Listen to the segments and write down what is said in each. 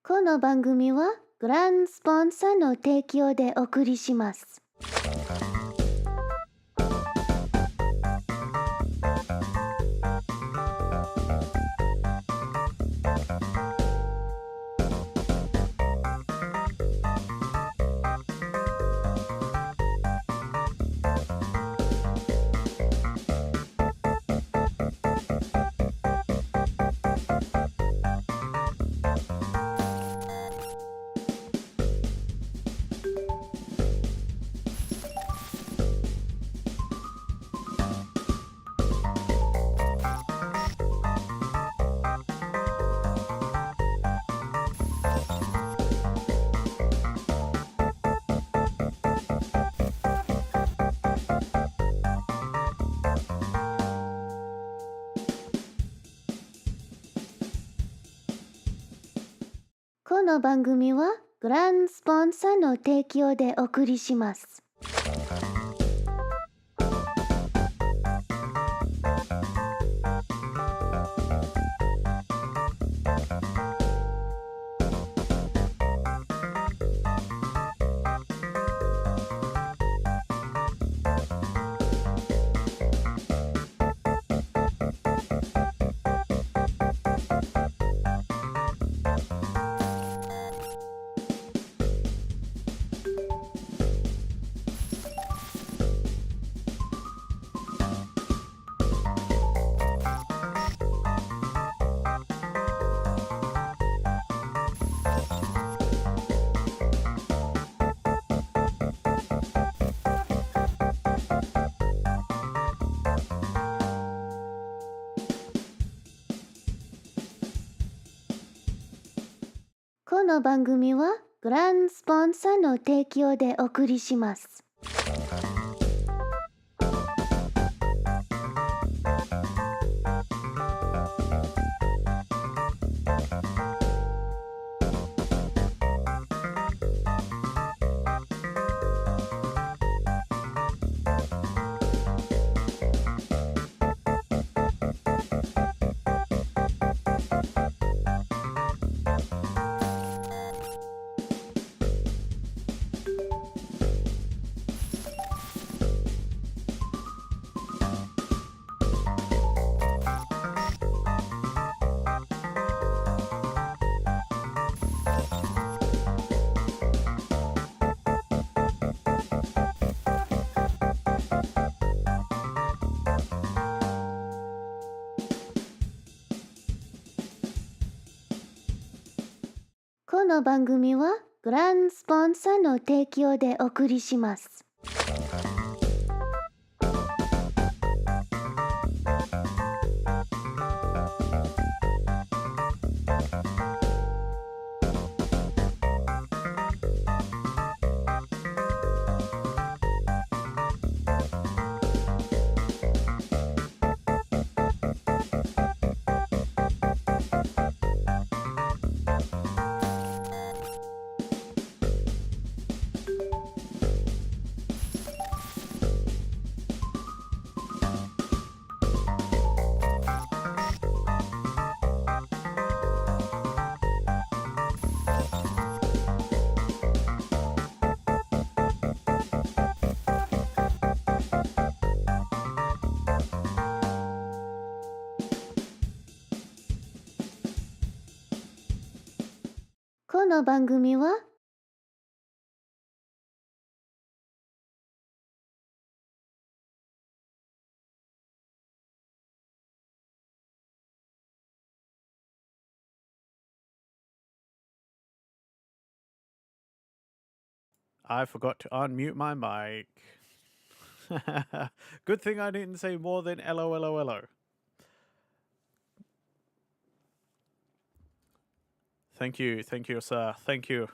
この番組はグランスポンサーの提供でお送りします。この番組はグランスポンサーの提供でお送りします。この番組はグランスポンサーの提供でお送りします。この番組はグランスポンサーの提供でお送りします。この番組はI forgot to unmute my mic. Good thing I didn't say more than LOLOLO. Thank you, sir. Thank you.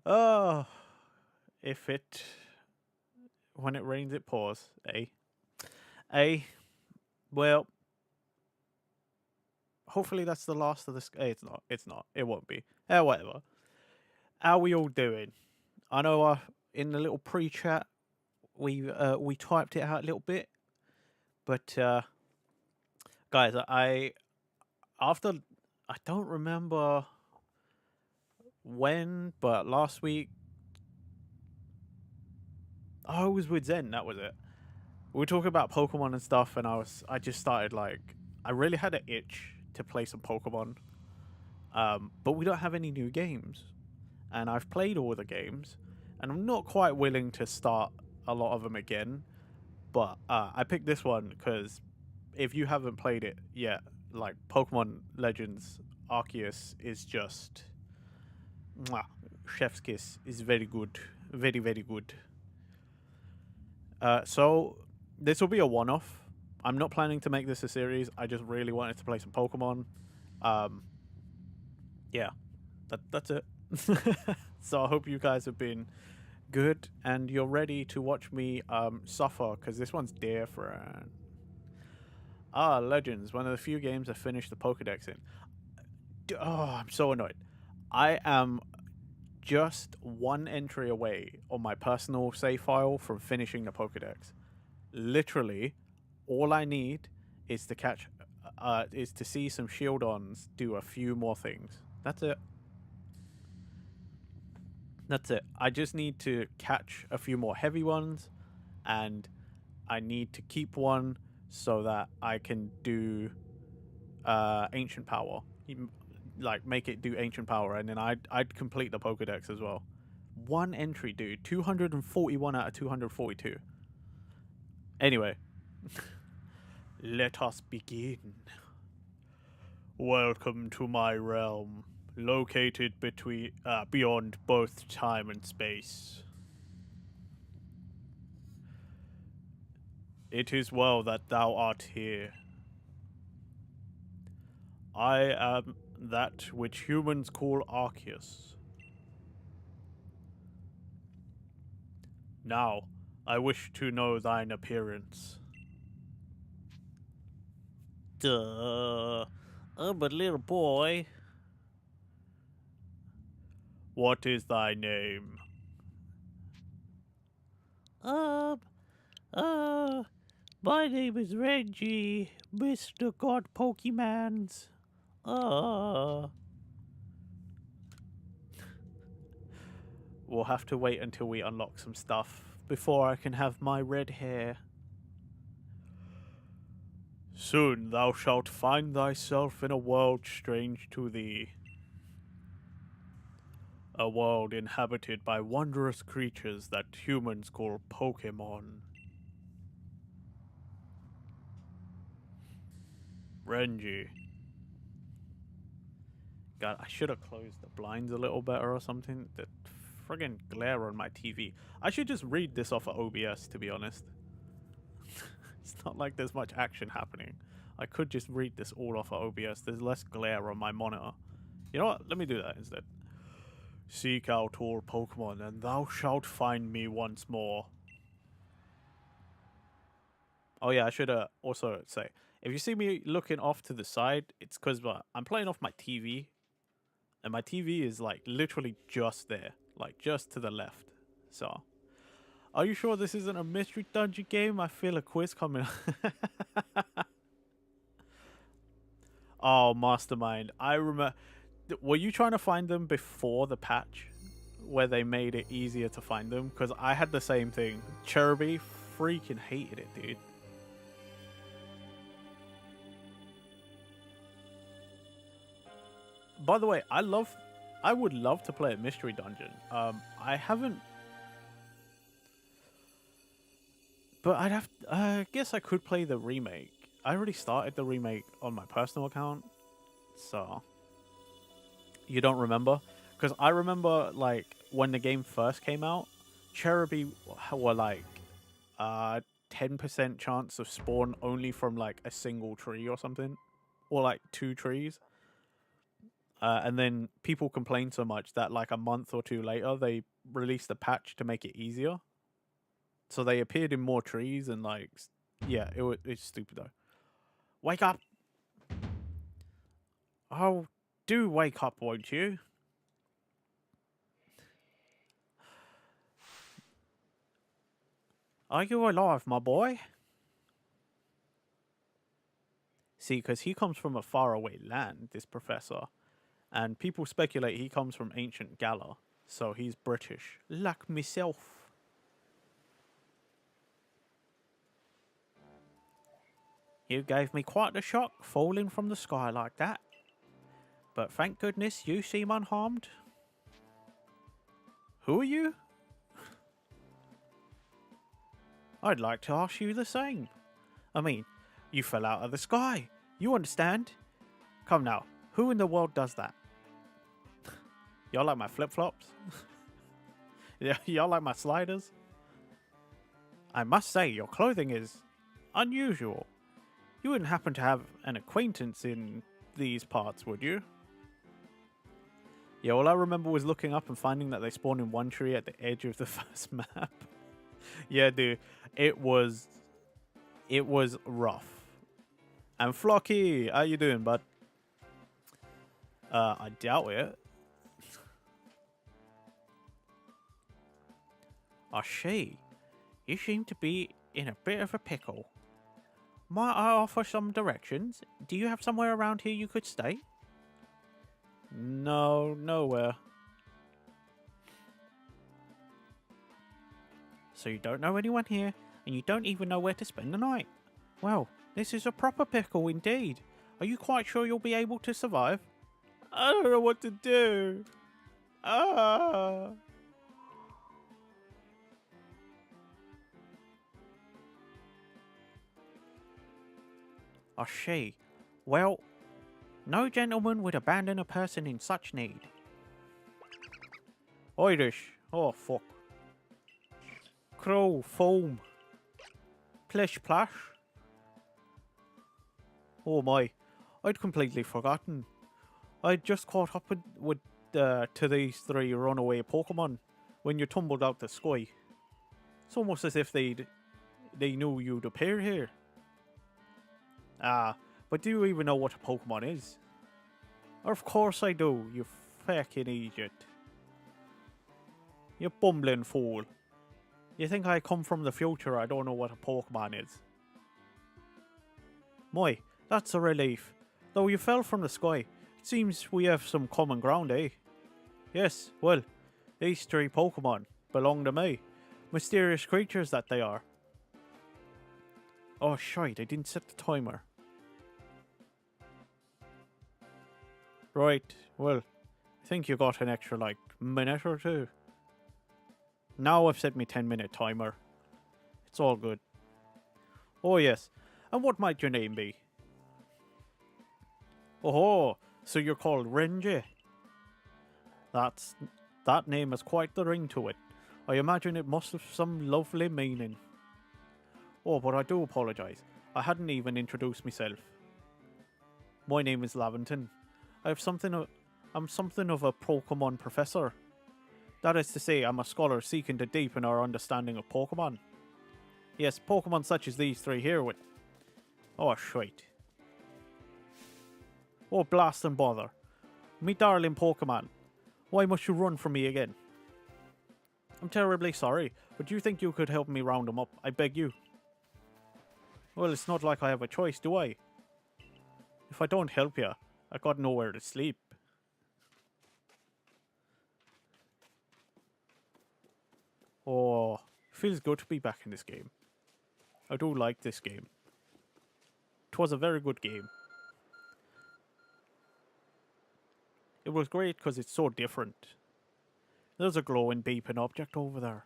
Oh, when it rains, it pours. Well, hopefully that's the last of this. It's not. It won't be. Whatever. How we all doing? I know in the little pre-chat we typed it out a little bit, but guys, after I don't remember when, but last week, oh, it was with Zen. That was it. We were talking about Pokemon and stuff, and I just started like, I really had an itch to play some Pokemon, but we don't have any new games, and I've played all the games, and I'm not quite willing to start a lot of them again. But I picked this one because if you haven't played it yet, like Pokemon Legends Arceus is just mwah, chef's kiss. Is very good, very very good. So this will be a one-off. I'm not planning to make this a series. I just really wanted to play some Pokemon. Um, yeah, that's it. So I hope you guys have been good and you're ready to watch me suffer because this one's different. Ah, Legends, one of the few games I finished the Pokedex in. Oh, I'm so annoyed. I am just one entry away on my personal save file from finishing the Pokedex. Literally, all I need is to is to see some Shieldons do a few more things. That's it. That's it. I just need to catch a few more heavy ones, and I need to keep one so that I can do ancient power. Like make it do ancient power, and then I'd complete the Pokedex as well. One entry, dude. 241 out of 242. Anyway, let us begin. Welcome to my realm, located beyond both time and space. It is well that thou art here. I am that which humans call Arceus. Now, I wish to know thine appearance. Duh. I'm a little boy. What is thy name? Um, uh, my name is Reggie, Mr. God Pokemans. We'll have to wait until we unlock some stuff before I can have my red hair. Soon thou shalt find thyself in a world strange to thee. A world inhabited by wondrous creatures that humans call Pokemon. Renji. God, I should have closed the blinds a little better or something. The friggin' glare on my TV. I should just read this off of OBS, to be honest. It's not like there's much action happening. I could just read this all off of OBS. There's less glare on my monitor. You know what? Let me do that instead. Seek out all Pokemon, and thou shalt find me once more. Oh yeah, I should also say, if you see me looking off to the side, it's because I'm playing off my TV, and my TV is like literally just there, like just to the left. So, are you sure this isn't a mystery dungeon game? I feel a quiz coming. Oh, Mastermind, I remember. Were you trying to find them before the patch, where they made it easier to find them? Because I had the same thing. Cherubi freaking hated it, dude. By the way, I would love to play a mystery dungeon. I haven't, but I guess I could play the remake. I already started the remake on my personal account, so you don't remember? Because I remember like when the game first came out, Cherubi were like 10% chance of spawn only from like a single tree or something, or like two trees. And then people complained so much that like a month or two later they released a patch to make it easier. So they appeared in more trees and like, yeah, it's stupid though. Wake up! Oh, do wake up, won't you? Are you alive, my boy? See, because he comes from a faraway land, this professor, and people speculate he comes from ancient Galar, so he's British, like myself. You gave me quite a shock falling from the sky like that. But thank goodness you seem unharmed. Who are you? I'd like to ask you the same. I mean, you fell out of the sky. You understand? Come now, who in the world does that? Y'all like my flip-flops? Yeah, y'all like my sliders? I must say, your clothing is unusual. You wouldn't happen to have an acquaintance in these parts, would you? Yeah, all I remember was looking up and finding that they spawn in one tree at the edge of the first map. Yeah, dude, it was rough. And Flocky, how you doing, bud? I doubt it. Oh, you seem to be in a bit of a pickle. Might I offer some directions? Do you have somewhere around here you could stay? No, nowhere. So you don't know anyone here, and you don't even know where to spend the night. Well, this is a proper pickle indeed. Are you quite sure you'll be able to survive? I don't know what to do. Ah. Oh, well, no gentleman would abandon a person in such need. Irish. Oh, fuck. Crow, foam. Plish plash. Oh my, I'd completely forgotten. I'd just caught up with to these three runaway Pokemon when you tumbled out the sky. It's almost as if they knew you'd appear here. Ah, but do you even know what a Pokemon is? Of course I do, you fucking idiot. You bumbling fool. You think I come from the future, I don't know what a Pokemon is. My, that's a relief. Though you fell from the sky, it seems we have some common ground, eh? Yes, well, these three Pokemon belong to me. Mysterious creatures that they are. Oh shite, I didn't set the timer. Right, well, I think you got an extra, like, minute or two. Now I've set my 10-minute timer. It's all good. Oh yes, and what might your name be? Oh, so you're called Renji? That name has quite the ring to it. I imagine it must have some lovely meaning. Oh, but I do apologise. I hadn't even introduced myself. My name is Laventon. I'm something of a Pokemon professor. That is to say, I'm a scholar seeking to deepen our understanding of Pokemon. Yes, Pokemon such as these three here with... Oh, shite. Oh, blast and bother. Me darling Pokemon. Why must you run from me again? I'm terribly sorry, but do you think you could help me round them up? I beg you. Well, it's not like I have a choice, do I? If I don't help you, I got nowhere to sleep. Oh, feels good to be back in this game. I do like this game. It was a very good game. It was great because it's so different. There's a glowing beeping object over there.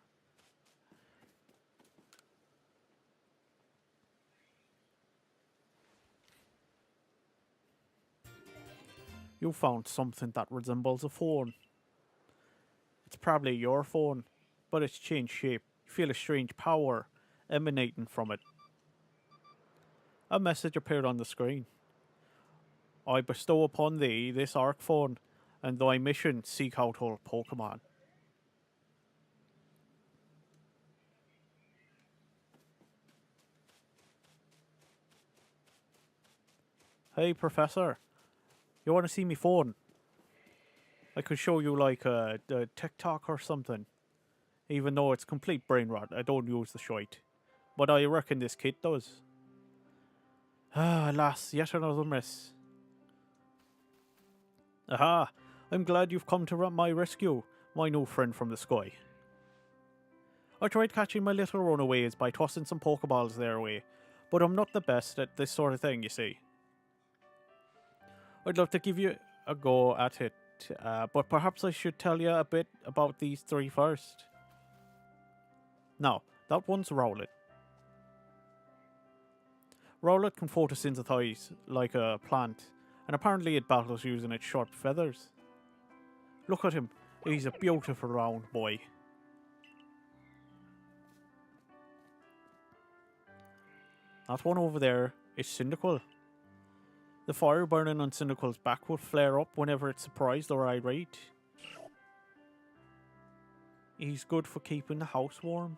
You found something that resembles a phone. It's probably your phone, but it's changed shape. You feel a strange power emanating from it. A message appeared on the screen. I bestow upon thee this Arc phone, and thy mission seek out all Pokemon. Hey, Professor. You want to see me phone? I could show you like a TikTok or something. Even though it's complete brain rot, I don't use the shite. But I reckon this kid does. Ah, alas, yet another miss. Aha! I'm glad you've come to my rescue, my new friend from the sky. I tried catching my little runaways by tossing some Pokeballs their way, but I'm not the best at this sort of thing, you see. I'd love to give you a go at it, but perhaps I should tell you a bit about these three first. Now, that one's Rowlet. Rowlet can photosynthesize like a plant, and apparently it battles using its sharp feathers. Look at him, he's a beautiful round boy. That one over there is Cyndaquil. The fire burning on Cyndaquil's back will flare up whenever it's surprised or irate. He's good for keeping the house warm.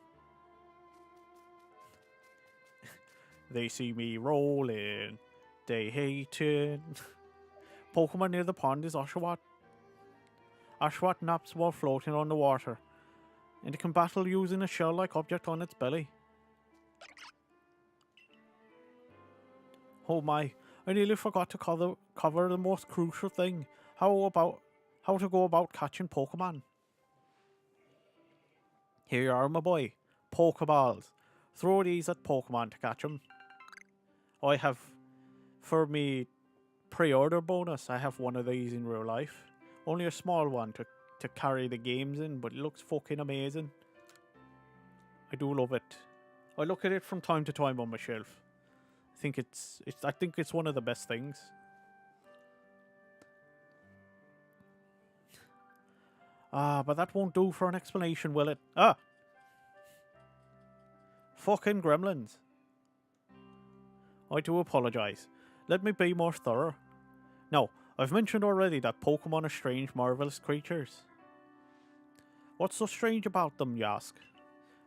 They see me rolling, they hating. Pokemon near the pond is Oshawott. Oshawott naps while floating on the water, and it can battle using a shell-like object on its belly. Oh my, I nearly forgot to cover the most crucial thing. How to go about catching Pokemon. Here you are, my boy. Pokeballs. Throw these at Pokemon to catch them. I have, for me pre-order bonus, I have one of these in real life. Only a small one to carry the games in, but it looks fucking amazing. I do love it. I look at it from time to time on my shelf. I think it's one of the best things. Ah, but that won't do for an explanation, will it? Ah! Fucking gremlins. I do apologise. Let me be more thorough. Now, I've mentioned already that Pokemon are strange, marvellous creatures. What's so strange about them, you ask?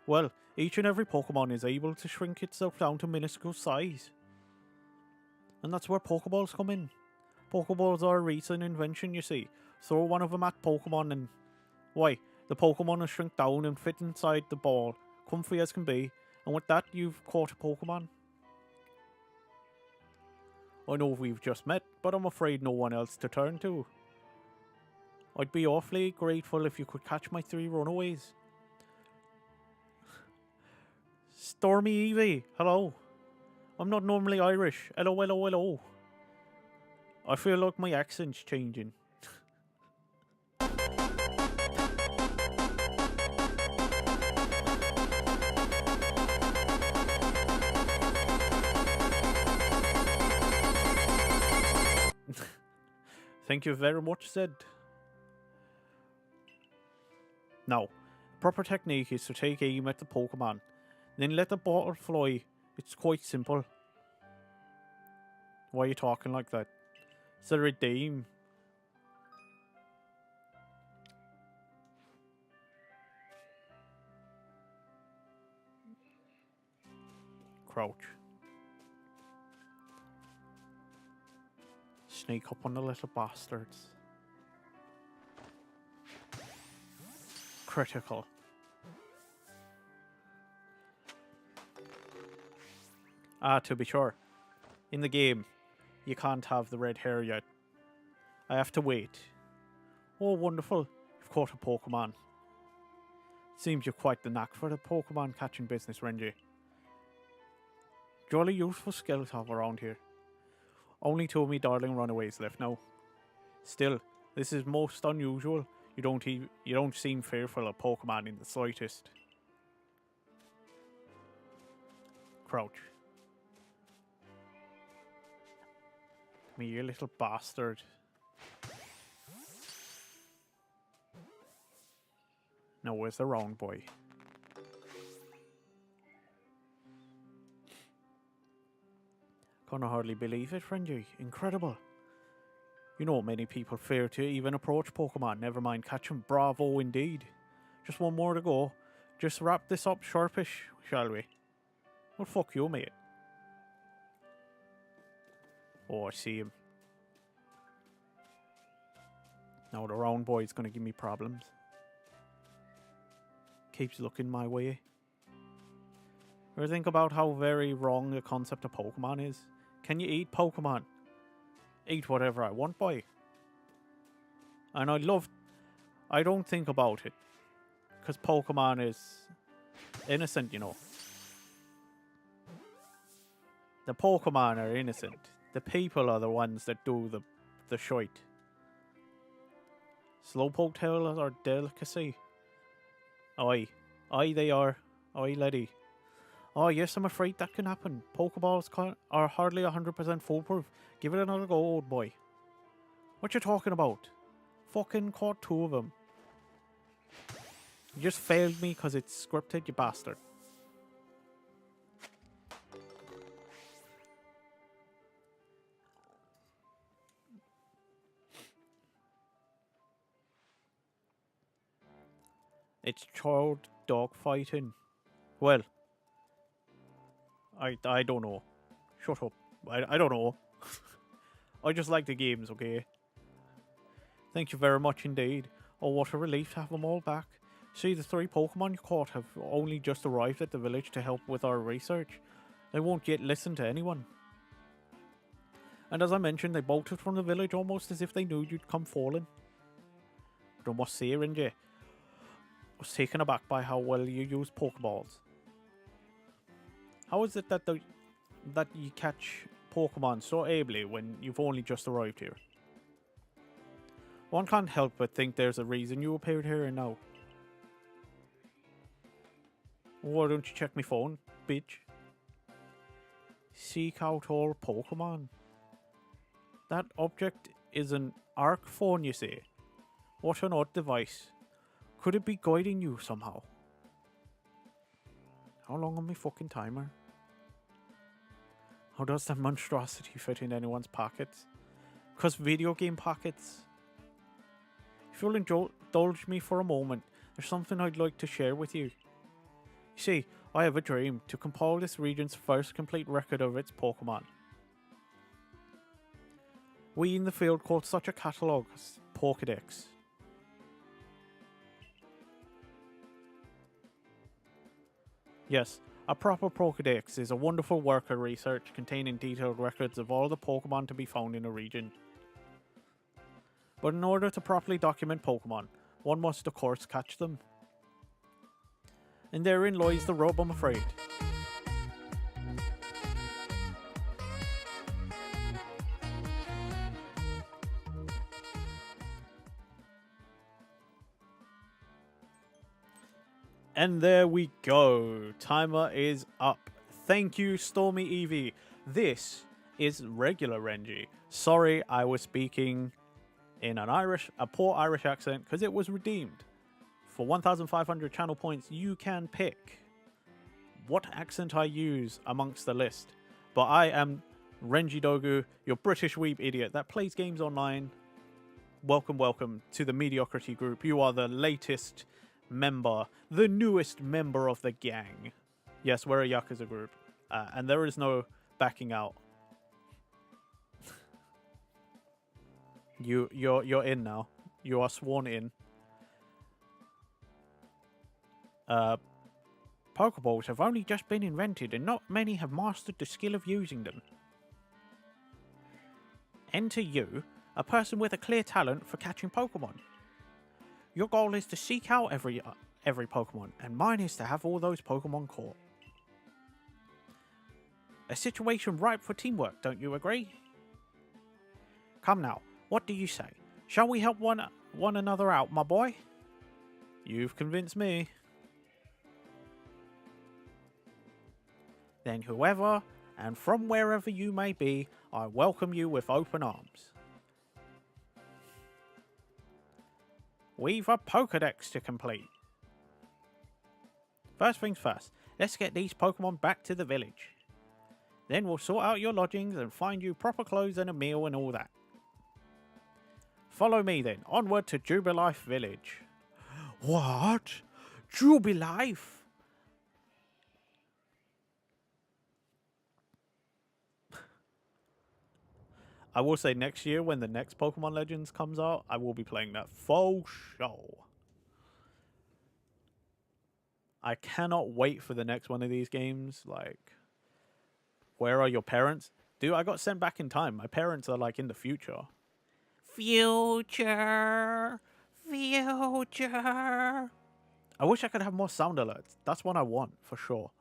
Well, each and every Pokemon is able to shrink itself down to minuscule size. And that's where Pokeballs come in. Pokeballs are a recent invention, you see. Throw one of them at Pokemon and... why, the Pokemon will shrink down and fit inside the ball, comfy as can be, and with that you've caught a Pokemon. I know we've just met, but I'm afraid no one else to turn to. I'd be awfully grateful if you could catch my three runaways. Stormy Evie, hello. I'm not normally Irish. Hello, hello, hello. I feel like my accent's changing. Thank you very much, Zed. Now, the proper technique is to take aim at the Pokemon, then let the ball fly. It's quite simple. Why are you talking like that? It's a redeem. Crouch. Sneak up on the little bastards. Critical. Ah, to be sure. In the game, you can't have the red hair yet. I have to wait. Oh, wonderful. You've caught a Pokemon. Seems you've quite the knack for the Pokemon catching business, Renji. Jolly useful skill to have around here. Only two of me darling runaways left now. Still, this is most unusual. You don't seem fearful of Pokemon in the slightest. Crouch. Me, you little bastard. Now where's the round boy? Can hardly believe it, Renji. Incredible. You know many people fear to even approach Pokemon, never mind catch 'em. Bravo indeed. Just one more to go. Just wrap this up sharpish, shall we? Well, fuck you, mate. Oh, I see him. Now the round boy's gonna give me problems. Keeps looking my way. Ever think about how very wrong the concept of Pokemon is? Can you eat Pokemon? Eat whatever I want, boy. And I don't think about it. Because Pokemon is innocent, you know. The Pokemon are innocent. The people are the ones that do the shite. Slowpoke tails are delicacy. Aye. Aye, they are. Aye, lady. Oh, yes, I'm afraid that can happen. Pokeballs are hardly 100% foolproof. Give it another go, old boy. What you talking about? Fucking caught 2 of them. You just failed me because it's scripted, you bastard. It's child dog fighting. Well, I don't know. Shut up. I don't know. I just like the games, okay? Thank you very much indeed. Oh, what a relief to have them all back. See, the 3 Pokemon you caught have only just arrived at the village to help with our research. They won't yet listen to anyone. And as I mentioned, they bolted from the village almost as if they knew you'd come falling. But I must say, Renji, I was taken aback by how well you use Pokeballs. How is it that you catch Pokemon so ably when you've only just arrived here? One can't help but think there's a reason you appeared here and now. Why don't you check my phone, bitch? Seek out all Pokemon. That object is an ARC phone, you say? What an odd device. Could it be guiding you somehow? How long on my fucking timer? How does that monstrosity fit in anyone's pockets? 'Cause video game pockets. If you'll indulge me for a moment, there's something I'd like to share with you. You see, I have a dream to compile this region's first complete record of its Pokemon. We in the field call such a catalogue as Pokedex. Yes, a proper Pokedex is a wonderful work of research containing detailed records of all the Pokemon to be found in a region. But in order to properly document Pokemon, one must of course catch them. And therein lies the rub, I'm afraid. And there we go. Timer is up. Thank you, Stormy Eevee. This is regular Renji. Sorry, I was speaking in a poor Irish accent because it was redeemed. For 1,500 channel points, you can pick what accent I use amongst the list. But I am Renji Dogu, your British weeb idiot that plays games online. Welcome, welcome to the Mediocrity Group. You are the latest member, the newest member of the gang. Yes, we're a Yakuza group. And there is no backing out. You're in now. You are sworn in. Pokeballs have only just been invented and not many have mastered the skill of using them. Enter you, a person with a clear talent for catching Pokemon. Your goal is to seek out every Pokemon, and mine is to have all those Pokemon caught. A situation ripe for teamwork, don't you agree? Come now, what do you say? Shall we help one another out, my boy? You've convinced me. Then whoever and from wherever you may be, I welcome you with open arms. We've a Pokedex to complete. First things first, let's get these Pokemon back to the village. Then we'll sort out your lodgings and find you proper clothes and a meal and all that. Follow me then, onward to Jubilife Village. What? Jubilife? I will say next year when the next Pokemon Legends comes out, I will be playing that for sure. I cannot wait for the next one of these games. Like, where are your parents? Dude, I got sent back in time. My parents are like in the future. Future. Future. I wish I could have more sound alerts. That's what I want, for sure.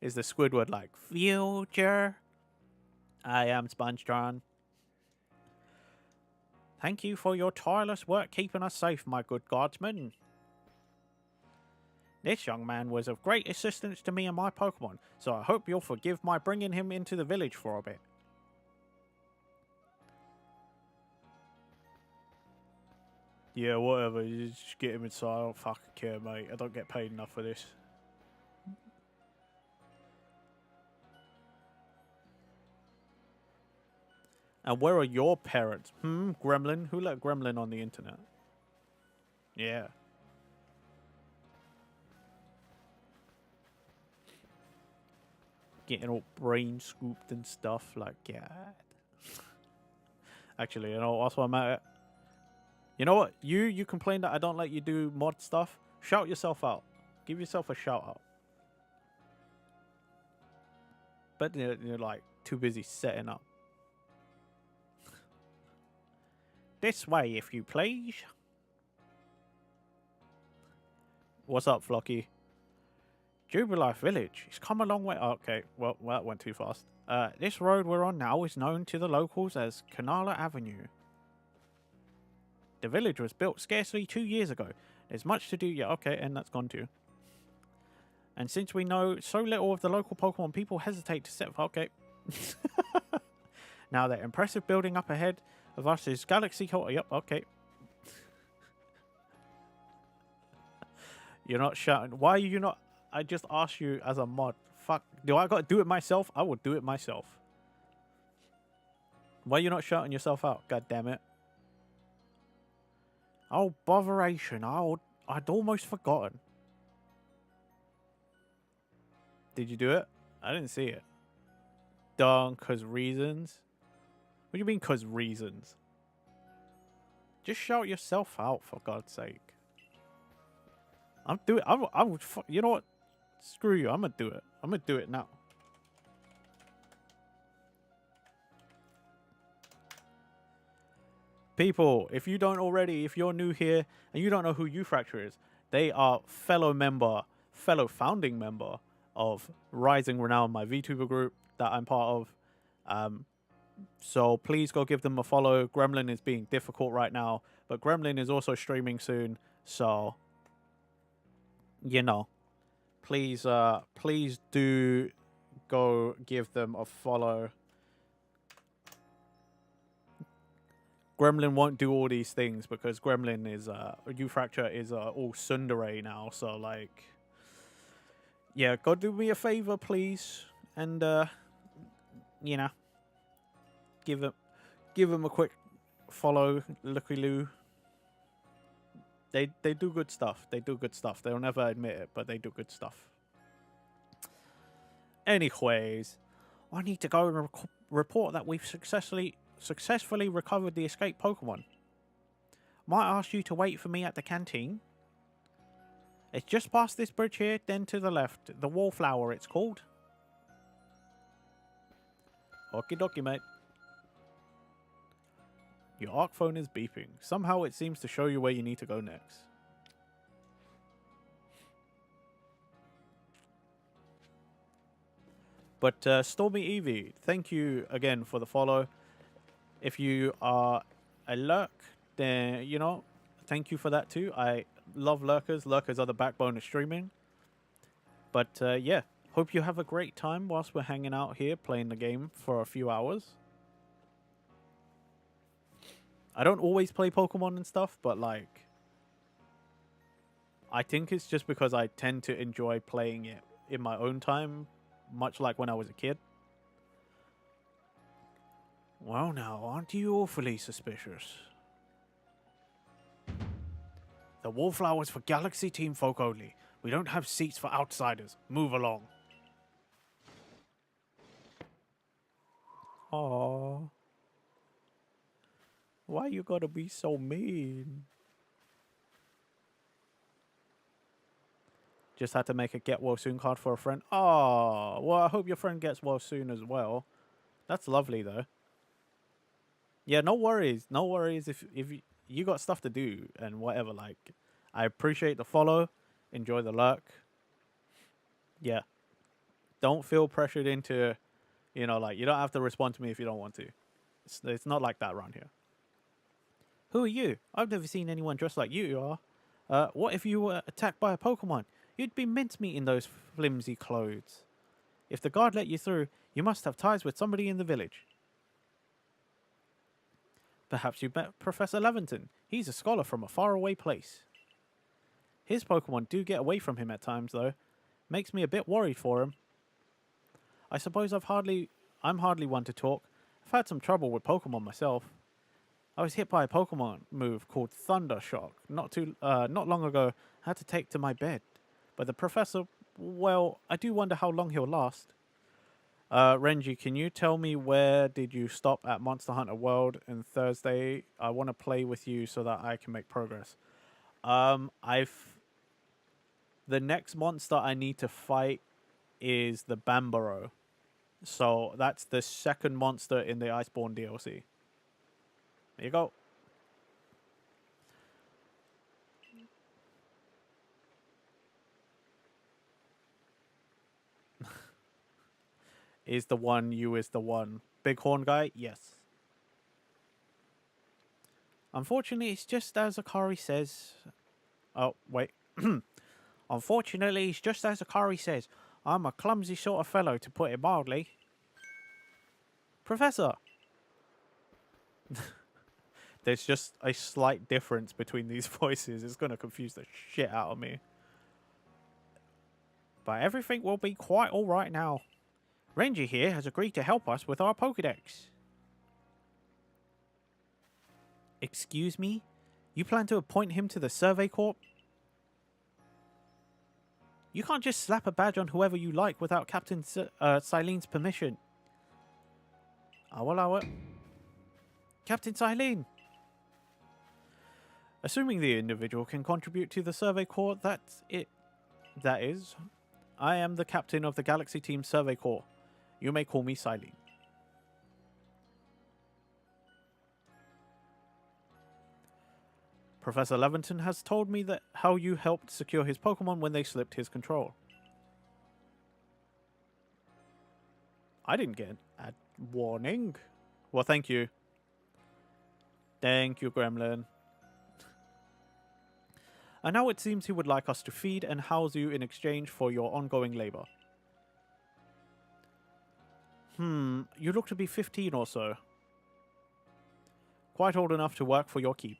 Is the Squidward like, future? I am SpongeTron. Thank you for your tireless work keeping us safe, my good guardsman. This young man was of great assistance to me and my Pokemon, so I hope you'll forgive my bringing him into the village for a bit. Yeah, whatever. You just get him inside. I don't fucking care, mate. I don't get paid enough for this. And where are your parents? Gremlin? Who let Gremlin on the internet? Yeah. Getting all brain scooped and stuff like that. Actually, you know, that's what I'm at. You know what? You complain that I don't let you do mod stuff. Shout yourself out. Give yourself a shout out. But you're like too busy setting up. This way, if you please. What's up, Flocky? Jubilife Village. It's come a long way. Oh, okay, well, that went too fast. This road we're on now is known to the locals as Canala Avenue. The village was built scarcely 2 years ago. There's much to do. Yeah, okay, and that's gone too. And since we know so little of the local Pokemon, people hesitate to set... Okay. Now, that impressive building up ahead of us is Galaxy Hotel. Yep, okay. You're not shouting. Why are you not... I just asked you as a mod. Fuck. Do I got to do it myself? I will do it myself. Why are you not shouting yourself out? God damn it. Oh, botheration. I'd almost forgotten. Did you do it? I didn't see it. Done, cause reasons? What do you mean, cause reasons? Just shout yourself out, for God's sake. I'm doing... you know what? Screw you. I'm gonna do it. I'm gonna do it now. People, if you don't already, if you're new here and you don't know who Ufracture is, they are fellow founding member of Rising Renown, my VTuber group that I'm part of. So please go give them a follow. Gremlin is being difficult right now, but Gremlin is also streaming soon, so you know, please do go give them a follow. Gremlin won't do all these things because Gremlin is Ufracture is all tsundere now, so like, yeah, go do me a favor, please, and you know, give him a quick follow, looky loo. They do good stuff. They do good stuff. They'll never admit it, but they do good stuff. Anyways, I need to go and report that we've successfully recovered the escaped Pokemon. Might ask you to wait for me at the canteen. It's just past this bridge here, then to the left. The Wallflower, it's called. Okie dokie, mate. Your ARC phone is beeping. Somehow it seems to show you where you need to go next. But Stormy Eevee, thank you again for the follow. If you are a lurk, then, you know, thank you for that too. I love lurkers. Lurkers are the backbone of streaming. But yeah, hope you have a great time whilst we're hanging out here playing the game for a few hours. I don't always play Pokemon and stuff, but like, I think it's just because I tend to enjoy playing it in my own time, much like when I was a kid. Well now, aren't you awfully suspicious? The Wallflower's for Galaxy Team folk only. We don't have seats for outsiders. Move along. Aww. Why you gotta be so mean? Just had to make a get well soon card for a friend. Oh, well, I hope your friend gets well soon as well. That's lovely though. Yeah, no worries. No worries if you got stuff to do and whatever. Like, I appreciate the follow. Enjoy the lurk. Yeah. Don't feel pressured into, like you don't have to respond to me if you don't want to. It's not like that around here. Who are you? I've never seen anyone dressed like you are. What if you were attacked by a Pokemon? You'd be mincemeat in those flimsy clothes. If the guard let you through, you must have ties with somebody in the village. Perhaps you met Professor Leventon. He's a scholar from a faraway place. His Pokemon do get away from him at times, though. Makes me a bit worried for him. I suppose I'm hardly one to talk. I've had some trouble with Pokemon myself. I was hit by a Pokemon move called Thunder Shock not long ago. I had to take to my bed. But the professor, well, I do wonder how long he'll last. Renji, can you tell me where did you stop at Monster Hunter World and Thursday? I want to play with you so that I can make progress. The next monster I need to fight is the Bambaro. So that's the second monster in the Iceborne DLC. There you go. Is the one you is the one. Bighorn guy? Yes. Unfortunately, it's just as Akari says. Oh, wait. Unfortunately, it's just as Akari says. I'm a clumsy sort of fellow, to put it mildly. Professor! There's just a slight difference between these voices. It's going to confuse the shit out of me. But everything will be quite alright now. Ranger here has agreed to help us with our Pokedex. Excuse me? You plan to appoint him to the Survey Corps? You can't just slap a badge on whoever you like without Captain Silene's permission. I'll allow it. Captain Silene! Assuming the individual can contribute to the Survey Corps, that's it. That is, I am the captain of the Galaxy Team Survey Corps. You may call me Silene. Professor Leventon has told me that how you helped secure his Pokemon when they slipped his control. I didn't get a warning. Well, thank you. Thank you, Gremlin. And now it seems he would like us to feed and house you in exchange for your ongoing labor. You look to be 15 or so. Quite old enough to work for your keep.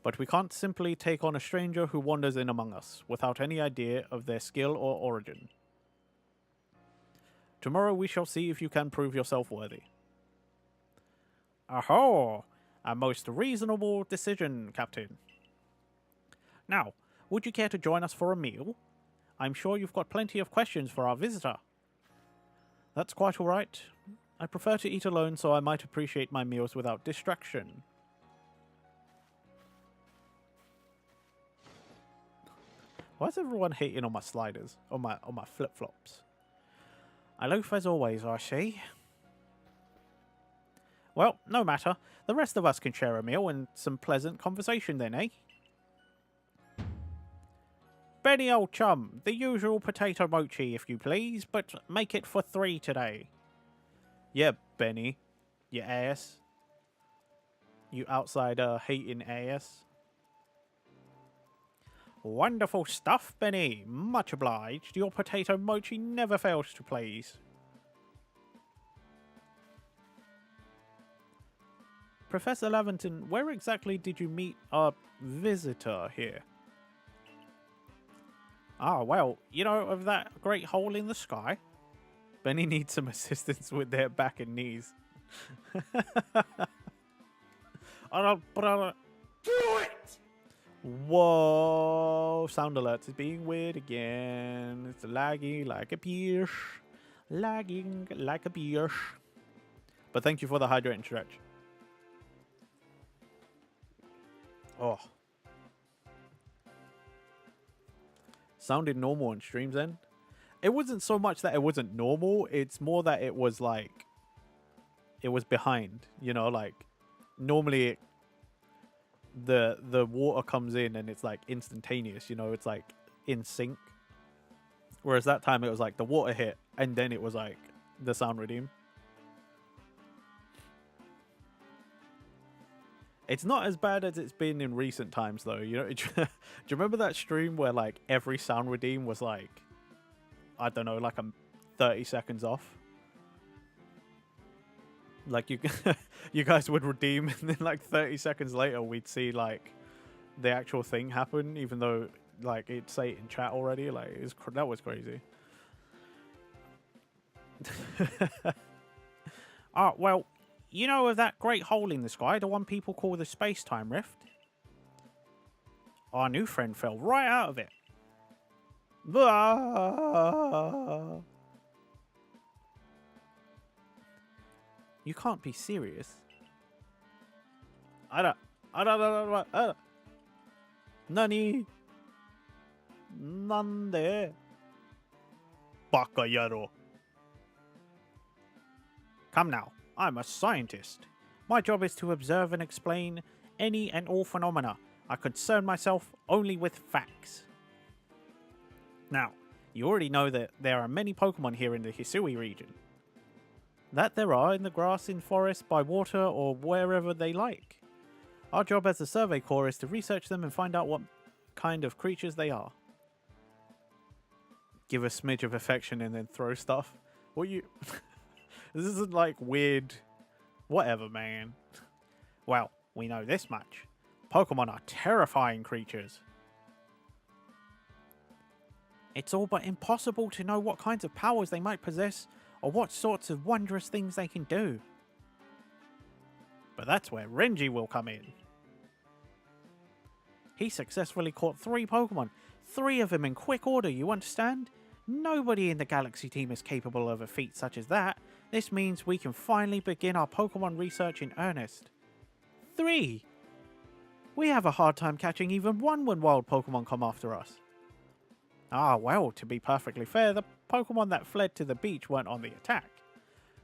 But we can't simply take on a stranger who wanders in among us without any idea of their skill or origin. Tomorrow we shall see if you can prove yourself worthy. Aho! A most reasonable decision, Captain. Now, would you care to join us for a meal? I'm sure you've got plenty of questions for our visitor. That's quite all right. I prefer to eat alone, so I might appreciate my meals without distraction. Why is everyone hating on my sliders? On my flip-flops? I loaf as always, I see. Well, no matter. The rest of us can share a meal and some pleasant conversation then, eh? Benny, old chum, the usual potato mochi, if you please, but make it for 3 today. Yeah, Benny. You ass. You outsider hating ass. Wonderful stuff, Benny. Much obliged. Your potato mochi never fails to please. Professor Leventon, where exactly did you meet our visitor here? Ah, well, you know of that great hole in the sky? Benny needs some assistance with their back and knees. Do it! Whoa, sound alerts is being weird again. It's laggy like a bitch. Lagging like a bitch. But thank you for the hydrating stretch. Oh. Sounded normal on streams then. It wasn't so much that it wasn't normal, it's more that it was like it was behind. You know, like normally the water comes in and it's like instantaneous. You know, it's like in sync. Whereas that time it was like the water hit and then it was like the sound redeem. It's not as bad as it's been in recent times, though. You know, do you remember that stream where like every sound redeem was like, I don't know, like 30 seconds off? Like you, you guys would redeem, and then like 30 seconds later, we'd see like the actual thing happen, even though like it'd say it in chat already. Like that was crazy. Well. You know of that great hole in the sky, the one people call the space-time rift? Our new friend fell right out of it. You can't be serious. Nani? Nande? Baka yaro. Come now. I'm a scientist. My job is to observe and explain any and all phenomena. I concern myself only with facts. Now, you already know that there are many Pokemon here in the Hisui region. That there are in the grass, in forest, by water, or wherever they like. Our job as the Survey Corps is to research them and find out what kind of creatures they are. Give a smidge of affection and then throw stuff. What you... This isn't like weird... Whatever, man. Well, we know this much. Pokemon are terrifying creatures. It's all but impossible to know what kinds of powers they might possess or what sorts of wondrous things they can do. But that's where Renji will come in. He successfully caught 3 Pokemon. 3 of them in quick order, you understand? Nobody in the Galaxy team is capable of a feat such as that. This means we can finally begin our Pokemon research in earnest. 3! We have a hard time catching even one when wild Pokemon come after us. Ah, well, to be perfectly fair, the Pokemon that fled to the beach weren't on the attack.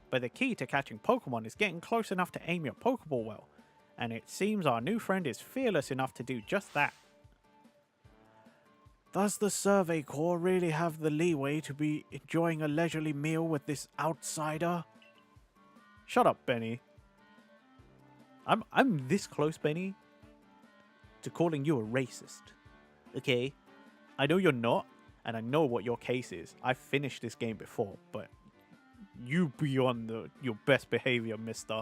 But the key to catching Pokemon is getting close enough to aim your Pokeball well, and it seems our new friend is fearless enough to do just that. Does the Survey Corps really have the leeway to be enjoying a leisurely meal with this outsider? Shut up, Benny. I'm this close, Benny, to calling you a racist. Okay? I know you're not, and I know what your case is. I've finished this game before, but you be on your best behavior, mister.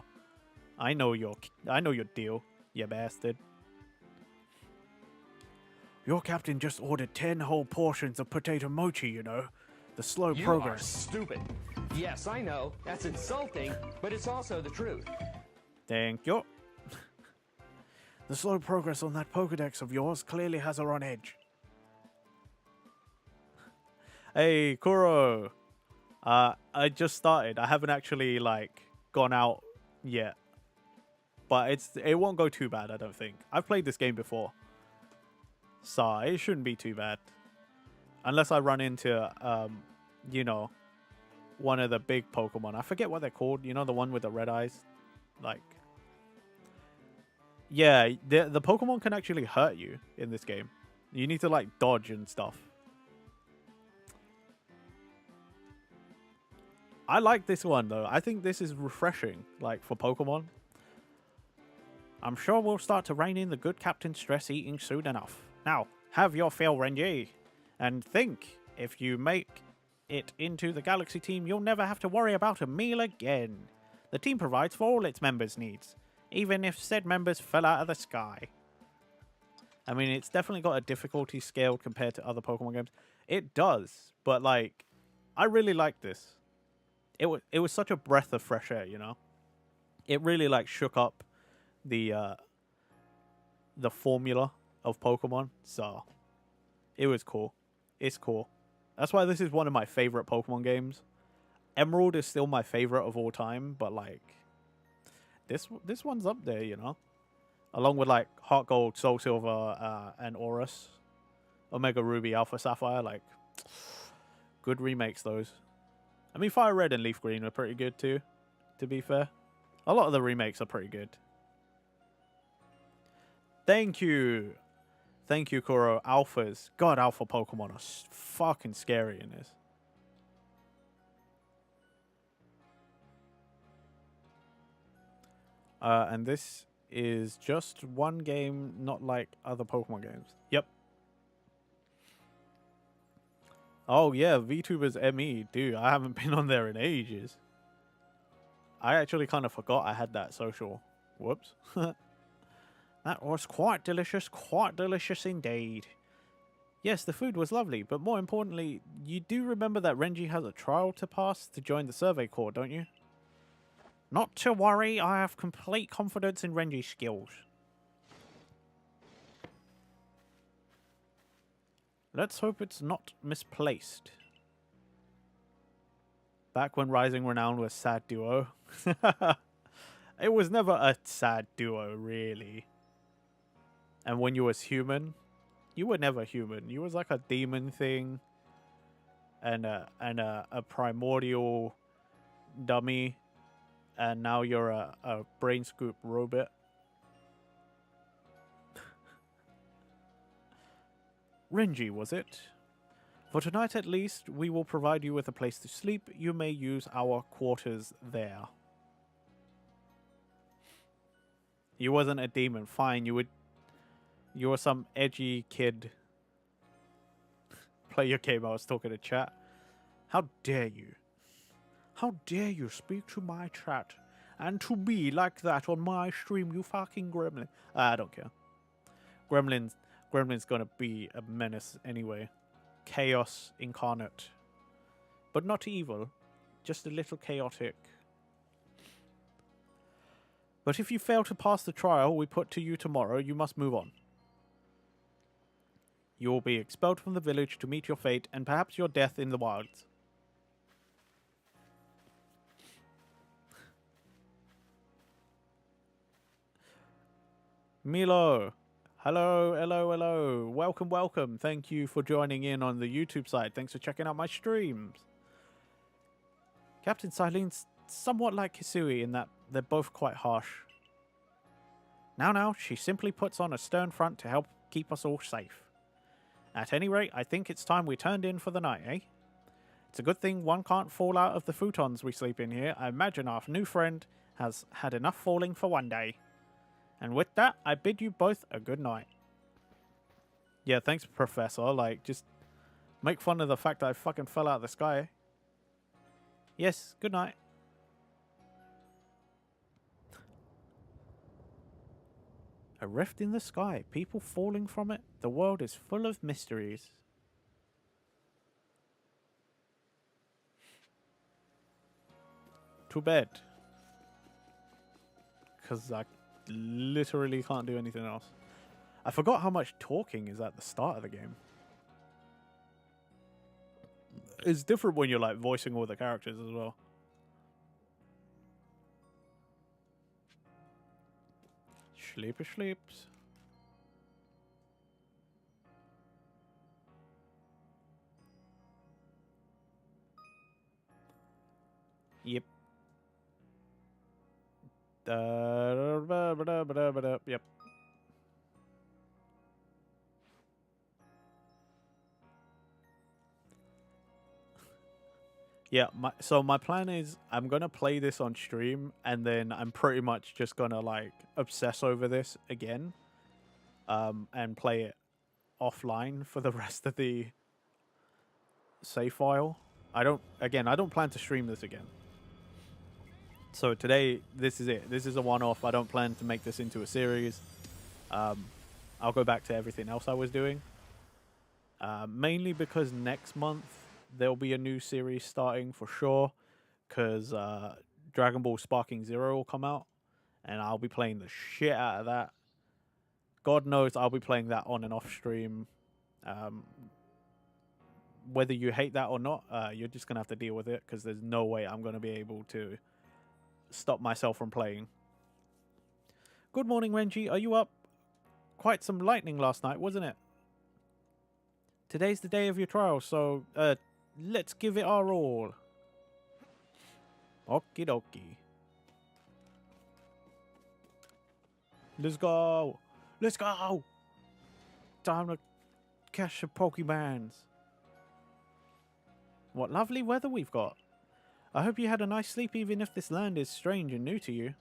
I know your deal, you bastard. Your captain just ordered 10 whole portions of potato mochi, you know. The slow progress. You are stupid. Yes, I know. That's insulting, but it's also the truth. Thank you. The slow progress on that Pokedex of yours clearly has her on edge. Hey, Kuro. I just started. I haven't actually, like, gone out yet. But it won't go too bad, I don't think. I've played this game before. So it shouldn't be too bad. Unless I run into, you know, one of the big Pokemon. I forget what they're called. You know, the one with the red eyes? Like... Yeah, the Pokemon can actually hurt you in this game. You need to, like, dodge and stuff. I like this one, though. I think this is refreshing, like, for Pokemon. I'm sure we'll start to rein in the good Captain Stress eating soon enough. Now, have your fill, Renji. And think, if you make it into the Galaxy team, you'll never have to worry about a meal again. The team provides for all its members' needs, even if said members fell out of the sky. I mean, it's definitely got a difficulty scale compared to other Pokemon games. It does, but, like, I really like this. It was such a breath of fresh air, you know? It really, like, shook up the formula of Pokemon, so it was cool. It's cool. That's why this is one of my favorite Pokemon games. Emerald is still my favorite of all time, but like this one's up there, you know, along with like Heart Gold, Soul Silver, and Aurus, Omega Ruby, Alpha Sapphire. Like good remakes, those. I mean, Fire Red and Leaf Green were pretty good too, to be fair, A lot of the remakes are pretty good. Thank you. Thank you, Kuro. Alphas. God, alpha Pokemon are fucking scary in this. And this is just one game, not like other Pokemon games. Yep. Oh, yeah, VTubers ME. Dude, I haven't been on there in ages. I actually kind of forgot I had that social. Whoops. That was quite delicious indeed. Yes, the food was lovely, but more importantly, you do remember that Renji has a trial to pass to join the Survey Corps, don't you? Not to worry, I have complete confidence in Renji's skills. Let's hope it's not misplaced. Back when Rising Renown was sad duo. It was never a sad duo, really. And when you was human, you were never human. You was like a demon thing. And a primordial dummy. And now you're a brain scoop robot. Renji, was it? For tonight at least, we will provide you with a place to sleep. You may use our quarters there. You wasn't a demon. Fine, you were some edgy kid. Play your game, I was talking to chat. How dare you? How dare you speak to my chat and to me like that on my stream, you fucking gremlin. I don't care. Gremlin's gonna be a menace anyway. Chaos incarnate. But not evil. Just a little chaotic. But if you fail to pass the trial we put to you tomorrow, you must move on. You will be expelled from the village to meet your fate and perhaps your death in the wilds. Milo. Hello. Welcome. Thank you for joining in on the YouTube side. Thanks for checking out my streams. Captain Silene's somewhat like Hisui in that they're both quite harsh. Now, she simply puts on a stern front to help keep us all safe. At any rate, I think it's time we turned in for the night, eh? It's a good thing one can't fall out of the futons we sleep in here. I imagine our new friend has had enough falling for one day. And with that, I bid you both a good night. Yeah, thanks, Professor. Like, just make fun of the fact that I fucking fell out of the sky. Yes, good night. A rift in the sky. People falling from it. The world is full of mysteries. To bed. Because I literally can't do anything else. I forgot how much talking is at the start of the game. It's different when you're like voicing all the characters as well. Sleepy sleeps. Yep. Yep. Yeah, so my plan is I'm gonna play this on stream and then I'm pretty much just gonna like obsess over this again. And play it offline for the rest of the save file. I don't plan to stream this again. So today, this is it. This is a one-off. I don't plan to make this into a series. I'll go back to everything else I was doing. Mainly because next month, there'll be a new series starting for sure. Because Dragon Ball Sparking Zero will come out. And I'll be playing the shit out of that. God knows I'll be playing that on and off stream. Whether you hate that or not, you're just going to have to deal with it. Because there's no way I'm going to be able to stop myself from playing. Good morning, Renji. Are you up? Quite some lightning last night, wasn't it? Today's the day of your trial, so let's give it our all. Okie dokie. Let's go. Let's go. Time to catch the Pokemons. What lovely weather we've got. I hope you had a nice sleep even if this land is strange and new to you.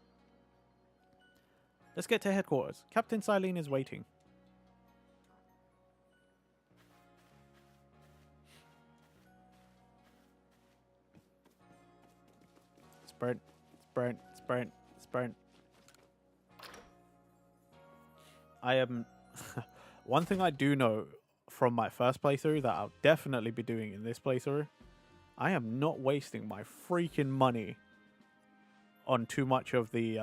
Let's get to headquarters. Captain Silene is waiting. Sprint, sprint, sprint, sprint. I am... One thing I do know from my first playthrough that I'll definitely be doing in this playthrough, I am not wasting my freaking money on too much of the...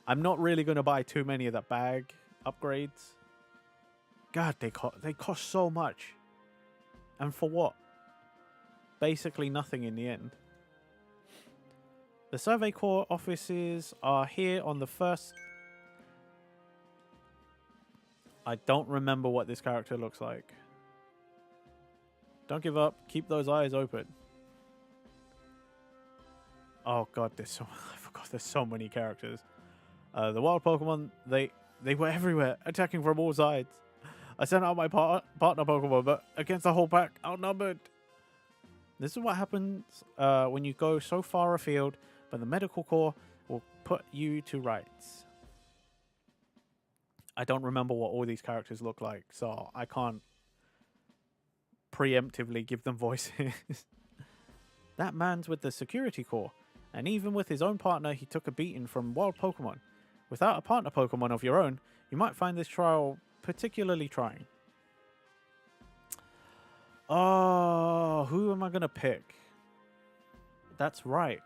I'm not really going to buy too many of the bag upgrades. God, they cost so much. And for what? Basically nothing in the end. The Survey Corps offices are here on the first... I don't remember what this character looks like. Don't give up. Keep those eyes open. Oh god, there's so... I forgot there's so many characters. The wild Pokemon, they were everywhere, attacking from all sides. I sent out my partner Pokemon, but against the whole pack, outnumbered. This is what happens when you go so far afield, but the Medical Corps will put you to rights. I don't remember what all these characters look like, so I can't preemptively give them voices. That man's with the Security Corps, and even with his own partner, he took a beating from wild Pokemon. Without a partner Pokemon of your own, you might find this trial particularly trying. Oh, who am I going to pick? That's right.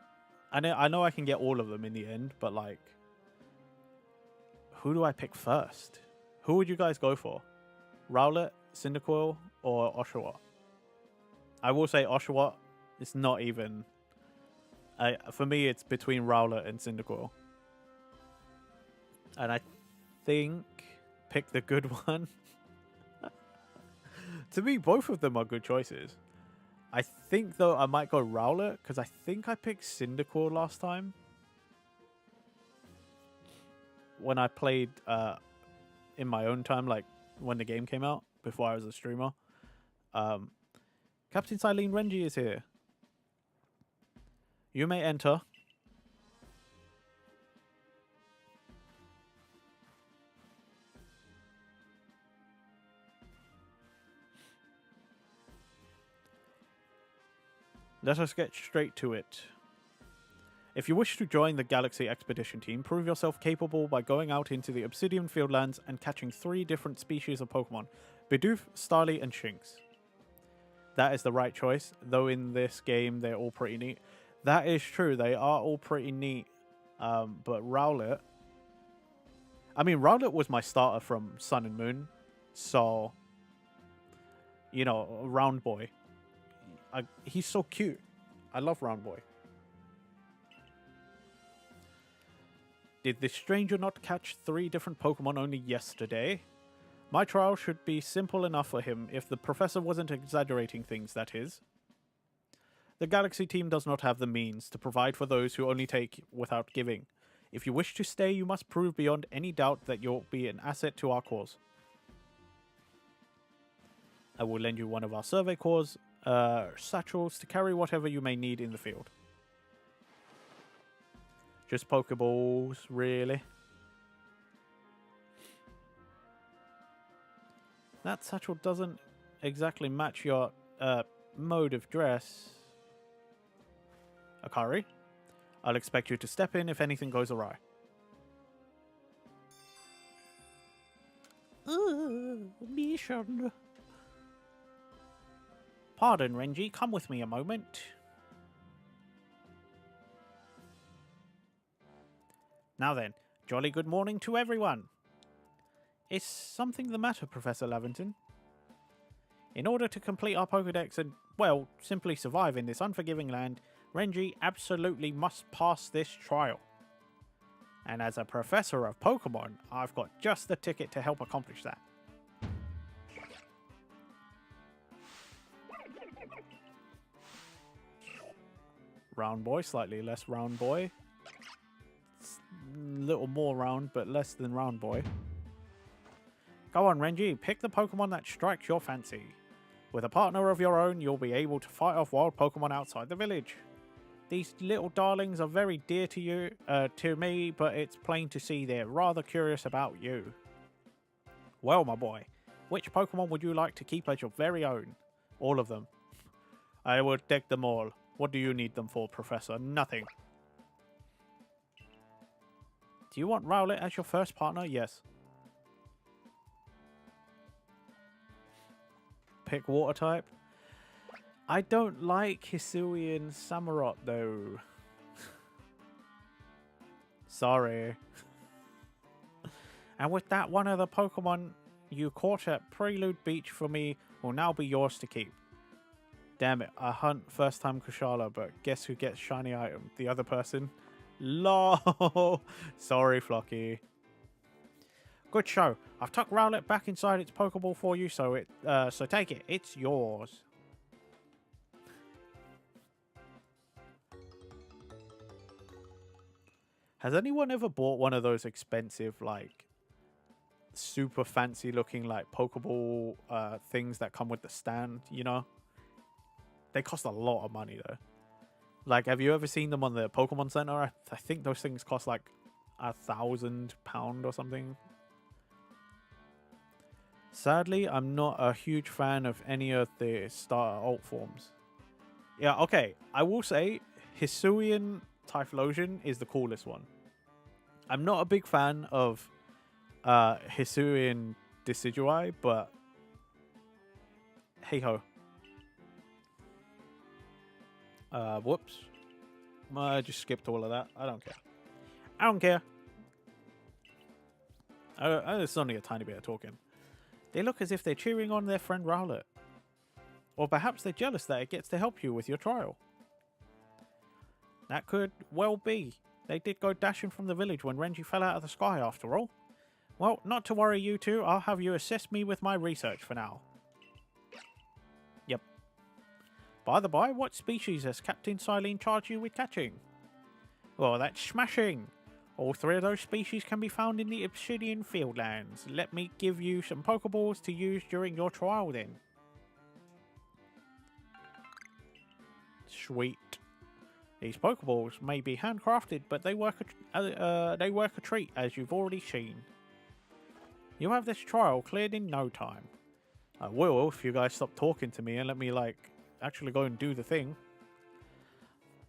I know I can get all of them in the end, but like, who do I pick first? Who would you guys go for? Rowlet, Cyndaquil, or Oshawott? I will say Oshawott. It's not even... for me, it's between Rowlet and Cyndaquil. And I think pick the good one. To me, both of them are good choices. I think, though, I might go Rowlet, because I think I picked Cyndaquil last time. When I played in my own time, like when the game came out, before I was a streamer. Captain Silene Renji is here. You may enter. Let us get straight to it. If you wish to join the Galaxy Expedition team, prove yourself capable by going out into the Obsidian Fieldlands and catching 3 different species of Pokemon. Bidoof, Starly, and Shinx. That is the right choice, though in this game they're all pretty neat. That is true, they are all pretty neat. But Rowlet... I mean, Rowlet was my starter from Sun and Moon, so... You know, Round Boy. He's so cute. I love Round Boy. Did this stranger not catch 3 different Pokemon only yesterday? My trial should be simple enough for him if the professor wasn't exaggerating things, that is. The Galaxy team does not have the means to provide for those who only take without giving. If you wish to stay, you must prove beyond any doubt that you'll be an asset to our cause. I will lend you one of our Survey Corps' satchels to carry whatever you may need in the field. Just Pokeballs, really? That satchel doesn't exactly match your mode of dress. Akari, I'll expect you to step in if anything goes awry. Mission. Pardon, Renji, come with me a moment. Now then, jolly good morning to everyone. Is something the matter, Professor Laventon? In order to complete our Pokedex and, well, simply survive in this unforgiving land, Renji absolutely must pass this trial. And as a professor of Pokemon, I've got just the ticket to help accomplish that. Round Boy, slightly less Round Boy. little more round, but less than round boy. Go on, Renji, pick the Pokemon that strikes your fancy. With a partner of your own, you'll be able to fight off wild Pokemon outside the village. These little darlings are very dear to me, but it's plain to see they're rather curious about you. Well, my boy, which Pokemon would you like to keep as your very own? All of them. I will take them all. What do you need them for, Professor? Nothing. Do you want Rowlet as your first partner? Yes. Pick water type. I don't like Hisuian Samurott though. Sorry. And with that, one of the Pokemon you caught at Prelude Beach for me will now be yours to keep. Damn it, I hunt first time Kushala, but guess who gets shiny item? The other person? LOL. Sorry, Flocky. Good show. I've tucked Rowlet back inside its Pokeball for you, so take it. It's yours. Has anyone ever bought one of those expensive, like, super fancy looking, like, Pokeball things that come with the stand, you know? They cost a lot of money, though. Like, have you ever seen them on the Pokemon Center? I think those things cost, like, £1,000 or something. Sadly, I'm not a huge fan of any of the starter alt forms. Yeah, okay. I will say Hisuian Typhlosion is the coolest one. I'm not a big fan of Hisuian Decidueye, but hey ho. Whoops. I just skipped all of that. I don't care. I don't care. It's only a tiny bit of talking. They look as if they're cheering on their friend Rowlet. Or perhaps they're jealous that it gets to help you with your trial. That could well be. They did go dashing from the village when Renji fell out of the sky after all. Well, not to worry you two, I'll have you assist me with my research for now. Yep. By the by, what species has Captain Silene charged you with catching? Well, that's smashing. All three of those species can be found in the Obsidian Fieldlands. Let me give you some Pokeballs to use during your trial then. Sweet. These Pokeballs may be handcrafted, but they work a treat, as you've already seen. You'll have this trial cleared in no time. I will if you guys stop talking to me and let me, like, actually go and do the thing.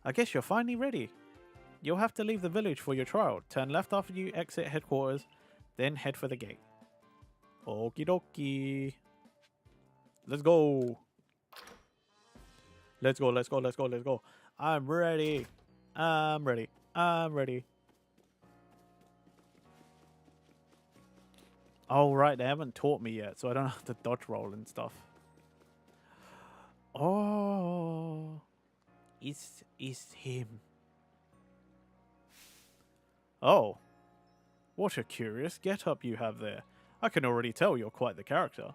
I guess you're finally ready. You'll have to leave the village for your trial. Turn left after you exit headquarters, then head for the gate. Okie dokie. Let's go. Let's go, let's go, let's go, let's go. I'm ready. I'm ready. I'm ready. Oh, right. They haven't taught me yet, so I don't have to dodge roll and stuff. Oh. It's him. Oh. What a curious get-up you have there. I can already tell you're quite the character.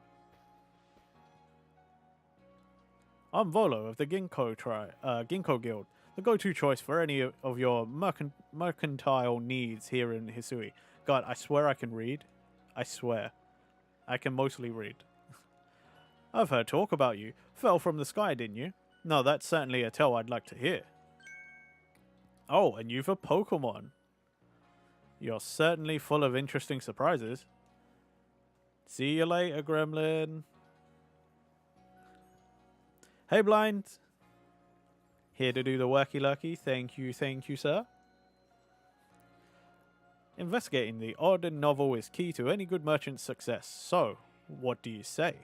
I'm Volo of the Ginkgo Guild, the go-to choice for any of your mercantile needs here in Hisui. God, I swear I can read. I swear. I can mostly read. I've heard talk about you. Fell from the sky, didn't you? No, that's certainly a tale I'd like to hear. Oh, and you've a Pokemon. You're certainly full of interesting surprises. See you later, Gremlin. Hey, Blind. Here to do the worky lurky. Thank you, sir. Investigating the odd and novel is key to any good merchant's success. So, what do you say?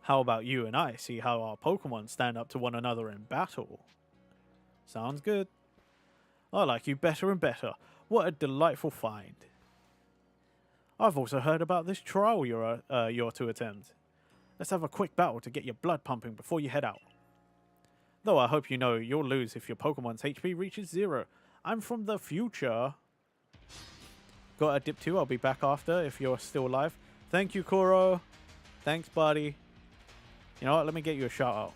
How about you and I see how our Pokemon stand up to one another in battle? Sounds good. I like you better and better. What a delightful find. I've also heard about this trial you're to attempt. Let's have a quick battle to get your blood pumping before you head out. Though I hope you know you'll lose if your Pokemon's HP reaches 0. I'm from the future. Got a dip too. I'll be back after if you're still alive. Thank you, Koro. Thanks, buddy. You know what? Let me get you a shout out.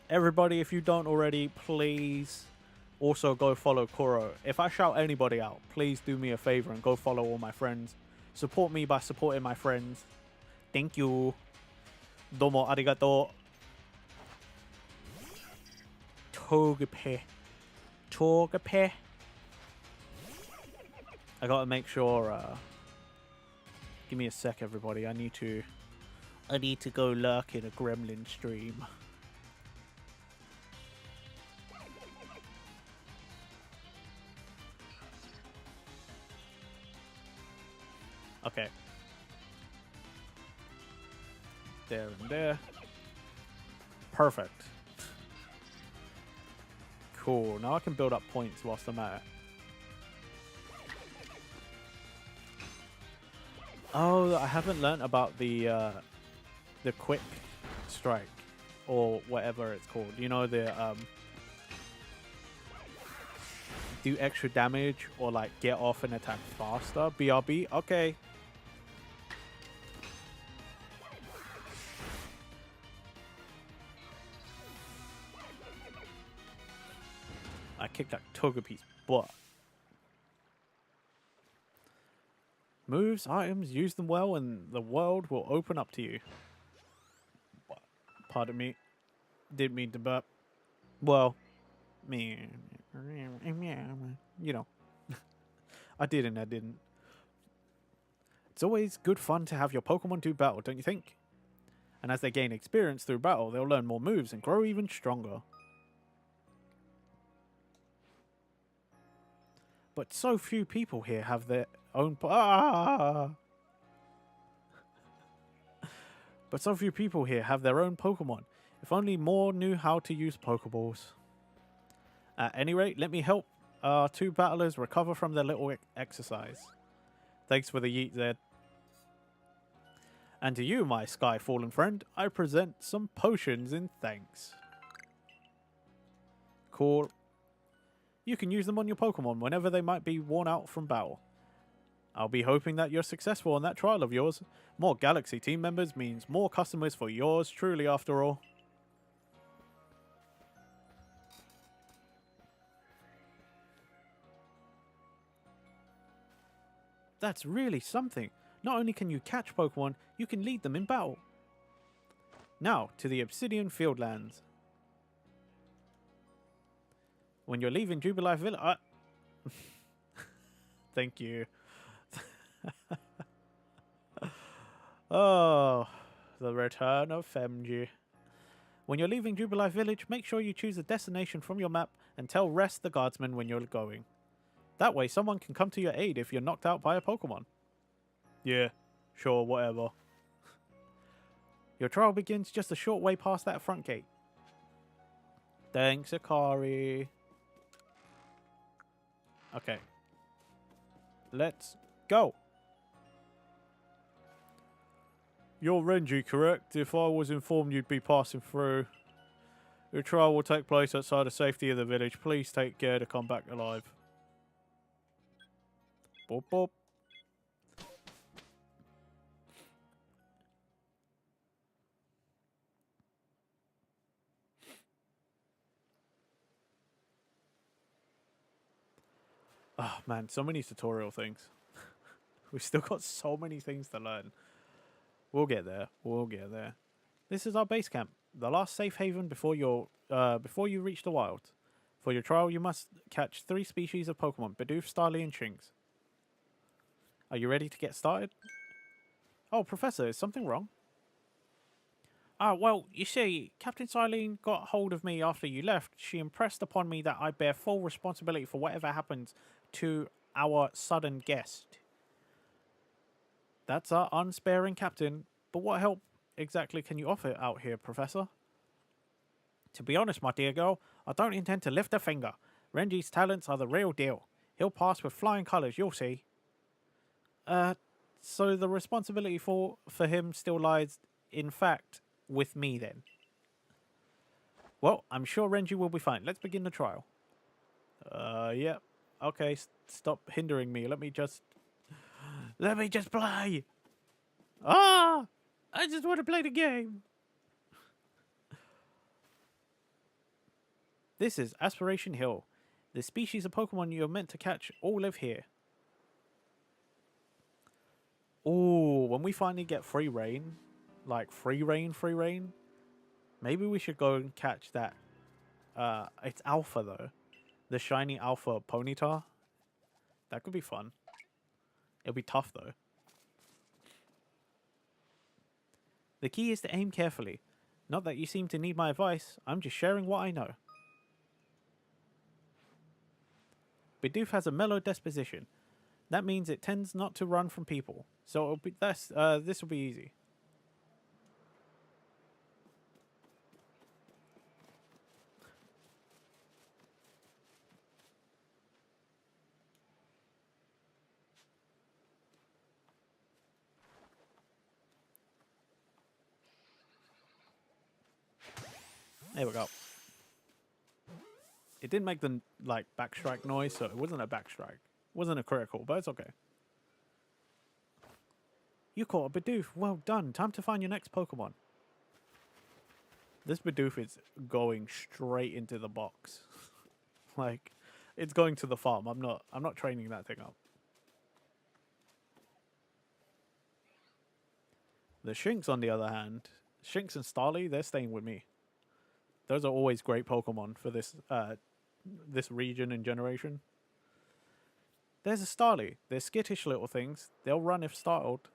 Everybody, if you don't already, please also go follow Koro. If I shout anybody out, please do me a favor and go follow all my friends. Support me by supporting my friends. Thank you. Domo arigato. Togepi. Togepi. I gotta make sure, give me a sec, everybody. I need to go lurk in a gremlin stream. Okay. There and there. Perfect. Cool. Now I can build up points whilst I'm at it. Oh, I haven't learnt about the quick strike or whatever it's called. You know, the do extra damage or like get off and attack faster. BRB. Okay. I kicked that Togepi's butt. Moves, items, use them well, and the world will open up to you. Pardon me. Didn't mean to burp. Well, me. You know. I didn't. It's always good fun to have your Pokemon do battle, don't you think? And as they gain experience through battle, they'll learn more moves and grow even stronger. But so few people here have their own... But so few people here have their own Pokemon. If only more knew how to use Pokeballs. At any rate, let me help our two battlers recover from their little exercise. Thanks for the yeet, Zed. And to you, my Sky Fallen friend, I present some potions in thanks. Cool. You can use them on your Pokemon whenever they might be worn out from battle. I'll be hoping that you're successful on that trial of yours. More Galaxy team members means more customers for yours truly, after all. That's really something. Not only can you catch Pokemon, you can lead them in battle. Now, to the Obsidian Fieldlands. When you're leaving Jubilife Village... Thank you. Oh, the return of Femji. When you're leaving Jubilife Village, make sure you choose a destination from your map and tell Rest the guardsman when you're going. That way, someone can come to your aid if you're knocked out by a Pokemon. Yeah, sure, whatever. Your trial begins just a short way past that front gate. Thanks, Akari. Okay. Let's go. You're Renji, correct? If I was informed you'd be passing through. Your trial will take place outside the safety of the village. Please take care to come back alive. Boop, boop. Oh man, so many tutorial things. We've still got so many things to learn. We'll get there. We'll get there. This is our base camp, the last safe haven before you reach the wild. For your trial, you must catch 3 species of Pokemon: Bidoof, Starly, and Shinx. Are you ready to get started? Oh, Professor, is something wrong? Well, you see, Captain Silene got hold of me after you left. She impressed upon me that I bear full responsibility for whatever happens to our sudden guest. That's our unsparing captain, but what help exactly can you offer out here, Professor? To be honest, my dear girl, I don't intend to lift a finger. Renji's talents are the real deal. He'll pass with flying colours, you'll see. So the responsibility for him still lies, in fact, with me then. Well, I'm sure Renji will be fine. Let's begin the trial. Yeah. Okay, stop hindering me. Let me just play. I just want to play the game. This is Aspiration Hill. The species of Pokemon you're meant to catch all live here. Ooh, when we finally get free reign, like free reign, maybe we should go and catch that. It's Alpha though. The shiny Alpha Ponyta. That could be fun. It'll be tough though. The key is to aim carefully. Not that you seem to need my advice, I'm just sharing what I know. Bidoof has a mellow disposition. That means it tends not to run from people. So it'll be, this will be easy. There we go. It didn't make the like backstrike noise, so it wasn't a backstrike. It wasn't a critical, but it's okay. You caught a Bidoof. Well done. Time to find your next Pokemon. This Bidoof is going straight into the box. Like, it's going to the farm. I'm not training that thing up. The Shinx, on the other hand, Shinx and Starly, they're staying with me. Those are always great Pokemon for this this region and generation. There's a Starly. They're skittish little things. They'll run if startled.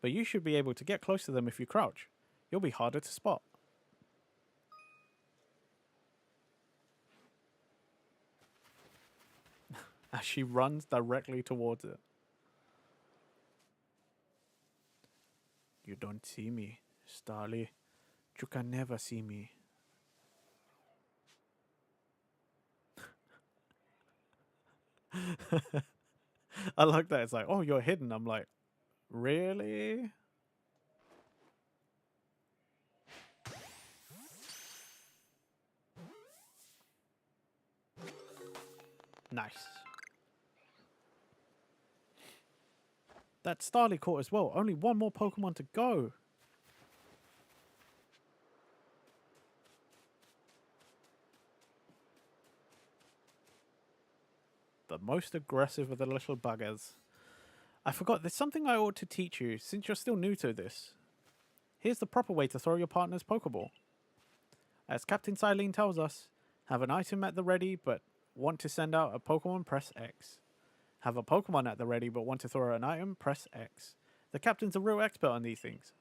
But you should be able to get close to them if you crouch. You'll be harder to spot. As she runs directly towards it. You don't see me, Starly. You can never see me. I like that. It's like, oh, you're hidden. I'm like, really? Nice. That Starly caught as well. Only one more Pokemon to go. The most aggressive of the little buggers. I forgot, there's something I ought to teach you since you're still new to this. Here's the proper way to throw your partner's Pokeball. As Captain Silene tells us, have an item at the ready but want to send out a Pokemon, press X. Have a Pokemon at the ready but want to throw an item, press X. The captain's a real expert on these things.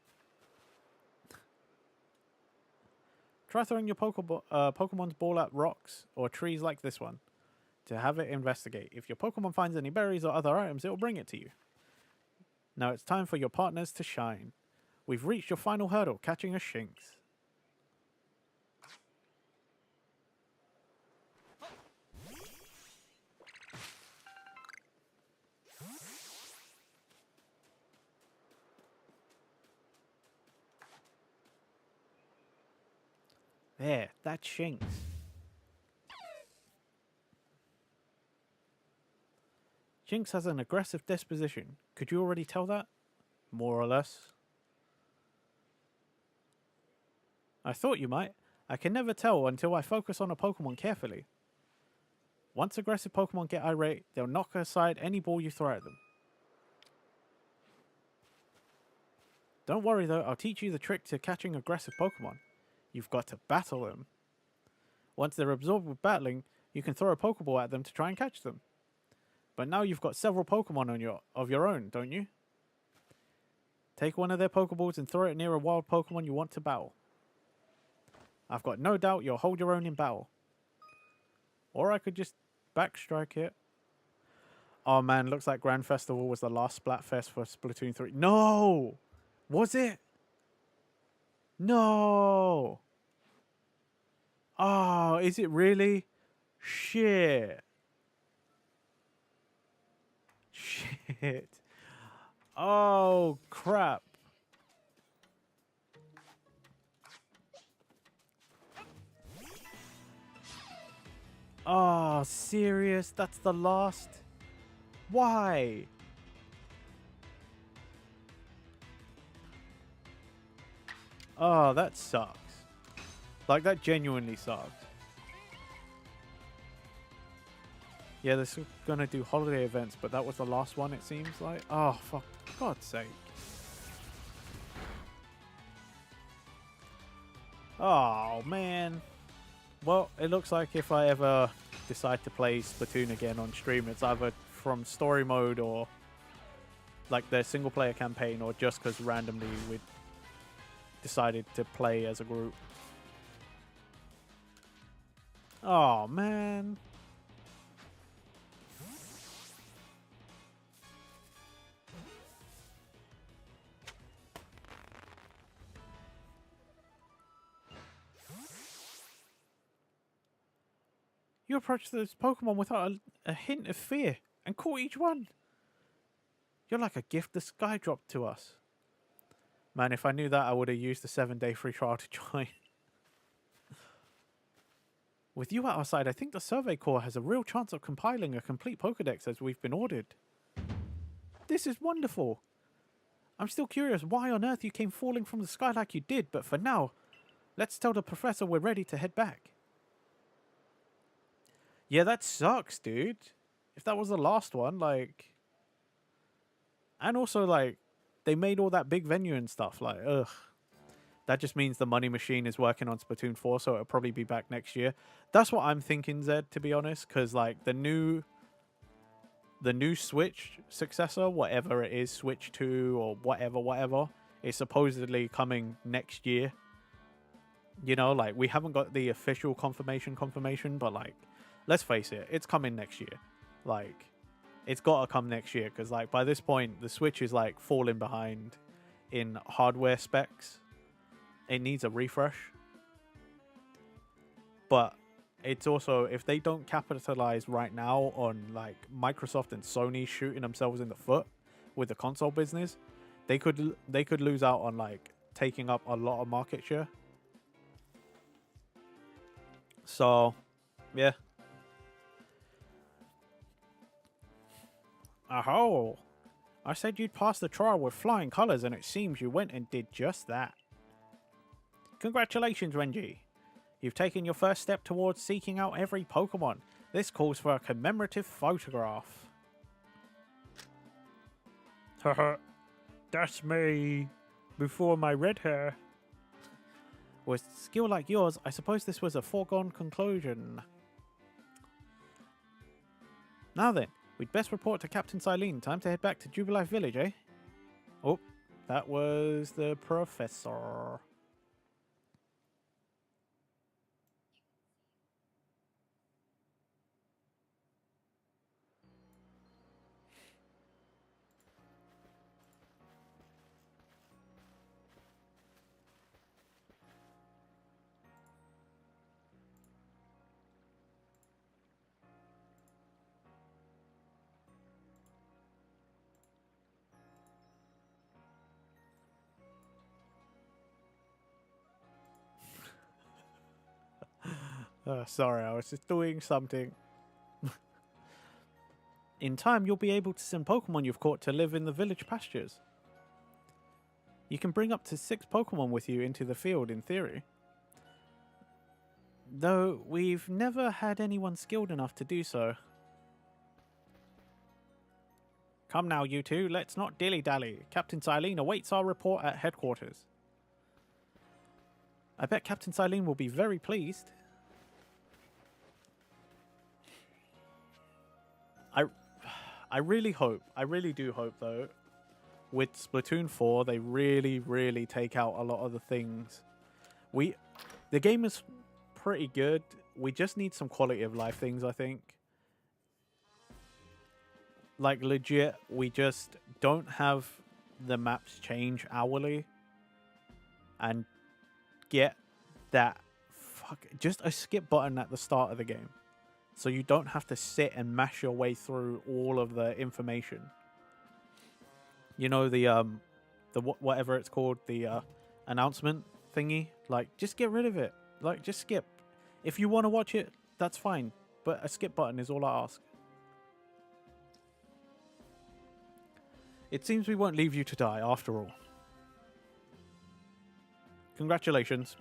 Try throwing your Pokemon's ball at rocks or trees like this one to have it investigate. If your Pokemon finds any berries or other items, it will bring it to you. Now it's time for your partners to shine. We've reached your final hurdle, catching a Shinx. There, that's Shinx. Shinx has an aggressive disposition. Could you already tell that? More or less. I thought you might. I can never tell until I focus on a Pokemon carefully. Once aggressive Pokemon get irate, they'll knock aside any ball you throw at them. Don't worry though, I'll teach you the trick to catching aggressive Pokemon. You've got to battle them. Once they're absorbed with battling, you can throw a Pokeball at them to try and catch them. But now you've got several Pokemon of your own, don't you? Take one of their Pokeballs and throw it near a wild Pokemon you want to battle. I've got no doubt you'll hold your own in battle. Or I could just backstrike it. Oh man, looks like Grand Festival was the last Splatfest for Splatoon 3. No! Was it? No! Oh, is it really? Shit. Shit. Oh, crap. Oh, serious? That's the last? Why? Oh, that sucks. Like, that genuinely sucks. Yeah, they're still gonna do holiday events, but that was the last one, it seems like. Oh, for God's sake. Oh, man. Well, it looks like if I ever decide to play Splatoon again on stream, it's either from story mode or like the single player campaign, or just because randomly we decided to play as a group. Oh, man. You approach those Pokemon without a hint of fear and caught each one. You're like a gift the sky dropped to us. Man, if I knew that, I would have used the 7-day free trial to join. With you at our side, I think the Survey Corps has a real chance of compiling a complete Pokedex as we've been ordered. This is wonderful. I'm still curious why on earth you came falling from the sky like you did, but for now, let's tell the professor we're ready to head back. Yeah, that sucks, dude. If that was the last one, like... And also, like, they made all that big venue and stuff, like, ugh. That just means the money machine is working on Splatoon 4, so it'll probably be back next year. That's what I'm thinking, Zed, to be honest, because, like, the new Switch successor, whatever it is, Switch 2 or whatever, is supposedly coming next year. You know, like, we haven't got the official confirmation, but, like, let's face it, it's coming next year. Like, it's got to come next year, because, like, by this point, the Switch is, like, falling behind in hardware specs. It needs a refresh. But it's also, if they don't capitalize right now on, like, Microsoft and Sony shooting themselves in the foot with the console business, they could lose out on, like, taking up a lot of market share. So, yeah. Aho! I said you'd pass the trial with flying colours, and it seems you went and did just that. Congratulations, Renji. You've taken your first step towards seeking out every Pokemon. This calls for a commemorative photograph. Haha, that's me. Before my red hair. With skill like yours, I suppose this was a foregone conclusion. Now then, we'd best report to Captain Silene. Time to head back to Jubilife Village, eh? Oh, that was the professor. Sorry, I was just doing something. In time, you'll be able to send Pokemon you've caught to live in the village pastures. You can bring up to 6 Pokemon with you into the field, in theory. Though, we've never had anyone skilled enough to do so. Come now, you two, let's not dilly-dally. Captain Silene awaits our report at headquarters. I bet Captain Silene will be very pleased. I really do hope, though, with Splatoon 4, they really take out a lot of the things. The game is pretty good. We just need some quality of life things, I think. Like, legit, we just don't have the maps change hourly. And get that just a skip button at the start of the game. So you don't have to sit and mash your way through all of the information. You know, the whatever it's called, the announcement thingy. Like, just get rid of it. Like, just skip. If you want to watch it, that's fine. But a skip button is all I ask. It seems we won't leave you to die after all. Congratulations.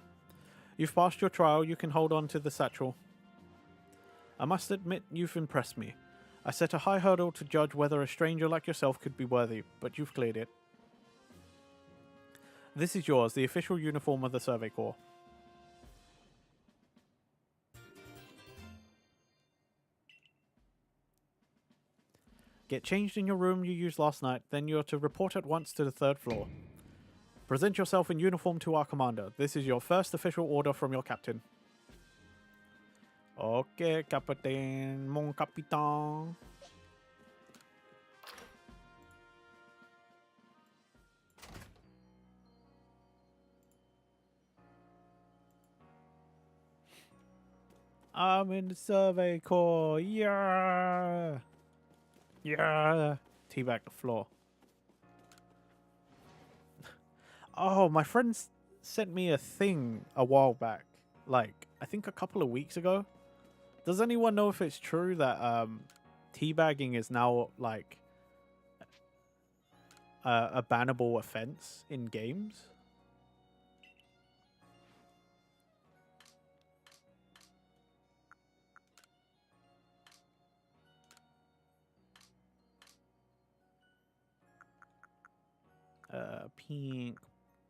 You've passed your trial. You can hold on to the satchel. I must admit you've impressed me. I set a high hurdle to judge whether a stranger like yourself could be worthy, but you've cleared it. This is yours, the official uniform of the Survey Corps. Get changed in your room you used last night, then you're to report at once to the 3rd floor. Present yourself in uniform to our commander. This is your first official order from your captain. Okay, Captain, mon capitaine. I'm in the Survey Corps. Yeah. Yeah. Teabag the floor. Oh, my friends sent me a thing a while back. Like, I think a couple of weeks ago. Does anyone know if it's true that teabagging is now, like, a bannable offense in games? Pink,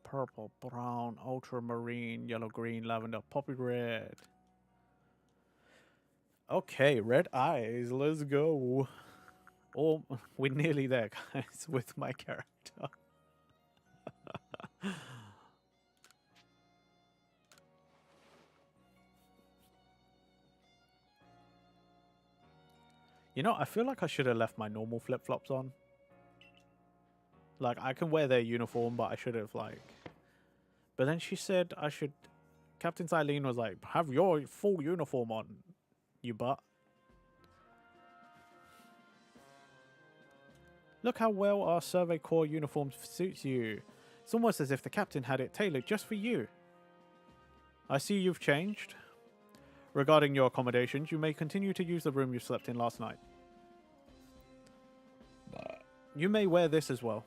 purple, brown, ultramarine, yellow, green, lavender, poppy red. Okay, red eyes, let's go. Oh, we're nearly there, guys, with my character. You know, I feel like I should have left my normal flip-flops on. Like, I can wear their uniform, but I should have, like... But then she said I should... Captain Eileen was like, have your full uniform on, you butt. Look how well our Survey Corps uniform suits you. It's almost as if the captain had it tailored just for you. I see you've changed. Regarding your accommodations, you may continue to use the room you slept in last night. You may wear this as well.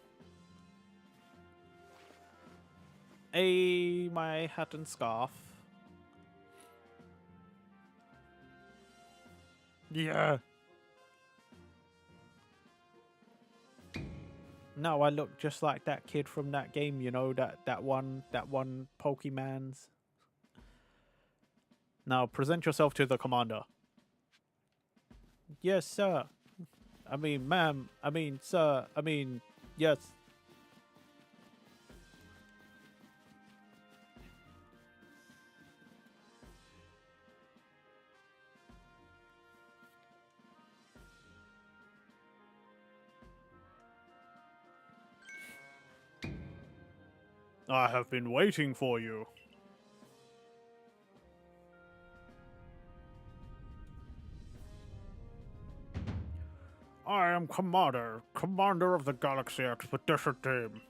My hat and scarf. Yeah. No, I look just like that kid from that game, you know, that one Pokemon's. Now present yourself to the commander. Yes, sir. I mean, ma'am. I mean, sir. I mean, yes. I have been waiting for you. I am commander of the Galaxy Expedition Team.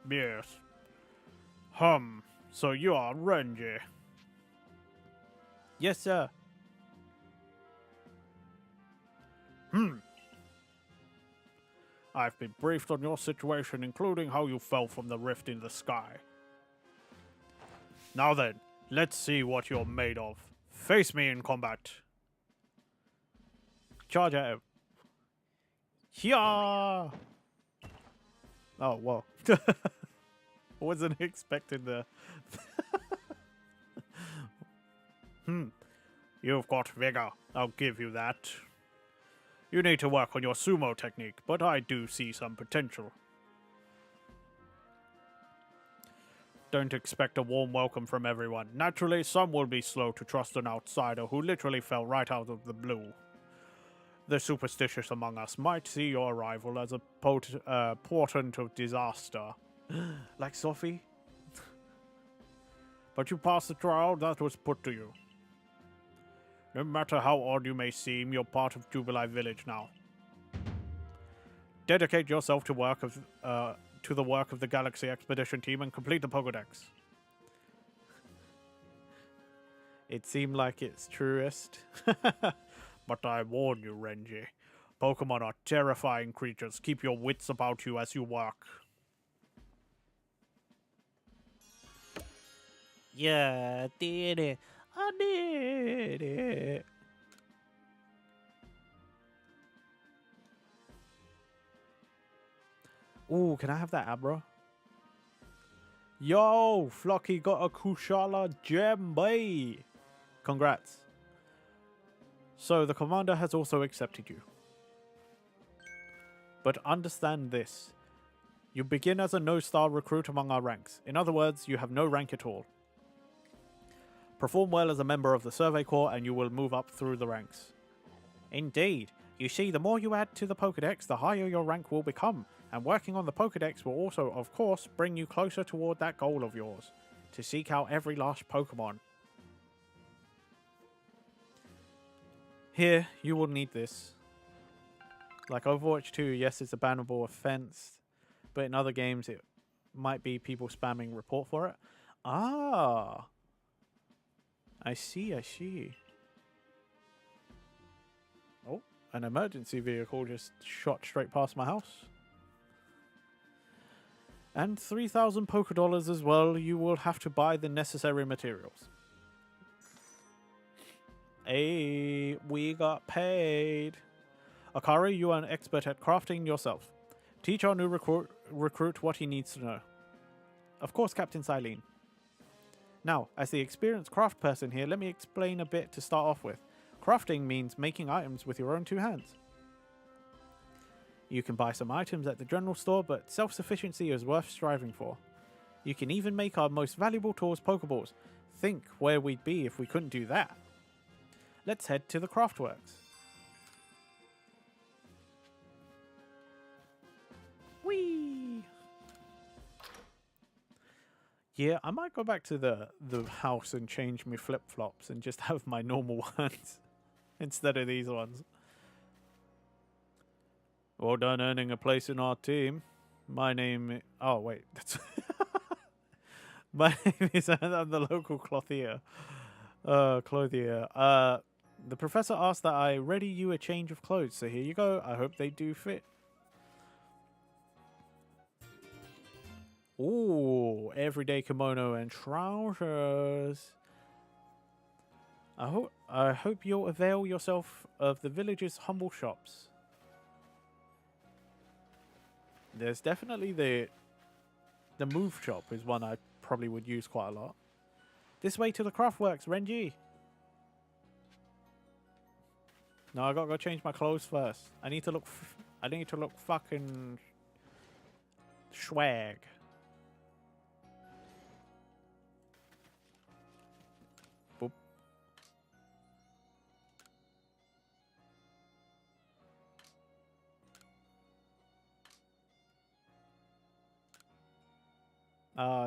Yes. So you are Renji. Yes, sir. I've been briefed on your situation, including how you fell from the rift in the sky. Now then, let's see what you're made of. Face me in combat. Charge at him. Yeah. Oh, whoa. Wasn't expecting the... You've got vigor. I'll give you that. You need to work on your sumo technique, but I do see some potential. Don't expect a warm welcome from everyone. Naturally, some will be slow to trust an outsider who literally fell right out of the blue. The superstitious among us might see your arrival as a portent of disaster. Like Sophie? But you passed the trial that was put to you. No matter how odd you may seem, you're part of Jubilee Village now. Dedicate yourself to the work of the Galaxy Expedition Team and complete the Pokédex. It seemed like it's truest. But I warn you, Renji. Pokemon are terrifying creatures. Keep your wits about you as you work. Yeah, I did it. I did it. Ooh, can I have that Abra? Yo, Flocky got a Kushala gem, boy. Congrats. So the commander has also accepted you. But understand this. You begin as a no-star recruit among our ranks. In other words, you have no rank at all. Perform well as a member of the Survey Corps and you will move up through the ranks. Indeed. You see, the more you add to the Pokédex, the higher your rank will become. And working on the Pokédex will also, of course, bring you closer toward that goal of yours. To seek out every last Pokemon. Here, you will need this. Like Overwatch 2, yes, it's a bannable offense. But in other games, it might be people spamming report for it. Ah. I see, I see. Oh, an emergency vehicle just shot straight past my house. And 3,000 Pokédollars as well. You will have to buy the necessary materials. Hey, we got paid. Akari, you are an expert at crafting yourself. Teach our new recruit what he needs to know. Of course, Captain Silene. Now, as the experienced craft person here, let me explain a bit to start off with. Crafting means making items with your own two hands. You can buy some items at the general store, but self-sufficiency is worth striving for. You can even make our most valuable tools Pokeballs. Think where we'd be if we couldn't do that. Let's head to the Craftworks. Whee! Yeah, I might go back to the house and change my flip-flops and just have my normal ones instead of these ones. Well done earning a place in our team. My name... Oh, wait. That's my name is... I'm the local clothier. Clothier. The professor asked that I ready you a change of clothes, so here you go. I hope they do fit. Ooh, everyday kimono and trousers. I hope you'll avail yourself of the village's humble shops. There's definitely the move shop is one I probably would use quite a lot. This way to the Craftworks, Renji. No, I gotta go change my clothes first. I need to look fucking swag. Boop.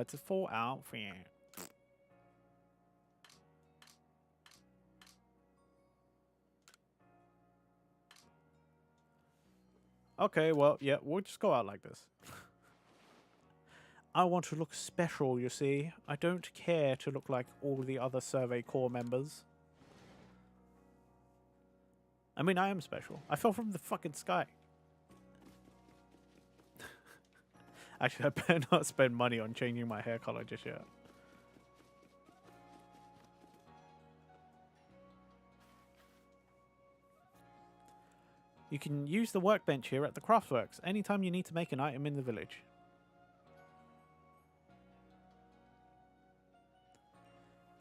It's a full outfit. Okay, well, yeah, we'll just go out like this. I want to look special, you see. I don't care to look like all the other Survey Corps members. I mean, I am special. I fell from the fucking sky. Actually, I better not spend money on changing my hair color just yet. You can use the workbench here at the Craftworks anytime you need to make an item in the village.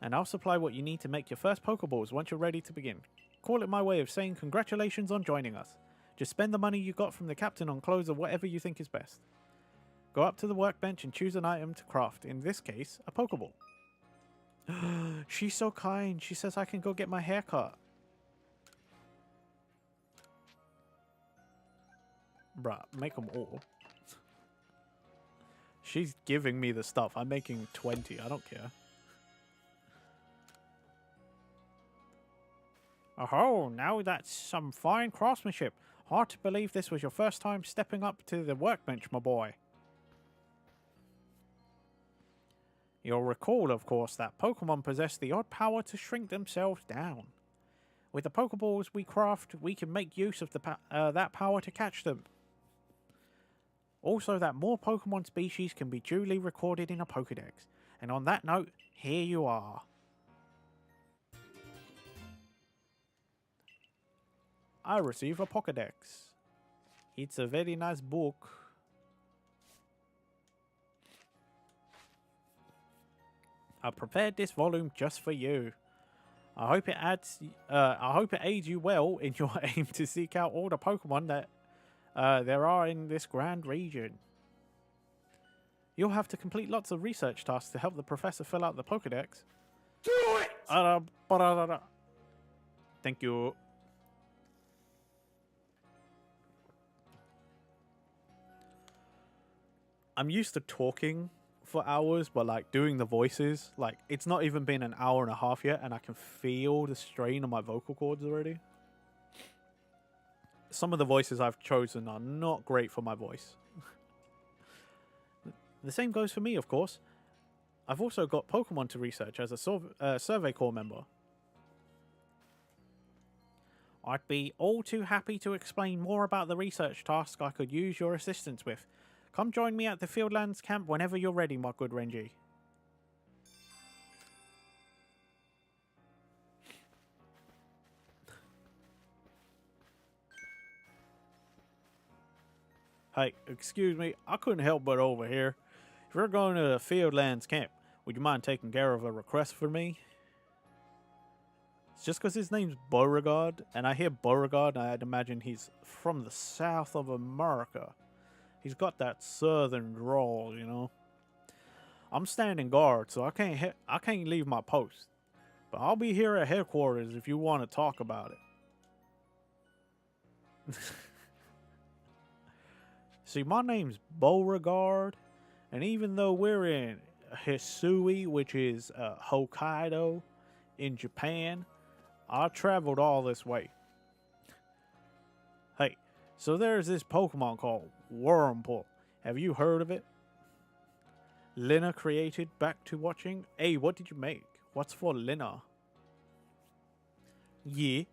And I'll supply what you need to make your first Pokeballs once you're ready to begin. Call it my way of saying congratulations on joining us. Just spend the money you got from the captain on clothes or whatever you think is best. Go up to the workbench and choose an item to craft, in this case, a Pokeball. She's so kind, she says I can go get my hair cut. Bruh, make them all. She's giving me the stuff, I'm making 20, I don't care. Oh, now that's some fine craftsmanship. Hard to believe this was your first time stepping up to the workbench, my boy. You'll recall, of course, that Pokemon possess the odd power to shrink themselves down. With the Pokeballs we craft, we can make use of that power to catch them. Also, that more Pokemon species can be duly recorded in a Pokedex, And on that note, here you are. I receive a Pokédex. It's a very nice book. I prepared this volume just for you. I hope it aids you well in your aim to seek out all the Pokemon that there are in this grand region. You'll have to complete lots of research tasks to help the professor fill out the Pokédex. Do it! Thank you. I'm used to talking for hours, but like doing the voices, like it's not even been an hour and a half yet, and I can feel the strain on my vocal cords already. Some of the voices I've chosen are not great for my voice. The same goes for me, of course. I've also got Pokemon to research as a Survey Corps member. I'd be all too happy to explain more about the research task I could use your assistance with. Come join me at the Fieldlands camp whenever you're ready, my good Renji. Hey, excuse me, I couldn't help but over here. If you're going to the Fieldlands camp, would you mind taking care of a request for me? It's just because his name's Beauregard, and I hear Beauregard, I'd imagine he's from the south of America. He's got that southern drawl, you know. I'm standing guard, so I can't leave my post. But I'll be here at headquarters if you want to talk about it. See, my name's Beauregard, and even though we're in Hisui, which is Hokkaido in Japan, I traveled all this way. Hey, so there's this Pokemon called Wurmple. Have you heard of it? Lina created back to watching. Hey, what did you make? What's for Lina? Yeah.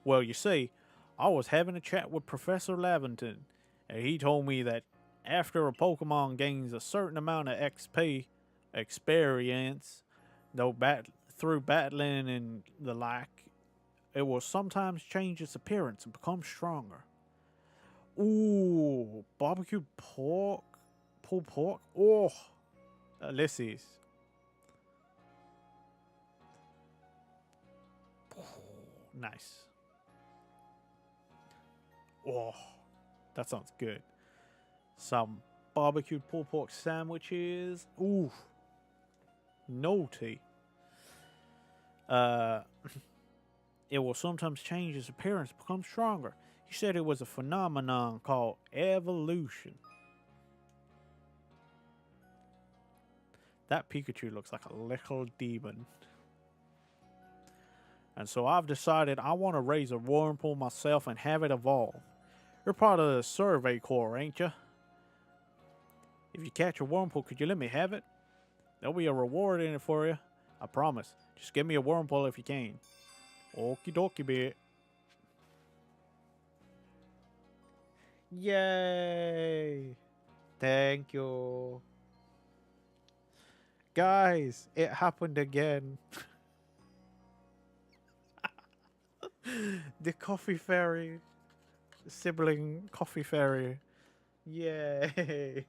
Well, you see, I was having a chat with Professor Lavington, and he told me that after a Pokemon gains a certain amount of XP, experience, though through battling and the like, it will sometimes change its appearance and become stronger. Ooh, barbecued pork, pulled pork. Oh, delicious. Nice. Oh, that sounds good. Some barbecued pulled pork sandwiches. Ooh, naughty. It will sometimes change its appearance, become stronger. He said it was a phenomenon called evolution. That Pikachu looks like a little demon. And so I've decided I want to raise a Wurmple myself and have it evolve. You're part of the Survey Corps, ain't you? If you catch a Wurmple, could you let me have it? There'll be a reward in it for you. I promise. Just give me a Wurmple if you can. Okie dokie, bit. Yay! Thank you. Guys, it happened again. The coffee fairy. Sibling coffee fairy. Yay!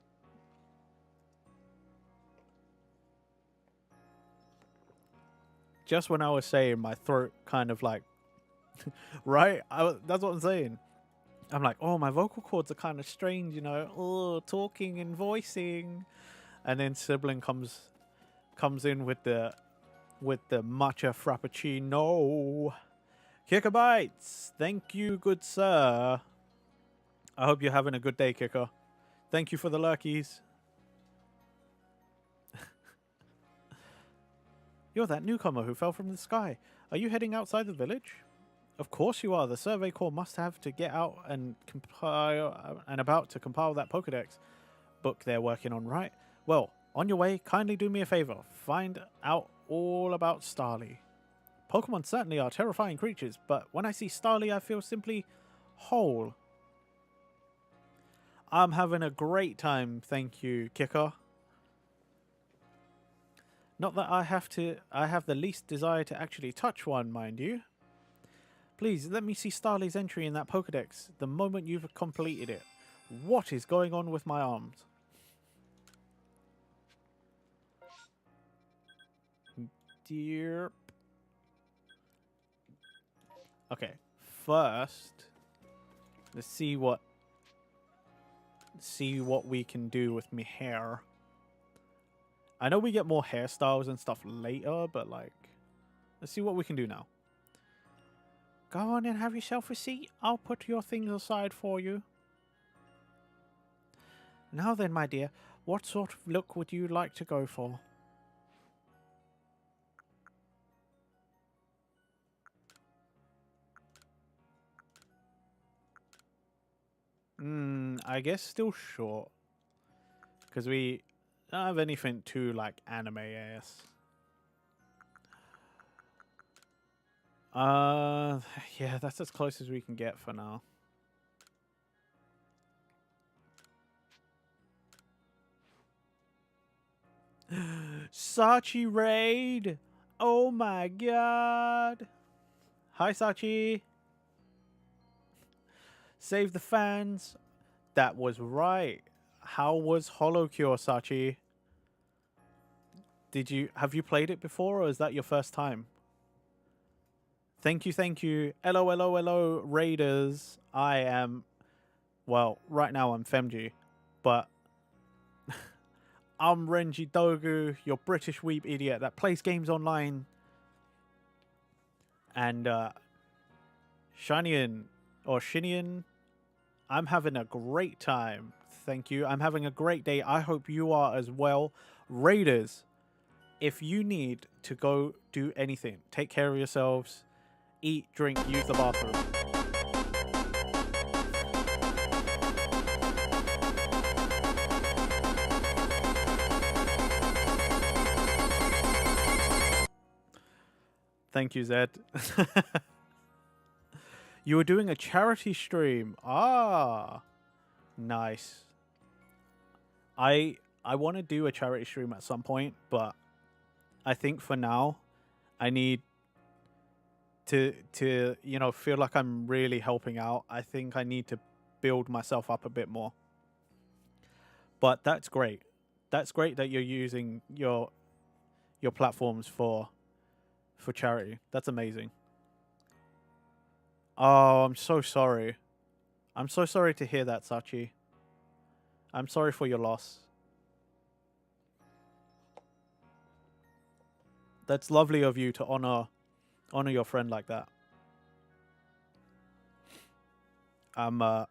Just when I was saying, my throat kind of like, right? That's what I'm saying. I'm like, oh, my vocal cords are kind of strange, you know. Oh, talking and voicing, and then sibling comes in with the matcha frappuccino. Kicker Bites, thank you, good sir. I hope you're having a good day, Kicker. Thank you for the lurkies. You're that newcomer who fell from the sky. Are you heading outside the village? Of course you are. The Survey Corps must have to get out and compile about to compile that Pokédex book they're working on, right? Well, on your way, kindly do me a favor. Find out all about Starly. Pokemon certainly are terrifying creatures, but when I see Starly, I feel simply whole. I'm having a great time, thank you, Kicker. Not that I have the least desire to actually touch one, mind you. Please, let me see Starly's entry in that Pokedex the moment you've completed it. What is going on with my arms? Dear. Okay, first, let's see what we can do with me hair. I know we get more hairstyles and stuff later, but like, let's see what we can do now. Go on and have yourself a seat. I'll put your things aside for you. Now then, my dear, what sort of look would you like to go for? I guess still short. Because we don't have anything too, like, anime-ass. Yeah, that's as close as we can get for now. Sachi raid! Oh my god! Hi, Sachi! Save the fans! That was right. How was HoloCure, Sachi? Have you played it before, or is that your first time? Thank you, thank you. Hello, hello, hello, Raiders. I am, well, right now I'm Femji, but I'm Renji Dogu, your British weep idiot that plays games online. And Shinian, or Shinian, I'm having a great time. Thank you. I'm having a great day. I hope you are as well. Raiders, if you need to go do anything, take care of yourselves. Eat, drink, use the bathroom. Thank you, Zed. You were doing a charity stream. Ah, nice. I want to do a charity stream at some point, but I think for now, I need to feel like I'm really helping out. I think I need to build myself up a bit more. But that's great. That's great that you're using your platforms for charity. That's amazing. Oh, I'm so sorry. I'm so sorry to hear that, Sachi. I'm sorry for your loss. That's lovely of you to honor your friend like that. I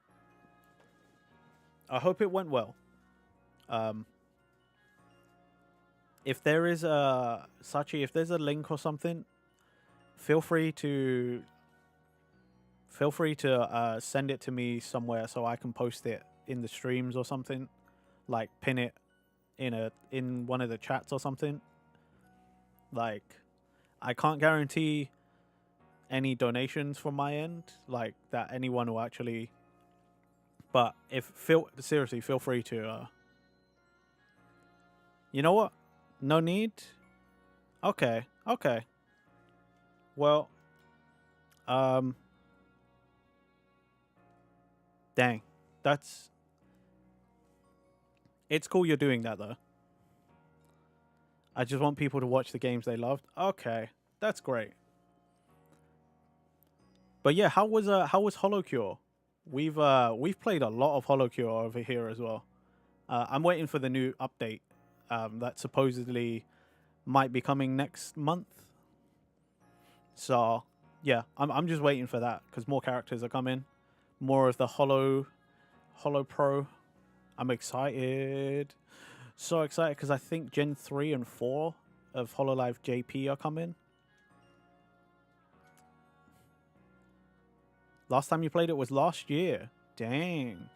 hope it went well. If there is a Sachi, if there's a link or something, feel free to send it to me somewhere so I can post it in the streams or something, like pin it in one of the chats or something. Like, I can't guarantee any donations from my end, like that anyone will actually. But seriously, feel free to. You know what? No need. Okay. Well, dang, it's cool you're doing that though. I just want people to watch the games they loved. Okay, that's great. But yeah, how was HoloCure? We've played a lot of HoloCure over here as well. I'm waiting for the new update that supposedly might be coming next month. So yeah, I'm just waiting for that because more characters are coming, more of the Holo Pro. I'm excited, so excited because I think Gen 3 and 4 of HoloLive JP are coming. Last time you played it was last year. Dang.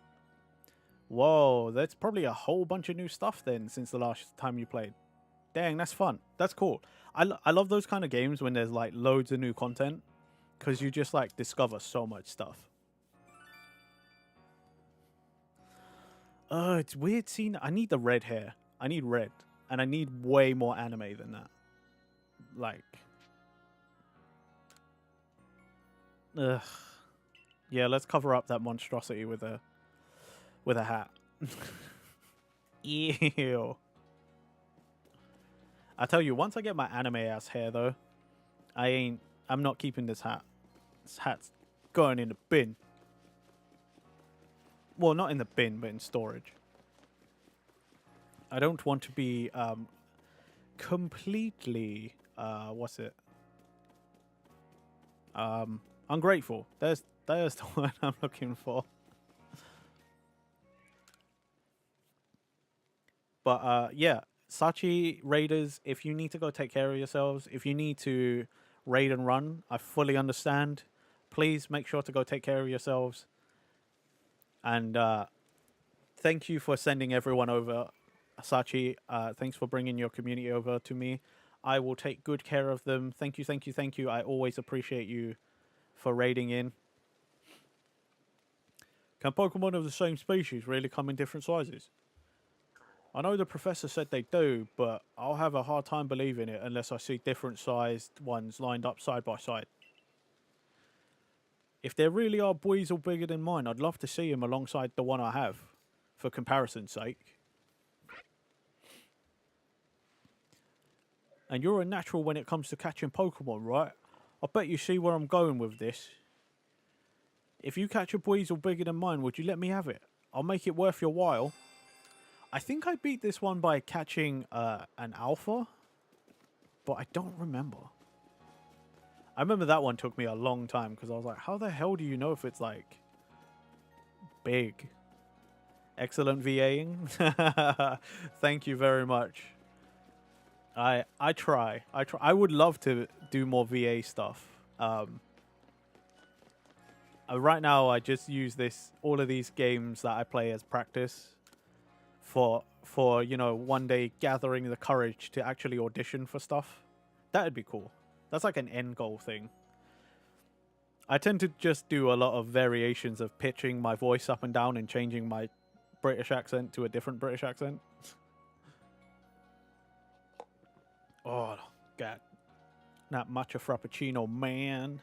Whoa, that's probably a whole bunch of new stuff then since the last time you played. Dang, that's fun. That's cool. I love those kind of games when there's like loads of new content because you just like discover so much stuff. It's weird seeing. I need the red hair. I need red. And I need way more anime than that. Like, ugh. Yeah, let's cover up that monstrosity with a hat. Ew. I tell you, once I get my anime ass hair though, I'm not keeping this hat. This hat's going in the bin. Well, not in the bin, but in storage. I don't want to be completely what's it? Ungrateful. There's the word I'm looking for. But yeah, Sachi raiders, if you need to go take care of yourselves, if you need to raid and run, I fully understand. Please make sure to go take care of yourselves. And thank you for sending everyone over, Sachi. Thanks for bringing your community over to me. I will take good care of them. Thank you, thank you, thank you. I always appreciate you for raiding in. Can Pokemon of the same species really come in different sizes? I know the professor said they do, but I'll have a hard time believing it unless I see different sized ones lined up side by side. If there really are Buizel bigger than mine, I'd love to see him alongside the one I have, for comparison's sake. And you're a natural when it comes to catching Pokemon, right? I bet you see where I'm going with this. If you catch a Buizel bigger than mine, would you let me have it? I'll make it worth your while. I think I beat this one by catching an alpha, but I don't remember. I remember that one took me a long time because I was like, how the hell do you know if it's like big? Excellent VAing. Thank you very much. I try. I would love to do more VA stuff. Right now I just use all of these games that I play as practice for you know, one day gathering the courage to actually audition for stuff. That'd be cool. That's like an end goal thing. I tend to just do a lot of variations of pitching my voice up and down and changing my British accent to a different British accent. Oh, God. That matcha frappuccino, man.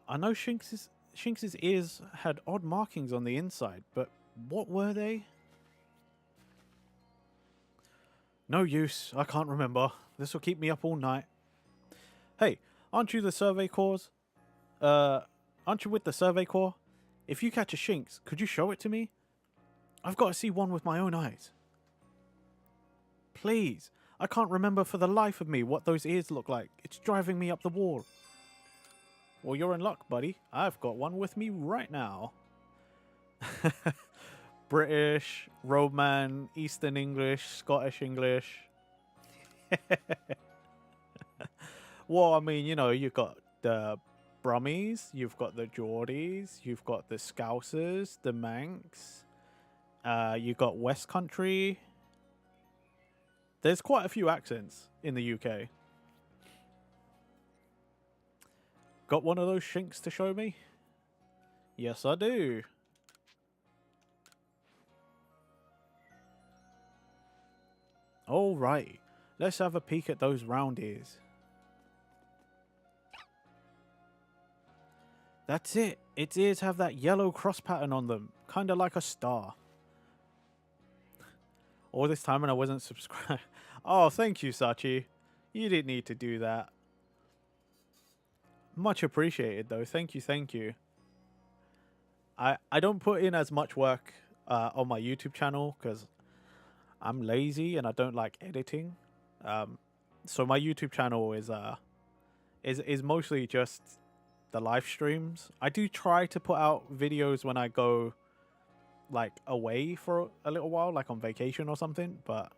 I know Shinx's ears had odd markings on the inside, but what were they? No use. I can't remember. This will keep me up all night. Hey, aren't you the Survey Corps? Aren't you with the Survey Corps? If you catch a Shinx, could you show it to me? I've got to see one with my own eyes. Please. I can't remember for the life of me what those ears look like. It's driving me up the wall. Well, you're in luck, buddy. I've got one with me right now. British, Roman, Eastern English, Scottish English. Well, I mean, you know, you've got the Brummies, you've got the Geordies, you've got the Scousers, the Manx, you've got West Country. There's quite a few accents in the UK. Got one of those Shinx to show me? Yes, I do. Alright, let's have a peek at those round ears. That's it. Its ears have that yellow cross pattern on them, kind of like a star. All this time and I wasn't subscribed. Oh, thank you, Sachi. You didn't need to do that. Much appreciated, though. Thank you, thank you. I don't put in as much work on my YouTube channel because I'm lazy and I don't like editing. So my YouTube channel is mostly just the live streams. I do try to put out videos when I go like away for a little while, like on vacation or something, but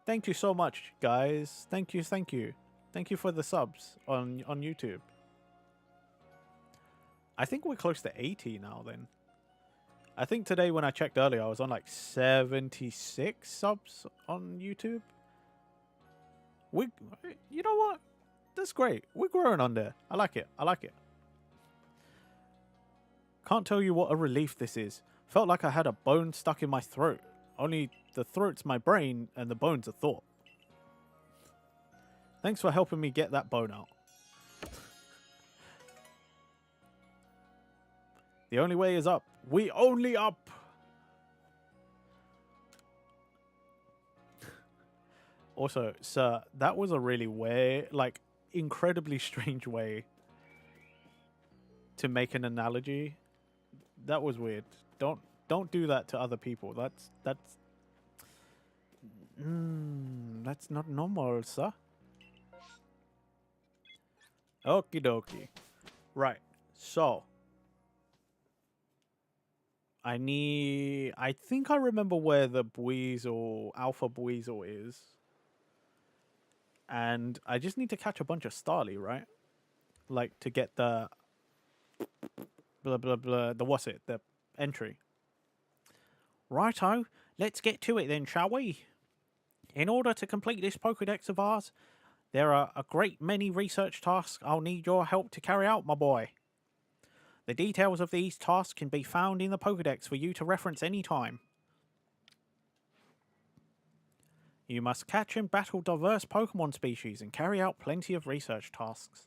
thank you so much, guys. Thank you, thank you. Thank you for the subs on YouTube. I think we're close to 80 now then. I think today when I checked earlier, I was on like 76 subs on YouTube. You know what? That's great. We're growing on there. I like it. I like it. Can't tell you what a relief this is. Felt like I had a bone stuck in my throat. Only the throat's my brain and the bone's a thought. Thanks for helping me get that bone out. The only way is up. We only up. Also, sir, that was a really weird, like, incredibly strange way to make an analogy. That was weird. Don't do that to other people. That's not normal, sir. Okie dokie. Right. So I think I remember where the Buizel, Alpha Buizel is. And I just need to catch a bunch of Starly, right? Like to get the blah blah blah, the entry. Righto, let's get to it then, shall we? In order to complete this Pokédex of ours, there are a great many research tasks I'll need your help to carry out, my boy. The details of these tasks can be found in the Pokédex for you to reference any time. You must catch and battle diverse Pokemon species and carry out plenty of research tasks.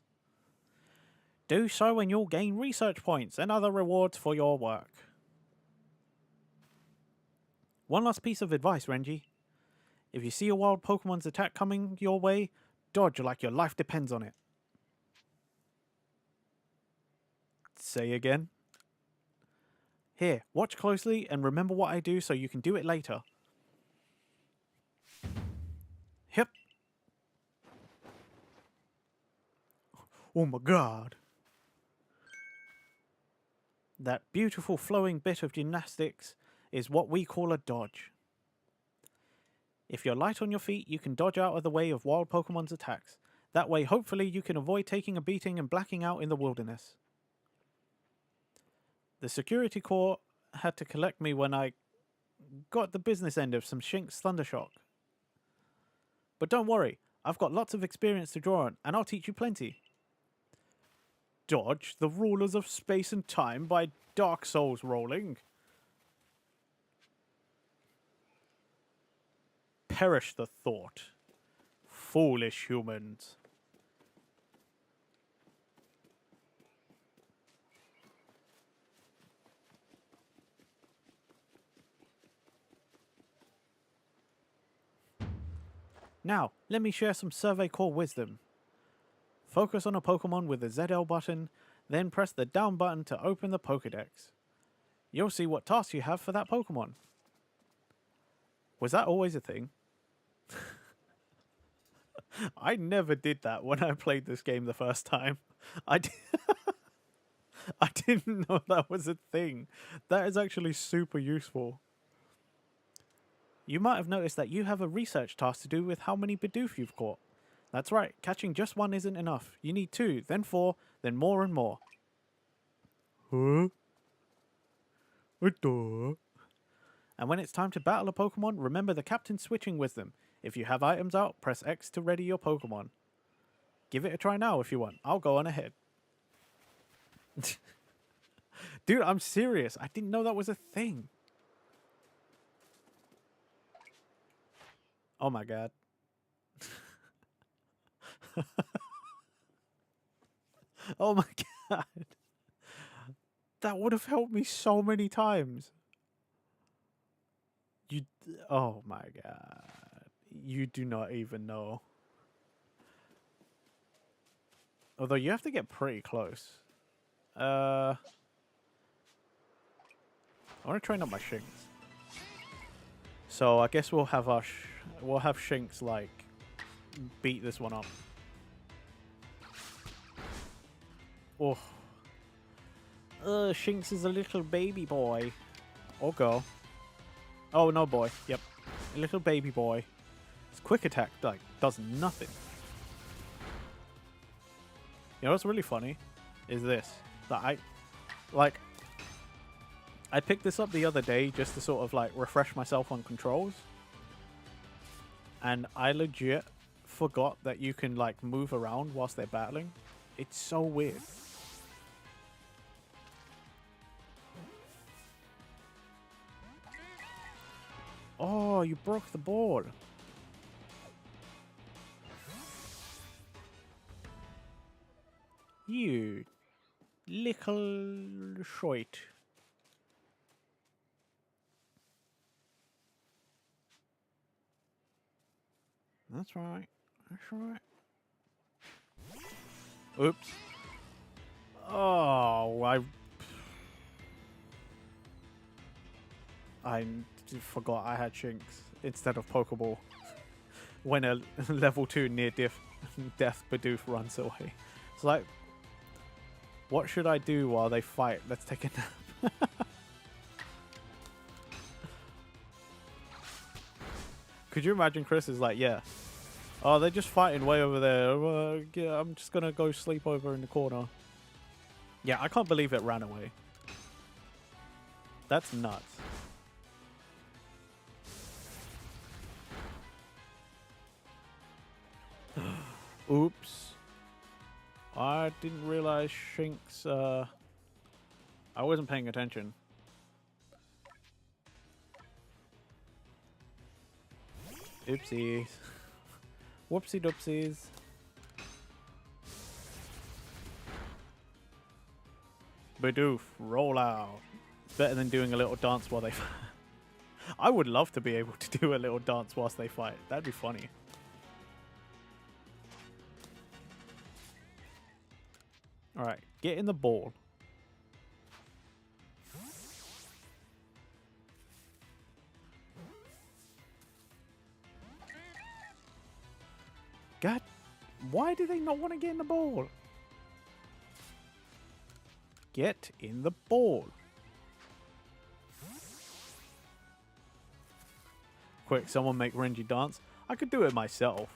Do so and you'll gain research points and other rewards for your work. One last piece of advice, Renji. If you see a wild Pokemon's attack coming your way, dodge like your life depends on it. Say again. Here, watch closely and remember what I do so you can do it later. Yep. Oh my god. That beautiful flowing bit of gymnastics is what we call a dodge. If you're light on your feet, you can dodge out of the way of wild Pokemon's attacks. That way, hopefully, you can avoid taking a beating and blacking out in the wilderness. The security corps had to collect me when I got the business end of some Shink's Thundershock. But don't worry, I've got lots of experience to draw on, and I'll teach you plenty. Dodge the rulers of space and time by Dark Souls rolling. Perish the thought. Foolish humans. Now, let me share some Survey Core wisdom. Focus on a Pokemon with the ZL button, then press the down button to open the Pokédex. You'll see what tasks you have for that Pokemon. Was that always a thing? I never did that when I played this game the first time. I didn't know that was a thing. That is actually super useful. You might have noticed that you have a research task to do with how many Bidoof you've caught. That's right, catching just one isn't enough. You need 2, then 4, then more and more. Huh? And when it's time to battle a Pokemon, remember the captain's switching wisdom. If you have items out, press X to ready your Pokemon. Give it a try now if you want. I'll go on ahead. Dude, I'm serious. I didn't know that was a thing. Oh my god. Oh my god. That would have helped me so many times. Oh my god. You do not even know. Although you have to get pretty close. I want to train up my Shinx. So I guess we'll have our we'll have Shinx like beat this one up. Oh. Shinx is a little baby boy. Or girl. Oh no, boy. Yep. A little baby boy. His quick attack like does nothing. You know what's really funny? Is this. That I picked this up the other day just to sort of like refresh myself on controls. And I legit forgot that you can like move around whilst they're battling. It's so weird. Oh, you broke the ball. You little shite. That's right. That's right. Oops. Oh, I forgot I had Shinx instead of Pokeball when a level 2 near death Bidoof runs away. It's like, what should I do while they fight? Let's take a nap. Could you imagine Chris is like, yeah. Oh, they're just fighting way over there. Yeah, I'm just going to go sleep over in the corner. Yeah, I can't believe it ran away. That's nuts. Oops. I didn't realize Shinx, I wasn't paying attention. Oopsies. Whoopsie doopsies. Bidoof, roll out. It's better than doing a little dance while they fight. I would love to be able to do a little dance whilst they fight. That'd be funny. Alright, get in the ball. God, why do they not want to get in the ball? Get in the ball. Quick, someone make Renji dance. I could do it myself.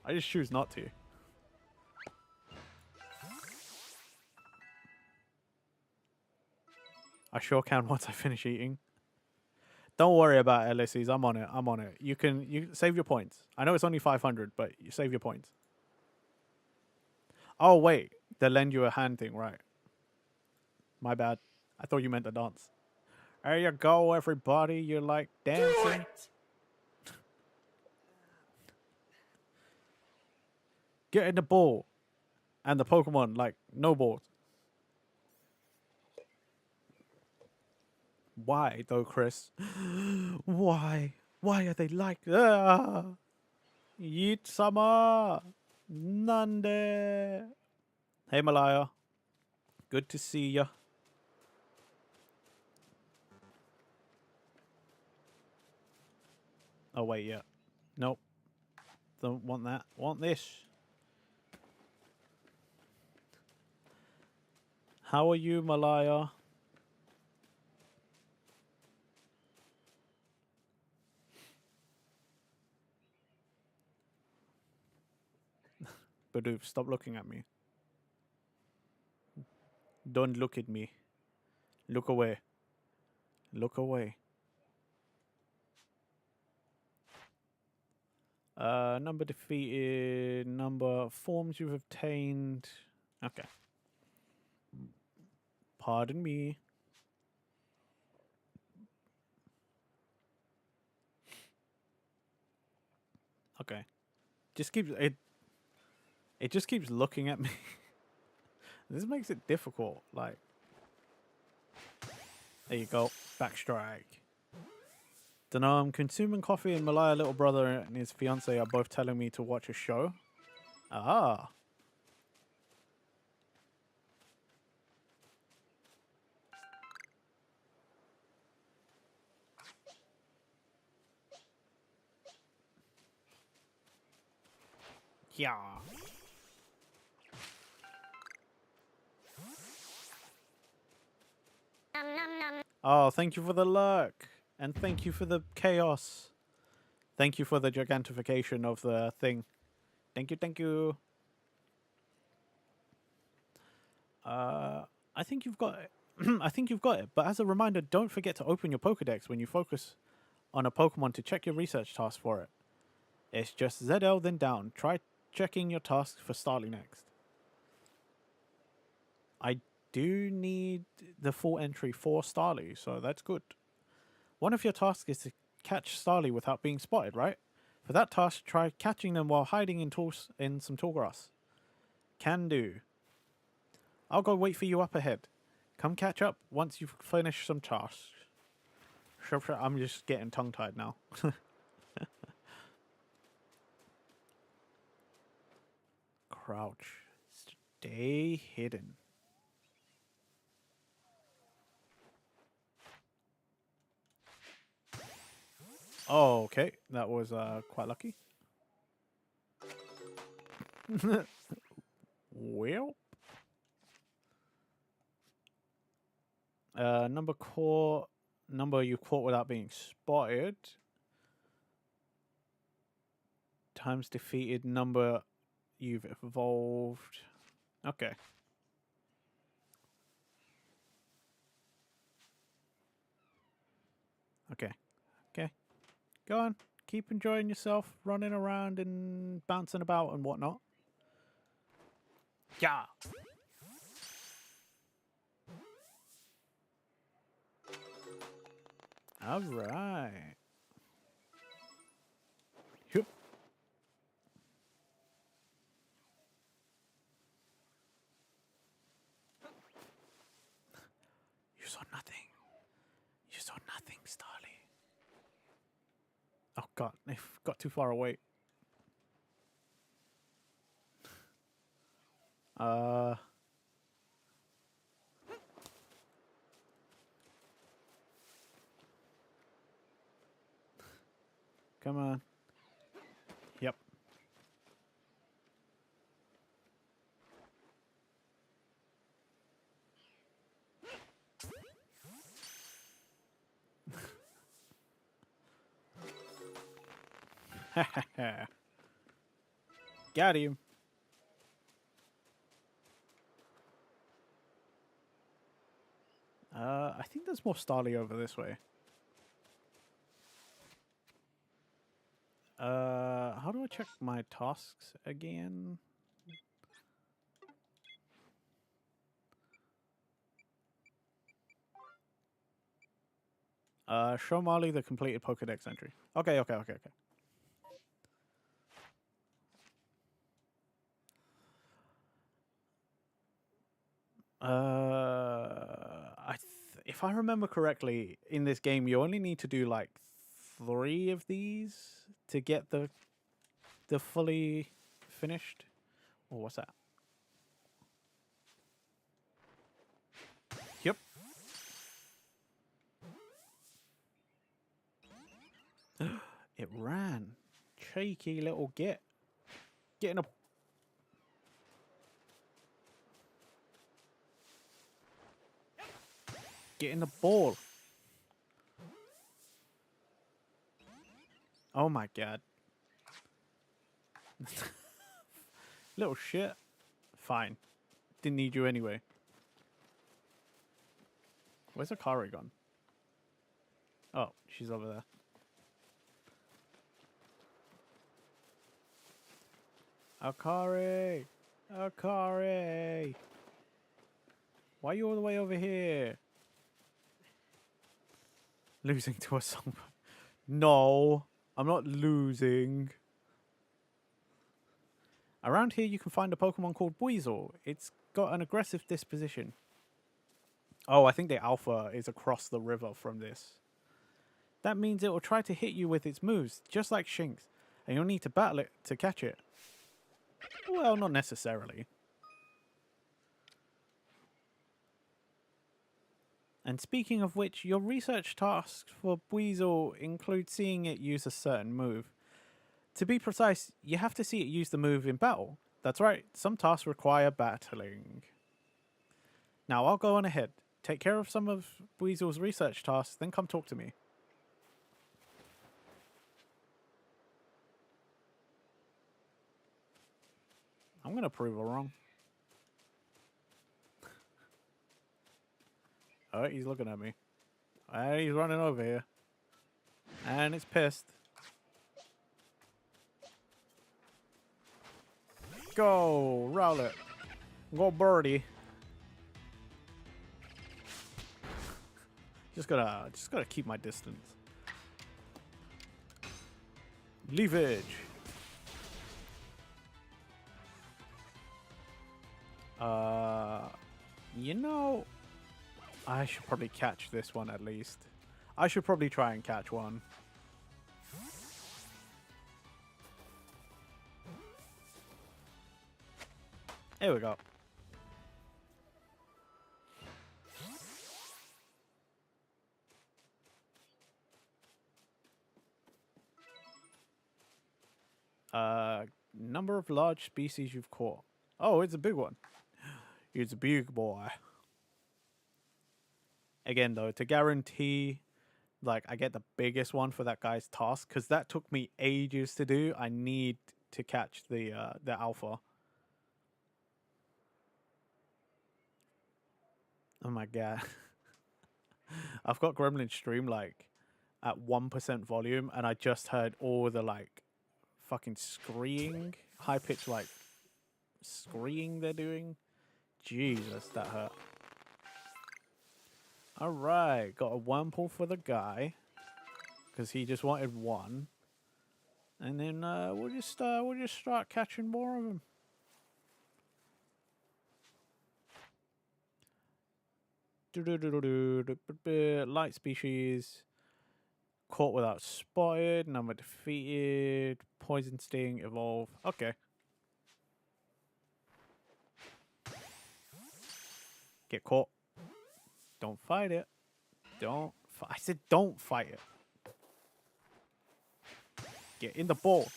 I just choose not to. I sure can once I finish eating. Don't worry about it, Ulysses. I'm on it. I'm on it. You save your points. I know it's only 500, but you save your points. Oh, wait. They lend you a hand thing, right? My bad. I thought you meant the dance. There you go, everybody. You're like dancing. Get in the ball. And the Pokemon, like, no balls. Why, though, Chris? Why? Why are they like that? Yeet-sama! Nande! Hey, Malaya. Good to see ya. Oh, wait, yeah. Nope. Don't want that. Want this. How are you, Malaya? Bidoof, stop looking at me. Don't look at me. Look away. Look away. Number defeated. Number forms you've obtained. Okay. Pardon me. Okay. Just keeps it. It just keeps looking at me. This makes it difficult. Like, there you go. Backstrike. Dunno, I'm consuming coffee and Malaya little brother and his fiance are both telling me to watch a show. Ah. Yeah. Oh, thank you for the luck. And thank you for the chaos. Thank you for the gigantification of the thing. Thank you, thank you. I think you've got it. I think you've got it. But as a reminder, don't forget to open your Pokedex when you focus on a Pokemon to check your research task for it. It's just ZL then down. Try checking your tasks for Starly next. I do need the full entry for Starly, so that's good. One of your tasks is to catch Starly without being spotted, right? For that task, try catching them while hiding in some tall grass. Can do. I'll go wait for you up ahead. Come catch up once you've finished some tasks. I'm just getting tongue-tied now. Crouch. Stay hidden. Oh, okay. That was quite lucky. Well. Number you caught without being spotted. Times defeated number you've evolved. Okay. Okay. Okay. Go on. Keep enjoying yourself, running around and bouncing about and whatnot. Yeah. All right. Yep. You saw nothing. You saw nothing, Starly. Oh god, they got too far away. Come on. Yep. Got him. I think there's more Starly over this way. How do I check my tasks again? Show Marley the completed Pokedex entry. Okay. If I remember correctly, in this game, you only need to do like 3 of these to get the fully finished. Oh, what's that? Yep. It ran. Cheeky little git. Getting a... Getting the ball. Oh my god. Little shit. Fine. Didn't need you anyway. Where's Akari gone? Oh, she's over there. Akari! Akari! Why are you all the way over here? Losing to a song. No, I'm not losing. Around here you can find a Pokemon called Weasel. It's got an aggressive disposition. Oh, I think the alpha is across the river from this. That means it will try to hit you with its moves, just like Shinx, and you'll need to battle it to catch it. Well, not necessarily. And speaking of which, your research tasks for Weasel include seeing it use a certain move. To be precise, you have to see it use the move in battle. That's right, some tasks require battling. Now I'll go on ahead. Take care of some of Weasel's research tasks, then come talk to me. I'm gonna prove her wrong. Oh, he's looking at me. And he's running over here. And it's pissed. Go, Rowlet. Go, birdie. Just gotta keep my distance. Leafage. You know, I should probably catch this one at least. I should probably try and catch one. Here we go. Number of large species you've caught. Oh, it's a big one. It's a big boy. Again, though, to guarantee, like, I get the biggest one for that guy's task, because that took me ages to do, I need to catch the alpha. Oh my god. I've got Gremlin stream, like, at 1% volume, and I just heard all the, like, fucking screeing, high-pitched, like, screeing they're doing. Jesus, that hurt. Alright, got a wormhole for the guy, because he just wanted one. And then we'll just start catching more of them. Light species. Caught without spotted. Number defeated. Poison sting. Evolve. Okay. Get caught. Don't fight it. I said don't fight it. Get in the ball.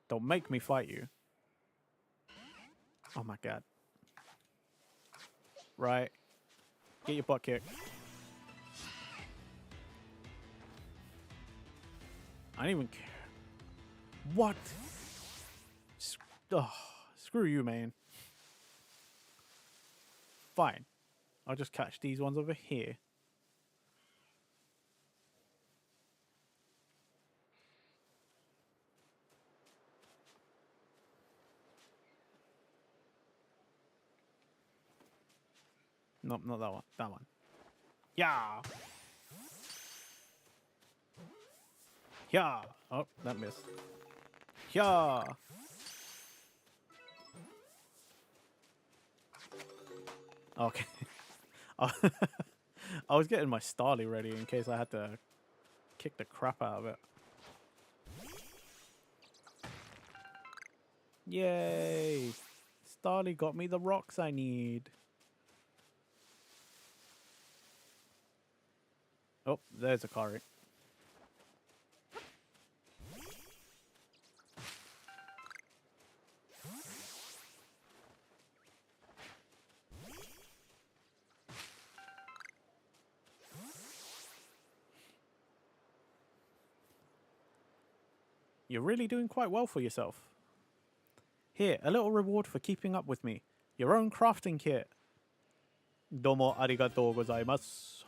Don't make me fight you. Oh my god. Right. Get your butt kicked. I don't even care. What? Screw you, man. Fine. I'll just catch these ones over here. Nope, not that one. That one. Yeah. Yeah. Oh, that missed. Yeah. Okay. I was getting my Starly ready in case I had to kick the crap out of it. Yay! Starly got me the rocks I need. Oh, there's a Kari. You're really doing quite well for yourself. Here, a little reward for keeping up with me. Your own crafting kit. Domo arigatou gozaimasu.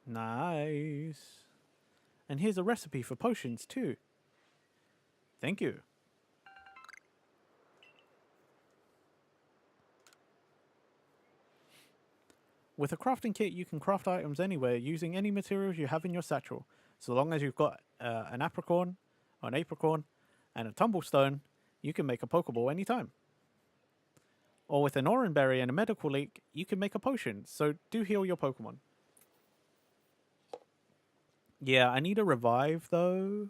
Nice. And here's a recipe for potions too. Thank you. With a crafting kit, you can craft items anywhere using any materials you have in your satchel. So long as you've got an apricorn, or an apricorn, and a tumblestone, you can make a Pokeball anytime. Or with an orange berry and a medical leak, you can make a potion. So do heal your Pokemon. Yeah, I need a revive though.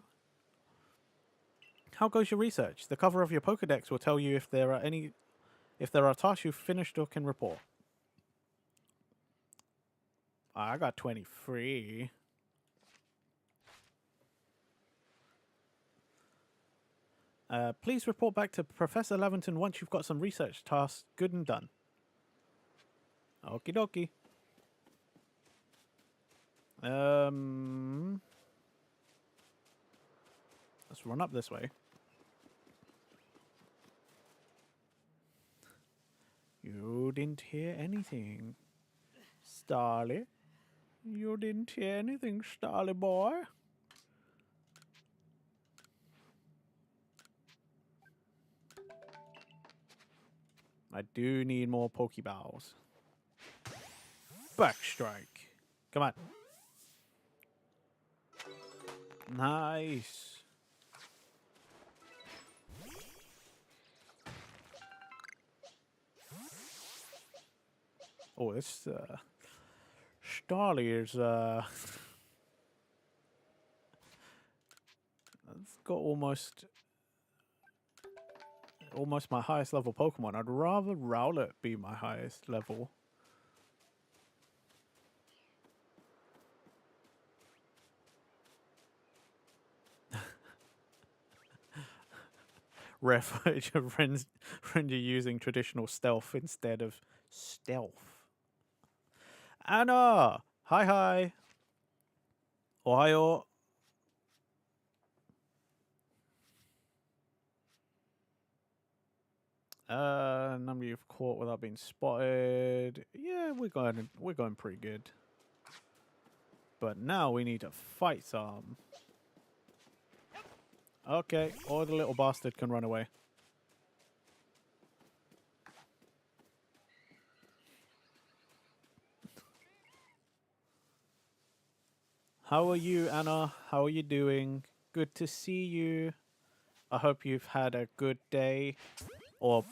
How goes your research? The cover of your Pokedex will tell you if there are tasks you've finished or can report. I got 23. Please report back to Professor Laventon once you've got some research tasks good and done. Okie dokie. Let's run up this way. You didn't hear anything, Starly. You didn't hear anything, Starly boy. I do need more Pokeballs. Backstrike. Come on. Nice. Oh, this Starly is it's got almost my highest level Pokemon. I'd rather Rowlet be my highest level. Rare footage of friends are using traditional stealth instead of stealth. Anna! Hi. Ohio. Number you've caught without being spotted. Yeah, we're going pretty good. But now we need to fight some. Okay, or the little bastard can run away. How are you, Anna? How are you doing? Good to see you. I hope you've had a good day, or,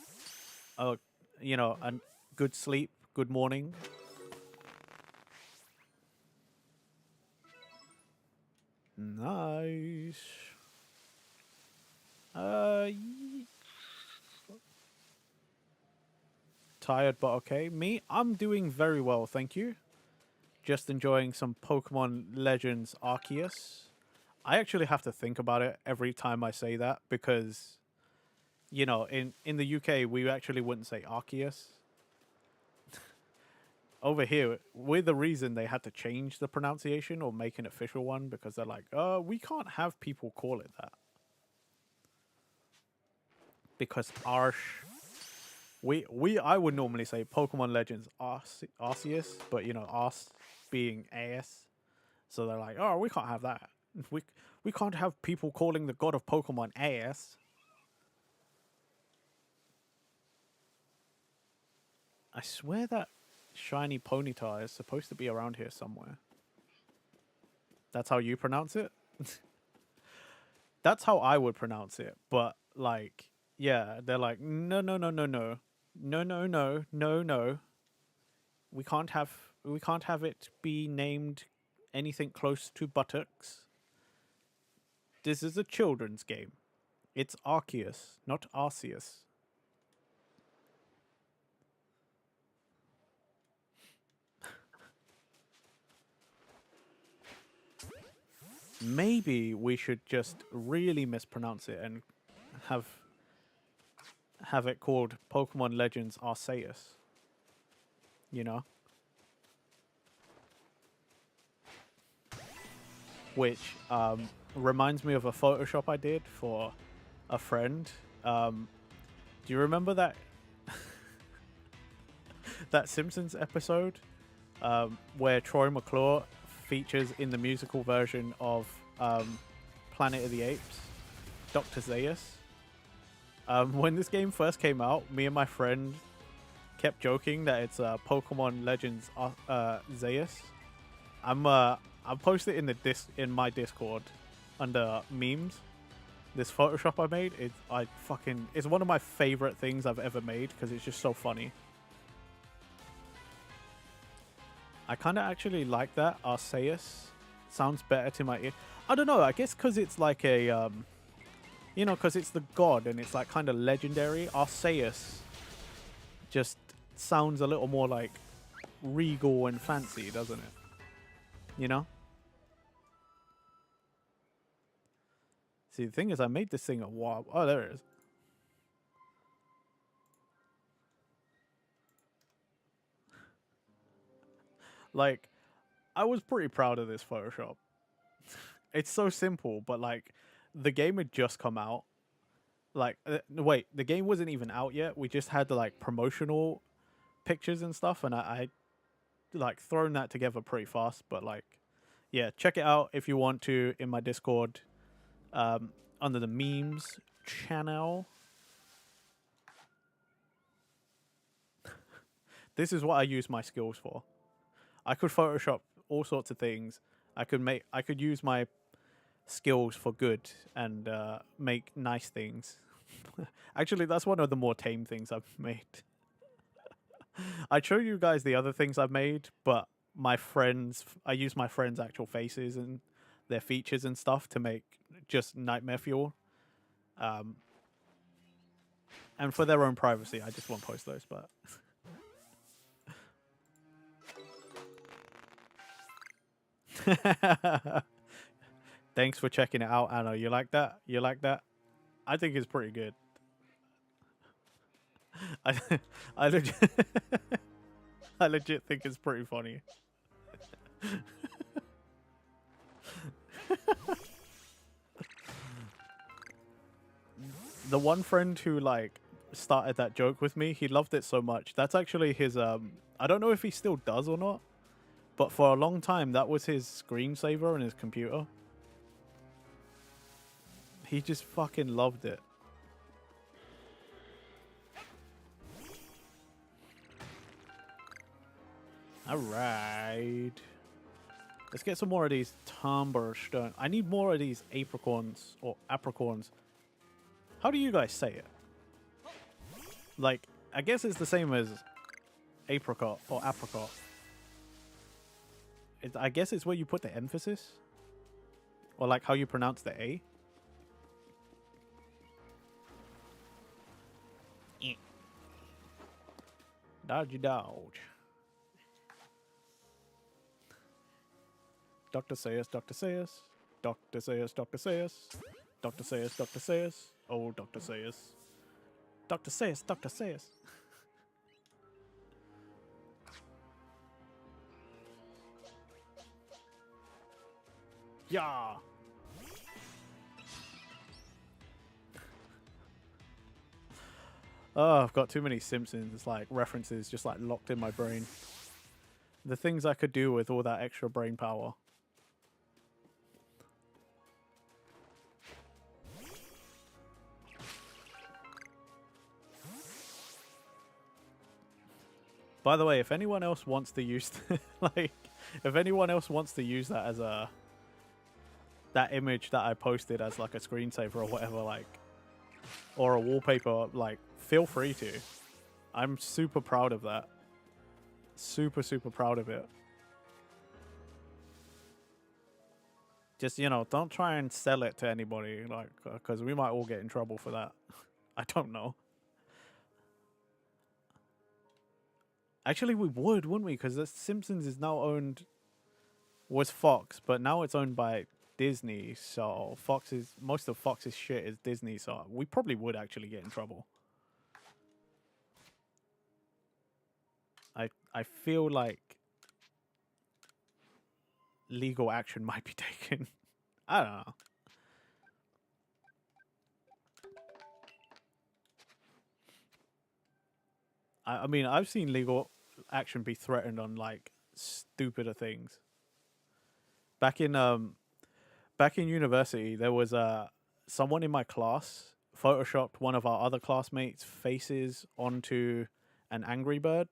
you know, a good sleep, good morning. Nice. Tired, but okay. Me, I'm doing very well, thank you. Just enjoying some Pokemon Legends Arceus. I actually have to think about it every time I say that because, you know, in the UK, we actually wouldn't say Arceus. Over here, we're the reason they had to change the pronunciation or make an official one because they're like, we can't have people call it that. Because I would normally say Pokemon Legends Arceus, but you know, Arce being AS. So they're like, oh, we can't have that. We can't have people calling the god of Pokemon AS. I swear that shiny Ponyta is supposed to be around here somewhere. That's how you pronounce it? That's how I would pronounce it. But like, yeah, they're like, no. We can't have it be named anything close to buttocks. This is a children's game. It's Arceus, not Arceus. Maybe we should just really mispronounce it and have it called Pokemon Legends Arceus. You know? Which reminds me of a Photoshop I did for a friend. Do you remember that that Simpsons episode where Troy McClure features in the musical version of Planet of the Apes, Dr. Zaius? When this game first came out, me and my friend kept joking that it's Pokemon Legends Zaius. I'll post it in my Discord under memes. This Photoshop I made, it's one of my favorite things I've ever made because it's just so funny. I kind of actually like that. Arceus sounds better to my ear. I don't know. I guess because it's like a, you know, because it's the god and it's like kind of legendary. Arceus just sounds a little more like regal and fancy, doesn't it? You know? See, the thing is, I made this thing a while. Oh, there it is. Like, I was pretty proud of this Photoshop. It's so simple, but like, the game had just come out. Like, wait, the game wasn't even out yet. We just had the like promotional pictures and stuff, and I like thrown that together pretty fast. But like, yeah, check it out if you want to in my Discord, under the memes channel. This is what I use my skills for. I could Photoshop all sorts of things. I could use my skills for good and make nice things. Actually, that's one of the more tame things I've made. I'd show you guys the other things I've made, but I use my friends' actual faces and their features and stuff to make just nightmare fuel. And for their own privacy, I just won't post those, but... Thanks for checking it out, Anna. You like that? You like that? I think it's pretty good. I legit, I legit think it's pretty funny. The one friend who like started that joke with me, he loved it so much. That's actually his I don't know if he still does or not, but for a long time that was his screensaver on his computer. He just fucking loved it. Alright. Let's get some more of these timber stone. I need more of these apricorns or apricorns. How do you guys say it? Like, I guess it's the same as apricot or apricot. I guess it's where you put the emphasis. Or like how you pronounce the A. Dodgy dodge. Dr. Sayus, Dr. Sayus. Dr. Sayus, Dr. Sayus. Dr. Sayus, Dr. Sayus. Oh, Dr. Sayus. Dr. Sayus, Dr. Sayus. Yeah. Oh, I've got too many Simpsons like references just like locked in my brain. The things I could do with all that extra brain power. By the way, if anyone else wants to use like if anyone else wants to use that as a that image that I posted as like a screensaver or whatever, like, or a wallpaper, like, feel free to. I'm super proud of that. Super, super proud of it. Just, you know, don't try and sell it to anybody, like, because we might all get in trouble for that. I don't know. Actually, we would, wouldn't we? Because The Simpsons is now owned... was Fox, but now it's owned by Disney, so most of Fox's shit is Disney, so we probably would actually get in trouble. I feel like legal action might be taken. I don't know. I mean, I've seen legal action be threatened on like stupider things. Back in university, there was someone in my class photoshopped one of our other classmates' faces onto an Angry Bird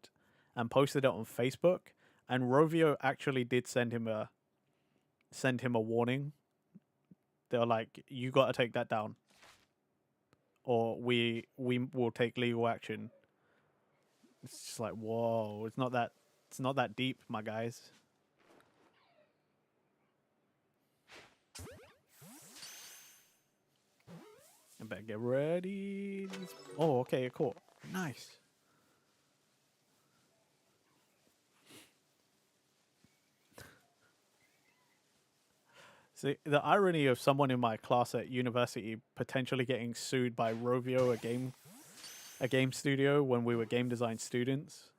and posted it on Facebook. And Rovio actually did send him a warning. They were like, "You got to take that down, or we will take legal action." It's just like, whoa! It's not that deep, my guys. I better get ready. Oh, okay, cool. Nice. See, the irony of someone in my class at university potentially getting sued by Rovio, a game studio, when we were game design students.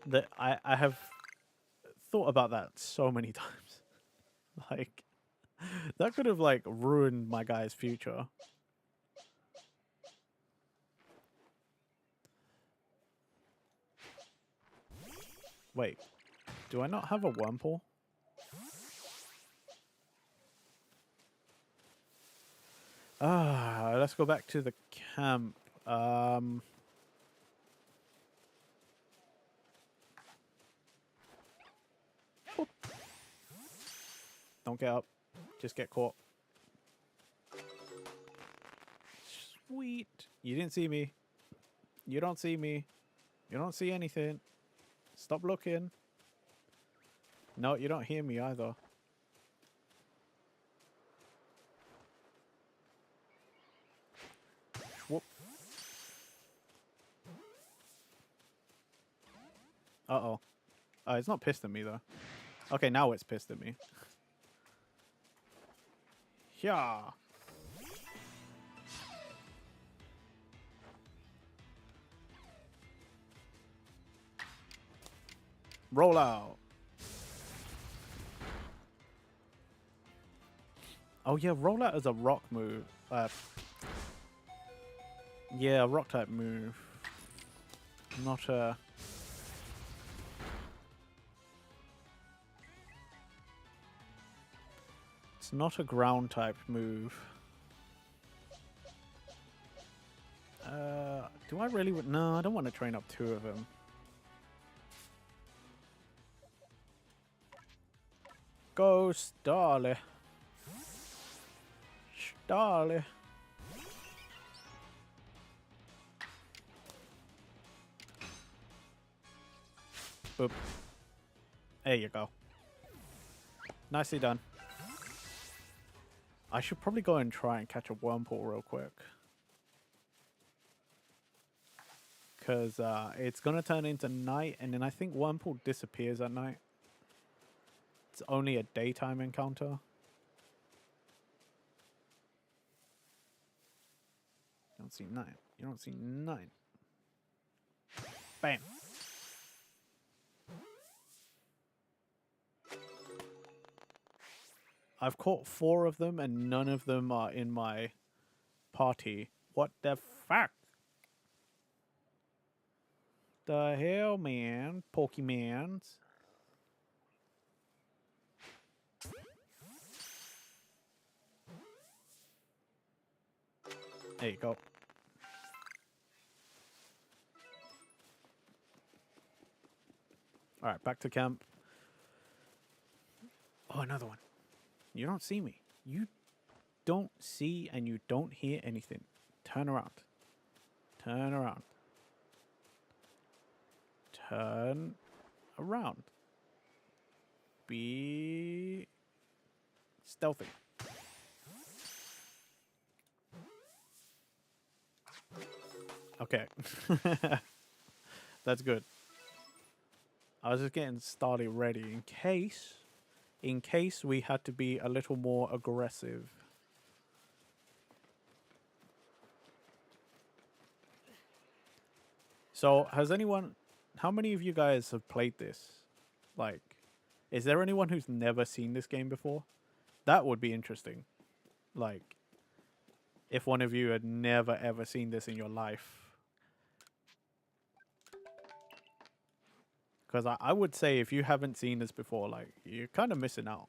That I have thought about that so many times. Like, that could have like ruined my guy's future. Wait, do I not have a wormhole? Let's go back to the camp. Don't get up. Just get caught. Sweet. You didn't see me. You don't see me. You don't see anything. Stop looking. No, you don't hear me either. Whoop. Uh-oh. It's not pissed at me, though. Okay, now it's pissed at me. Yeah. Roll out. Oh, yeah, roll out is a rock move. Yeah, rock type move. Not a... It's not a ground type move. Do I really... No, I don't want to train up 2 of them. Go, Starly. Starly. Boop. There you go. Nicely done. I should probably go and try and catch a Wurmple real quick. Because it's going to turn into night, and then I think Wurmple disappears at night. It's only a daytime encounter. You don't see night. You don't see night. Bam. I've caught 4 of them, and none of them are in my party. What the fuck? The hell, man? Pokemons. There you go. Alright, back to camp. Oh, another one. You don't see me. You don't see and you don't hear anything. Turn around. Turn around. Turn around. Be stealthy. Okay. That's good. I was just getting Starly ready in case we had to be a little more aggressive. So, how many of you guys have played this? Like, is there anyone who's never seen this game before? That would be interesting. Like, if one of you had never ever seen this in your life. Because I would say if you haven't seen this before, like, you're kind of missing out.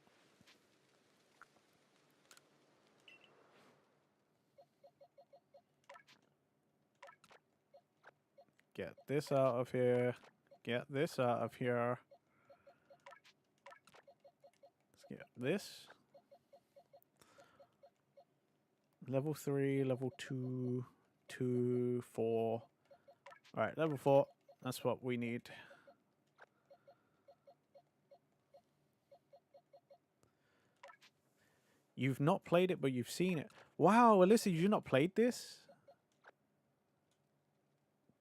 Get this out of here. Get this out of here. Let's get this. Level 3, level 2, 2, 4. Alright, level 4. That's what we need. You've not played it, but you've seen it. Wow, Alyssa, you've not played this?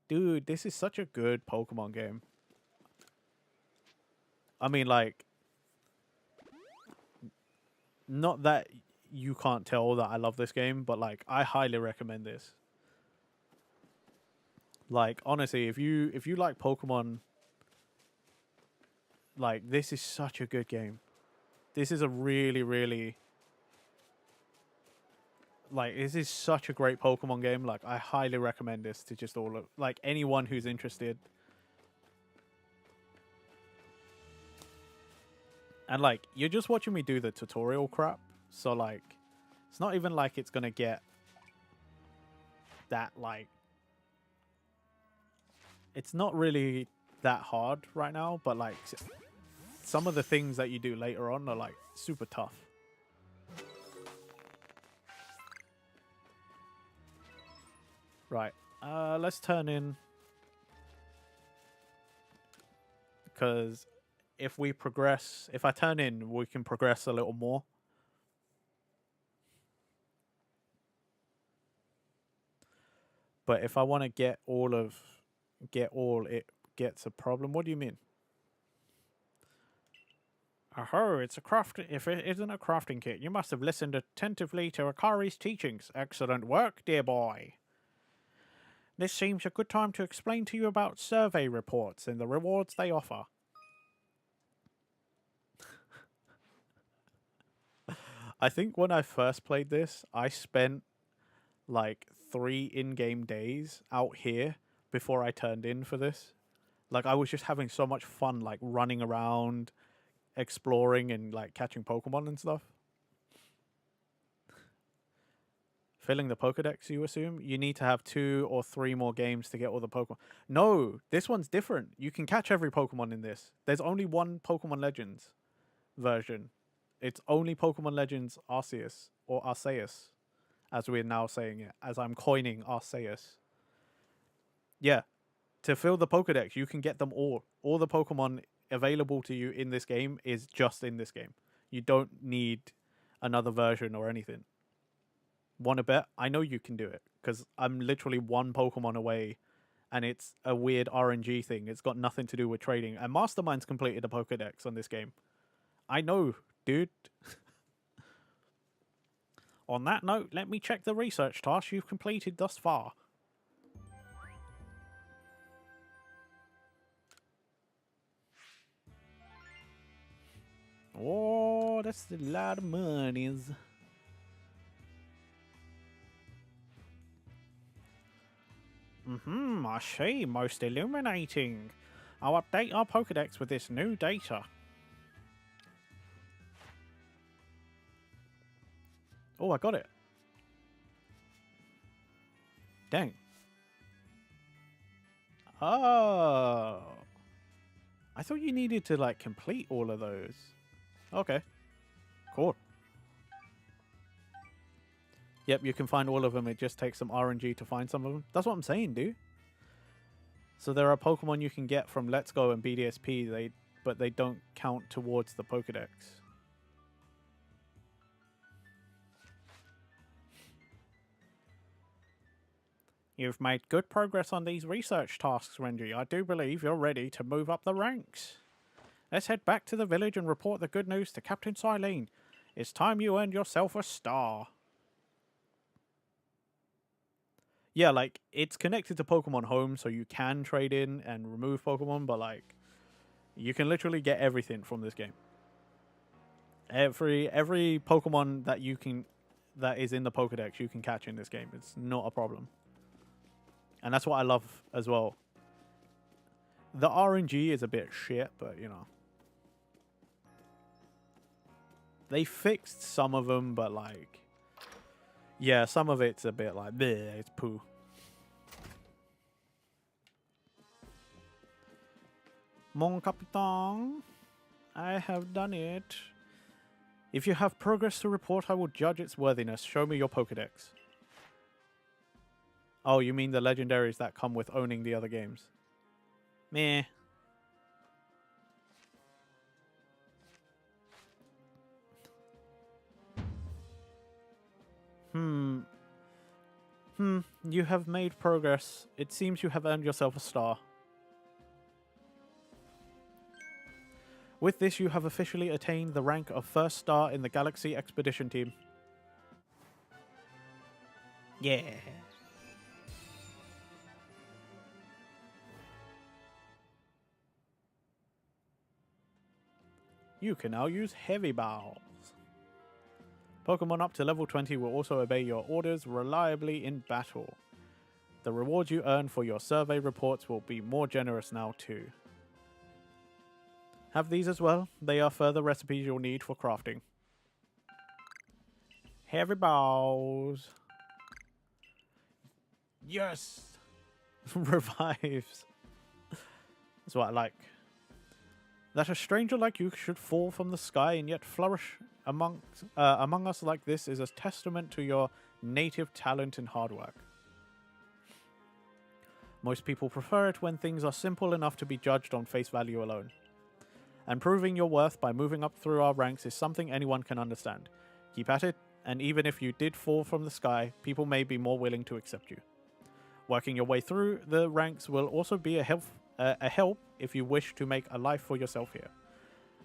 Dude, this is such a good Pokemon game. I mean, like... Not that you can't tell that I love this game, but, like, I highly recommend this. Like, honestly, if you like Pokemon... Like, this is such a good game. This is a really, really... Like, this is such a great Pokemon game. Like, I highly recommend this to just all of... Like, anyone who's interested. And, like, you're just watching me do the tutorial crap. So, like, it's not even like it's gonna get that, like... It's not really that hard right now, but, like... some of the things that you do later on are like super tough. Right. Let's turn in, because if we progress, if I turn in, we can progress a little more. But if I want to get all, it gets a problem. What do you mean? Oh, it's a craft. If it isn't a crafting kit, you must have listened attentively to Akari's teachings. Excellent work, dear boy. This seems a good time to explain to you about survey reports and the rewards they offer. I think when I first played this, I spent like 3 in-game days out here before I turned in for this. Like, I was just having so much fun, like running around, exploring, and like catching Pokemon and stuff. Filling the Pokedex, you assume? You need to have 2 or 3 more games to get all the Pokemon. No, this one's different. You can catch every Pokemon in this. There's only one Pokemon Legends version. It's only Pokemon Legends Arceus, or Arceus, as we're now saying it, as I'm coining Arceus. Yeah, to fill the Pokedex, you can get them all. All the Pokemon available to you in this game is just in this game. You don't need another version or anything. Want to bet? I know you can do it, because I'm literally 1 Pokemon away, and it's a weird RNG thing. It's got nothing to do with trading. And Mastermind's completed a Pokedex on this game. I know, dude. On that note, let me check the research task you've completed thus far. Oh, that's a lot of monies. I see. Most illuminating. I'll update our Pokedex with this new data. Oh, I got it. Dang. Oh. I thought you needed to, like, complete all of those. Okay. Cool. Yep, you can find all of them. It just takes some RNG to find some of them. That's what I'm saying, dude. So there are Pokemon you can get from Let's Go and BDSP, but they don't count towards the Pokedex. You've made good progress on these research tasks, Renji. I do believe you're ready to move up the ranks. Let's head back to the village and report the good news to Captain Silene. It's time you earned yourself a star. Yeah, like, it's connected to Pokemon Home, so you can trade in and remove Pokemon, but, like, you can literally get everything from this game. Every Pokemon that is in the Pokedex, you can catch in this game. It's not a problem. And that's what I love as well. The RNG is a bit shit, but, you know. They fixed some of them, but, like, yeah, some of it's a bit like, bleh, it's poo. Mon Capitan, I have done it. If you have progress to report, I will judge its worthiness. Show me your Pokedex. Oh, you mean the legendaries that come with owning the other games? Meh. You have made progress. It seems you have earned yourself a star. With this, you have officially attained the rank of first star in the Galaxy Expedition Team. Yeah. You can now use Heavy Balls. Pokemon up to level 20 will also obey your orders reliably in battle. The rewards you earn for your survey reports will be more generous now too. Have these as well. They are further recipes you'll need for crafting. Heavy Balls. Yes! Revives. That's what I like. That a stranger like you should fall from the sky and yet flourish among us like this is a testament to your native talent and hard work. Most people prefer it when things are simple enough to be judged on face value alone. And proving your worth by moving up through our ranks is something anyone can understand. Keep at it, and even if you did fall from the sky, people may be more willing to accept you. Working your way through the ranks will also be a help if you wish to make a life for yourself here.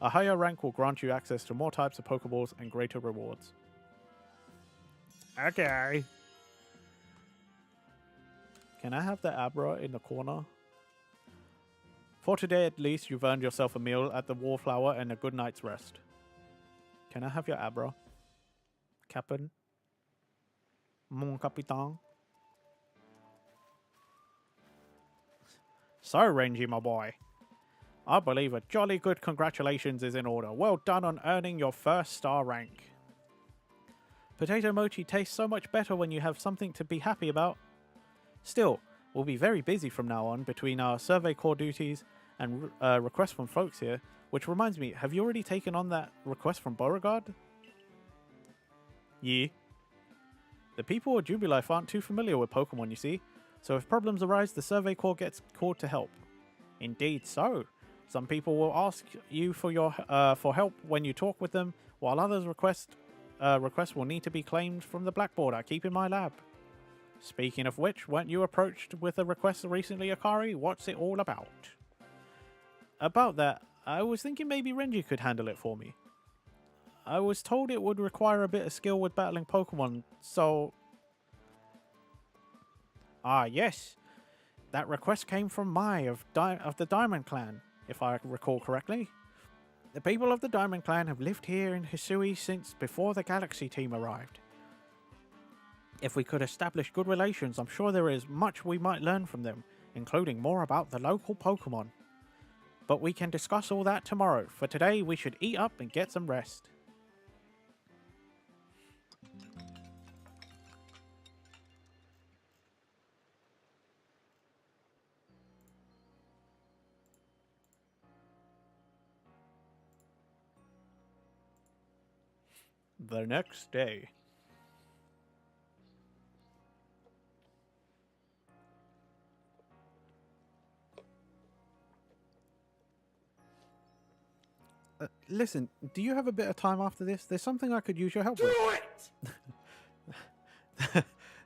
A higher rank will grant you access to more types of Pokeballs and greater rewards. Okay. Can I have the Abra in the corner? For today at least, you've earned yourself a meal at the Wallflower and a good night's rest. Can I have your Abra? Captain? Mon Capitan? So, Renji, my boy. I believe a jolly good congratulations is in order. Well done on earning your first star rank. Potato mochi tastes so much better when you have something to be happy about. Still, we'll be very busy from now on between our survey core duties and requests from folks here. Which reminds me, have you already taken on that request from Beauregard? Yeah. The people at Jubilife aren't too familiar with Pokemon, you see. So if problems arise, the survey corps gets called to help. Indeed so. Some people will ask you for help when you talk with them, while others requests will need to be claimed from the blackboard I keep in my lab. Speaking of which, weren't you approached with a request recently, Akari? What's it all about? About that, I was thinking maybe Renji could handle it for me. I was told it would require a bit of skill with battling Pokemon, so... Ah, yes. That request came from Mai of the Diamond Clan, if I recall correctly. The people of the Diamond Clan have lived here in Hisui since before the Galaxy team arrived. If we could establish good relations, I'm sure there is much we might learn from them, including more about the local Pokemon. But we can discuss all that tomorrow. For today, we should eat up and get some rest. The next day. Listen, do you have a bit of time after this? There's something I could use your help with. Do it!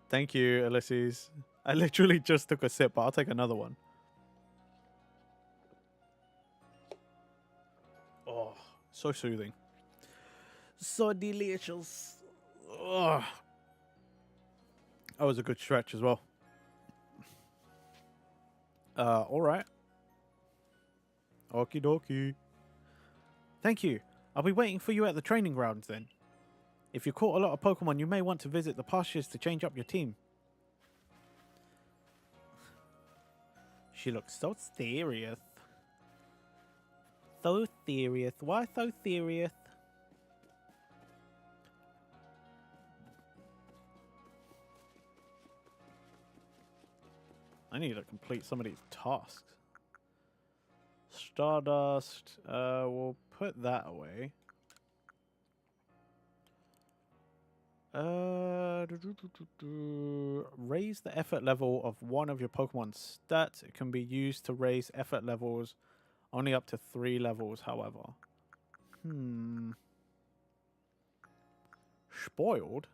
Thank you, Ulysses. I literally just took a sip, but I'll take another one. Oh, so soothing. So delicious. Oh. That was a good stretch as well. Alright. Okie dokie. Thank you. I'll be waiting for you at the training grounds then. If you caught a lot of Pokemon, you may want to visit the pastures to change up your team. She looks so serious. So serious. Why so serious? I need to complete some of these tasks. Stardust. We'll put that away. Raise the effort level of one of your Pokemon's stats. It can be used to raise effort levels only up to 3 levels, however. Spoiled?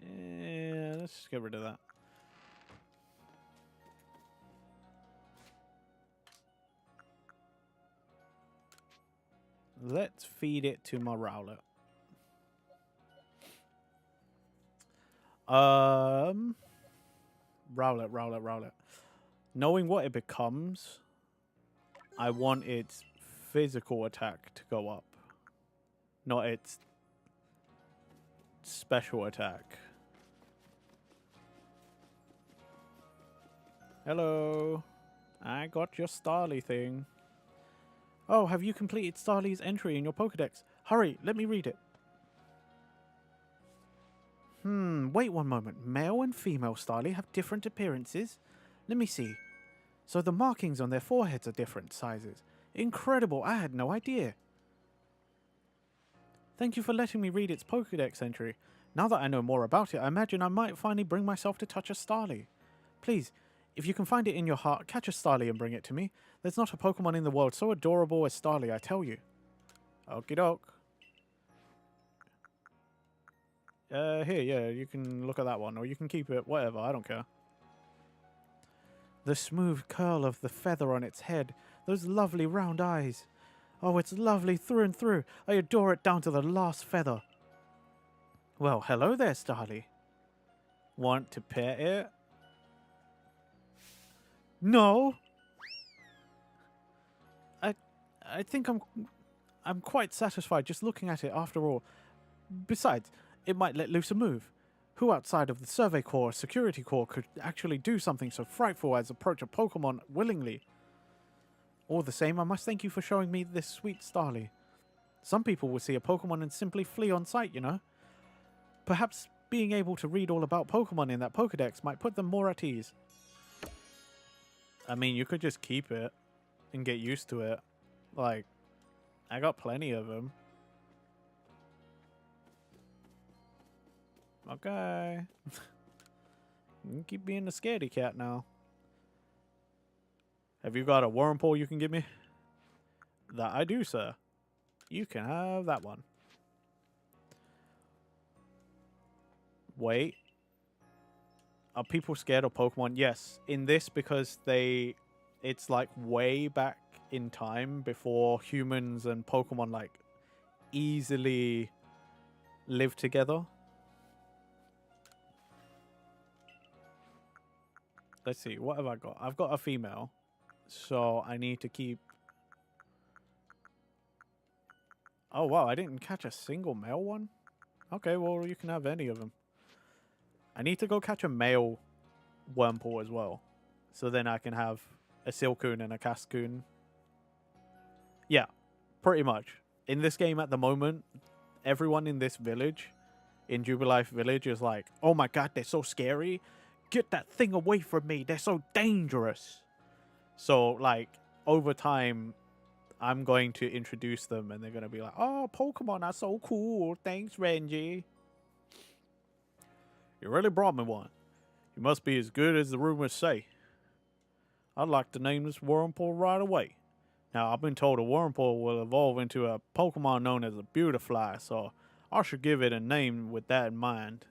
Yeah, let's just get rid of that. Let's feed it to my Rowlet. Rowlet. Knowing what it becomes, I want its physical attack to go up, not its special attack. Hello. I got your Starly thing. Oh, have you completed Starly's entry in your Pokedex? Hurry, let me read it. Wait one moment. Male and female Starly have different appearances? Let me see. So the markings on their foreheads are different sizes. Incredible, I had no idea. Thank you for letting me read its Pokédex entry. Now that I know more about it, I imagine I might finally bring myself to touch a Starly. Please, if you can find it in your heart, catch a Starly and bring it to me. There's not a Pokemon in the world so adorable as Starly, I tell you. Okie doke. Here, yeah, you can look at that one, or you can keep it, whatever, I don't care. The smooth curl of the feather on its head, those lovely round eyes. Oh, it's lovely through and through. I adore it down to the last feather. Well, hello there, Starly. Want to pet it? No. I think I'm quite satisfied just looking at it after all. Besides, it might let loose a move. Who outside of the Survey Corps or Security Corps could actually do something so frightful as approach a Pokemon willingly? All the same, I must thank you for showing me this sweet Starly. Some people will see a Pokemon and simply flee on sight, you know. Perhaps being able to read all about Pokemon in that Pokedex might put them more at ease. I mean, you could just keep it and get used to it. Like, I got plenty of them. Okay. You can keep being a scaredy cat now. Have you got a Wurmple you can give me? That I do, sir. You can have that one. Wait. Are people scared of Pokemon? Yes. In this, because it's like way back in time before humans and Pokemon like easily live together. Let's see, what have I got? I've got a female, so I need to keep... Oh wow, I didn't catch a single male one? Okay, well you can have any of them. I need to go catch a male Wurmple as well, so then I can have a Silcoon and a Cascoon. Yeah, pretty much. In this game at the moment, everyone in this village, in Jubilife Village, is like, oh my god, they're so scary. Get that thing away from me. They're so dangerous. So, like, over time, I'm going to introduce them and they're going to be like, oh, Pokemon are so cool. Thanks, Renji. You really brought me one. You must be as good as the rumors say. I'd like to name this Wurmple right away. Now, I've been told a Wurmple will evolve into a Pokemon known as a Beautifly, so I should give it a name with that in mind.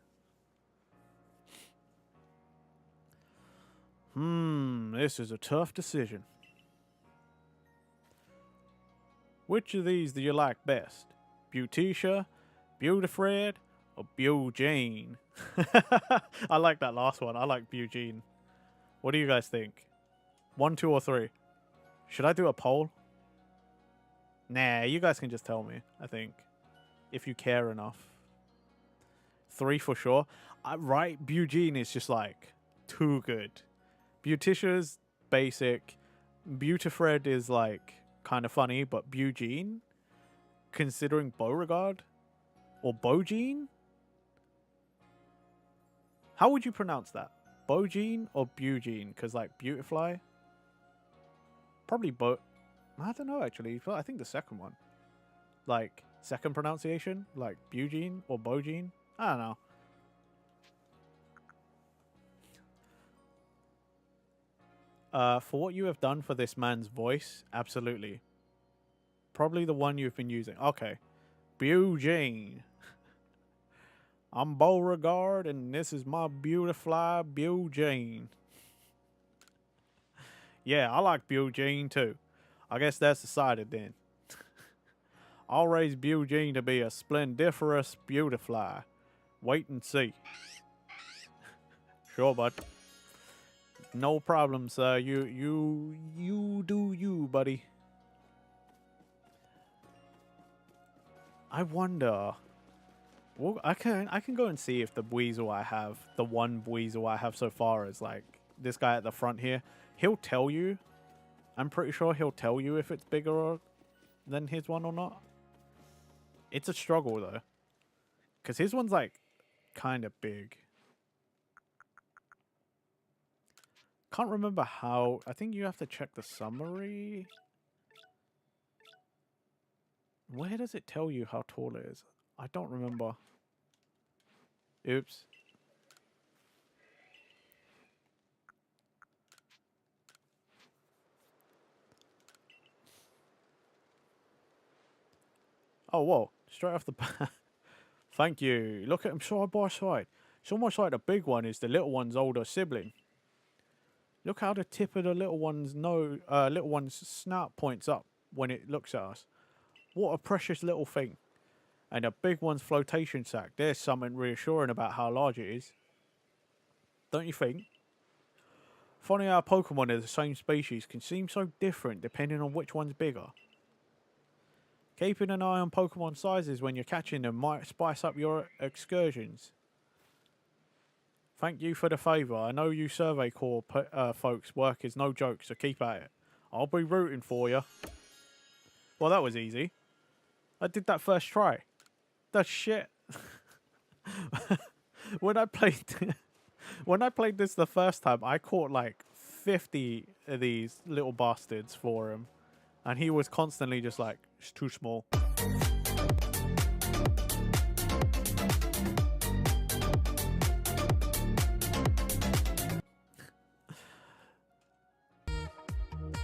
This is a tough decision. Which of these do you like best? Beauticia, Beautifred, or Beaujane? I like that last one. I like Beaujane. What do you guys think? 1, 2, or 3? Should I do a poll? Nah, you guys can just tell me, I think. If you care enough. 3 for sure. Right, Beaujane is just like too good. Beauticia's basic. Beautifred is like kind of funny, but Beaujane, considering Beauregard or Beaujane? How would you pronounce that? Beaujane or Beaujane? Because like Beautifly? Probably I don't know actually. I think the second one. Like, second pronunciation? Like Beaujane or Beaujane? I don't know. For what you have done for this man's voice, absolutely. Probably the one you've been using. Okay. Beaujane. I'm Beauregard, and this is my Beautifly Beaujane. Yeah, I like Beaujane too. I guess that's decided then. I'll raise Beaujane to be a splendiferous Beautifly. Wait and see. Sure, bud. No problem, sir. You do you, buddy. I wonder. Well, I can go and see if the Weasel I have, the one Weasel I have so far, is like this guy at the front here. He'll tell you. I'm pretty sure he'll tell you if it's bigger than his one or not. It's a struggle though, because his one's like kind of big. Can't remember how. I think you have to check the summary. Where does it tell you how tall it is? I don't remember. Oops. Oh, whoa. Straight off the bat. Thank you. Look at them side by side. It's almost like the big one is the little one's older sibling. Look how the tip of the little one's little one's snout points up when it looks at us. What a precious little thing. And the big one's flotation sac. There's something reassuring about how large it is. Don't you think? Funny how Pokemon of the same species can seem so different depending on which one's bigger. Keeping an eye on Pokemon sizes when you're catching them might spice up your excursions. Thank you for the favour. I know you Survey Corps folks' work is no joke, so keep at it. I'll be rooting for you. Well, that was easy. I did that first try. That's shit. When I played this the first time, I caught like 50 of these little bastards for him. And he was constantly just like, it's too small.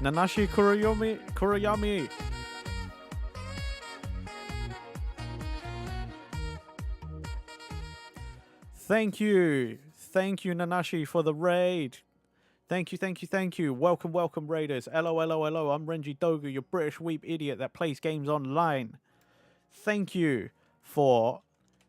Nanashi Kurayami. Thank you, Nanashi, for the raid. Thank you. Welcome, raiders. Hello. I'm Renji Dogu, your British weep idiot that plays games online. Thank you for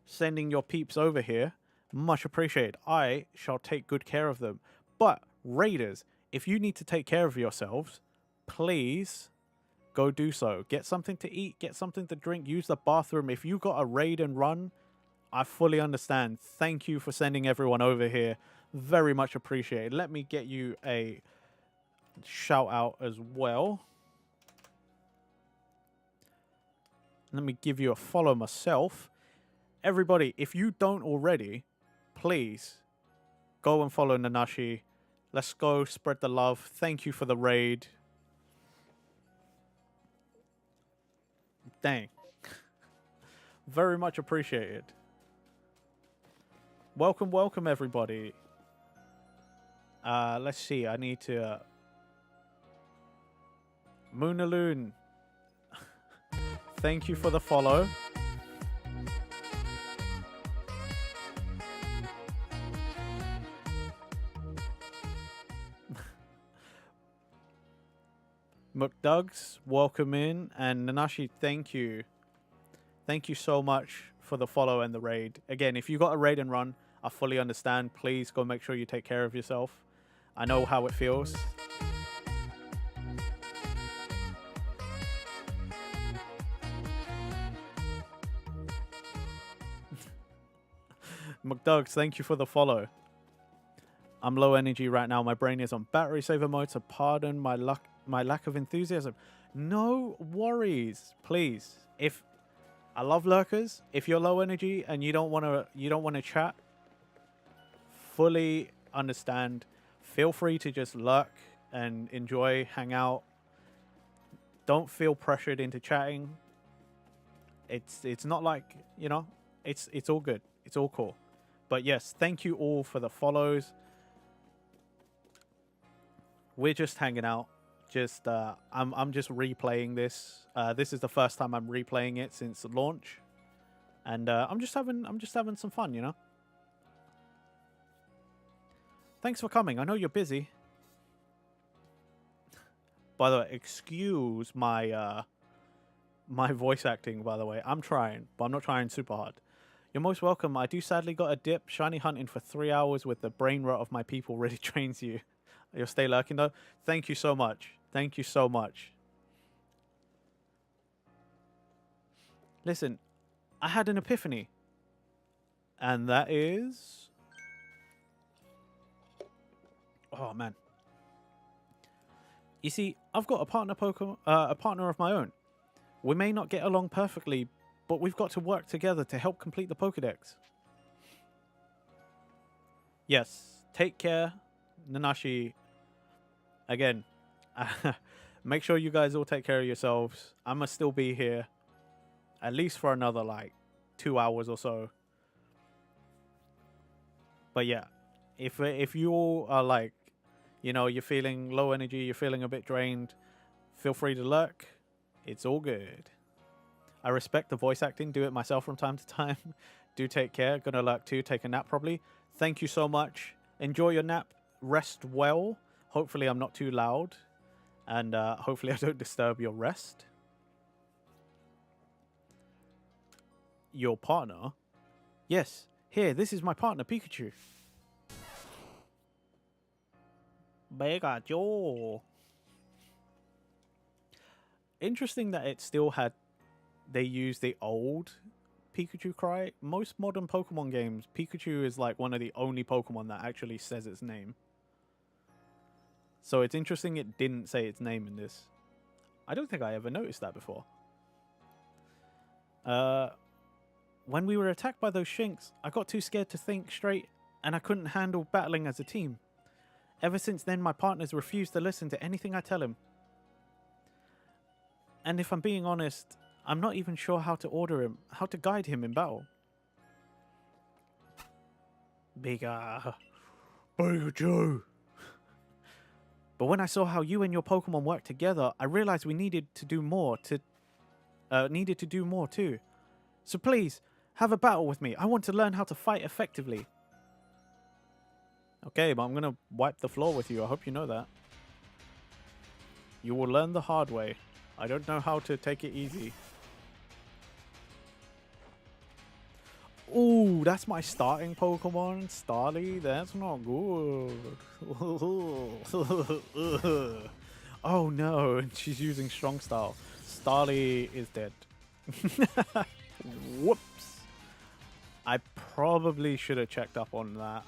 sending your peeps over here. Much appreciated. I shall take good care of them. But, raiders, if you need to take care of yourselves, please go do so. Get something to eat, get something to drink, use the bathroom. If you got a raid and run, I fully understand. Thank you for sending everyone over here. Very much appreciated. Let me get you a shout out as well. Let me give you a follow myself. Everybody, if you don't already, please go and follow Nanashi. Let's go spread the love. Thank you for the raid. Dang. Very much appreciated. Welcome everybody. Let's see. I need to Moonaloon. Thank you for the follow. McDugs, welcome in. And Nanashi, thank you. Thank you so much for the follow and the raid. Again, if you got a raid and run, I fully understand. Please go make sure you take care of yourself. I know how it feels. McDugs, thank you for the follow. I'm low energy right now. My brain is on battery saver mode, so pardon my lack of enthusiasm. No worries, please. If I love lurkers, if you're low energy and you don't want to chat, fully understand. Feel free to just lurk and enjoy, hang out. Don't feel pressured into chatting. It's not like, you know, it's all good. It's all cool. But yes, thank you all for the follows. We're just hanging out. Just I'm just replaying this. This is the first time I'm replaying it since launch, and I'm just having some fun, you know. Thanks for coming. I know you're busy. By the way, excuse my my voice acting. By the way, I'm trying, but I'm not trying super hard. You're most welcome. I do sadly got a dip. Shiny hunting for 3 hours with the brain rot of my people really trains you. You'll stay lurking though. Thank you so much. Thank you so much. Listen, I had an epiphany. And that is... Oh, man. You see, I've got a partner of my own. We may not get along perfectly, but we've got to work together to help complete the Pokédex. Yes, take care, Nanashi. again, make sure you guys all take care of yourselves. I'm gonna still be here at least for another like 2 hours or so. But yeah, if you all are like, you know, you're feeling low energy, you're feeling a bit drained, feel free to lurk. It's all good. I respect the voice acting. Do it myself from time to time. Do take care. Gonna lurk too. Take a nap probably. Thank you so much. Enjoy your nap. Rest well. Hopefully I'm not too loud. And hopefully I don't disturb your rest. Your partner? Yes. Here, this is my partner, Pikachu. Pikachu. Interesting that it still had... They used the old Pikachu cry. Most modern Pokemon games, Pikachu is like one of the only Pokemon that actually says its name. So it's interesting it didn't say its name in this. I don't think I ever noticed that before. When we were attacked by those Shinx, I got too scared to think straight and I couldn't handle battling as a team. Ever since then, my partners refused to listen to anything I tell him. And if I'm being honest, I'm not even sure how to guide him in battle. Pikachu. But when I saw how you and your Pokemon work together, I realized we needed to do more too. So please, have a battle with me. I want to learn how to fight effectively. Okay, but I'm gonna wipe the floor with you. I hope you know that. You will learn the hard way. I don't know how to take it easy. Ooh, that's my starting Pokemon, Starly. That's not good. Oh no, she's using Strong Style. Starly is dead. Whoops. I probably should have checked up on that.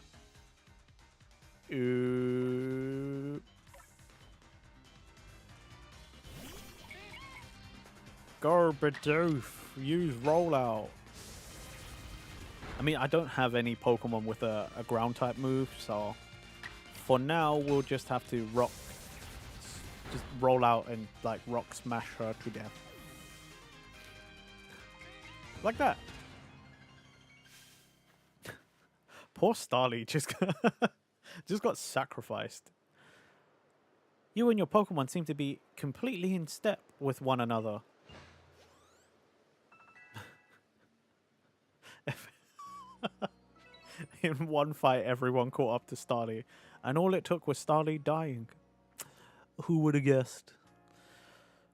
Ooh. Garbadoof. Use Rollout. I mean, I don't have any Pokemon with a ground type move, so for now we'll just have to just roll out and like rock smash her to death. Like that. Poor Starly just got sacrificed. You and your Pokemon seem to be completely in step with one another. In one fight, everyone caught up to Starly, and all it took was Starly dying. Who would have guessed?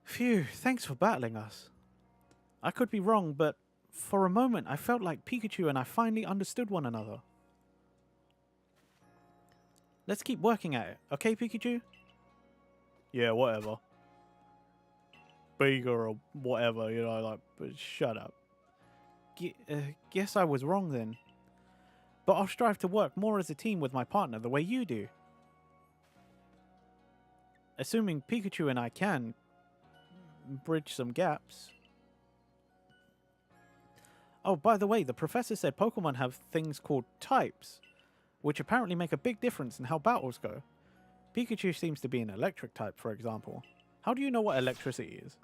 Phew, thanks for battling us. I could be wrong, but for a moment I felt like Pikachu and I finally understood one another. Let's keep working at it, okay, Pikachu? Yeah, whatever. Bigger or whatever, you know, like, but shut up. Guess I was wrong then. But I'll strive to work more as a team with my partner the way you do. Assuming Pikachu and I can bridge some gaps. Oh, by the way, the professor said Pokemon have things called types, which apparently make a big difference in how battles go. Pikachu seems to be an electric type, for example. How do you know what electricity is?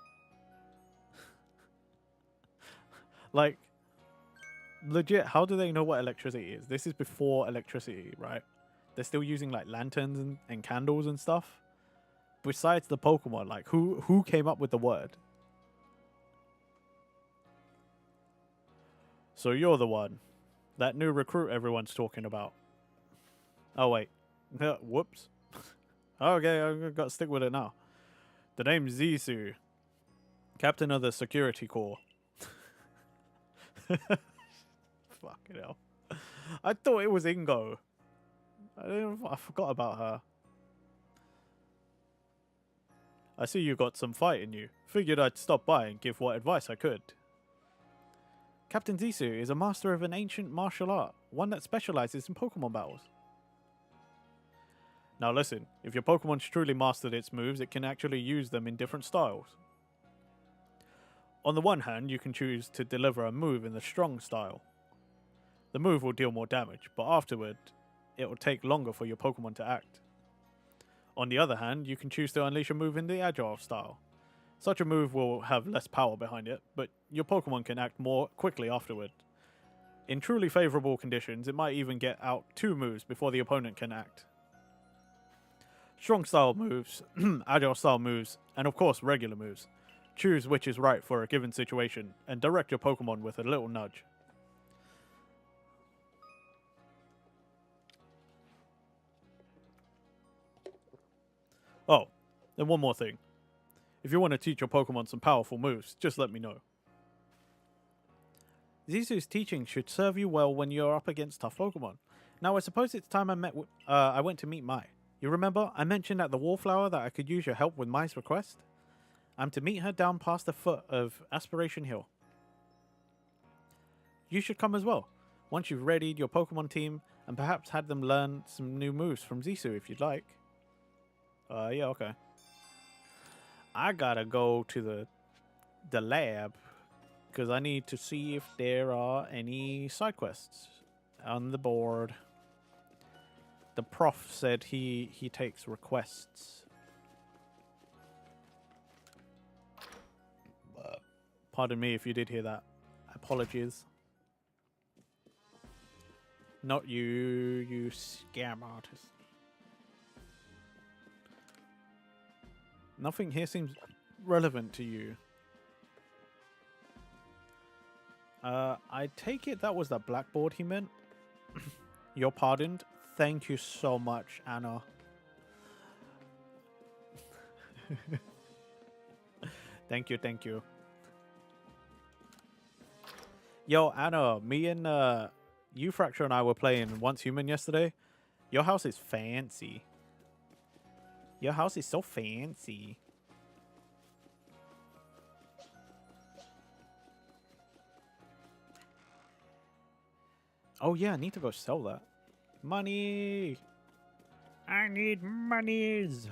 Like, legit, how do they know what electricity is? This is before electricity, right? They're still using like lanterns and candles and stuff. Besides the Pokemon, like who came up with the word? So you're the one. That new recruit everyone's talking about. Oh wait. Whoops. Okay, I've got to stick with it now. The name's Zissou. Captain of the Security Corps. Fucking hell. I thought it was Ingo. I forgot about her. I see you got some fight in you. Figured I'd stop by and give what advice I could. Captain Zissou is a master of an ancient martial art, one that specializes in Pokemon battles. Now listen, if your Pokemon's truly mastered its moves, it can actually use them in different styles. On the one hand, you can choose to deliver a move in the strong style. The move will deal more damage, but afterward, it will take longer for your Pokemon to act. On the other hand, you can choose to unleash a move in the agile style. Such a move will have less power behind it, but your Pokemon can act more quickly afterward. In truly favorable conditions, it might even get out 2 moves before the opponent can act. Strong style moves, agile style moves, and of course regular moves. Choose which is right for a given situation, and direct your Pokemon with a little nudge. Oh, and one more thing. If you want to teach your Pokemon some powerful moves, just let me know. Zisu's teaching should serve you well when you're up against tough Pokemon. Now I suppose it's time I went to meet Mai. You remember, I mentioned at the Wallflower that I could use your help with Mai's request? I'm to meet her down past the foot of Aspiration Hill. You should come as well, once you've readied your Pokemon team and perhaps had them learn some new moves from Zisu if you'd like. Yeah, okay. I gotta go to the lab because I need to see if there are any side quests on the board. The prof said he takes requests. Pardon me if you did hear that. Apologies. Not you, you scam artist. Nothing here seems relevant to you. I take it that was the blackboard he meant. You're pardoned. Thank you so much, Anna. Thank you, thank you. Yo, Anna, me and Fracture and I were playing Once Human yesterday. Your house is fancy. Your house is so fancy. Oh yeah, I need to go sell that. Money! I need monies!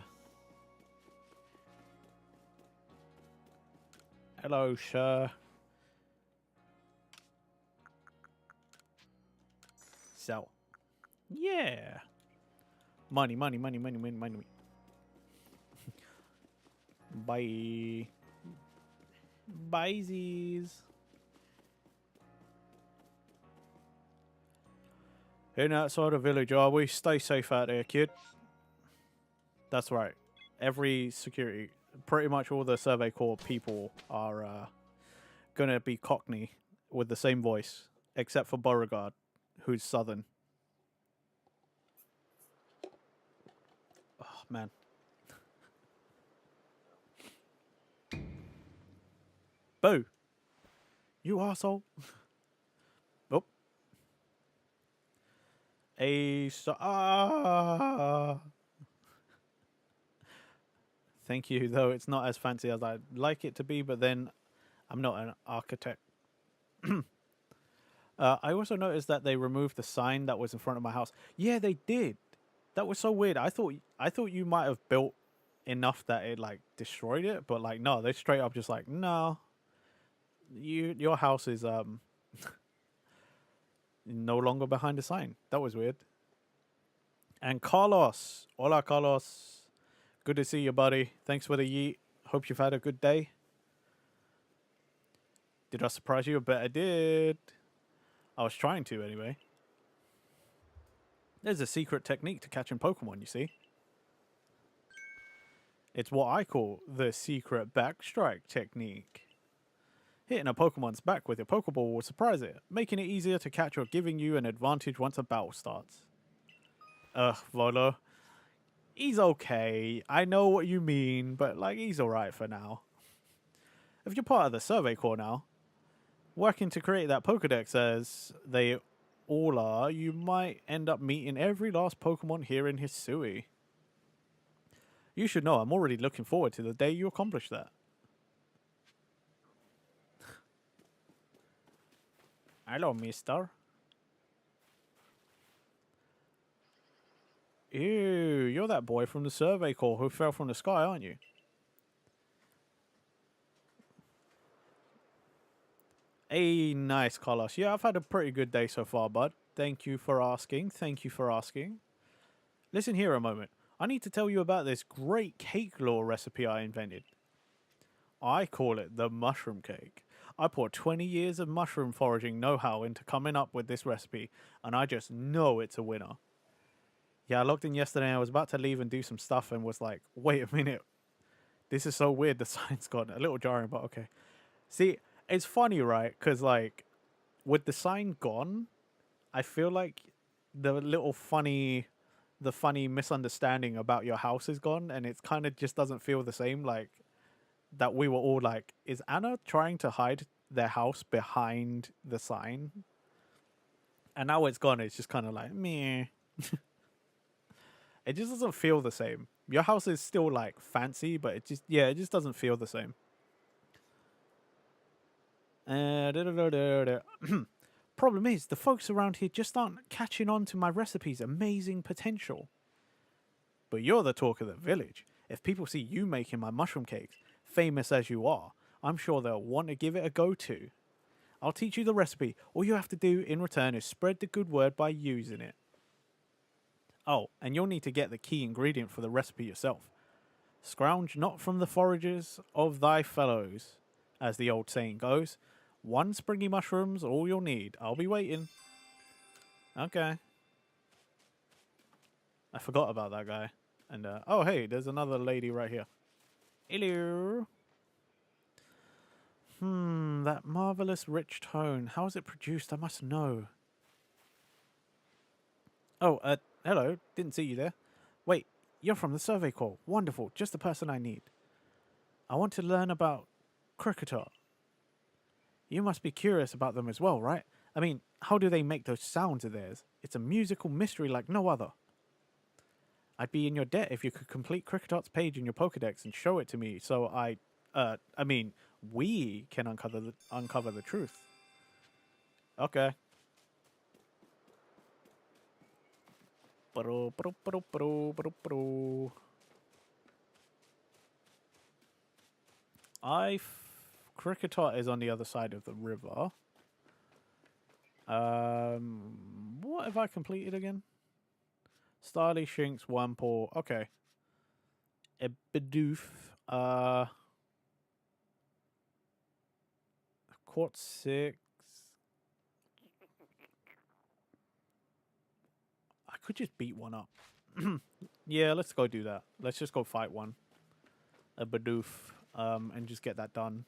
Hello, sir. Sell. Yeah! Money, money, money, money, money, money. Bye. Bye-sies. In outside the village, are we? Stay safe out there, kid. That's right. Every security, pretty much all the Survey Corps people are gonna be Cockney with the same voice, except for Beauregard, who's Southern. Oh, man. Boo! You arsehole! Oh. Thank you, though it's not as fancy as I'd like it to be, but then I'm not an architect. I also noticed that they removed the sign that was in front of my house. Yeah, they did. That was so weird. I thought you might have built enough that it like destroyed it, but like no, they straight up just like, no. Your house is no longer behind the sign. That was weird. And Carlos. Hola, Carlos. Good to see you, buddy. Thanks for the yeet. Hope you've had a good day. Did I surprise you? I bet I did. I was trying to, anyway. There's a secret technique to catching Pokemon, you see. It's what I call the secret backstrike technique. Hitting a Pokemon's back with your Pokeball will surprise it, making it easier to catch or giving you an advantage once a battle starts. Volo. He's okay. I know what you mean, but like he's alright for now. If you're part of the Survey Corps now, working to create that Pokedex as they all are, you might end up meeting every last Pokemon here in Hisui. You should know I'm already looking forward to the day you accomplish that. Hello, mister. Ew, you're that boy from the Survey Corps who fell from the sky, aren't you? Hey, nice, Carlos. Yeah, I've had a pretty good day so far, bud. Thank you for asking. Thank you for asking. Listen here a moment. I need to tell you about this great cake lore recipe I invented. I call it the mushroom cake. I poured 20 years of mushroom foraging know-how into coming up with this recipe, and I just know it's a winner. Yeah, I logged in yesterday and I was about to leave and do some stuff and was like, wait a minute, this is so weird, the sign's gone. A little jarring, but okay. See, it's funny, right? Because, like, with the sign gone, I feel like the funny misunderstanding about your house is gone, and it kind of just doesn't feel the same. Like, that we were all like, is Anna trying to hide their house behind the sign? And now it's gone, it's just kind of like, meh. It just doesn't feel the same. Your house is still like fancy, but it just doesn't feel the same. Problem is, the folks around here just aren't catching on to my recipe's amazing potential. But you're the talk of the village. If people see you making my mushroom cakes, famous as you are, I'm sure they'll want to give it a go too. I'll teach you the recipe. All you have to do in return is spread the good word by using it. Oh, and you'll need to get the key ingredient for the recipe yourself. Scrounge not from the forages of thy fellows, as the old saying goes. 1 springy mushroom's all you'll need. I'll be waiting. Okay. I forgot about that guy. And, oh, hey, there's another lady right here. Hello. That marvelous rich tone. How is it produced? I must know. Oh, hello. Didn't see you there. Wait, you're from the survey corps. Wonderful. Just the person I need. I want to learn about cricketer. You must be curious about them as well, right? I mean, how do they make those sounds of theirs? It's a musical mystery like no other. I'd be in your debt if you could complete Cricketot's page in your Pokedex and show it to me so we can uncover the truth. Okay. Cricketot is on the other side of the river. What have I completed again? Starly, Shinx, Wampo. Okay. A Bidoof. Quartz 6. I could just beat one up. Yeah, let's go do that. Let's just go fight one. A Bidoof. And just get that done.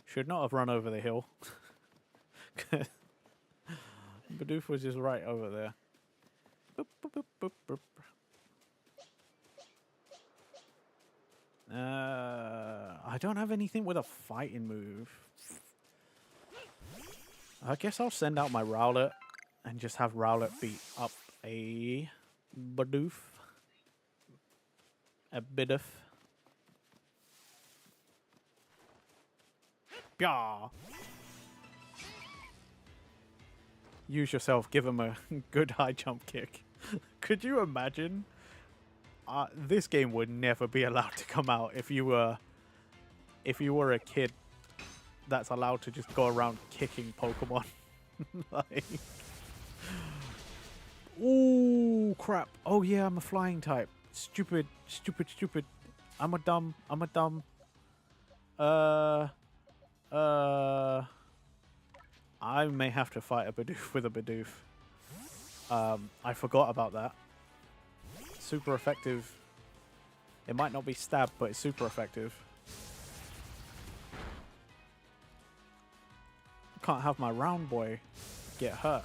Should not have run over the hill. Bidoof was just right over there. Boop, boop, boop, boop, boop. I don't have anything with a fighting move. I guess I'll send out my Rowlet and just have Rowlet beat up a Bidoof. A Bidoof. Yeah. Use yourself, give him a good high jump kick. Could you imagine? This game would never be allowed to come out if you were a kid that's allowed to just go around kicking Pokemon. Like, ooh, crap. Oh yeah, I'm a flying type. Stupid. I'm a dumb. I may have to fight a Bidoof with a Bidoof. I forgot about that. Super effective. It might not be stab, but it's super effective. I can't have my round boy get hurt.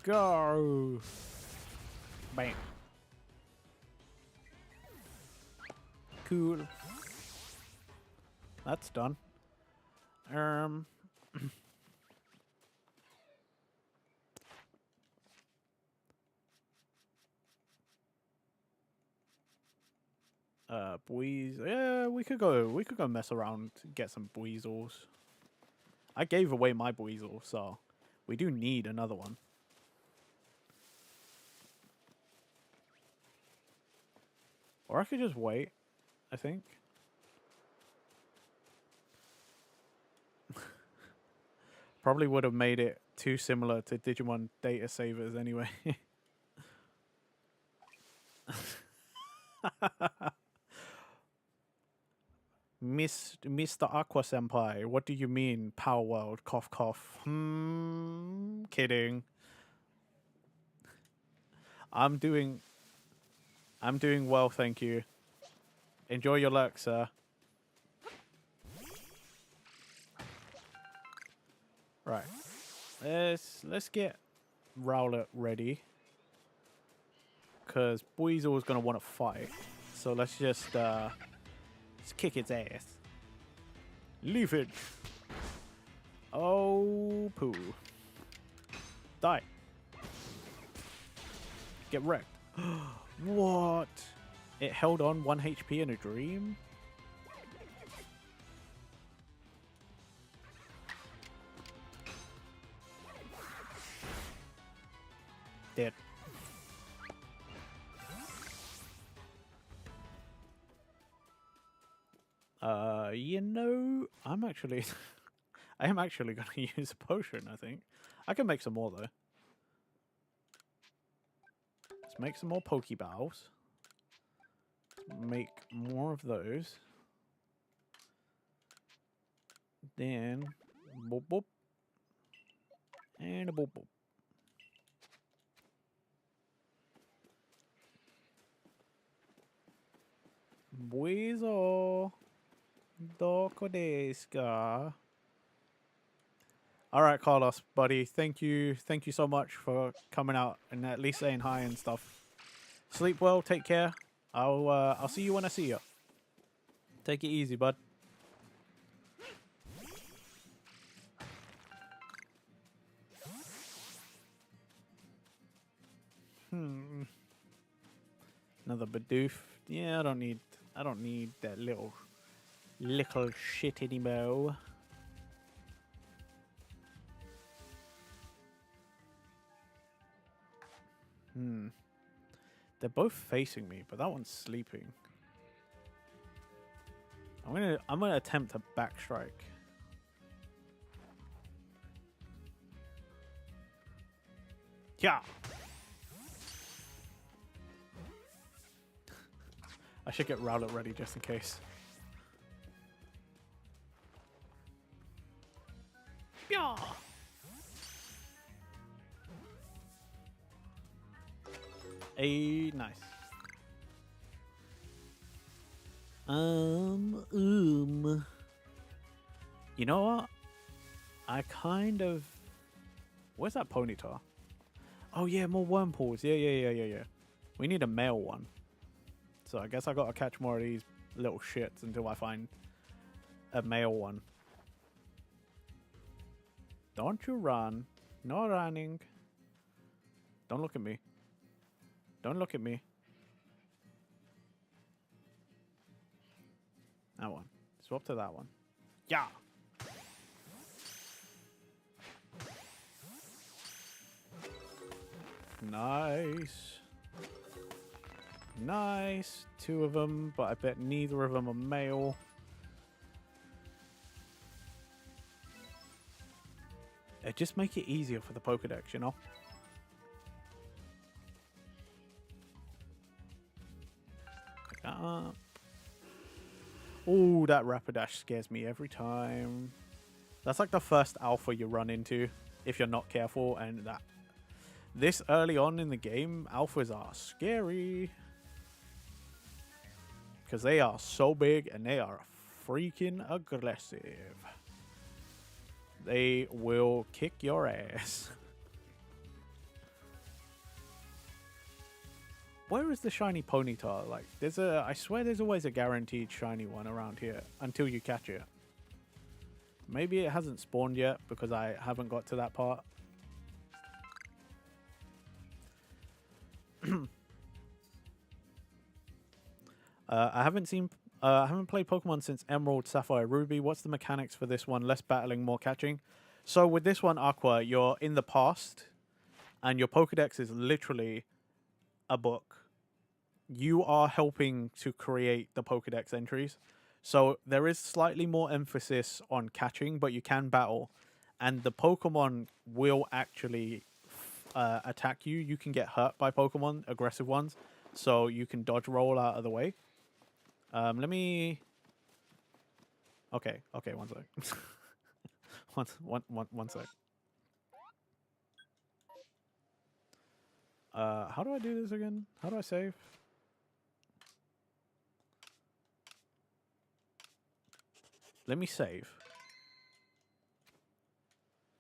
Go! Bam. Cool. That's done. Buiz. Yeah, we could go mess around, get some Buizels. I gave away my Buizel, so we do need another one. Or I could just wait, I think. Probably would have made it too similar to Digimon data savers anyway. Mr. Aqua Senpai, what do you mean, Power World? Cough, cough. Kidding. I'm doing well, thank you. Enjoy your luck, sir. Right. Let's get Rowlet ready. Cause Weasel's gonna want to fight. So let's just kick its ass. Leave it. Oh poo. Die. Get wrecked. What? It held on 1 HP in a dream? Dead. You know, I'm actually I am actually gonna use a potion, I think. I can make some more though. Let's make some more Pokeballs. Make more of those. Then boop boop. And a boop boop. Weasel. Doko desu ka? All right, Carlos, buddy. Thank you so much for coming out and at least saying hi and stuff. Sleep well. Take care. I'll see you when I see you. Take it easy, bud. Another Bidoof. Yeah, I don't need that little shit anymore. They're both facing me, but that one's sleeping. I'm gonna attempt a back strike. Yeah. I should get Rowlet ready just in case. Yeah. Nice. You know what? I kind of. Where's that Ponyta? Oh yeah, more Wormpools. Yeah. We need a male one. So I guess I gotta catch more of these little shits until I find a male one. Don't you run. No running. Don't look at me. Don't look at me. That one. Swap to that one. Yeah. Nice. Nice. 2 of them, but I bet neither of them are male. It just make it easier for the Pokedex, you know? Pick that up. Ooh, that Rapidash scares me every time. That's like the first alpha you run into if you're not careful, and that this early on in the game, alphas are scary. Because they are so big and they are freaking aggressive. They will kick your ass. Where is the shiny Ponyta? Like, I swear there's always a guaranteed shiny one around here until you catch it. Maybe it hasn't spawned yet because I haven't got to that part. I haven't played Pokemon since Emerald, Sapphire, Ruby. What's the mechanics for this one? Less battling, more catching. So with this one, Aqua, you're in the past, and your Pokedex is literally a book. You are helping to create the Pokedex entries. So there is slightly more emphasis on catching, but you can battle. and the Pokemon will actually attack you. You can get hurt by Pokemon, aggressive ones, so you can dodge roll out of the way. Let me. Okay, one sec. One sec. How do I do this again? How do I save? Let me save.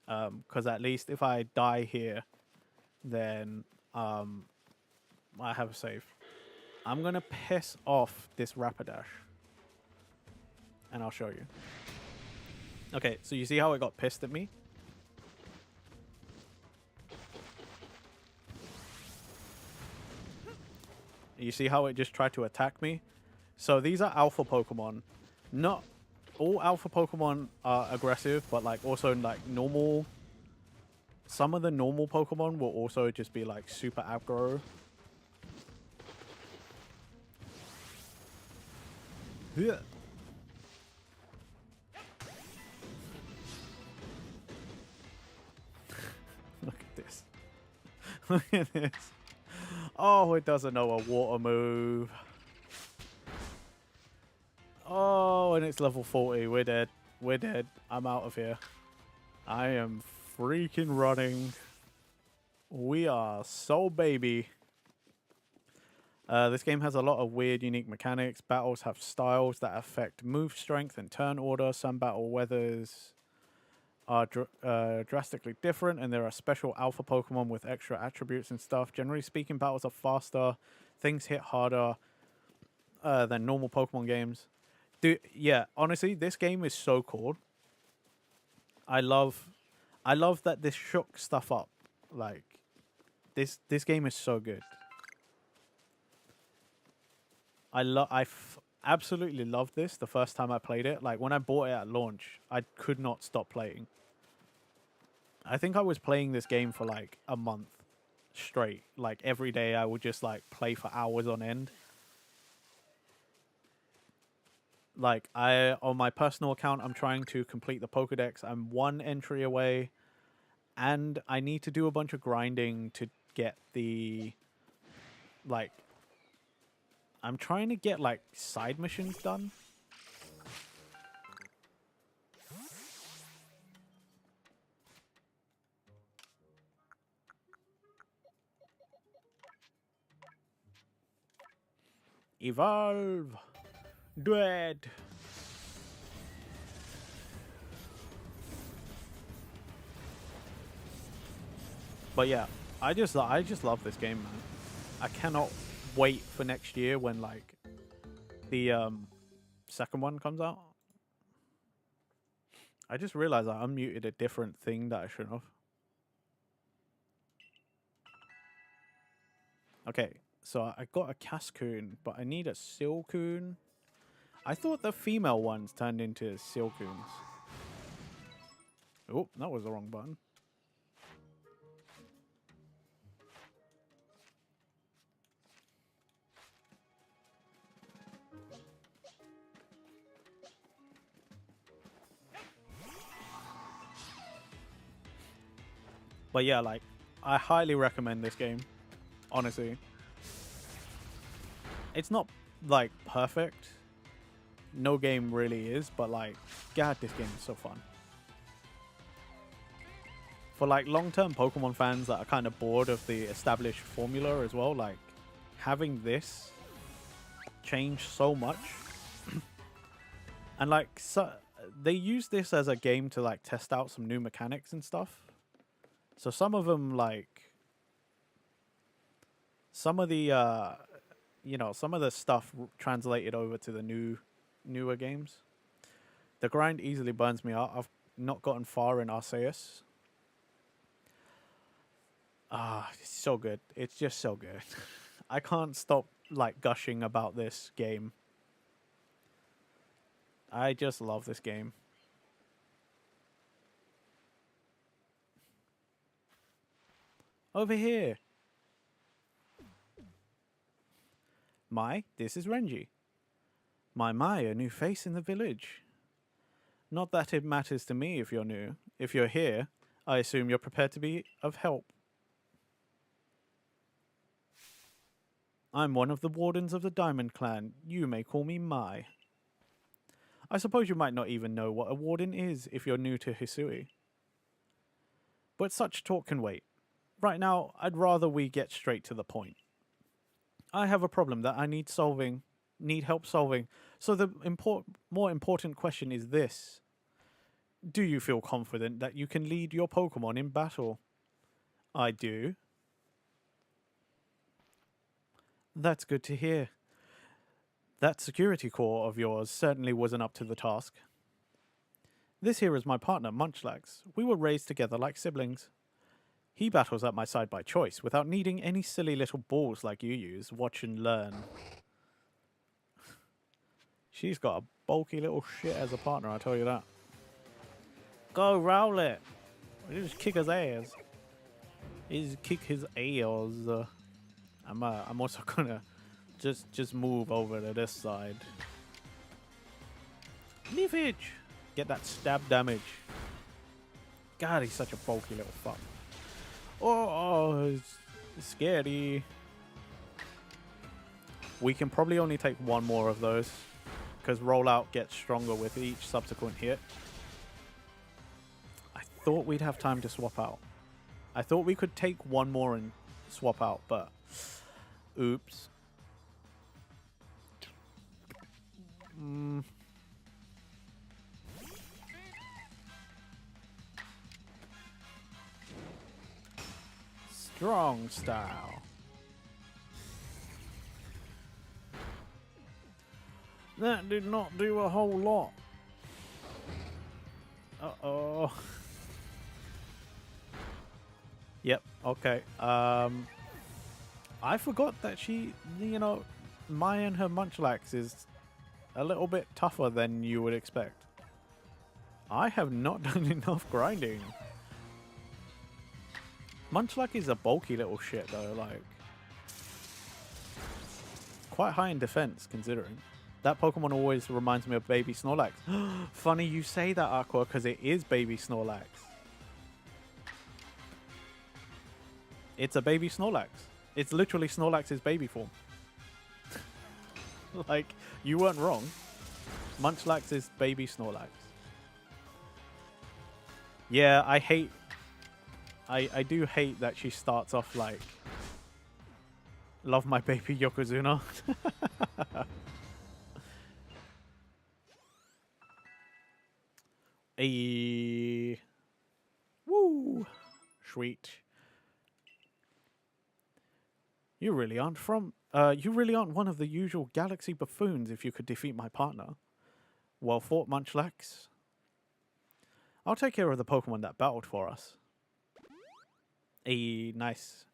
Because at least if I die here, then I have a save. I'm gonna piss off this Rapidash, and I'll show you. Okay, so you see how it got pissed at me? You see how it just tried to attack me? So these are alpha Pokemon. Not all alpha Pokemon are aggressive, but like also like normal. Some of the normal Pokemon will also just be like super aggro. Yeah. Look at this. Look at this. Oh, it doesn't know a water move. Oh, and it's level 40. We're dead. We're dead. I'm out of here. I am freaking running. We are so baby. This game has a lot of weird, unique mechanics. Battles have styles that affect move strength and turn order. Some battle weathers are drastically different, and there are special alpha Pokemon with extra attributes and stuff. Generally speaking, battles are faster. Things hit harder than normal Pokemon games. Dude, yeah, honestly, this game is so cool. I love that this shook stuff up. Like, this game is so good. I absolutely loved this the first time I played it. Like, when I bought it at launch, I could not stop playing. I think I was playing this game for like a month straight. Like, every day I would just like play for hours on end. Like, on my personal account, I'm trying to complete the Pokedex. I'm one entry away, and I need to do a bunch of grinding to get the, like, I'm trying to get like side missions done. Evolve! Dread! But yeah, I just love this game, man. I cannot wait for next year when like the second one comes out. I just realized I unmuted a different thing that I shouldn't have. Okay, so I got a Cascoon, but I need a Silcoon. I thought the female ones turned into Silcoons. Oh, that was the wrong button. But yeah, like, I highly recommend this game. Honestly. It's not, like, perfect. No game really is, but, like, God, this game is so fun. For, like, long-term Pokemon fans that are kind of bored of the established formula as well, like, having this change so much. And, like, so they use this as a game to, like, test out some new mechanics and stuff. So some of them, like, some of the, you know, some of the stuff translated over to the newer games. The grind easily burns me out. I've not gotten far in Arceus. Ah, it's so good. It's just so good. I can't stop, like, gushing about this game. I just love this game. Over here. This is Renji. My, a new face in the village. Not that it matters to me if you're new. If you're here, I assume you're prepared to be of help. I'm one of the wardens of the Diamond Clan. You may call me Mai. I suppose you might not even know what a warden is if you're new to Hisui. But such talk can wait. Right now, I'd rather we get straight to the point. I have a problem that I need help solving. So the more important question is this. Do you feel confident that you can lead your Pokemon in battle? I do. That's good to hear. That security corps of yours certainly wasn't up to the task. This here is my partner, Munchlax. We were raised together like siblings. He battles at my side by choice, without needing any silly little balls like you use. Watch and learn. She's got a bulky little shit as a partner, I'll tell you that. Go Rowlet! You just kick his ass. You just kick his ass. I'm also gonna just move over to this side. Leafage! Get that stab damage. God, he's such a bulky little fuck. Oh, it's scary. We can probably only take one more of those, because rollout gets stronger with each subsequent hit. I thought we'd have time to swap out. I thought we could take one more and swap out, but oops. Strong style. That did not do a whole lot. Uh-oh. Yep, okay. I forgot that she, you know, Mai and her Munchlax is a little bit tougher than you would expect. I have not done enough grinding. Munchlax is a bulky little shit though, like quite high in defense considering. That Pokemon always reminds me of Baby Snorlax. Funny you say that, Aqua, because it is Baby Snorlax. It's a Baby Snorlax. It's literally Snorlax's baby form. Like, you weren't wrong. Munchlax is Baby Snorlax. Yeah, I do hate that she starts off like, love my baby Yokozuna. Woo! Sweet. You really aren't one of the usual galaxy buffoons if you could defeat my partner. Well fought, Munchlax. I'll take care of the Pokemon that battled for us. Nice.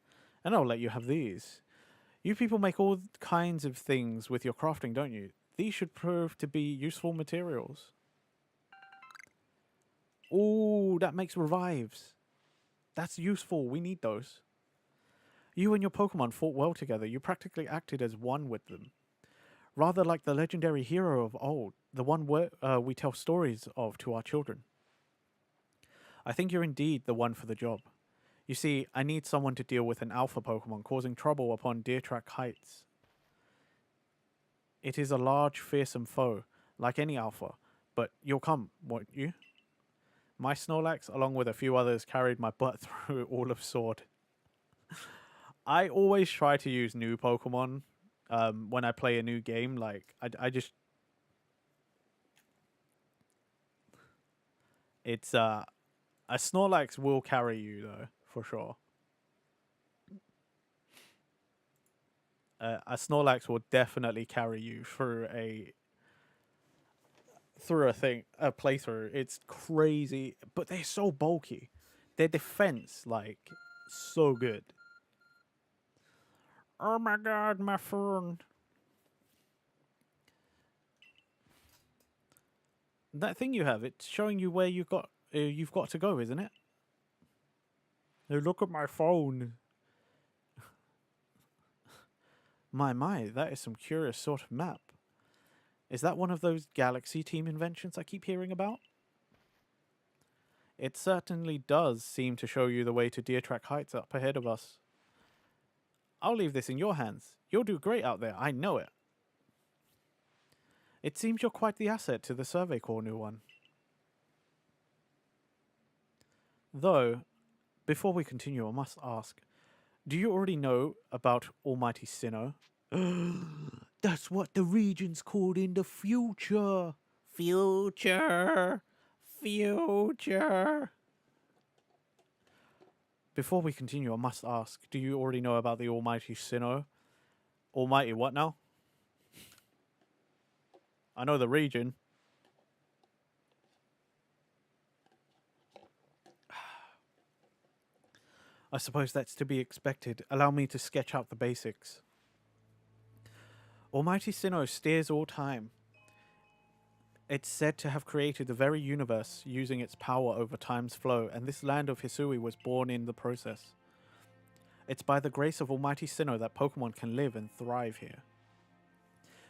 And I'll let you have these. You people make all kinds of things with your crafting, don't you? These should prove to be useful materials. Ooh, that makes revives. That's useful. We need those. You and your Pokemon fought well together. You practically acted as one with them. Rather like the legendary hero of old, the one we tell stories of to our children. I think you're indeed the one for the job. You see, I need someone to deal with an alpha Pokemon causing trouble upon Deer Track Heights. It is a large, fearsome foe, like any alpha, but you'll come, won't you? My Snorlax, along with a few others, carried my butt through all of Sword. I always try to use new Pokemon when I play a new game. Like, I just... It's, a Snorlax will carry you, though, for sure. A Snorlax will definitely carry you through a playthrough. It's crazy, but they're so bulky. Their defense, like, so good. Oh my god, my phone. That thing you have, it's showing you where you've got to go, isn't it? Hey, look at my phone. My, that is some curious sort of map. Is that one of those Galaxy Team inventions I keep hearing about? It certainly does seem to show you the way to Deer Track Heights up ahead of us. I'll leave this in your hands. You'll do great out there, I know it. It seems you're quite the asset to the Survey Corps, new one. Though, before we continue, I must ask, do you already know about Almighty Sinnoh? That's what the region's called in the future. Future. Future. Before we continue, I must ask, do you already know about the Almighty Sinnoh? Almighty what now? I know the region. I suppose that's to be expected. Allow me to sketch out the basics. Almighty Sinnoh steers all time. It's said to have created the very universe using its power over time's flow, and this land of Hisui was born in the process. It's by the grace of Almighty Sinnoh that Pokemon can live and thrive here.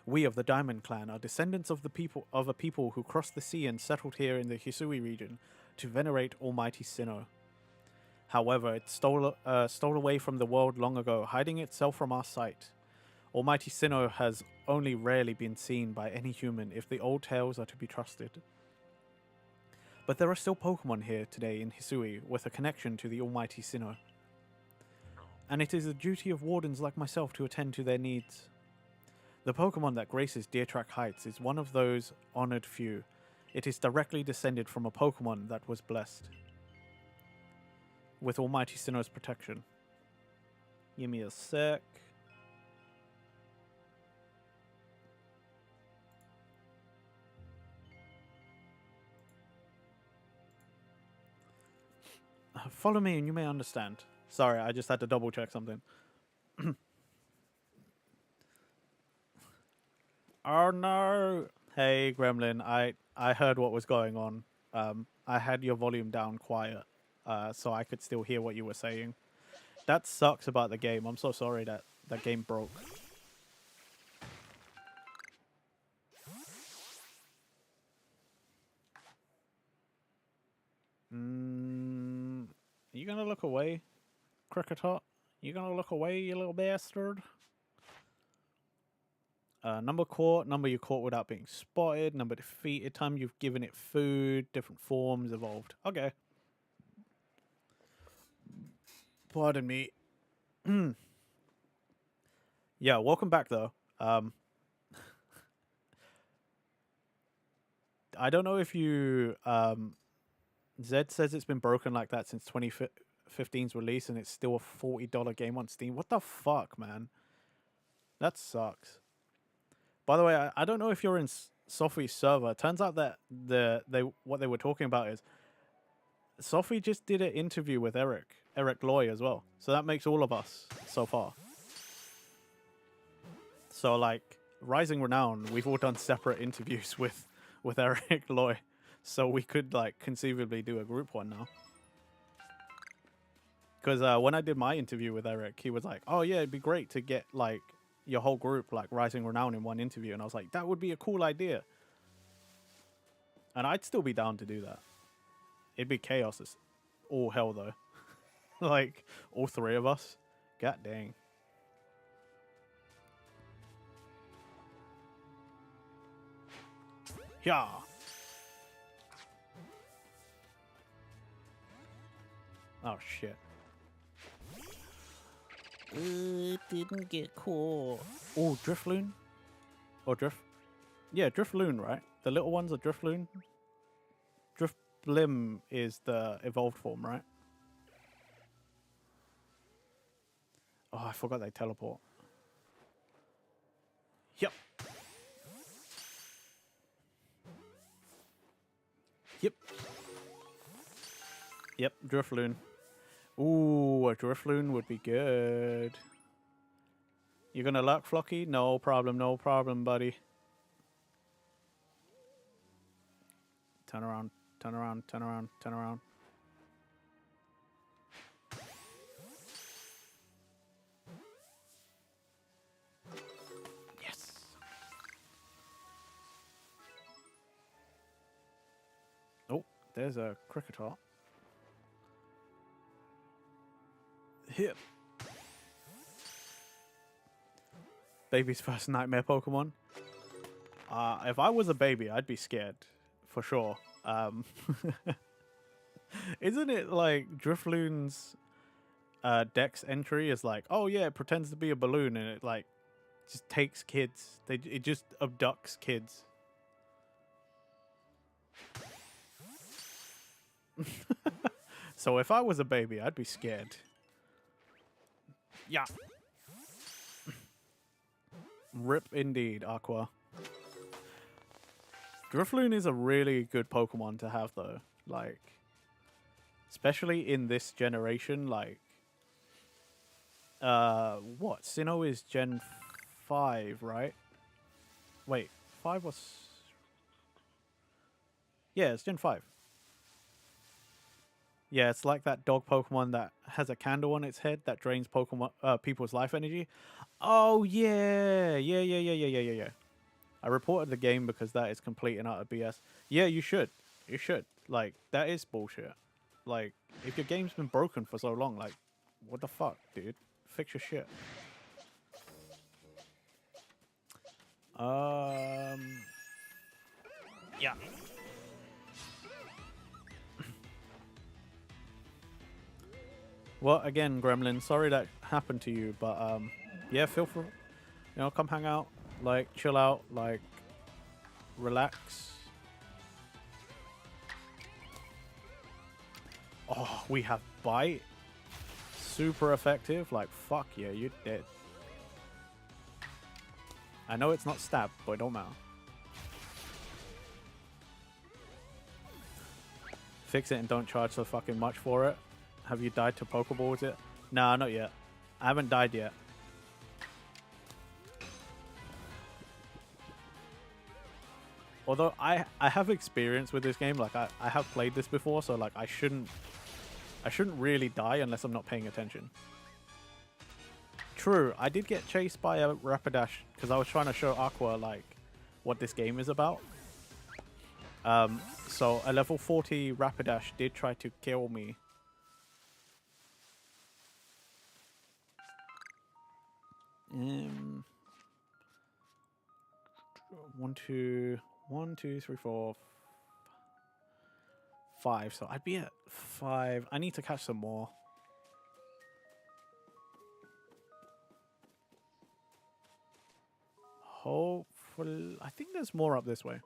We of the Diamond Clan are descendants of a people who crossed the sea and settled here in the Hisui region to venerate Almighty Sinnoh. However, it stole away from the world long ago, hiding itself from our sight. Almighty Sinnoh has only rarely been seen by any human if the old tales are to be trusted. But there are still Pokemon here today in Hisui with a connection to the Almighty Sinnoh. And it is the duty of wardens like myself to attend to their needs. The Pokemon that graces Deer Track Heights is one of those honored few. It is directly descended from a Pokemon that was blessed with Almighty Sinnoh's protection. Give me a sec. Follow me and you may understand. Sorry, I just had to double check something. Oh no! Hey Gremlin, I heard what was going on. I had your volume down quiet, so I could still hear what you were saying. That sucks about the game. I'm so sorry that that game broke. You gonna look away, Cricket Hot? You gonna look away, you little bastard? Number caught, number you caught without being spotted, number defeated, time you've given it food, different forms evolved. Okay. Pardon me. Yeah, welcome back though. I don't know if you Zed says it's been broken like that since 2015's release and it's still a $40 game on Steam. What the fuck, man? That sucks. By the way, I don't know if you're in Sophie's server. It turns out that what they were talking about is Sophie just did an interview with Eric Loy as well. So that makes all of us so far. So like Rising Renown, we've all done separate interviews with Eric Loy. So we could like conceivably do a group one now. Because when I did my interview with Eric, he was like, "Oh yeah, it'd be great to get like your whole group, like Rising Renown, in one interview." And I was like, "That would be a cool idea." And I'd still be down to do that. It'd be chaos as all hell though. Like all three of us. God dang. Yeah. Oh shit. It didn't get caught. Oh, Drifloon? Or Drift? Yeah, Drifloon, right? The little ones are Drifloon. Drifblim is the evolved form, right? Oh, I forgot they teleport. Yep. Yep. Yep, Drifloon. Ooh, a Drifloon would be good. You gonna luck, Flocky? No problem, buddy. Turn around, turn around, turn around, turn around. Yes. Oh, there's a Cricketot. Hit. Baby's first nightmare Pokemon. If I was a baby, I'd be scared for sure. Isn't it like Drifloon's Dex entry is like, oh yeah, it pretends to be a balloon and it like just takes kids. It just abducts kids. So if I was a baby, I'd be scared. Yeah. Rip indeed, Aqua. Drifloon is a really good Pokemon to have though. Like, especially in this generation, like what? Sinnoh is Gen 5, right? Wait, 5 was... Yeah, it's Gen 5. Yeah, it's like that dog Pokemon that has a candle on its head that drains Pokemon people's life energy. Oh yeah. Yeah. I reported the game because that is complete and utter BS. Yeah, you should. You should. Like, that is bullshit. Like, if your game's been broken for so long, like, what the fuck, dude? Fix your shit. Yeah. Well, again, Gremlin, sorry that happened to you, but yeah, feel free, come hang out, like, chill out, like, relax. Oh, we have Bite. Super effective. Like, fuck yeah, you're dead. I know it's not stab, but it don't matter. Fix it and don't charge so fucking much for it. Have you died to Pokeballs yet? Nah, not yet. I haven't died yet. Although I have experience with this game, like I have played this before, so like I shouldn't really die unless I'm not paying attention. True, I did get chased by a Rapidash because I was trying to show Aqua like what this game is about. So a level 40 Rapidash did try to kill me. One, two, 3, 4, 5. So I'd be at 5. I need to catch some more. Hopefully, I think there's more up this way.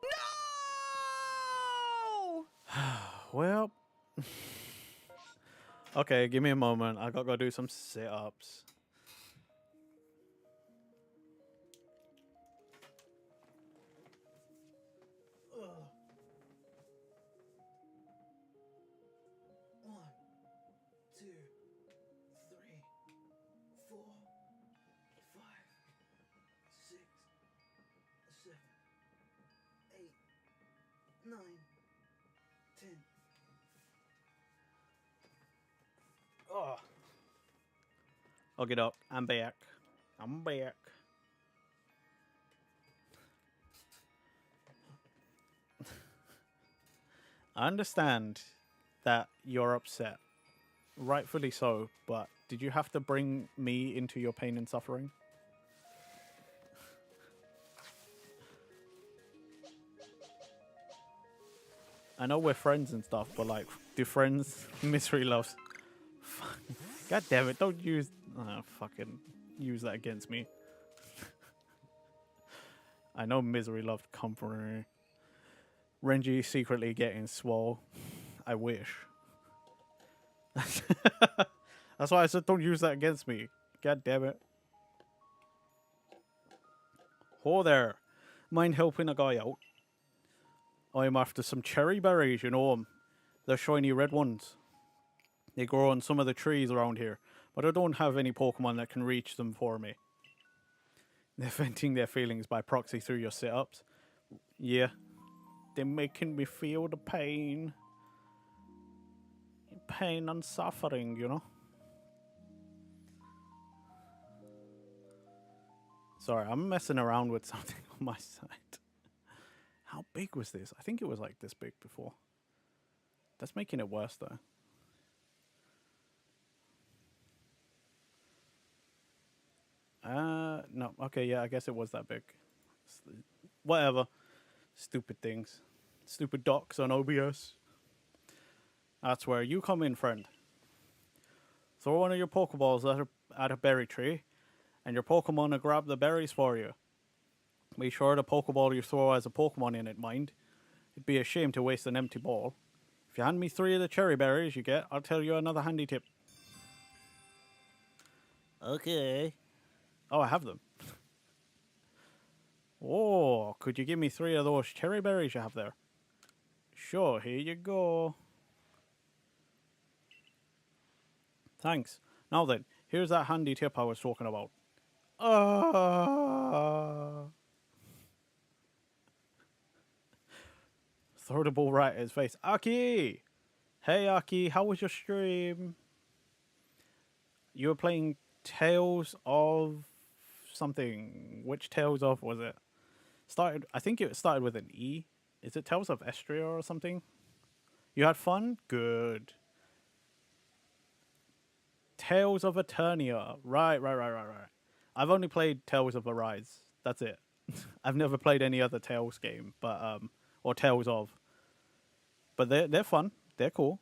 No! Well, okay, give me a moment. I gotta go do some sit-ups. Oh. Okay, doc. I'm back. I'm back. I understand that you're upset. Rightfully so, but did you have to bring me into your pain and suffering? I know we're friends and stuff, but like, do friends misery loves? God damn it! Don't use fucking use that against me. I know misery loved company. Renji secretly getting swole. I wish. That's why I said don't use that against me. God damn it. Ho there. Mind helping a guy out? I'm after some cherry berries, you know 'em. They're shiny red ones. They grow on some of the trees around here, but I don't have any Pokemon that can reach them for me. They're venting their feelings by proxy through your sit-ups. Yeah. They're making me feel the pain. Pain and suffering, you know? Sorry, I'm messing around with something on my side. How big was this? I think it was like this big before. That's making it worse, though. No. Okay, yeah, I guess it was that big. Whatever. Stupid things. Stupid docs on OBS. That's where you come in, friend. Throw one of your Pokeballs at a berry tree, and your Pokemon will grab the berries for you. Be sure the Pokeball you throw has a Pokemon in it, mind. It'd be a shame to waste an empty ball. If you hand me 3 of the cherry berries you get, I'll tell you another handy tip. Okay. Oh, I have them. Oh, could you give me 3 of those cherry berries you have there? Sure, here you go. Thanks. Now then, here's that handy tip I was talking about. Throw the ball right at his face. Aki! Hey, Aki, how was your stream? You were playing Tales of something. Which Tales of was it? I think it started with an E. Is it Tales of Estria or something? You had fun? Good. Tales of Eternia. Right. I've only played Tales of Arise. That's it. I've never played any other Tales game, but or Tales of. But they're fun. They're cool.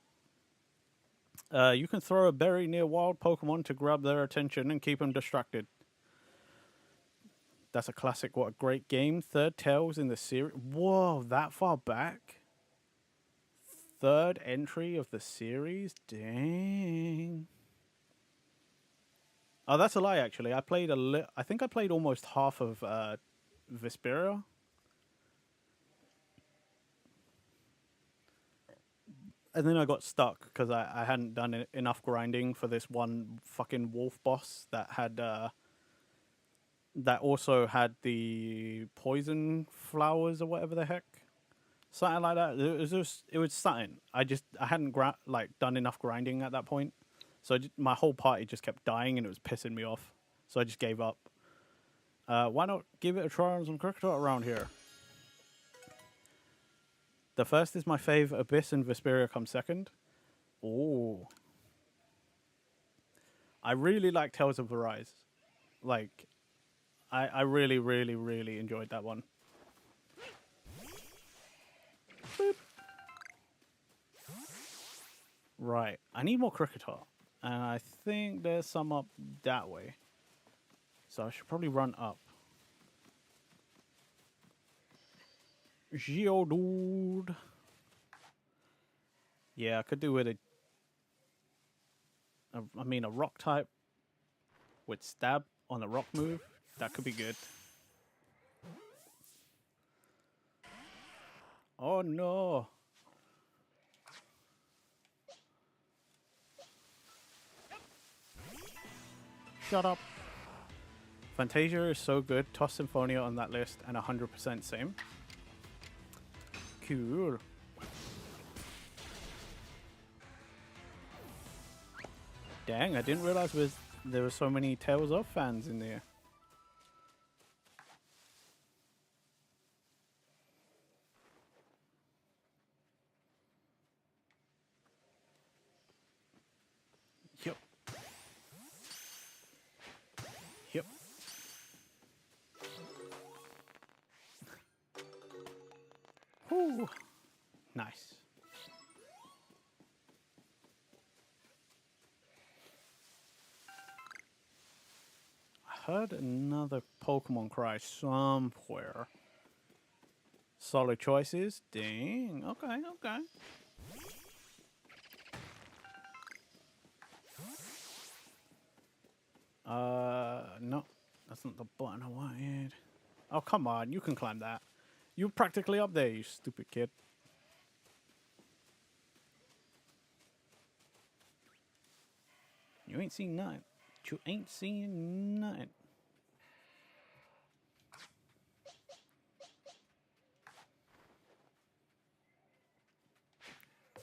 You can throw a berry near wild Pokemon to grab their attention and keep them distracted. That's a classic. What a great game. 3rd Tales in the series. Whoa, that far back? 3rd entry of the series? Dang. Oh, that's a lie, actually. I played I think I played almost half of Vesperia. And then I got stuck because I hadn't done enough grinding for this one fucking wolf boss that had that also had the poison flowers or whatever the heck, something like that. It was something. I hadn't done enough grinding at that point, so my whole party just kept dying and it was pissing me off. So I just gave up. Why not give it a try on some Kricketot around here? The first is my fave. Abyss and Vesperia come second. Oh. I really like Tales of Arise. Like, I really, really, really enjoyed that one. Boop. Right. I need more Kricketot. And I think there's some up that way. So I should probably run up. Geodude. Yeah, I could do with a rock type with stab on the rock move. That could be good. Oh no. Shut up. Fantasia is so good. Toss Symphonia on that list and 100% same. Cool. Dang, I didn't realize there were so many Tales of fans in there. Yep. Yep. Whew. Nice. I heard another Pokemon cry somewhere. Solid choices. Dang. Okay, okay. No. That's not the button I wanted. Oh, come on. You can climb that. You're practically up there, you stupid kid. You ain't seen nothing. You ain't seen nothing.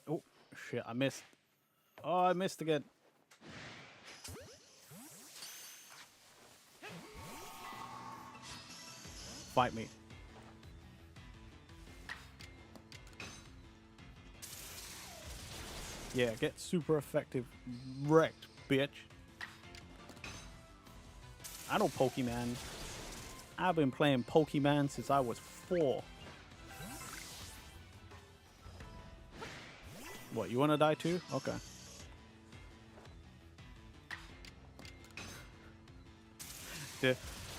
Oh, shit. I missed. Oh, I missed again. Fight me. Yeah, get super effective wrecked, bitch. I know Pokemon. I've been playing Pokemon since I was 4. What, you want to die too? Okay.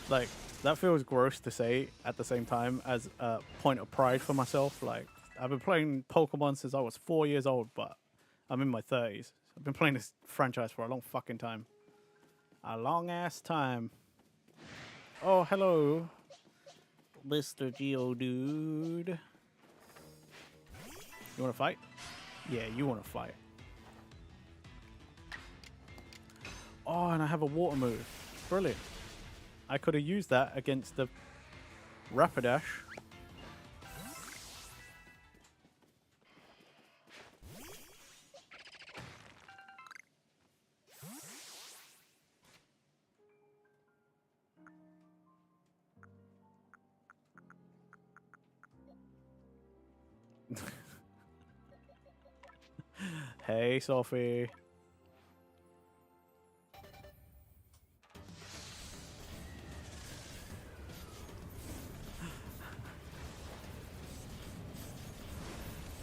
Like, that feels gross to say at the same time as a point of pride for myself. Like, I've been playing Pokemon since I was 4 years old, but I'm in my 30s. I've been playing this franchise for a long fucking time. A long ass time. Oh, hello, Mr. Geodude. You want to fight? Yeah, you want to fight. Oh, and I have a water move. Brilliant. I could have used that against the Rapidash. Hey, Sophie.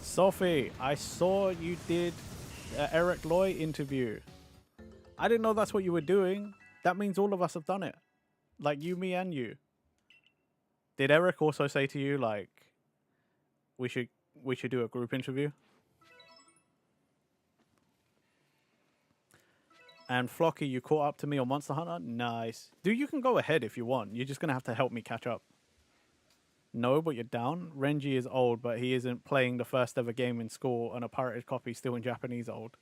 Sophie, I saw you did Eric Loy interview. I didn't know that's what you were doing. That means all of us have done it. Like you, me, and you. Did Eric also say to you, like, we should do a group interview? And Flocky, you caught up to me on Monster Hunter? Nice. Dude, you can go ahead if you want. You're just going to have to help me catch up. No, but you're down. Renji is old, but he isn't playing the first ever game in school and a pirated copy still in Japanese old.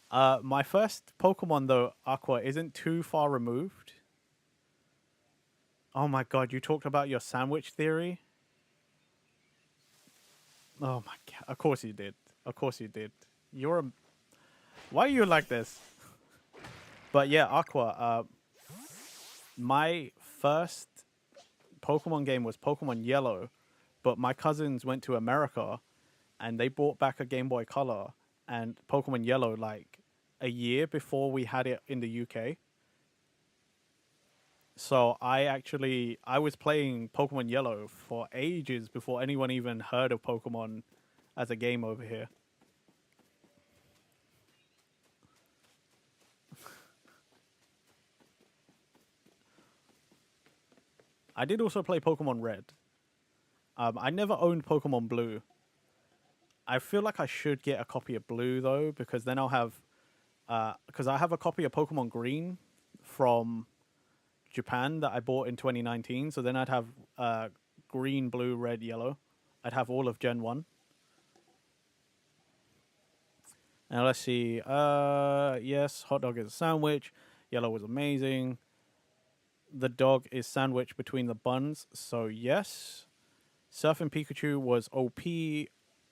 My first Pokemon, though, Aqua, isn't too far removed. Oh my god, you talked about your sandwich theory? Oh my god, of course you did. Of course you did. You're a... Why are you like this? But yeah, Aqua, my first Pokemon game was Pokemon Yellow, but my cousins went to America and they brought back a Game Boy Color and Pokemon Yellow like a year before we had it in the UK. So I was playing Pokemon Yellow for ages before anyone even heard of Pokemon as a game over here. I did also play Pokemon Red. I never owned Pokemon Blue. I feel like I should get a copy of Blue though, because then I'll have, because I have a copy of Pokemon Green from Japan that I bought in 2019. So then I'd have green, blue, red, yellow. I'd have all of Gen 1. Now let's see. Yes, hot dog is a sandwich. Yellow was amazing. The dog is sandwiched between the buns, so yes. Surfing Pikachu was OP.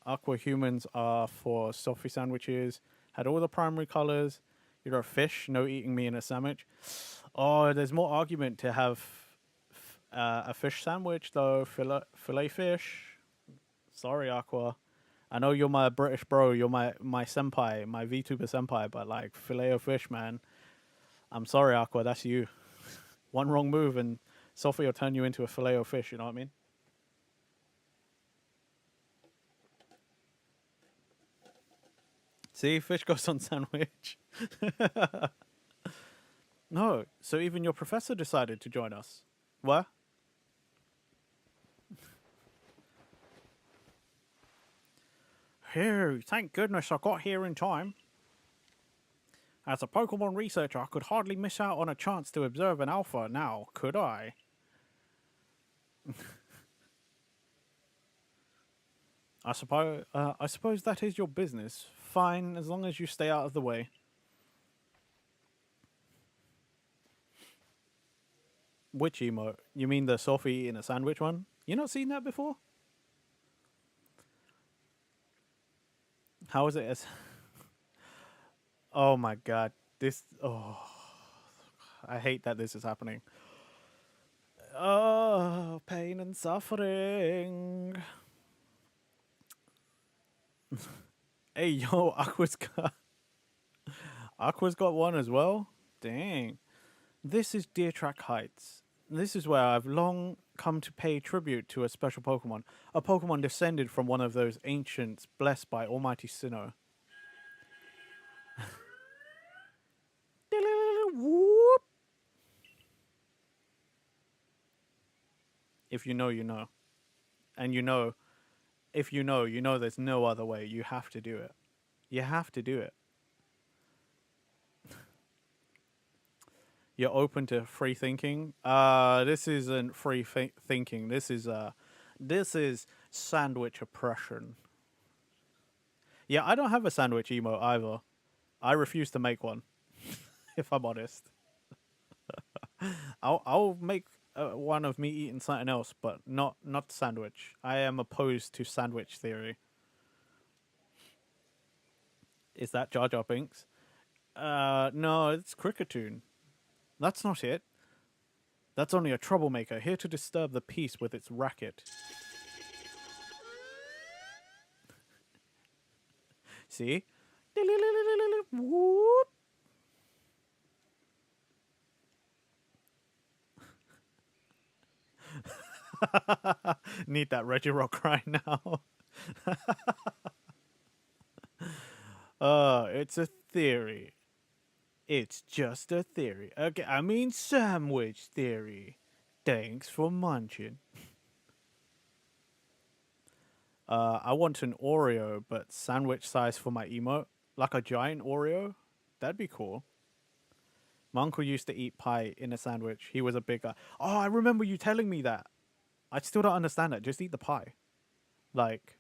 Aqua humans are for Sophie sandwiches. Had all the primary colors. You're a fish, no eating me in a sandwich. Oh, there's more argument to have a fish sandwich, though. Filet fish. Sorry, Aqua. I know you're my British bro. You're my senpai, my VTuber senpai, but like, filet of fish, man. I'm sorry, Aqua. That's you. One wrong move and Sophie will turn you into a filet of fish, you know what I mean? See, fish goes on sandwich. No, so even your professor decided to join us. What? Here, thank goodness I got here in time. As a Pokemon researcher, I could hardly miss out on a chance to observe an alpha now, could I? I suppose that is your business. Fine, as long as you stay out of the way. Which emote? You mean the Sophie in a sandwich one? You not seen that before? How is it as... Oh my god. This... Oh... I hate that this is happening. Oh, pain and suffering. Hey, yo, Aqua's got one as well? Dang. This is Deer Track Heights. This is where I've long come to pay tribute to a special Pokemon. A Pokemon descended from one of those ancients blessed by Almighty Sinnoh. Whoop. If you know, you know. And you know, if you know there's no other way. You have to do it. You have to do it. You're open to free thinking. This isn't free thinking. This is sandwich oppression. Yeah, I don't have a sandwich emote either. I refuse to make one. If I'm honest, I'll make one of me eating something else, but not sandwich. I am opposed to sandwich theory. Is that Jar Jar Binks? No, it's Cricketune. That's not it. That's only a troublemaker, here to disturb the peace with its racket. See? Whoop. Need that Regirock right now. It's a theory. It's just a theory. Okay, I mean sandwich theory. Thanks for munching. I want an Oreo, but sandwich size for my emote. Like a giant Oreo? That'd be cool. My uncle used to eat pie in a sandwich. He was a big guy. Oh, I remember you telling me that. I still don't understand that. Just eat the pie. Like,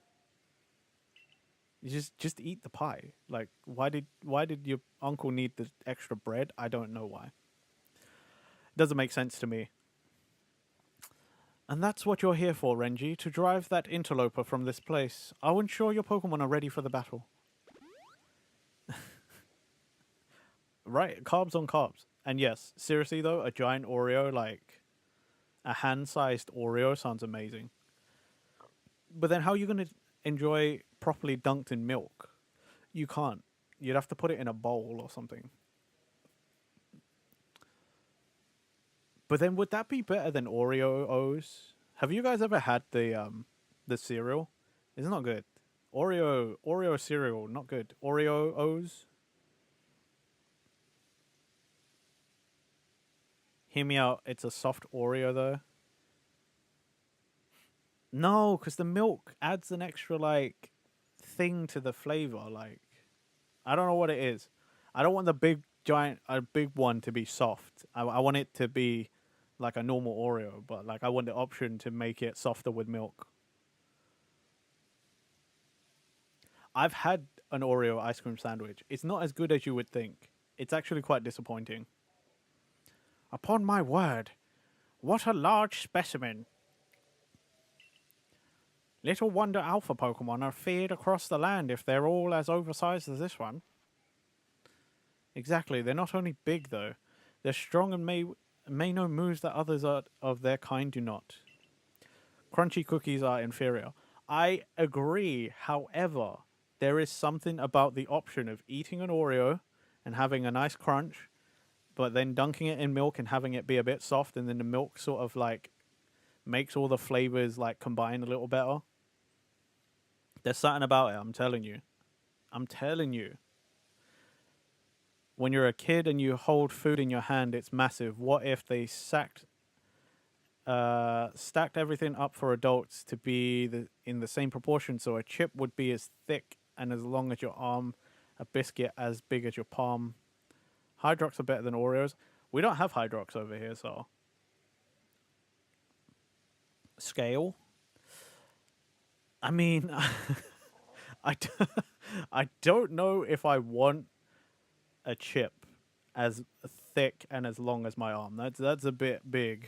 you just eat the pie. Like, why did your uncle need the extra bread? I don't know why. Doesn't make sense to me. And that's what you're here for, Renji, to drive that interloper from this place. I'll ensure your Pokemon are ready for the battle. Right, carbs on carbs. And yes, seriously though, a giant Oreo, like a hand-sized Oreo sounds amazing. But then how are you going to enjoy properly dunked in milk? You can't. You'd have to put it in a bowl or something. But then would that be better than Oreo O's? Have you guys ever had the cereal? It's not good. Oreo cereal, not good. Oreo O's? Hear me out, it's a soft Oreo though. No, because the milk adds an extra like thing to the flavor. Like, I don't know what it is. I don't want the big one to be soft. I want it to be like a normal Oreo, but like I want the option to make it softer with milk. I've had an Oreo ice cream sandwich. It's not as good as you would think. It's actually quite disappointing. Upon my word, what a large specimen. Little wonder alpha Pokemon are feared across the land if they're all as oversized as this one. Exactly, they're not only big though, they're strong and may know moves that others of their kind do not. Crunchy cookies are inferior. I agree, however, there is something about the option of eating an Oreo and having a nice crunch, but then dunking it in milk and having it be a bit soft, and then the milk sort of like makes all the flavors like combine a little better. There's something about it, I'm telling you. I'm telling you. When you're a kid and you hold food in your hand, it's massive. What if they stacked everything up for adults to be in the same proportion? So a chip would be as thick and as long as your arm, a biscuit as big as your palm. Hydrox are better than Oreos. We don't have Hydrox over here, so. Scale. I mean, I don't know if I want a chip as thick and as long as my arm. That's a bit big.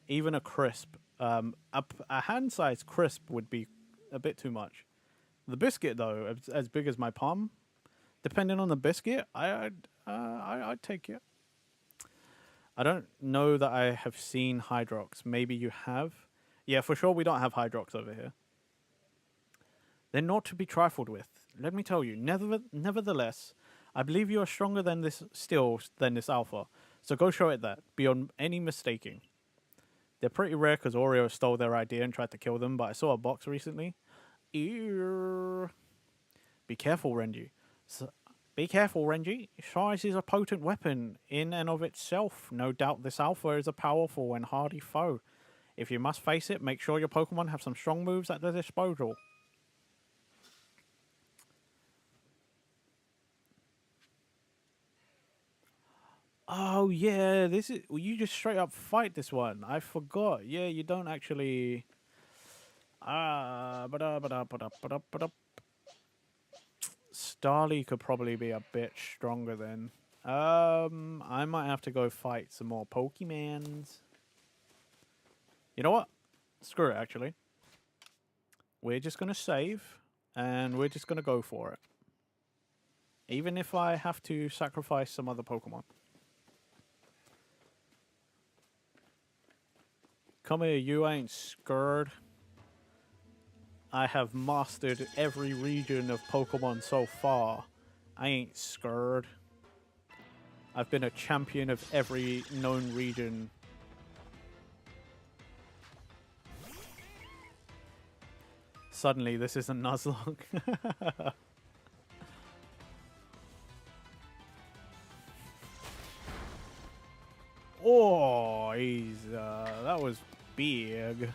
Even a crisp, a hand-sized crisp would be a bit too much. The biscuit though, as big as my palm, depending on the biscuit, I'd take it. I don't know that I have seen Hydrox. Maybe you have. Yeah, for sure we don't have Hydrox over here. They're not to be trifled with. Let me tell you. Nevertheless, I believe you are stronger than this alpha. So go show it that, beyond any mistaking. They're pretty rare because Oreo stole their idea and tried to kill them, but I saw a box recently. Ew. Be careful, Renji. Be careful, Renji. Size is a potent weapon in and of itself. No doubt this alpha is a powerful and hardy foe. If you must face it, make sure your Pokemon have some strong moves at their disposal. Oh, yeah, this is... You just straight up fight this one. I forgot. Yeah, you don't actually... Starly could probably be a bit stronger then. I might have to go fight some more Pokemons. You know what? Screw it, actually. We're just going to save, and we're just going to go for it. Even if I have to sacrifice some other Pokemon. Come here, you ain't scared. I have mastered every region of Pokemon so far. I ain't scared. I've been a champion of every known region. Suddenly, this isn't Nuzlocke. Oh, that was big.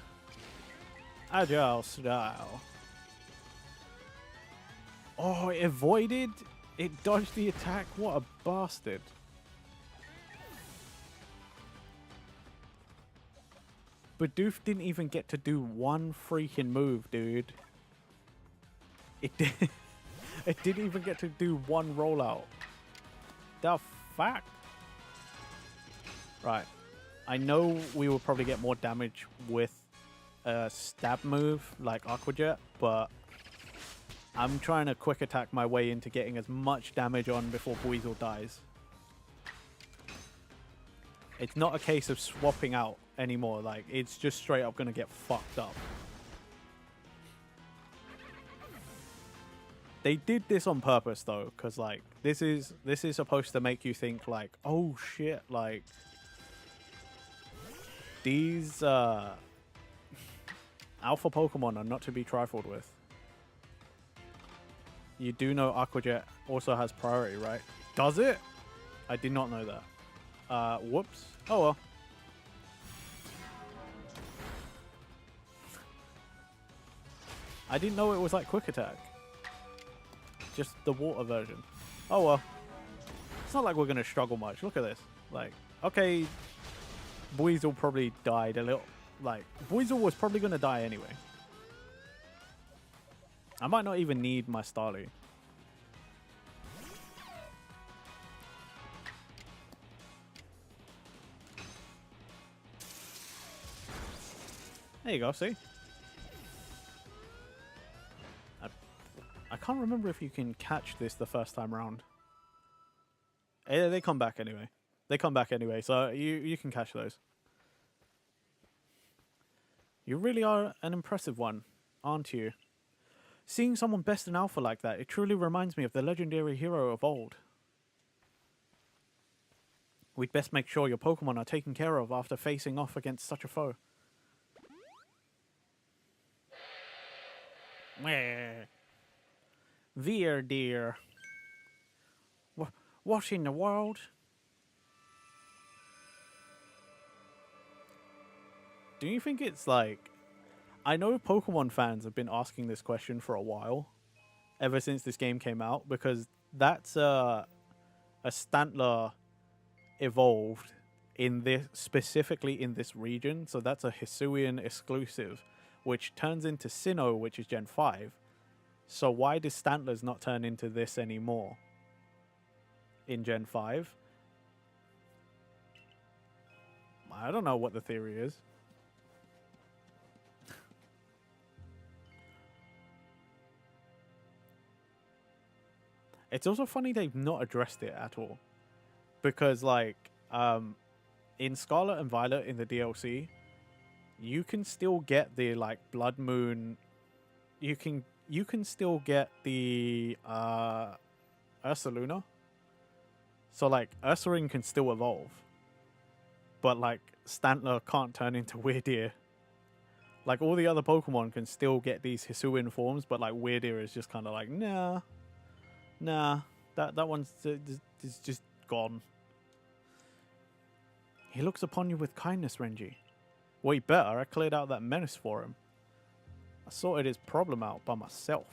Agile style. Oh, it avoided? It dodged the attack? What a bastard. Bidoof didn't even get to do one freaking move, dude. It did. It didn't even get to do one rollout. The fuck? Right. I know we will probably get more damage with a stab move like Aqua Jet, but I'm trying to quick attack my way into getting as much damage on before Buizel dies. It's not a case of swapping out anymore. Like, it's just straight up gonna get fucked up. They did this on purpose though, because like this is supposed to make you think like, oh shit, like these alpha Pokemon are not to be trifled with. You do know Aqua Jet also has priority, right? Does it? I did not know that. Whoops. Oh well. I didn't know it was like quick attack. Just the water version. Oh well. It's not like we're gonna struggle much. Look at this. Like, okay, Buizel probably died a little. Like, Buizel was probably gonna die anyway. I might not even need my Starly. There you go, see? I can't remember if you can catch this the first time around. They come back anyway. They come back anyway, so you can catch those. You really are an impressive one, aren't you? Seeing someone best in Alpha like that, it truly reminds me of the legendary hero of old. We'd best make sure your Pokemon are taken care of after facing off against such a foe. Meh. Veer, dear. What in the world? Do you think it's like... I know Pokemon fans have been asking this question for a while. Ever since this game came out. Because that's a Stantler evolved in this... specifically in this region. So that's a Hisuian exclusive. Which turns into Sinnoh, which is Gen 5. So why does Stantlers not turn into this anymore? In Gen 5? I don't know what the theory is. It's also funny they've not addressed it at all. Because, like, in Scarlet and Violet in the DLC, you can still get the, like, Blood Moon... You can still get the Ursaluna. So, like, Ursaring can still evolve. but like Stantler can't turn into Weirdeer. Like all the other Pokemon can still get these Hisuian forms, but like Weirdeer is just kind of like, nah, that one's is just gone. He looks upon you with kindness, Renji. Well, you better. I cleared out that menace for him. I sorted his problem out by myself.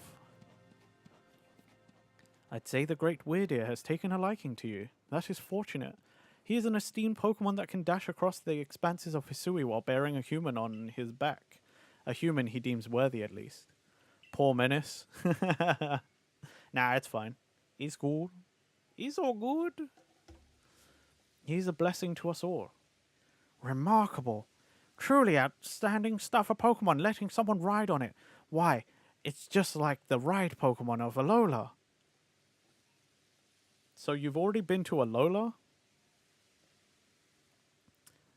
I'd say the great Weirdeer has taken a liking to you. That is fortunate. He is an esteemed Pokemon that can dash across the expanses of Hisui while bearing a human on his back. A human he deems worthy, at least. Poor Menace. Nah, it's fine. He's cool. He's all good. He's a blessing to us all. Remarkable. Truly outstanding stuff, a Pokemon, letting someone ride on it. Why, it's just like the ride Pokemon of Alola. So you've already been to Alola?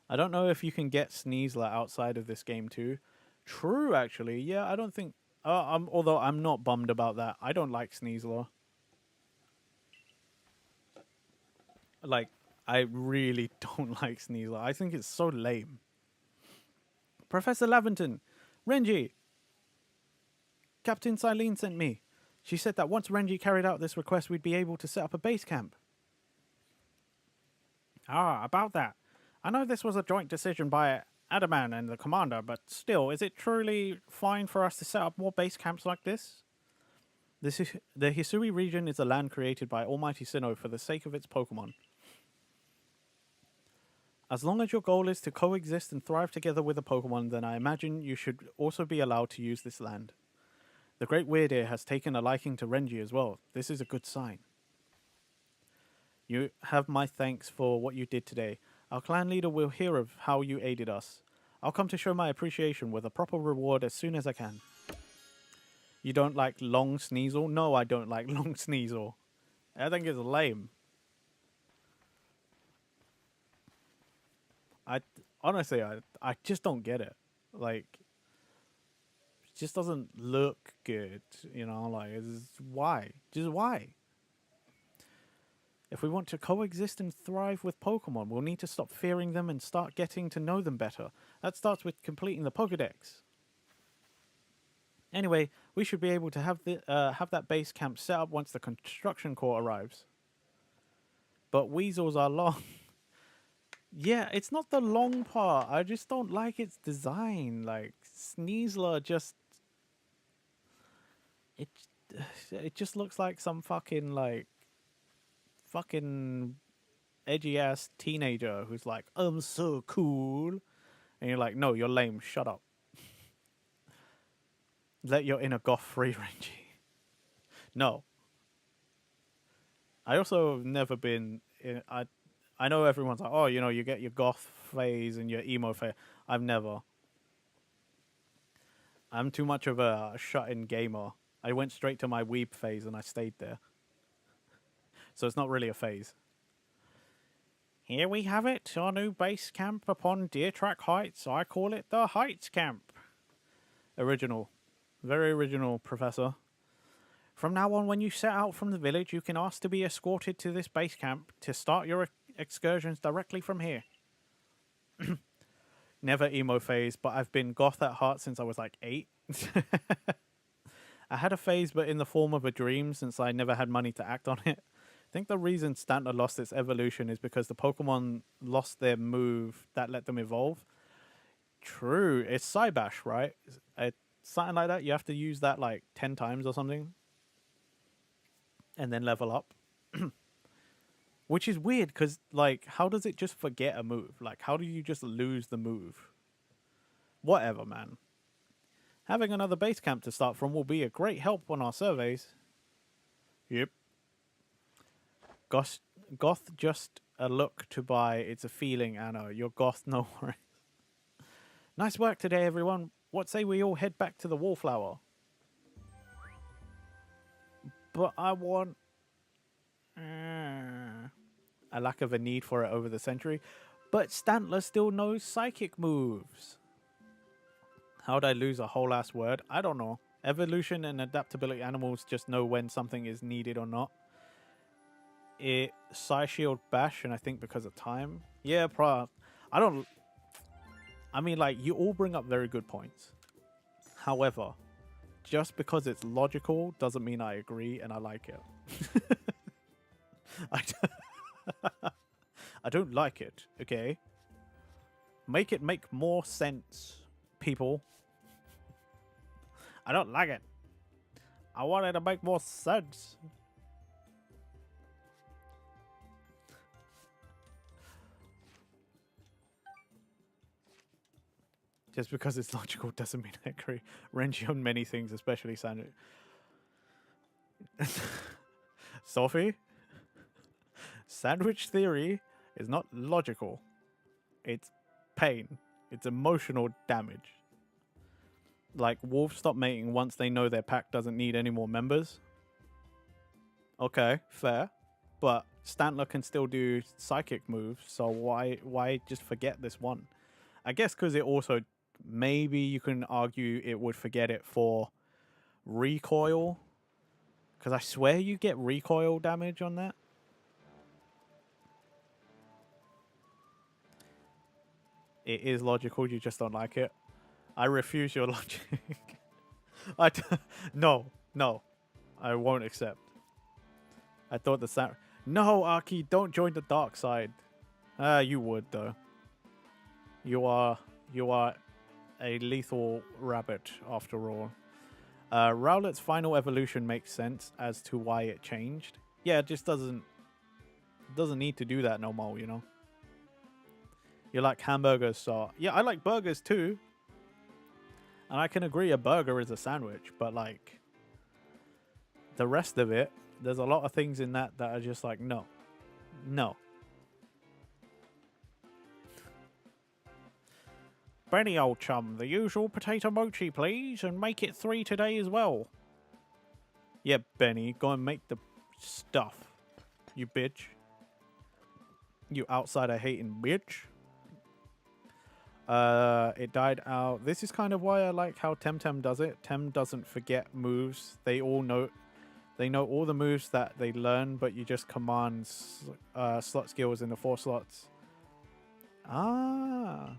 I don't know if you can get Sneasler outside of this game too. True, actually. Yeah, I don't think... although I'm not bummed about that. I don't like Sneasler. Like, I really don't like Sneasler. I think it's so lame. Professor Laventon, Renji, Captain Silene sent me. She said that once Renji carried out this request, we'd be able to set up a base camp. Ah, about that. I know this was a joint decision by Adaman and the commander, but still, is it truly fine for us to set up more base camps like this? The Hisui region is a land created by Almighty Sinnoh for the sake of its Pokemon. As long as your goal is to coexist and thrive together with a Pokemon, then I imagine you should also be allowed to use this land. The Great Weirdeer has taken a liking to Renji as well. This is a good sign. You have my thanks for what you did today. Our clan leader will hear of how you aided us. I'll come to show my appreciation with a proper reward as soon as I can. You don't like Long Sneasel? No, I don't like Long Sneasel. I think it's lame. Honestly, I just don't get it. Like, it just doesn't look good, you know, like, why? Just why? If we want to coexist and thrive with Pokemon, we'll need to stop fearing them and start getting to know them better. That starts with completing the Pokédex. Anyway, we should be able to have that base camp set up once the construction corps arrives. But weasels are long. Yeah, it's not the long part. I just don't like its design. Like, Sneasler just... It just looks like some fucking, like... Fucking edgy-ass teenager who's like, I'm so cool. And you're like, no, you're lame. Shut up. Let your inner goth free, Renji. No. I also have never been... I know everyone's like, oh, you know, you get your goth phase and your emo phase. I've never. I'm too much of a shut-in gamer. I went straight to my weeb phase and I stayed there. So it's not really a phase. Here we have it, our new base camp upon Deer Track Heights. I call it the Heights Camp. Original. Very original, Professor. From now on, when you set out from the village, you can ask to be escorted to this base camp to start your excursions directly from here. Never emo phase, but I've been goth at heart since I was like 8. I had a phase, but in the form of a dream, since I never had money to act on it. I think the reason Stantler lost its evolution is because the Pokemon lost their move that let them evolve. True, it's Cybash, right? Something like that. You have to use that like 10 times or something. And then level up. Which is weird, because, like, how does it just forget a move? Like, how do you just lose the move? Whatever, man. Having another base camp to start from will be a great help on our surveys. Yep. Goth just a look to buy. It's a feeling, Anna. You're goth, no worries. Nice work today, everyone. What say we all head back to the Wallflower? But I want... a lack of a need for it over the century. But Stantler still knows psychic moves. How'd I lose a whole ass word? I don't know. Evolution and adaptability animals just know when something is needed or not. It Psy Shield Bash, and I think because of time. Yeah, I don't. I mean, like, you all bring up very good points. However, just because it's logical doesn't mean I agree and I like it. I don't like it, okay? Make it make more sense, people. I don't like it. I want it to make more sense. Just because it's logical doesn't mean I agree. Renji on many things, especially sandwich. Sophie? Sandwich theory is not logical. It's pain. It's emotional damage. Like, wolves stop mating once they know their pack doesn't need any more members. Okay, fair. But Stantler can still do psychic moves, so why just forget this one? I guess because it also... Maybe you can argue it would forget it for recoil. Because I swear you get recoil damage on that. It is logical, you just don't like it. I refuse your logic. No, I won't accept. I thought the sound... No, Aki, don't join the dark side. You would, though. You are a lethal rabbit, after all. Rowlet's final evolution makes sense as to why it changed. Yeah, it just doesn't need to do that no more, you know? You like hamburgers, so... Yeah, I like burgers, too. And I can agree a burger is a sandwich, but, like... The rest of it, there's a lot of things in that are just like, no. No. Benny, old chum, the usual potato mochi, please, and make it 3 today as well. Yeah, Benny, go and make the stuff, you bitch. You outsider-hating bitch. It died out. This is kind of why I like how Temtem does it. Tem doesn't forget moves. They know all the moves that they learn, but you just command slot skills in the 4 slots. Ah.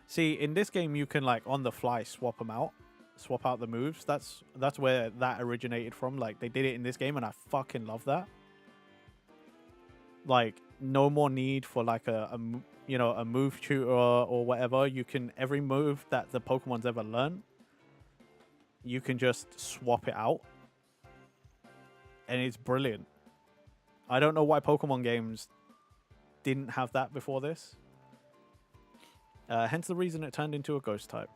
See, in this game, you can, like, on the fly swap them out. Swap out the moves. That's where that originated from. Like, they did it in this game, and I fucking love that. Like, no more need for, like, a move tutor or whatever. You can... Every move that the Pokemon's ever learned, you can just swap it out. And it's brilliant. I don't know why Pokemon games didn't have that before this. Hence the reason it turned into a ghost type.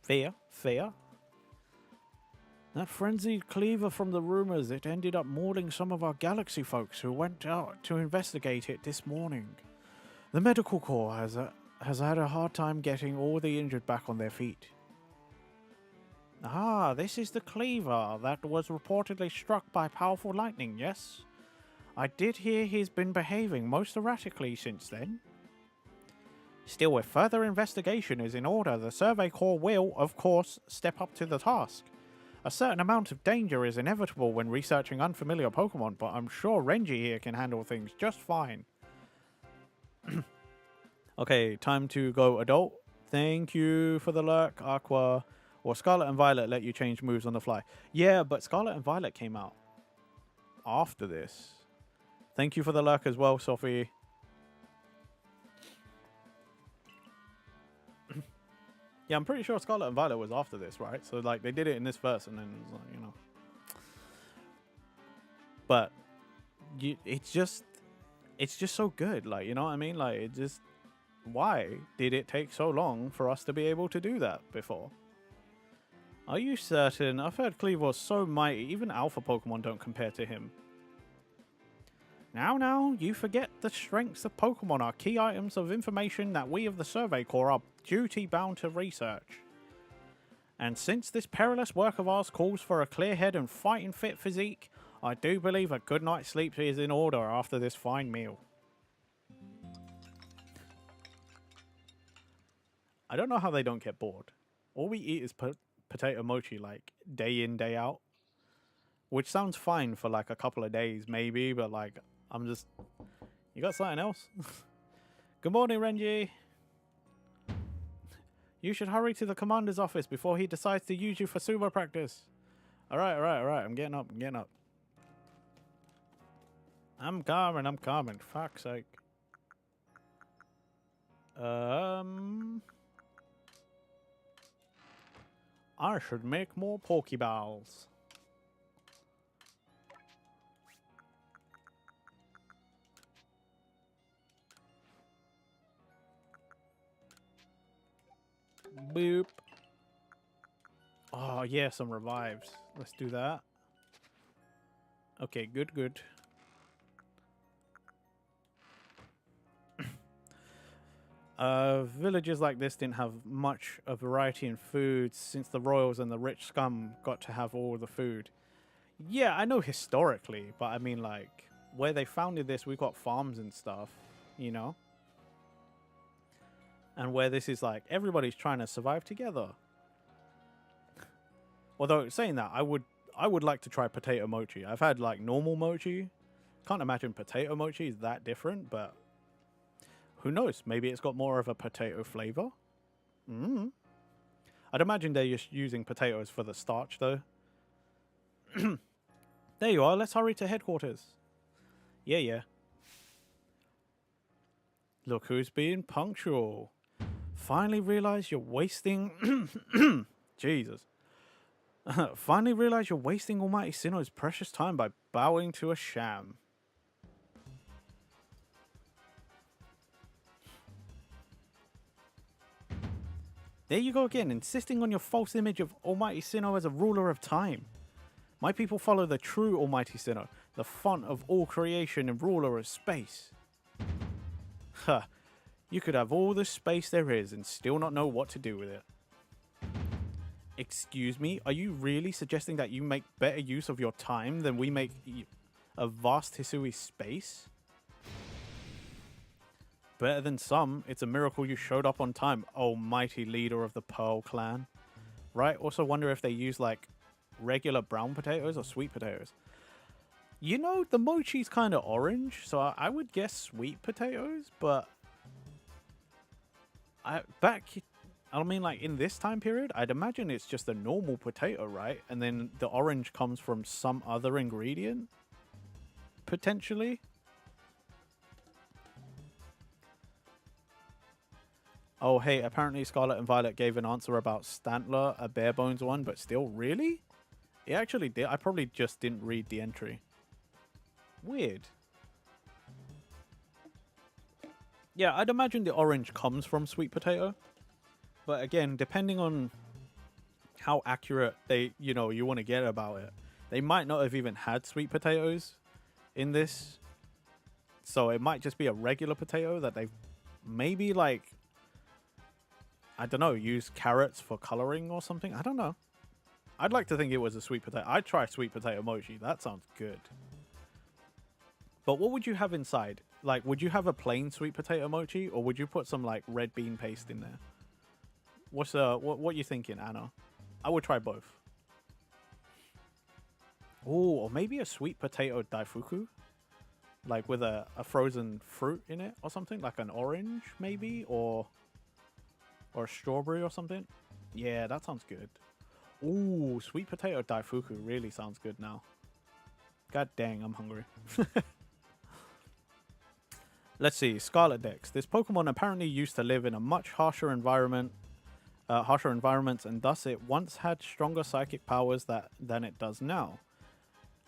Fair. That frenzied cleaver from the rumors, it ended up mauling some of our galaxy folks who went out to investigate it this morning. The medical corps has had a hard time getting all the injured back on their feet. Ah, this is the cleaver that was reportedly struck by powerful lightning, yes? I did hear he's been behaving most erratically since then. Still, if further investigation is in order, the Survey Corps will, of course, step up to the task. A certain amount of danger is inevitable when researching unfamiliar Pokemon, but I'm sure Renji here can handle things just fine. Okay, time to go adult. Thank you for the lurk, Aqua. Or Scarlet and Violet let you change moves on the fly. Yeah, but Scarlet and Violet came out after this. Thank you for the lurk as well, Sophie. Yeah, I'm pretty sure Scarlet and Violet was after this, right? So, like, they did it in this verse, and then, like, you know. But it's just so good, like, you know what I mean? Like, it just... Why did it take so long for us to be able to do that before? Are you certain? I've heard Cleavor's so mighty, even alpha Pokemon don't compare to him. Now, you forget the strengths of Pokemon are key items of information that we of the Survey Corps are duty-bound to research. And since this perilous work of ours calls for a clear head and fighting-fit physique, I do believe a good night's sleep is in order after this fine meal. I don't know how they don't get bored. All we eat is potato mochi, like, day in, day out. Which sounds fine for, like, a couple of days, maybe, but, like, I'm just... You got something else? Good morning, Renji. You should hurry to the commander's office before he decides to use you for sumo practice. Alright, alright, alright. I'm getting up, I'm getting up. I'm coming. Fuck's sake. I should make more Pokeballs. Boop. Oh, yeah, some revives. Let's do that. Okay, good, good. Villages like this didn't have much of variety in food since the royals and the rich scum got to have all the food. Yeah, I know historically, but I mean, like, where they founded this, we've got farms and stuff, you know? And where this is like, everybody's trying to survive together. Although, saying that, I would like to try potato mochi. I've had, like, normal mochi. Can't imagine potato mochi is that different, but who knows? Maybe it's got more of a potato flavor. I'd imagine they're just using potatoes for the starch, though. There you are. Let's hurry to headquarters. Yeah, yeah. Look who's being punctual. Finally realize you're wasting... Jesus. Finally realize you're wasting Almighty Sinnoh's precious time by bowing to a sham. There you go again, insisting on your false image of Almighty Sinnoh as a ruler of time. My people follow the true Almighty Sinnoh, the font of all creation and ruler of space. Huh. You could have all the space there is and still not know what to do with it. Excuse me, are you really suggesting that you make better use of your time than we make a vast Hisui space? Better than some, it's a miracle you showed up on time, almighty leader of the Pearl Clan. Right? Also wonder if they use, like, regular brown potatoes or sweet potatoes. You know, the mochi's kind of orange, so I would guess sweet potatoes, but... I mean, like, in this time period, I'd imagine it's just a normal potato, right? And then the orange comes from some other ingredient? Potentially? Oh, hey, apparently Scarlet and Violet gave an answer about Stantler, a bare bones one, but still, really? It actually did. I probably just didn't read the entry. Weird. Yeah, I'd imagine the orange comes from sweet potato. But again, depending on how accurate you want to get about it, they might not have even had sweet potatoes in this. So it might just be a regular potato that they've maybe, like, I don't know, use carrots for coloring or something. I don't know. I'd like to think it was a sweet potato. I'd try sweet potato mochi. That sounds good. But what would you have inside? Like, would you have a plain sweet potato mochi, or would you put some, like, red bean paste in there? What are you thinking, Anna? I would try both. Oh, or maybe a sweet potato daifuku? Like with a frozen fruit in it or something? Like an orange, maybe? Or a strawberry or something? Yeah, that sounds good. Ooh, sweet potato daifuku really sounds good now. God dang, I'm hungry. Let's see, Scarlet Dex. This Pokemon apparently used to live in a much harsher environments, and thus it once had stronger psychic powers than it does now.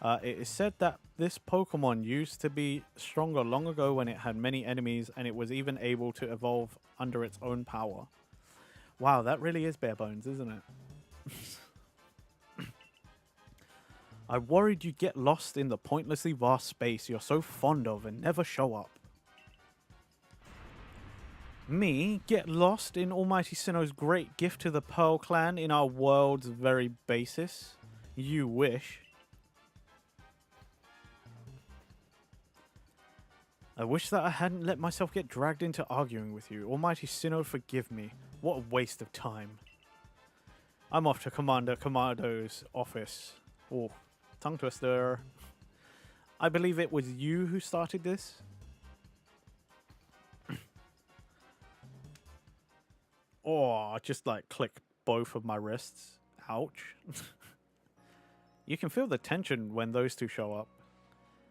It is said that this Pokemon used to be stronger long ago when it had many enemies, and it was even able to evolve under its own power. Wow, that really is bare bones, isn't it? I worried you'd get lost in the pointlessly vast space you're so fond of and never show up. Me get lost in Almighty Sinnoh's great gift to the Pearl Clan in our world's very basis? You wish. I wish that I hadn't let myself get dragged into arguing with you. Almighty Sinnoh, forgive me. What a waste of time. I'm off to Commander Commando's office. Oh, tongue twister. I believe it was you who started this. Oh, I just like click both of my wrists. Ouch. You can feel the tension when those two show up.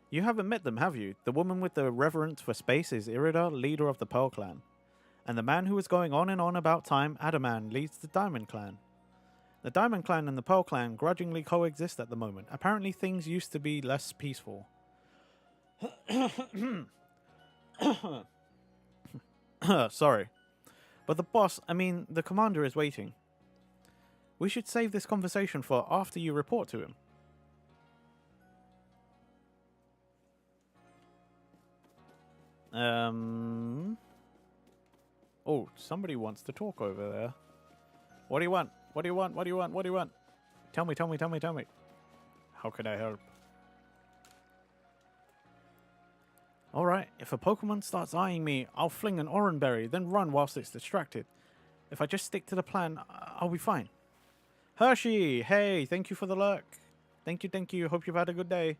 You haven't met them, have you? The woman with the reverence for space is Irida, leader of the Pearl Clan. And the man who is going on and on about time, Adaman, leads the Diamond Clan. The Diamond Clan and the Pearl Clan grudgingly coexist at the moment. Apparently things used to be less peaceful. Sorry. But the commander is waiting. We should save this conversation for after you report to him. Oh, somebody wants to talk over there. What do you want? What do you want? What do you want? What do you want? Tell me, tell me, tell me, tell me. How can I help? Alright, if a Pokemon starts eyeing me, I'll fling an Oran Berry, then run whilst it's distracted. If I just stick to the plan, I'll be fine. Hershey, hey, thank you for the lurk. Thank you, thank you. Hope you've had a good day.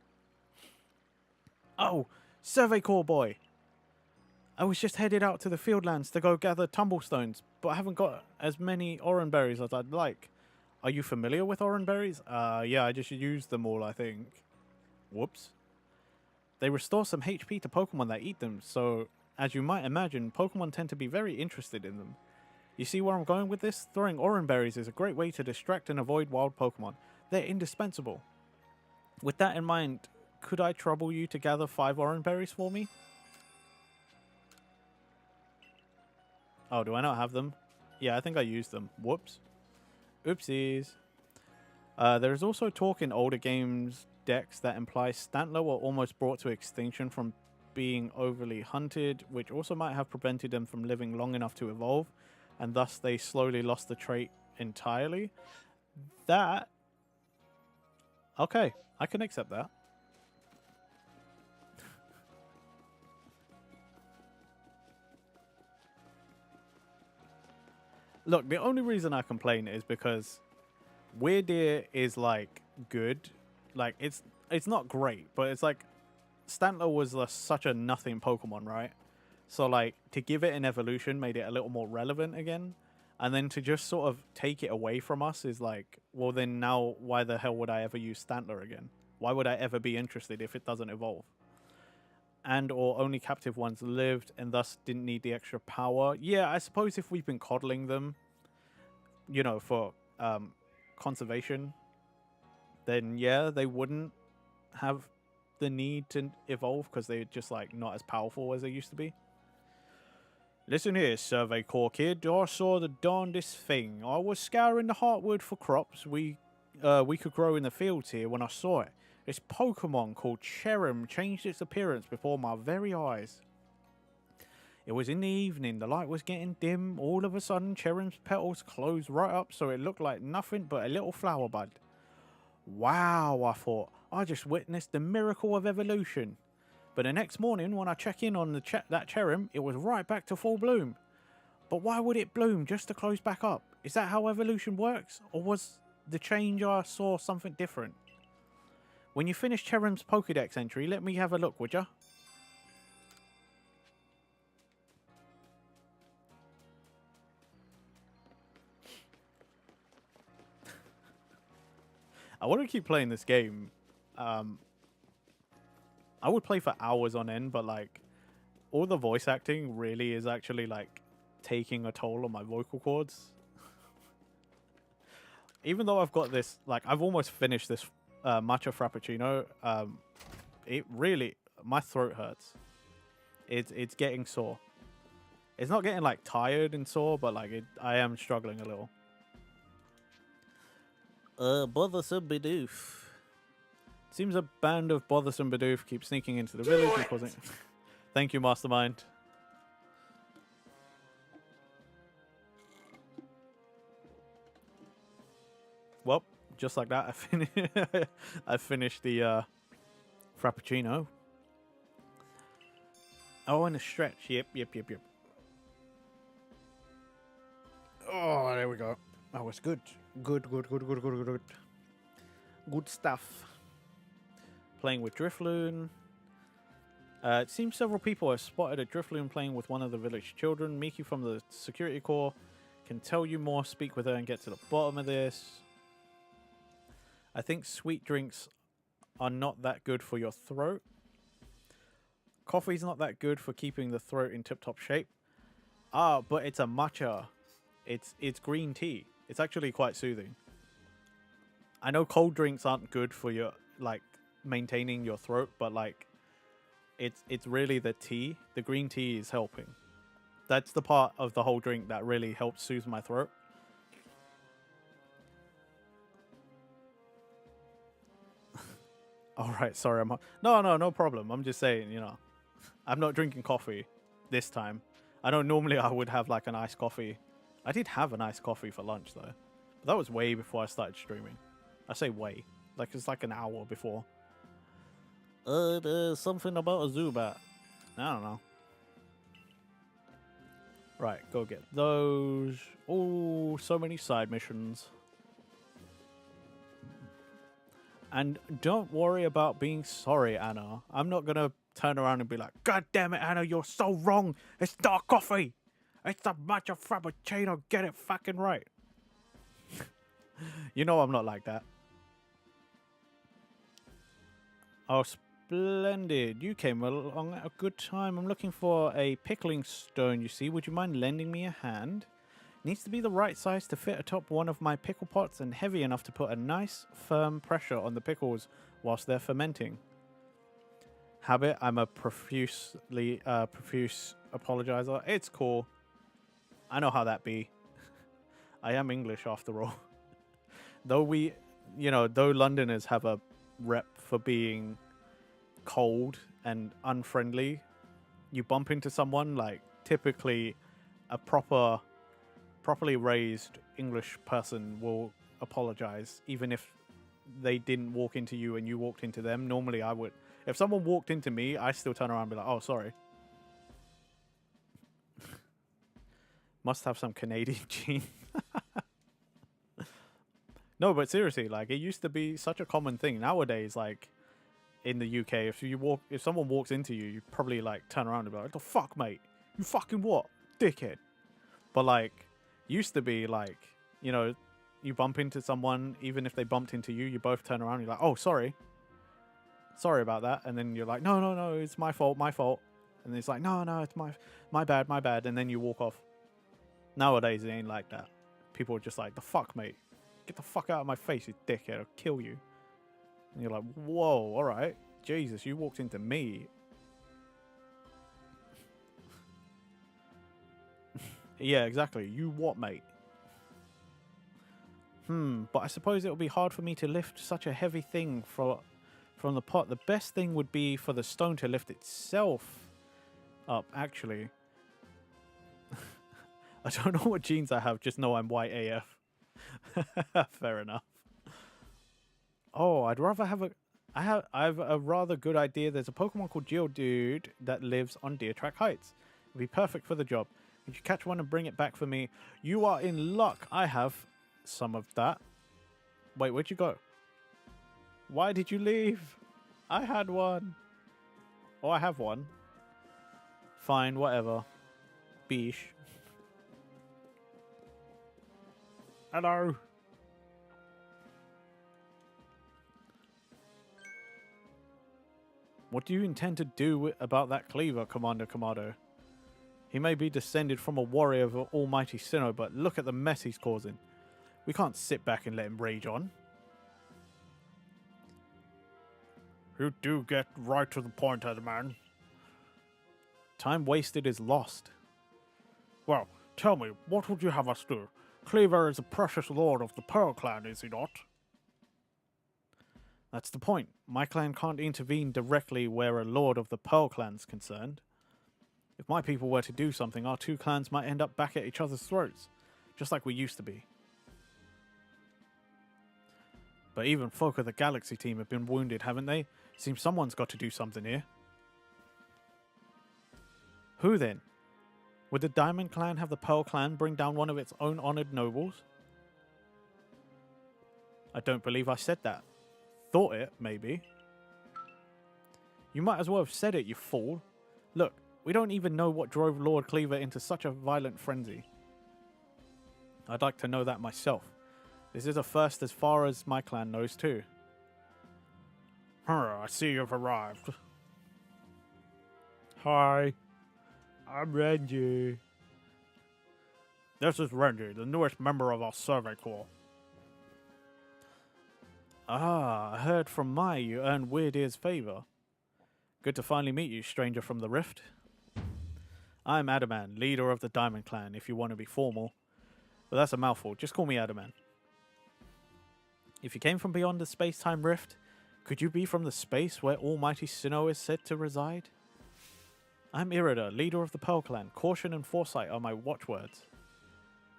Oh, Survey Corps boy. I was just headed out to the Fieldlands to go gather tumblestones, but I haven't got as many Oran Berries as I'd like. Are you familiar with Oran Berries? Yeah, I just used them all, I think. Whoops. They restore some HP to Pokemon that eat them, so, as you might imagine, Pokemon tend to be very interested in them. You see where I'm going with this? Throwing Oran Berries is a great way to distract and avoid wild Pokemon. They're indispensable. With that in mind, could I trouble you to gather 5 Oran Berries for me? Oh, do I not have them? Yeah, I think I used them. Whoops. Oopsies. There's also talk in older games decks that implies Stantler were almost brought to extinction from being overly hunted, which also might have prevented them from living long enough to evolve, and thus they slowly lost the trait entirely. That... Okay, I can accept that. Look, the only reason I complain is because Weirdeer is, like, good. Like, it's not great, but it's like Stantler was such a nothing Pokemon, right? So, like, to give it an evolution made it a little more relevant again. And then to just sort of take it away from us is like, well, then now why the hell would I ever use Stantler again? Why would I ever be interested if it doesn't evolve? And or only captive ones lived and thus didn't need the extra power. Yeah, I suppose if we've been coddling them, you know, for conservation, then yeah, they wouldn't have the need to evolve because they're just like not as powerful as they used to be. Listen here, Survey Corps kid. I saw the darndest thing. I was scouring the Heartwood for crops we could grow in the fields here when I saw it. This Pokemon called Cherrim changed its appearance before my very eyes. It was in the evening, the light was getting dim. All of a sudden, Cherrim's petals closed right up so it looked like nothing but a little flower bud. Wow, I thought, I just witnessed the miracle of evolution. But the next morning, when I check in on that Cherrim, it was right back to full bloom. But why would it bloom just to close back up? Is that how evolution works? Or was the change I saw something different? When you finish Cherrim's Pokédex entry, let me have a look, would ya? I want to keep playing this game. I would play for hours on end, but like all the voice acting really is actually like taking a toll on my vocal cords. Even though I've got this, like I've almost finished this matcha frappuccino, it really, my throat hurts. It's getting sore. It's not getting like tired and sore, but like I am struggling a little. Bothersome Bidoof. Seems a band of bothersome Bidoof keep sneaking into the village and causing... Thank you, Mastermind. Well, just like that, I finished the Frappuccino. Oh, and a stretch. Yep. Oh, there we go. That was good. Good. Good stuff. Playing with Drifloon. It seems several people have spotted a Drifloon playing with one of the village children. Miki from the security corps can tell you more, speak with her, and get to the bottom of this. I think sweet drinks are not that good for your throat. Coffee's not that good for keeping the throat in tip-top shape. Ah, but it's a matcha. It's green tea. It's actually quite soothing. I know cold drinks aren't good for your, like, maintaining your throat, but, like, it's really the tea. The green tea is helping. That's the part of the whole drink that really helps soothe my throat. All right, sorry. No problem. I'm just saying, you know, I'm not drinking coffee this time. I know normally I would have like an iced coffee. I did have an iced coffee for lunch though. But that was way before I started streaming. I say way. Like it's like an hour before. There's something about a Zubat. I don't know. Right, go get those. Oh, so many side missions. And don't worry about being sorry, Anna. I'm not going to turn around and be like, God damn it, Anna, you're so wrong. It's dark coffee. It's a matcha frappuccino. Get it fucking right. You know I'm not like that. Oh, splendid. You came along at a good time. I'm looking for a pickling stone, you see. Would you mind lending me a hand? Needs to be the right size to fit atop one of my pickle pots and heavy enough to put a nice firm pressure on the pickles whilst they're fermenting. Habit, I'm a profuse apologizer. It's cool. I know how that be. I am English after all. Though we, you know, though Londoners have a rep for being cold and unfriendly, you bump into someone, like typically a properly raised English person will apologize, even if they didn't walk into you and you walked into them. Normally I would, if someone walked into me, I still turn around and be like, oh, sorry. Must have some Canadian gene. No, but seriously, like it used to be such a common thing. Nowadays, like in the UK, if someone walks into you, you probably like turn around and be like, "What the fuck, mate? You fucking what, dickhead?" But like, used to be like, you know, you bump into someone, even if they bumped into you, you both turn around and you're like, "Oh, sorry about that," and then you're like, "No, it's my fault. And it's like, "No, it's my bad," and then you walk off. Nowadays, it ain't like that. People are just like, "The fuck, mate? Get the fuck out of my face, you dickhead! I'll kill you." And you're like, "Whoa, all right, Jesus, you walked into me." Yeah, exactly. You what, mate? But I suppose it would be hard for me to lift such a heavy thing from the pot. The best thing would be for the stone to lift itself up, actually. I don't know what genes I have, just know I'm white AF. Fair enough. Oh, I'd rather have I have a rather good idea. There's a Pokemon called Geodude that lives on Deer Track Heights. It'd be perfect for the job. If you catch one and bring it back for me, you are in luck. I have some of that. Wait, where'd you go? Why did you leave? I had one. Oh, I have one. Fine, whatever. Beesh. Hello. What do you intend to do about that cleaver, Commander Kamado? He may be descended from a warrior of almighty Sinnoh, but look at the mess he's causing. We can't sit back and let him rage on. You do get right to the point, Headman. Time wasted is lost. Well, tell me, what would you have us do? Cleaver is a precious lord of the Pearl Clan, is he not? That's the point. My clan can't intervene directly where a lord of the Pearl Clan's concerned. If my people were to do something, our two clans might end up back at each other's throats, just like we used to be. But even folk of the Galaxy team have been wounded, haven't they? Seems someone's got to do something here. Who then? Would the Diamond Clan have the Pearl Clan bring down one of its own honored nobles? I don't believe I said that. Thought it, maybe. You might as well have said it, you fool. Look, we don't even know what drove Lord Cleaver into such a violent frenzy. I'd like to know that myself. This is a first as far as my clan knows too. I see you've arrived. Hi, I'm Renji. This is Renji, the newest member of our survey corps. Ah, I heard from Mai you earned Weird Ear's favor. Good to finally meet you, stranger from the Rift. I'm Adaman, leader of the Diamond Clan, if you want to be formal. But that's a mouthful, just call me Adaman. If you came from beyond the space-time rift, could you be from the space where Almighty Sinnoh is said to reside? I'm Irida, leader of the Pearl Clan. Caution and foresight are my watchwords.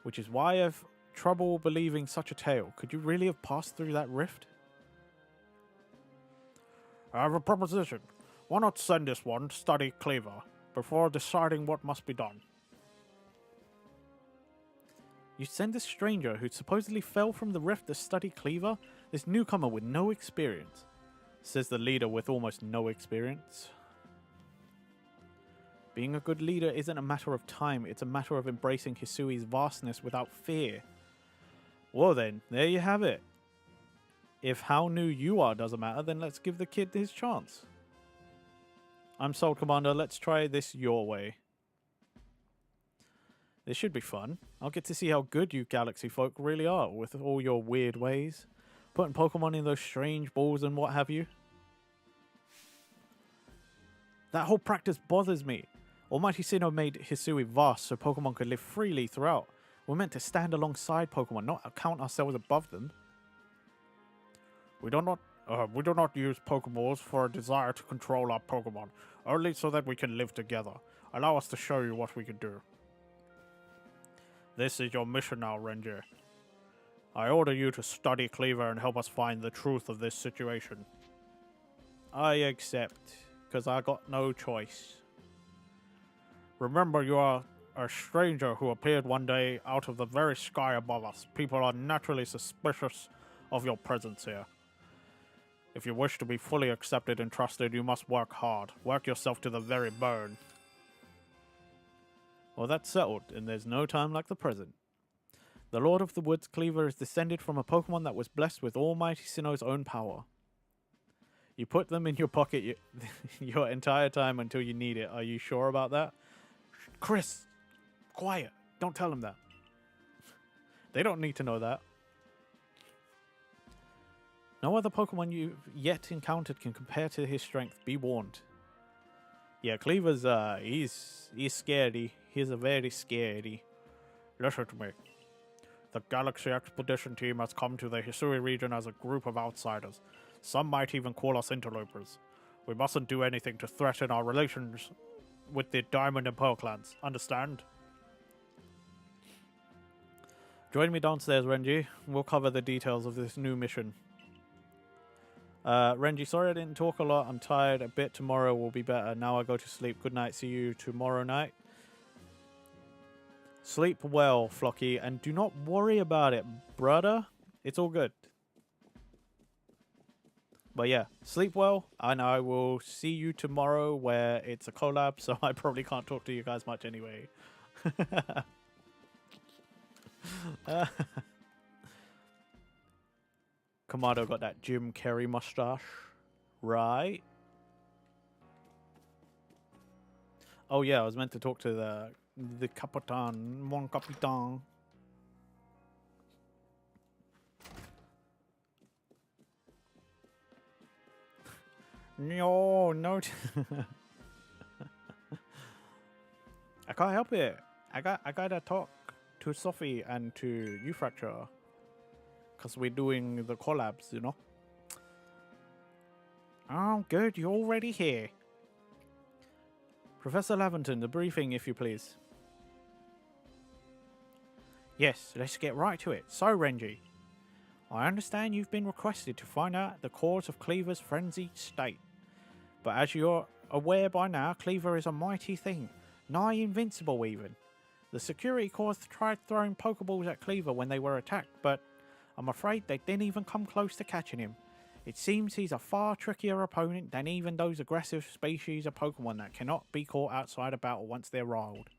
Which is why I've trouble believing such a tale. Could you really have passed through that rift? I have a proposition. Why not send this one to study Cleaver before deciding what must be done? You send a stranger who supposedly fell from the rift to study Cleaver? This newcomer with no experience, says the leader with almost no experience. Being a good leader isn't a matter of time, it's a matter of embracing Hisui's vastness without fear. Well then, there you have it. If how new you are doesn't matter, then let's give the kid his chance. I'm sold, Commander. Let's try this your way. This should be fun. I'll get to see how good you galaxy folk really are with all your weird ways. Putting Pokemon in those strange balls and what have you. That whole practice bothers me. Almighty Sinnoh made Hisui vast so Pokemon could live freely throughout. We're meant to stand alongside Pokemon, not count ourselves above them. We do not use Pokeballs for a desire to control our Pokemon, only so that we can live together. Allow us to show you what we can do. This is your mission now, Ranger. I order you to study Cleaver and help us find the truth of this situation. I accept, because I got no choice. Remember, you are a stranger who appeared one day out of the very sky above us. People are naturally suspicious of your presence here. If you wish to be fully accepted and trusted, you must work hard. Work yourself to the very bone. Well, that's settled, and there's no time like the present. The Lord of the Woods Cleaver is descended from a Pokemon that was blessed with Almighty Sinnoh's own power. You put them in your pocket your entire time until you need it. Are you sure about that? Chris, quiet. Don't tell them that. They don't need to know that. No other Pokemon you've yet encountered can compare to his strength. Be warned. Yeah, Cleaver's, he's scaredy. He's a very scaredy. Listen to me. The Galaxy Expedition team has come to the Hisui region as a group of outsiders. Some might even call us interlopers. We mustn't do anything to threaten our relations with the Diamond and Pearl clans. Understand? Join me downstairs, Renji. We'll cover the details of this new mission. Renji, sorry I didn't talk a lot. I'm tired. A bit tomorrow will be better. Now I go to sleep. Good night. See you tomorrow night. Sleep well, Flocky, and do not worry about it, brother. It's all good. But yeah, sleep well, and I will see you tomorrow where it's a collab, so I probably can't talk to you guys much anyway. Kamado got that Jim Carrey mustache, right? Oh yeah, I was meant to talk to the Capitan, Mon Capitan. No. I can't help it. I gotta talk to Sophie and to Ufracture. Because we're doing the collabs, you know. Oh, good. You're already here. Professor Laventon, the briefing, if you please. Yes, let's get right to it. So, Renji, I understand you've been requested to find out the cause of Cleaver's frenzied state. But as you're aware by now, Cleaver is a mighty thing. Nigh invincible, even. The security corps tried throwing Pokeballs at Cleaver when they were attacked, but I'm afraid they didn't even come close to catching him. It seems he's a far trickier opponent than even those aggressive species of Pokemon that cannot be caught outside a battle once they're riled.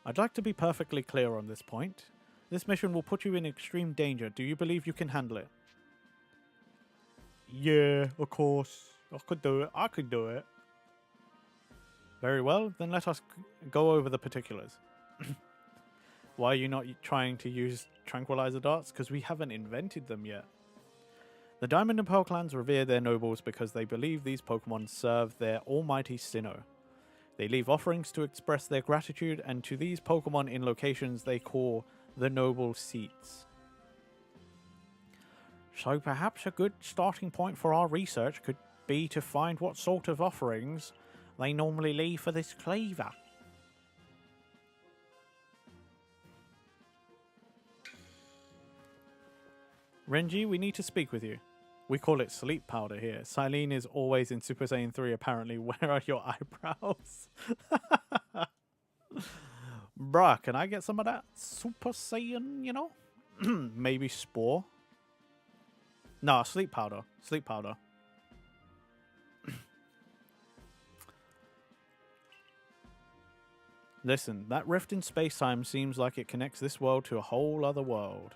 I'd like to be perfectly clear on this point. This mission will put you in extreme danger. Do you believe you can handle it? Yeah, of course. I could do it. I could do it. Very well, then let us go over the particulars. Why are you not trying to use tranquilizer darts? Because we haven't invented them yet. The Diamond and Pearl clans revere their nobles because they believe these Pokemon serve their almighty Sinnoh. They leave offerings to express their gratitude, and to these Pokemon in locations they call the noble seats. So perhaps a good starting point for our research could be to find what sort of offerings they normally leave for this cleaver. Renji, we need to speak with you. We call it sleep powder here. Silene is always in Super Saiyan 3 apparently. Where are your eyebrows? Bruh, can I get some of that Super Saiyan, you know? Maybe Spore? No, sleep powder. Sleep powder. Listen, that rift in space-time seems like it connects this world to a whole other world.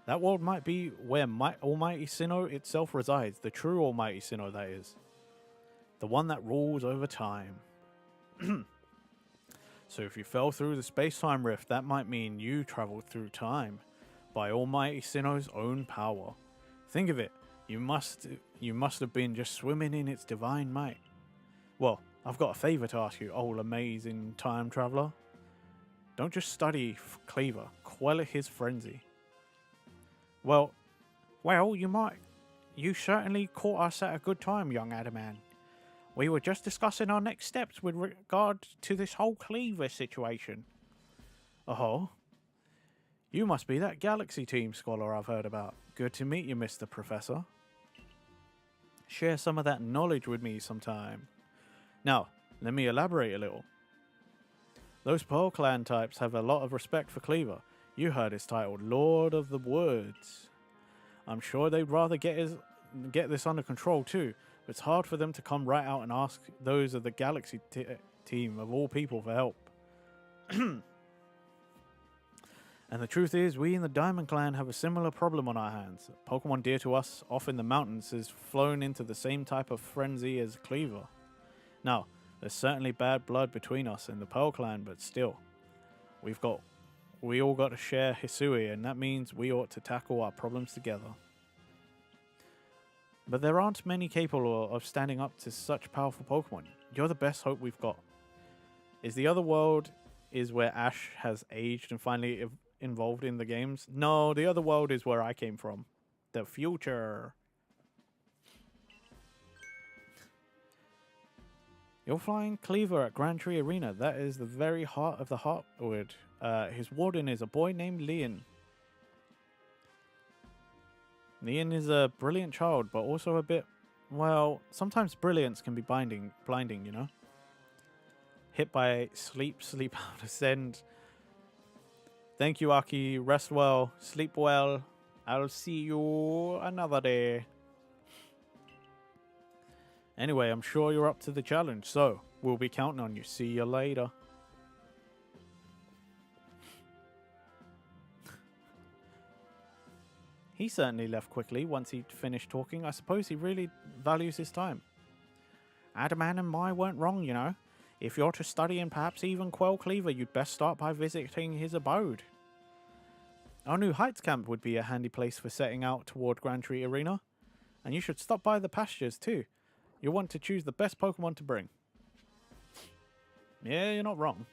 That world might be where Almighty Sinnoh itself resides. The true Almighty Sinnoh, that is. The one that rules over time. So if you fell through the space-time rift, that might mean you traveled through time by Almighty Sinnoh's own power. Think of it. You must have been just swimming in its divine might. Well, I've got a favour to ask you, old amazing time traveller. Don't just study Cleaver. Quell his frenzy. Well, you certainly caught us at a good time, young Adaman. We were just discussing our next steps with regard to this whole Cleaver situation. Oh, you must be that Galaxy Team scholar I've heard about. Good to meet you, Mr. Professor. Share some of that knowledge with me sometime. Now, let me elaborate a little. Those Pearl Clan types have a lot of respect for Cleaver. You heard it's titled Lord of the Woods. I'm sure they'd rather get this under control too, but it's hard for them to come right out and ask those of the Galaxy Team of all people for help. And the truth is, we in the Diamond Clan have a similar problem on our hands. A Pokemon dear to us off in the mountains has flown into the same type of frenzy as Cleaver. Now, there's certainly bad blood between us and the Pearl Clan, but still, we all got to share Hisui, and that means we ought to tackle our problems together. But there aren't many capable of standing up to such powerful Pokemon. You're the best hope we've got. Is the other world where Ash has aged and finally involved in the games? No, the other world is where I came from. The future. You're flying Cleaver at Grand Tree Arena. That is the very heart of the Heartwood. His warden is a boy named Leon. Leon is a brilliant child, but also a bit, well, sometimes brilliance can be blinding, you know? Hit by sleep out of send. Thank you, Aki. Rest well. Sleep well. I'll see you another day. Anyway, I'm sure you're up to the challenge, so we'll be counting on you. See you later. He certainly left quickly once he'd finished talking. I suppose he really values his time. Adaman and Mai weren't wrong, you know. If you're to study and perhaps even quell Cleaver, you'd best start by visiting his abode. Our new Heights camp would be a handy place for setting out toward Grand Tree Arena. And you should stop by the pastures too. You'll want to choose the best Pokemon to bring. Yeah, you're not wrong.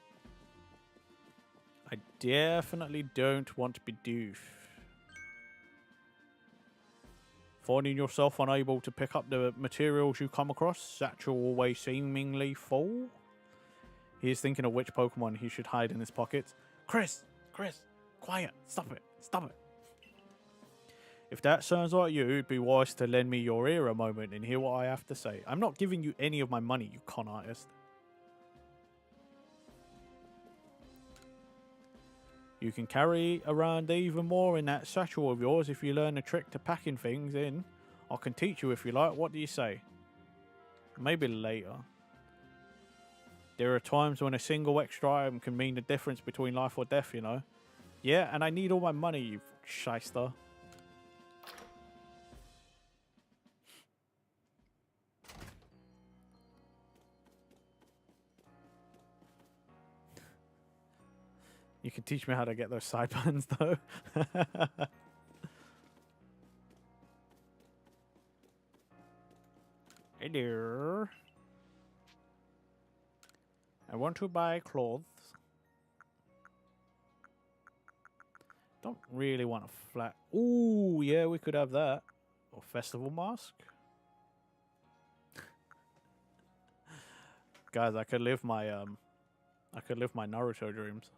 I definitely don't want to be doof. Finding yourself unable to pick up the materials you come across, Satchel always seemingly full. He is thinking of which Pokemon he should hide in his pockets. Chris, quiet, stop it. If that sounds like you, it'd be wise to lend me your ear a moment and hear what I have to say. I'm not giving you any of my money, you con artist. You can carry around even more in that satchel of yours if you learn a trick to packing things in. I can teach you if you like. What do you say? Maybe later. There are times when a single extra item can mean the difference between life or death, you know? Yeah, and I need all my money, you shyster. You can teach me how to get those side buttons, though. Hey there. I want to buy clothes. Don't really want a flat. Ooh, yeah, we could have that. Or festival mask. Guys, I could live my Naruto dreams.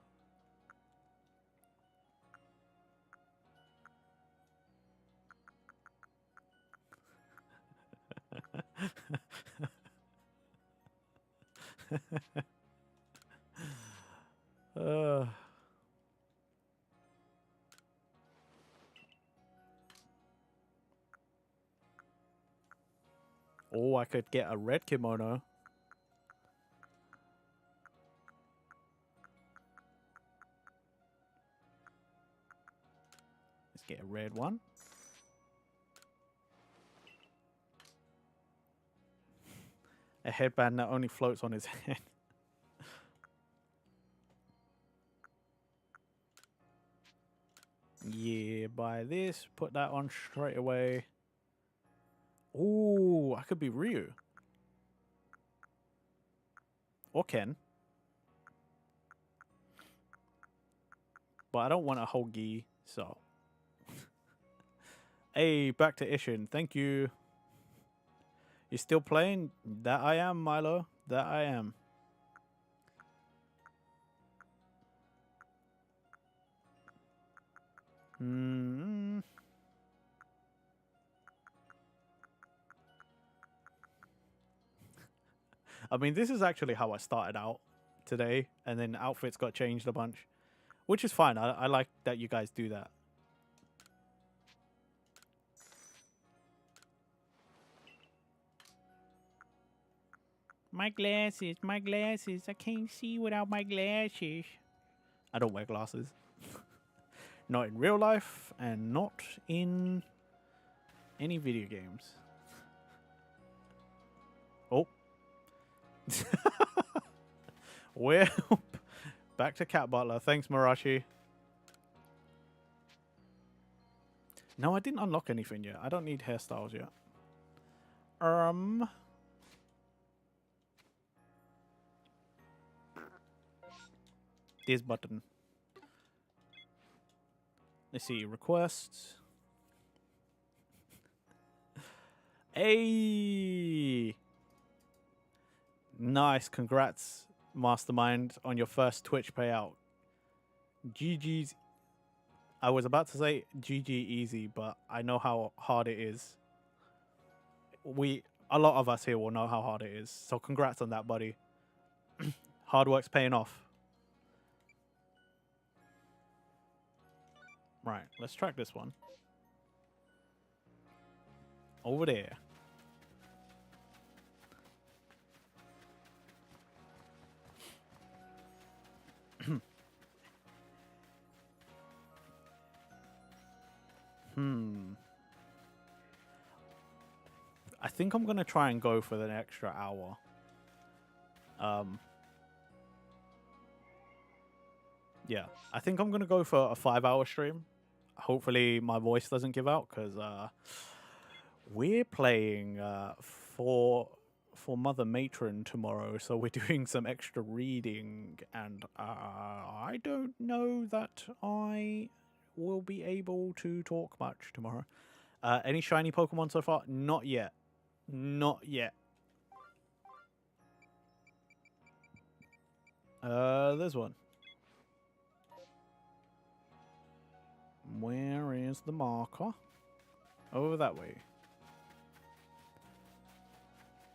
uh Oh, I could get a red kimono. Let's get a red one. A headband that only floats on his head. Yeah, buy this. Put that on straight away. Ooh, I could be Ryu. Or Ken. But I don't want a whole gi, so. Hey, back to Ishin. Thank you. You still playing? That I am, Milo. That I am. I mean, this is actually how I started out today, and then outfits got changed a bunch, which is fine. I like that you guys do that. My glasses, I can't see without my glasses. I don't wear glasses. Not in real life, and not in any video games. Oh. Well, back to Cat Butler. Thanks, Marashi. No, I didn't unlock anything yet. I don't need hairstyles yet. This button. Let's see, requests. Hey! Nice, congrats, Mastermind, on your first Twitch payout. GG's. I was about to say GG easy, but I know how hard it is. A lot of us here will know how hard it is. So congrats on that, buddy. Hard work's paying off. Right, let's track this one. Over there. I think I'm gonna try and go for the extra hour. Yeah, I think I'm gonna go for a 5-hour stream. Hopefully my voice doesn't give out, because we're playing for Mother Matron tomorrow, so we're doing some extra reading, and I don't know that I will be able to talk much tomorrow. Any shiny Pokemon so far? Not yet. Not yet. There's one. Where is the marker? Over that way.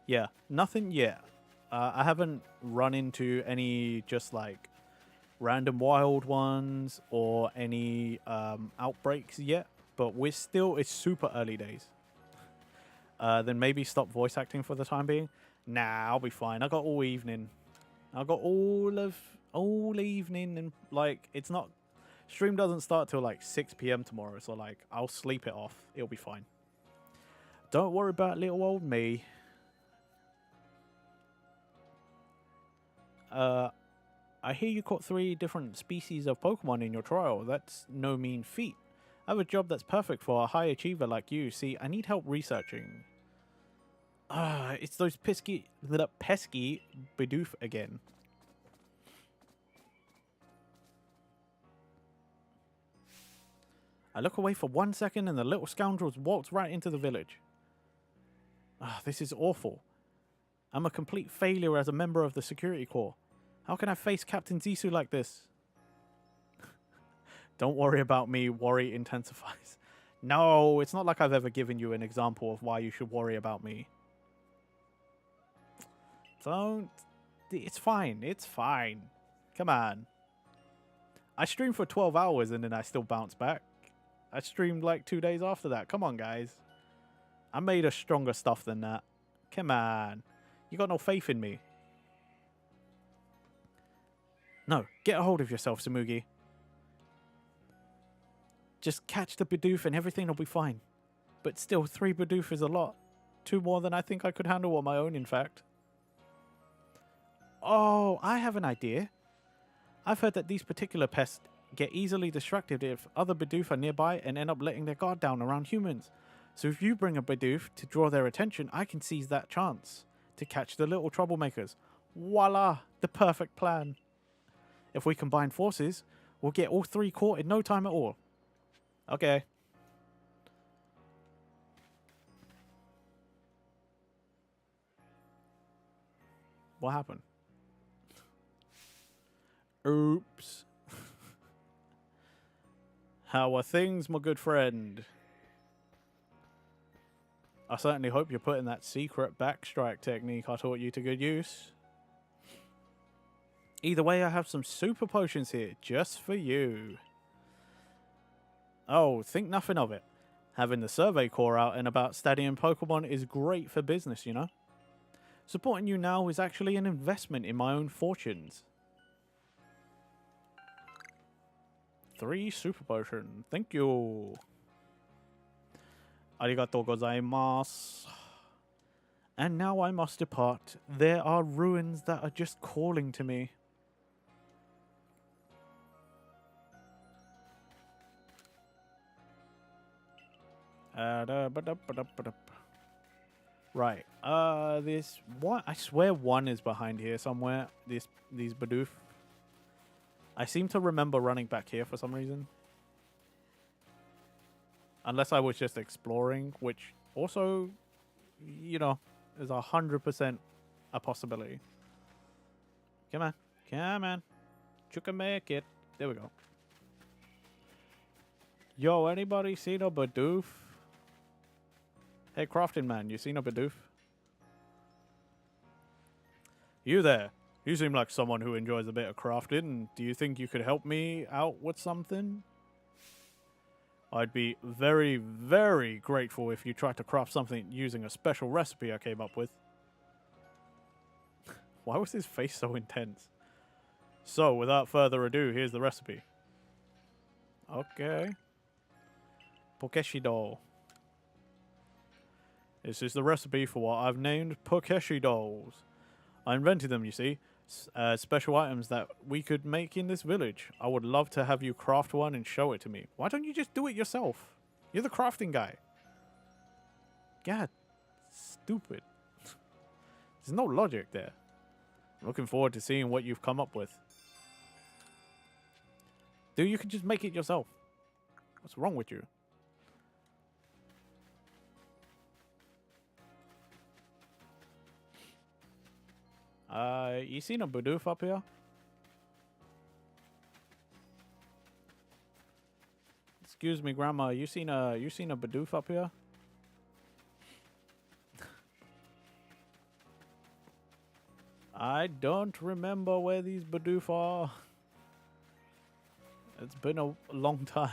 Yeah, nothing yet. I haven't run into any just like random wild ones or any outbreaks yet, but it's super early days. Then maybe stop voice acting for the time being. Nah, I'll be fine. I got all evening. I got all evening, and like it's not stream doesn't start till like 6 p.m. tomorrow, so like I'll sleep it off. It'll be fine. Don't worry about little old me. I hear you caught 3 different species of Pokemon in your trial. That's no mean feat. I have a job that's perfect for a high achiever like you. See, I need help researching. It's those pesky Bidoof again. I look away for 1 second and the little scoundrels waltz right into the village. This is awful. I'm a complete failure as a member of the security corps. How can I face Captain Zisu like this? Don't worry about me, worry intensifies. No, it's not like I've ever given you an example of why you should worry about me. Don't. It's fine, it's fine. Come on. I streamed for 12 hours and then I still bounced back. I streamed like 2 days after that. Come on, guys. I made a stronger stuff than that. Come on. You got no faith in me. No, get a hold of yourself, Samugi. Just catch the Bidoof and everything will be fine. But still, 3 Bidoof is a lot. 2 more than I think I could handle on my own, in fact. Oh, I have an idea. I've heard that these particular pests get easily distracted if other Bidoof are nearby and end up letting their guard down around humans. So if you bring a Bidoof to draw their attention, I can seize that chance to catch the little troublemakers. Voila! The perfect plan. If we combine forces, we'll get all 3 caught in no time at all. Okay. What happened? Oops. How are things, my good friend? I certainly hope you're putting that secret backstrike technique I taught you to good use. Either way, I have some super potions here, just for you. Oh, think nothing of it. Having the Survey Corps out and about studying Pokemon is great for business, you know? Supporting you now is actually an investment in my own fortunes. 3 super potion. Thank you. Arigatou gozaimasu. And now I must depart. There are ruins that are just calling to me. Right. This what? I swear one is behind here somewhere. These Bidoof. I seem to remember running back here for some reason. Unless I was just exploring, which also, you know, is 100% a possibility. Come on. Come on. You can make it. There we go. Yo, anybody seen a Bidoof? Hey, crafting man, you seen a Bidoof? You there. You seem like someone who enjoys a bit of crafting. Do you think you could help me out with something? I'd be very, very grateful if you tried to craft something using a special recipe I came up with. Why was his face so intense? So, without further ado, here's the recipe. Okay. Pokeshido. This is the recipe for what I've named Pokeshi dolls. I invented them, you see. Special items that we could make in this village. I would love to have you craft one and show it to me. Why don't you just do it yourself? You're the crafting guy. God, stupid. There's no logic there. I'm looking forward to seeing what you've come up with. Dude, you can just make it yourself. What's wrong with you? You seen a Bidoof up here? Excuse me, Grandma. You seen a Bidoof up here? I don't remember where these Bidoof are. It's been a long time.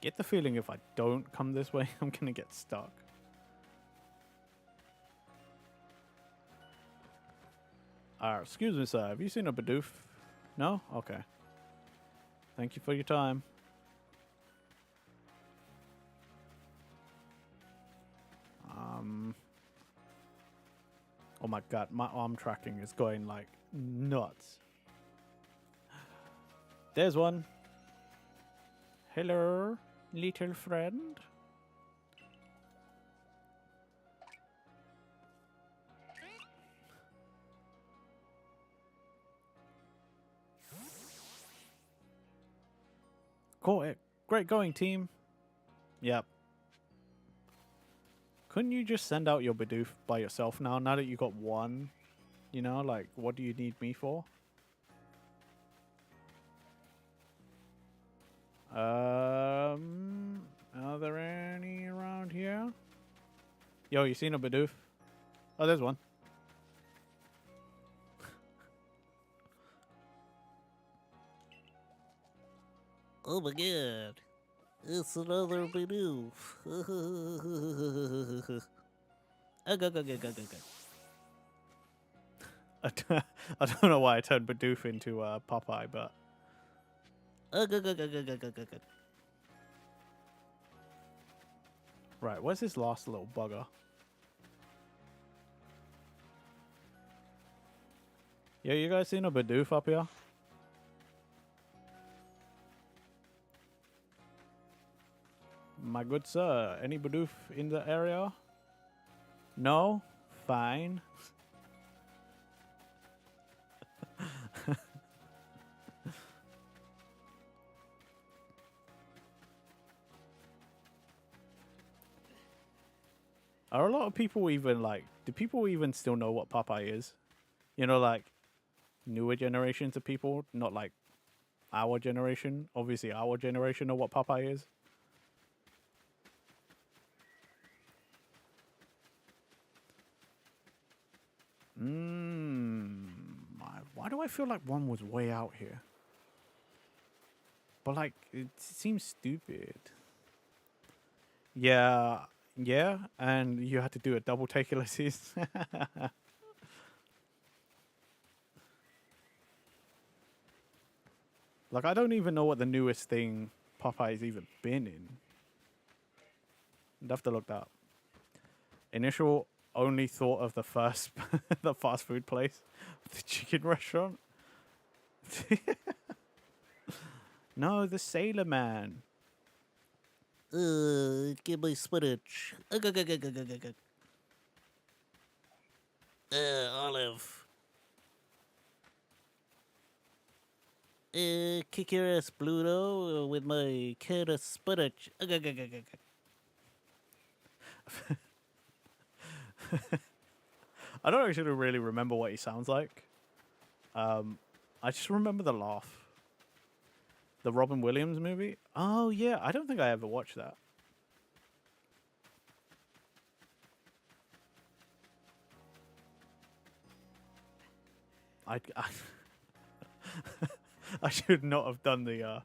Get the feeling if I don't come this way, I'm gonna get stuck. Excuse me, sir. Have you seen a Bidoof? No? Okay. Thank you for your time. Oh my god, my arm tracking is going like nuts. There's one. Hello, little friend. Cool. Great going, team. Yep. Couldn't you just send out your Bidoof by yourself now that you got one? You know, like, what do you need me for? Are there any around here? Yo, you seen a Bidoof? Oh, there's one. Oh my god. It's another Bidoof. I don't know why I turned Bidoof into Popeye, but... Right, where's this last little bugger? Yo, you guys seen a Bidoof up here? My good sir, any Bidoof in the area? No? Fine. Are a lot of people even like, do people even still know what Popeye is? You know, like newer generations of people, not like our generation. Obviously, our generation know what Popeye is. Why do I feel like one was way out here? But like, it seems stupid. Yeah, and you had to do a double take, Ulysses. Like, I don't even know what the newest thing Popeye's even been in. I'd have to look that up. Initial only thought of the first, the fast food place, the chicken restaurant. No, the Sailor Man. Give me spinach. Olive. Kick your ass, Pluto, with my can of spinach. I don't actually really remember what he sounds like. I just remember the laugh. The Robin Williams movie? Oh, yeah. I don't think I ever watched that. I I should not have done the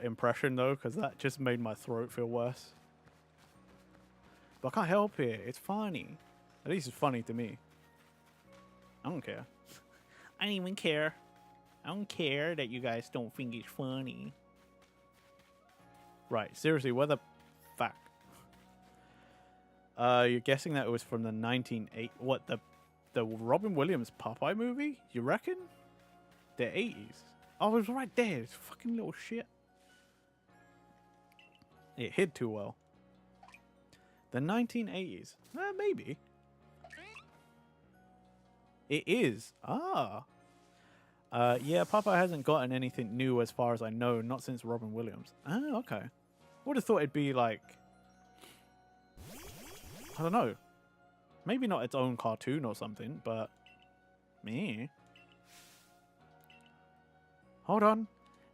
impression, though, because that just made my throat feel worse. But I can't help it. It's funny. At least it's funny to me. I don't care. I don't even care. I don't care that you guys don't think it's funny. Right, seriously, what the fuck? You're guessing that it was from the 1980s. What, the Robin Williams Popeye movie? You reckon? The 80s. Oh, it was right there. It's fucking little shit. It hid too well. The 1980s. Maybe. It is. Ah. Yeah, Popeye hasn't gotten anything new as far as I know, not since Robin Williams. Oh, okay. Would have thought it'd be like, I don't know. Maybe not its own cartoon or something, but me. Hold on.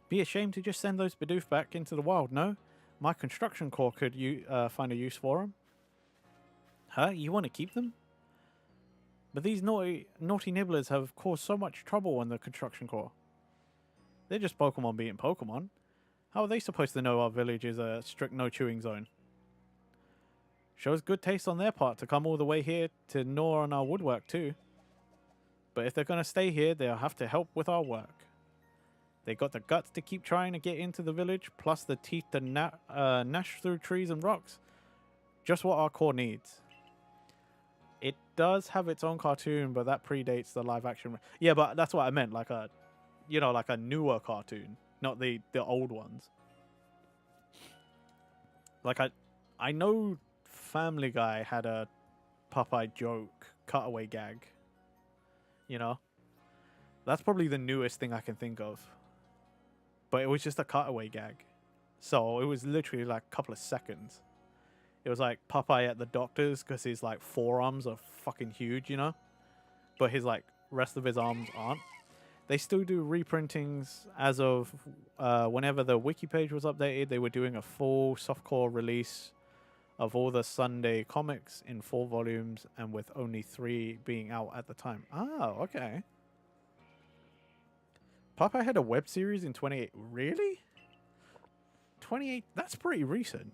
Be ashamed to just send those Bidoof back into the wild, no? My construction corps could find a use for them. Huh? You want to keep them? But these naughty nibblers have caused so much trouble on the construction corps. They're just Pokemon being Pokemon. How are they supposed to know our village is a strict no chewing zone? Shows good taste on their part to come all the way here to gnaw on our woodwork too. But if they're going to stay here, they'll have to help with our work. They got the guts to keep trying to get into the village, plus the teeth to gnash through trees and rocks. Just what our core needs. It does have its own cartoon, but that predates the live action. Yeah, but that's what I meant, like a, you know, like a newer cartoon, not the old ones. Like I know Family Guy had a Popeye joke cutaway gag. You know, that's probably the newest thing I can think of. But it was just a cutaway gag, so it was literally like a couple of seconds. It was like Popeye at the doctor's because his like forearms are fucking huge, you know, but his like rest of his arms aren't. They still do reprintings as of whenever the wiki page was updated. They were doing a full softcore release of all the Sunday comics in 4 volumes and with only 3 being out at the time. Oh, okay. Popeye had a web series in 28. Really? 28? That's pretty recent.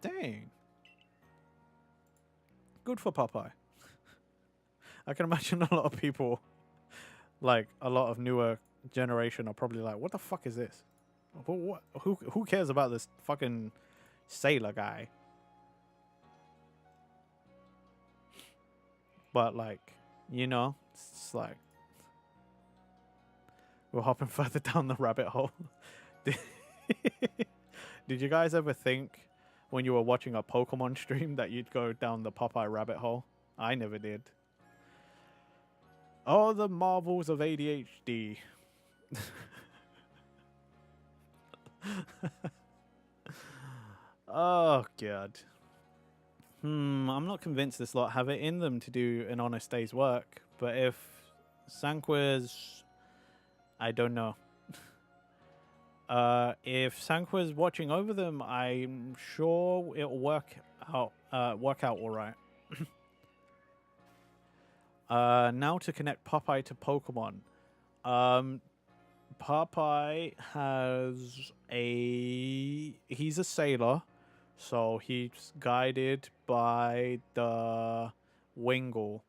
Dang. Good for Popeye. I can imagine a lot of people, like a lot of newer generation, are probably like, "What the fuck is this? Who cares about this fucking sailor guy?" But like, you know, it's just like we're hopping further down the rabbit hole. Did you guys ever think when you were watching a Pokemon stream that you'd go down the Popeye rabbit hole? I never did. Oh, the marvels of ADHD. Oh, God. I'm not convinced this lot have it in them to do an honest day's work. But if Sanqua's... I don't know. If Sanqua's watching over them, I'm sure it'll work out all right. Now to connect Popeye to Pokemon. Popeye has he's a sailor, so he's guided by the Wingull,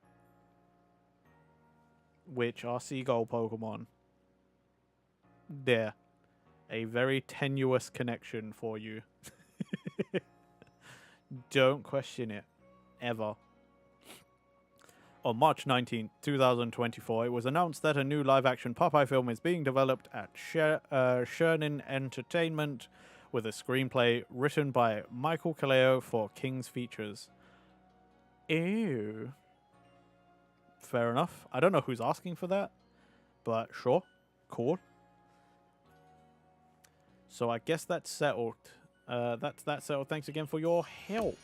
which are seagull Pokemon. There. A very tenuous connection for you. Don't question it. Ever. On March 19, 2024, it was announced that a new live-action Popeye film is being developed at Shernin Entertainment with a screenplay written by Michael Kaleo for King's Features. Ew. Fair enough. I don't know who's asking for that, but sure. Cool. So I guess that's settled. That's settled. Thanks again for your help.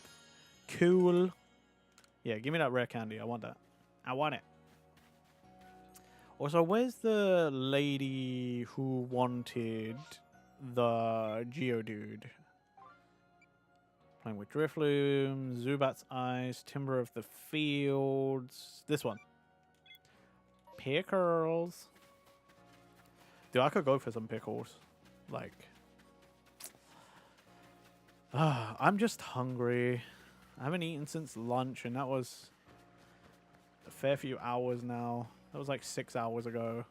Cool. Yeah, give me that rare candy. I want that. I want it. Also, where's the lady who wanted the Geodude? Playing with Drifloon, Zubat's Eyes, Timber of the Fields. This one. Pickles. Dude, I could go for some pickles. Like... I'm just hungry. I haven't eaten since lunch, and that was a fair few hours now. That was like 6 hours ago.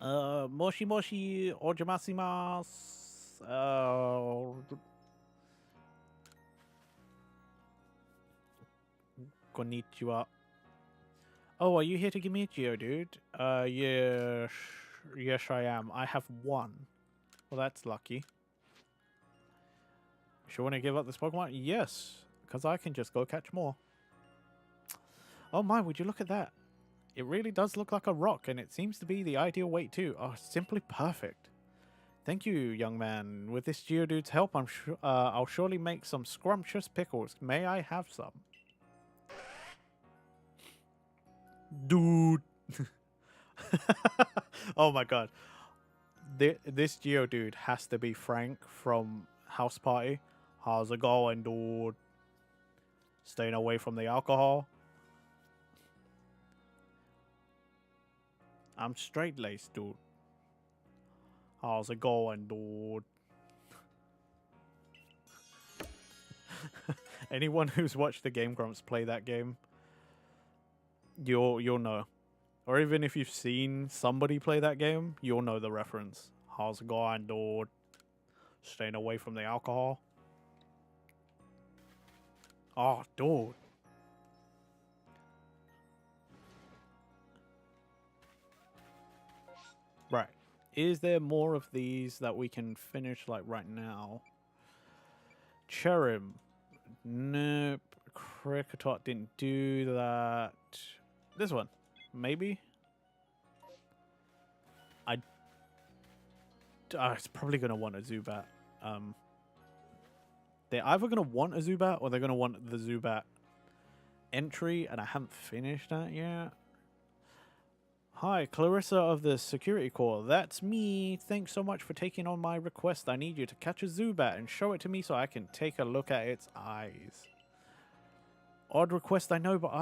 Moshi moshi ojimasimasu. Konnichiwa. Oh, are you here to give me a Geodude? Yes. Yes, I am. I have 1. Well, that's lucky. Sure want to give up this Pokemon? Yes, because I can just go catch more. Oh my, would you look at that? It really does look like a rock, and it seems to be the ideal weight too. Oh, simply perfect. Thank you, young man. With this Geodude's help, I'll surely make some scrumptious pickles. May I have some? Dude. Oh my god. This Geodude has to be Frank from House Party. How's it going, dude? Staying away from the alcohol? I'm straight-laced, dude. How's it going, dude? Anyone who's watched the Game Grumps play that game, you'll know. Or even if you've seen somebody play that game, you'll know the reference. How's it going, dude? Staying away from the alcohol. Oh, dude. Right. Is there more of these that we can finish like right now? Cherim. Nope. Kricketot didn't do that. This one. Maybe? It's probably going to want a Zubat. They're either going to want a Zubat or they're going to want the Zubat entry, and I haven't finished that yet. Hi, Clarissa of the Security Corps. That's me. Thanks so much for taking on my request. I need you to catch a Zubat and show it to me so I can take a look at its eyes. Odd request, I know, but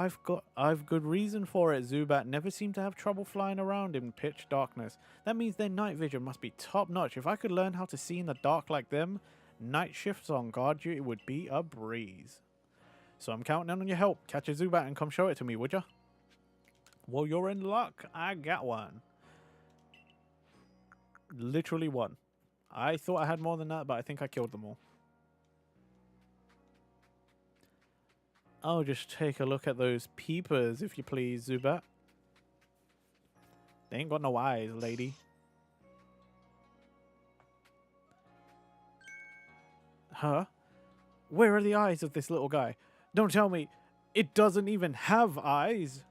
I've good reason for it. Zubat never seem to have trouble flying around in pitch darkness. That means their night vision must be top notch. If I could learn how to see in the dark like them, night shifts on guard duty would be a breeze. So I'm counting on your help. Catch a Zubat and come show it to me, would ya? Well, you're in luck. I got one. Literally one. I thought I had more than that, but I think I killed them all. Oh, just take a look at those peepers, if you please, Zubat. They ain't got no eyes, lady. Huh? Where are the eyes of this little guy? Don't tell me it doesn't even have eyes.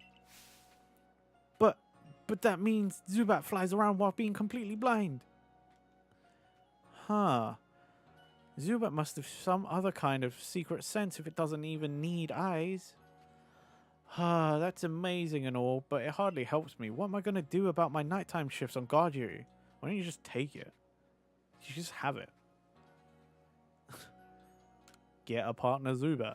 But that means Zubat flies around while being completely blind. Huh. Zubat must have some other kind of secret sense if it doesn't even need eyes. Ah, that's amazing and all, but it hardly helps me. What am I going to do about my nighttime shifts on guard duty? Why don't you just take it? You just have it. Get a partner Zubat.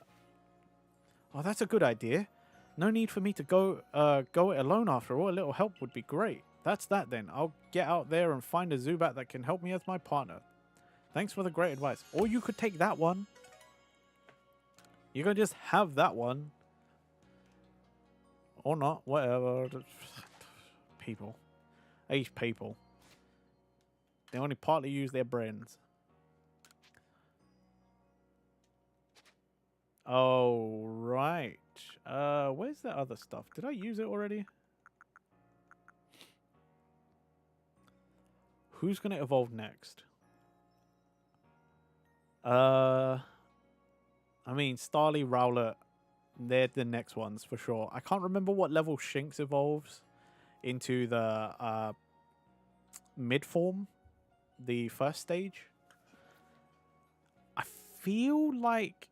Oh, that's a good idea. No need for me to go it alone after all. A little help would be great. That's that then. I'll get out there and find a Zubat that can help me as my partner. Thanks for the great advice. Or you could take that one. You can just have that one. Or not. Whatever. People. These people. They only partly use their brains. Oh, right. Where's that other stuff? Did I use it already? Who's going to evolve next? I mean, Starly, Rowlet, they're the next ones for sure. I can't remember what level Shinx evolves into the mid form, the first stage. I feel like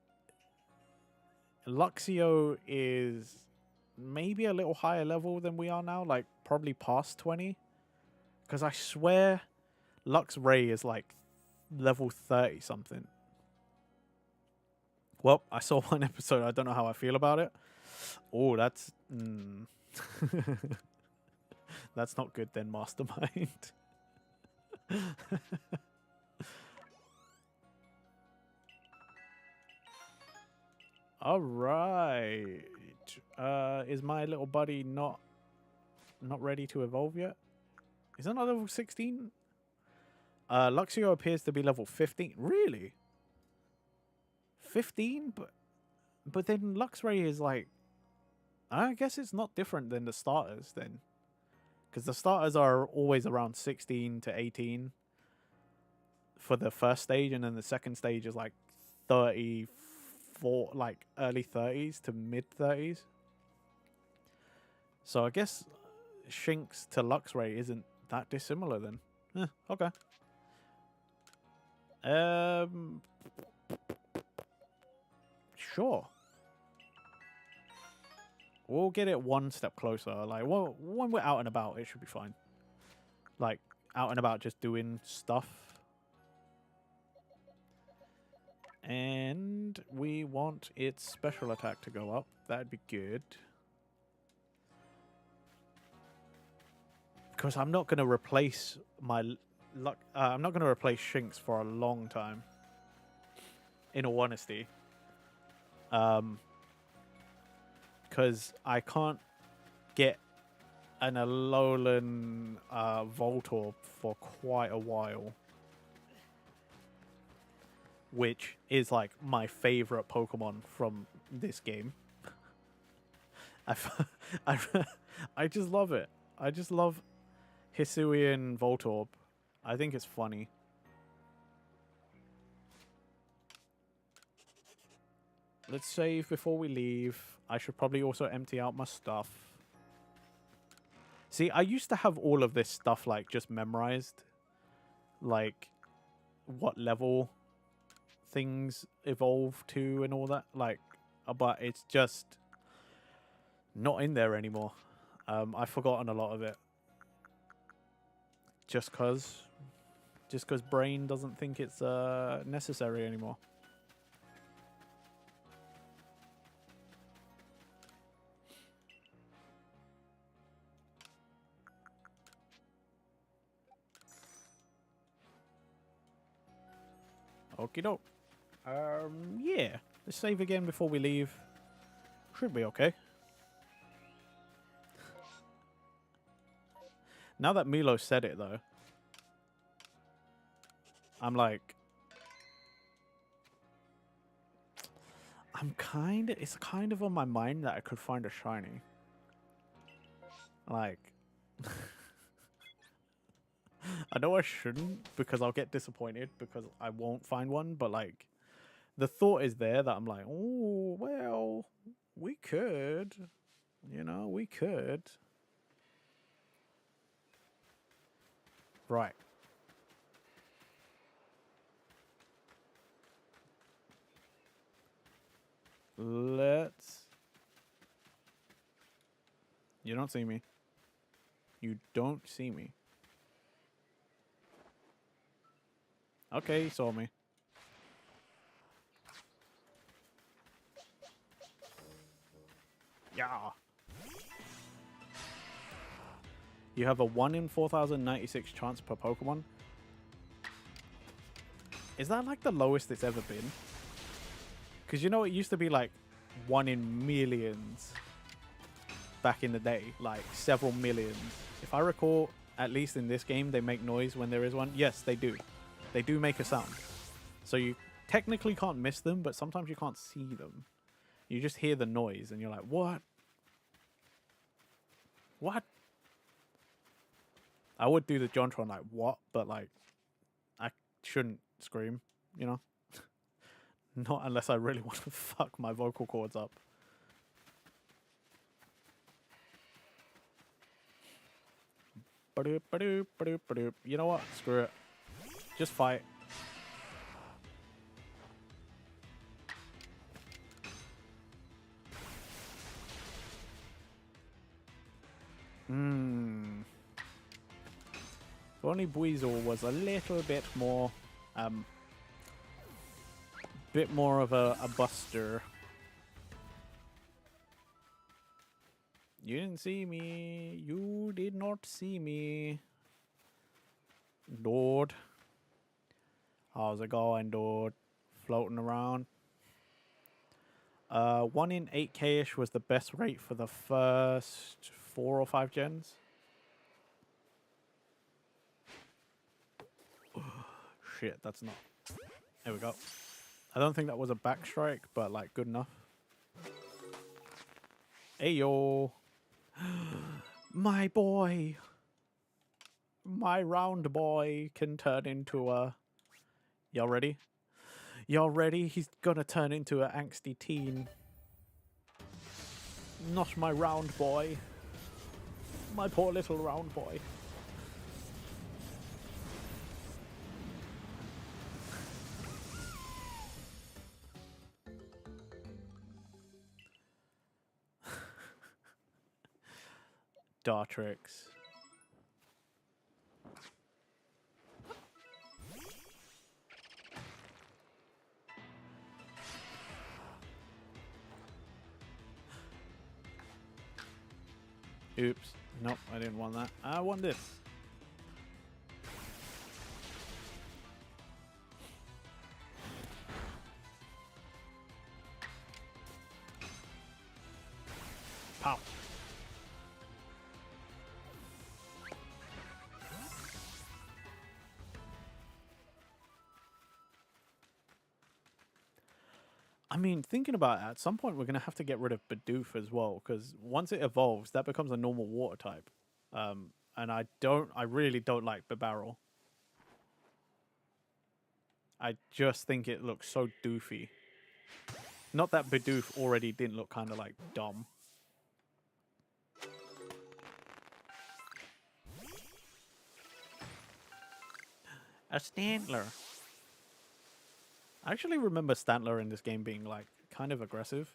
Luxio is maybe a little higher level than we are now, like probably past 20. Because I swear Luxray is like level 30 something. Well, I saw one episode. I don't know how I feel about it. Oh, that's... that's not good then, Mastermind. All right. Is my little buddy not ready to evolve yet? Is that not level 16? Luxio appears to be level 15. Really? 15? But then Luxray is like... I guess it's not different than the starters then. Because the starters are always around 16 to 18 for the first stage. And then the second stage is like 34, like early 30s to mid 30s. So I guess Shinx to Luxray isn't that dissimilar then. Okay. Sure. We'll get it one step closer. Like, well, when we're out and about, it should be fine. Like, out and about just doing stuff. And we want its special attack to go up. That'd be good. because I'm not going to replace my luck. I'm not going to replace Shinx for a long time. In all honesty, because I can't get an Alolan Voltorb for quite a while, which is like my favorite Pokemon from this game. I I just love it. I just love Hisuian Voltorb. I think it's funny. Let's save before we leave. I should probably also empty out my stuff. See, I used to have all of this stuff like just memorized. Like what level things evolve to and all that. Like, but it's just not in there anymore. I've forgotten a lot of it. Just cause brain doesn't think it's necessary anymore. Okie doke. Yeah. Let's save again before we leave. Should be okay. Now that Milo said it, though, I'm like... It's kind of on my mind that I could find a shiny. Like... I know I shouldn't, because I'll get disappointed, because I won't find one, but, like... The thought is there that I'm like, oh, well, we could. You know, we could. Right. Let's... You don't see me. You don't see me. Okay, you saw me. Yeah. You have a 1 in 4,096 chance per Pokemon. Is that like the lowest it's ever been? Because you know it used to be like 1 in millions back in the day. Like several millions. If I recall, at least in this game, they make noise when there is one. Yes, they do. They do make a sound. So you technically can't miss them, but sometimes you can't see them. You just hear the noise and you're like, what? What? I would do the Jontron like, what? But like, I shouldn't scream, you know? Not unless I really want to fuck my vocal cords up. Ba-doop, ba-doop, ba-doop, ba-doop. You know what? Screw it. Just fight. If only Buizel was a little bit more, of a buster. You didn't see me. You did not see me. Dude. How's it going, dude? Floating around. 1 in 8k-ish was the best rate for the first 4 or 5 gens. Shit, that's not... There we go. I don't think that was a backstrike, but like good enough. Hey yo. My boy. My round boy can turn into a... Y'all ready? Y'all ready? He's gonna turn into an angsty teen. Not my round boy. My poor little round boy. Dartrix. Oops. Nope, I didn't want that. I want this. Pow. I mean, thinking about it, at some point we're going to have to get rid of Bidoof as well, because once it evolves, that becomes a normal water type. And I really don't like Bibarel. I just think it looks so doofy. Not that Bidoof already didn't look kind of like dumb. A Stantler. I actually remember Stantler in this game being like kind of aggressive,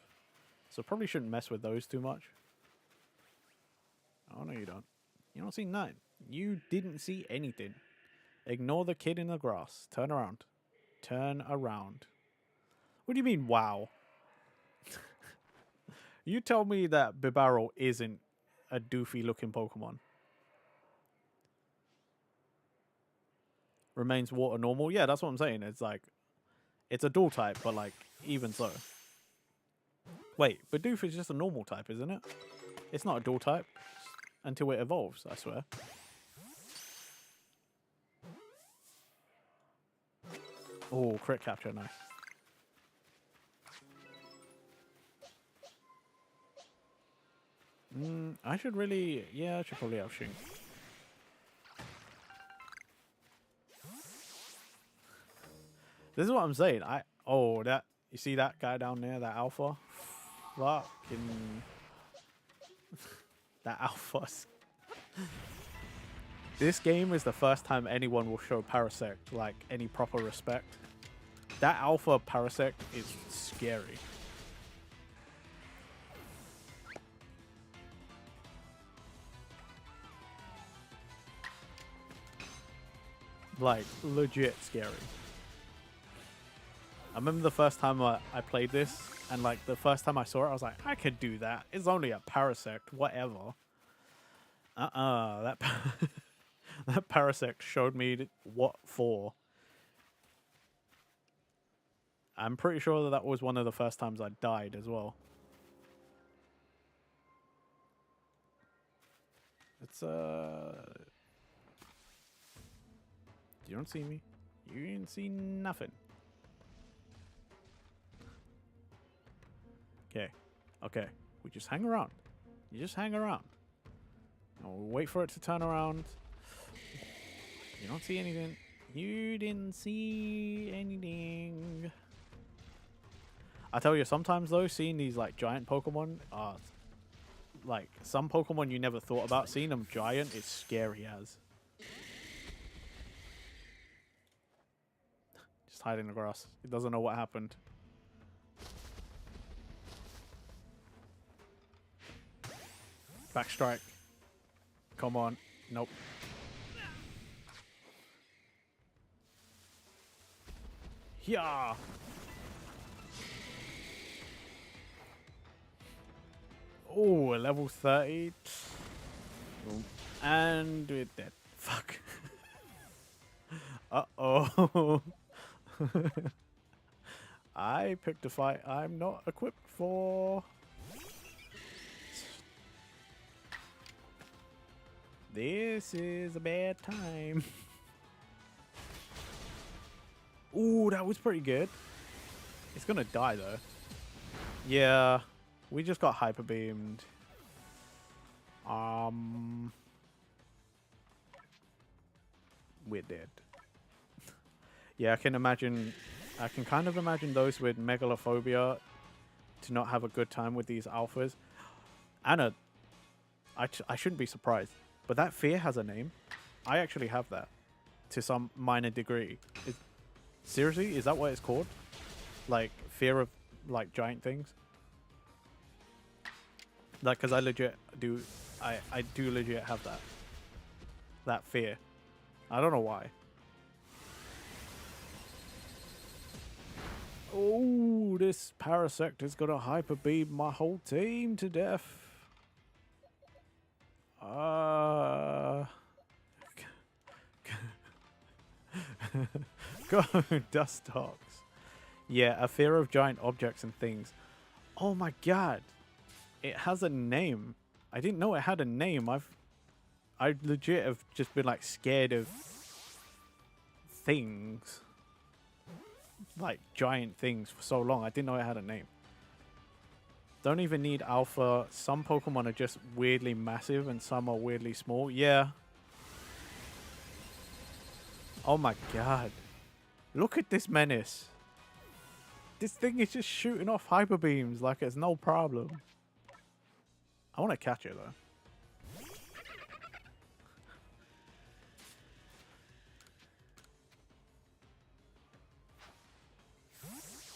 so probably shouldn't mess with those too much. Oh no, you don't. You don't see nothing. You didn't see anything. Ignore the kid in the grass. Turn around. Turn around. What do you mean, wow? You tell me that Bibarel isn't a doofy looking Pokemon. Remains water normal. Yeah, that's what I'm saying. It's like, it's a dual type, but like, even so. Wait, Bidoof is just a normal type, isn't it? It's not a dual type until it evolves, I swear. Oh, crit capture, nice. I should really, yeah, I should probably have Shink. This is what I'm saying. You see that guy down there, that alpha? Fucking, that alpha. This game is the first time anyone will show Parasect like any proper respect. That alpha Parasect is scary. Like, legit scary. I remember the first time I played this, and like the first time I saw it, I was like, I could do that. It's only a Parasect, whatever. That that Parasect showed me what for. I'm pretty sure that was one of the first times I died as well. It's you don't see me. You didn't see nothing. Okay. Okay. We just hang around. You just hang around. And we'll wait for it to turn around. You don't see anything. You didn't see anything. I tell you, sometimes though, seeing these like giant Pokemon are like some Pokemon you never thought about. Seeing them giant is scary as. Just hide in the grass. He doesn't know what happened. Back strike. Come on. Nope. Yeah. Oh, level 30. And we're dead. Fuck. Uh-oh. I picked a fight I'm not equipped for. This is a bad time. Ooh, that was pretty good. It's gonna die though. Yeah, we just got hyper beamed. We're dead. Yeah, I can imagine. I can kind of imagine those with megalophobia to not have a good time with these alphas. Anna, I shouldn't be surprised, but that fear has a name. I actually have that to some minor degree. Seriously, is that what it's called? Like fear of like giant things? Like, cause I legit do, I do legit have that. That fear. I don't know why. Oh, this Parasect is gonna hyper beam my whole team to death. Go, Dustox. Yeah, a fear of giant objects and things. Oh my god. It has a name. I didn't know it had a name. I legit have just been like scared of things. Like giant things for so long. I didn't know it had a name. Don't even need alpha. Some Pokemon are just weirdly massive and some are weirdly small. Yeah. Oh my god. Look at this menace. This thing is just shooting off hyper beams like it's no problem. I want to catch it though.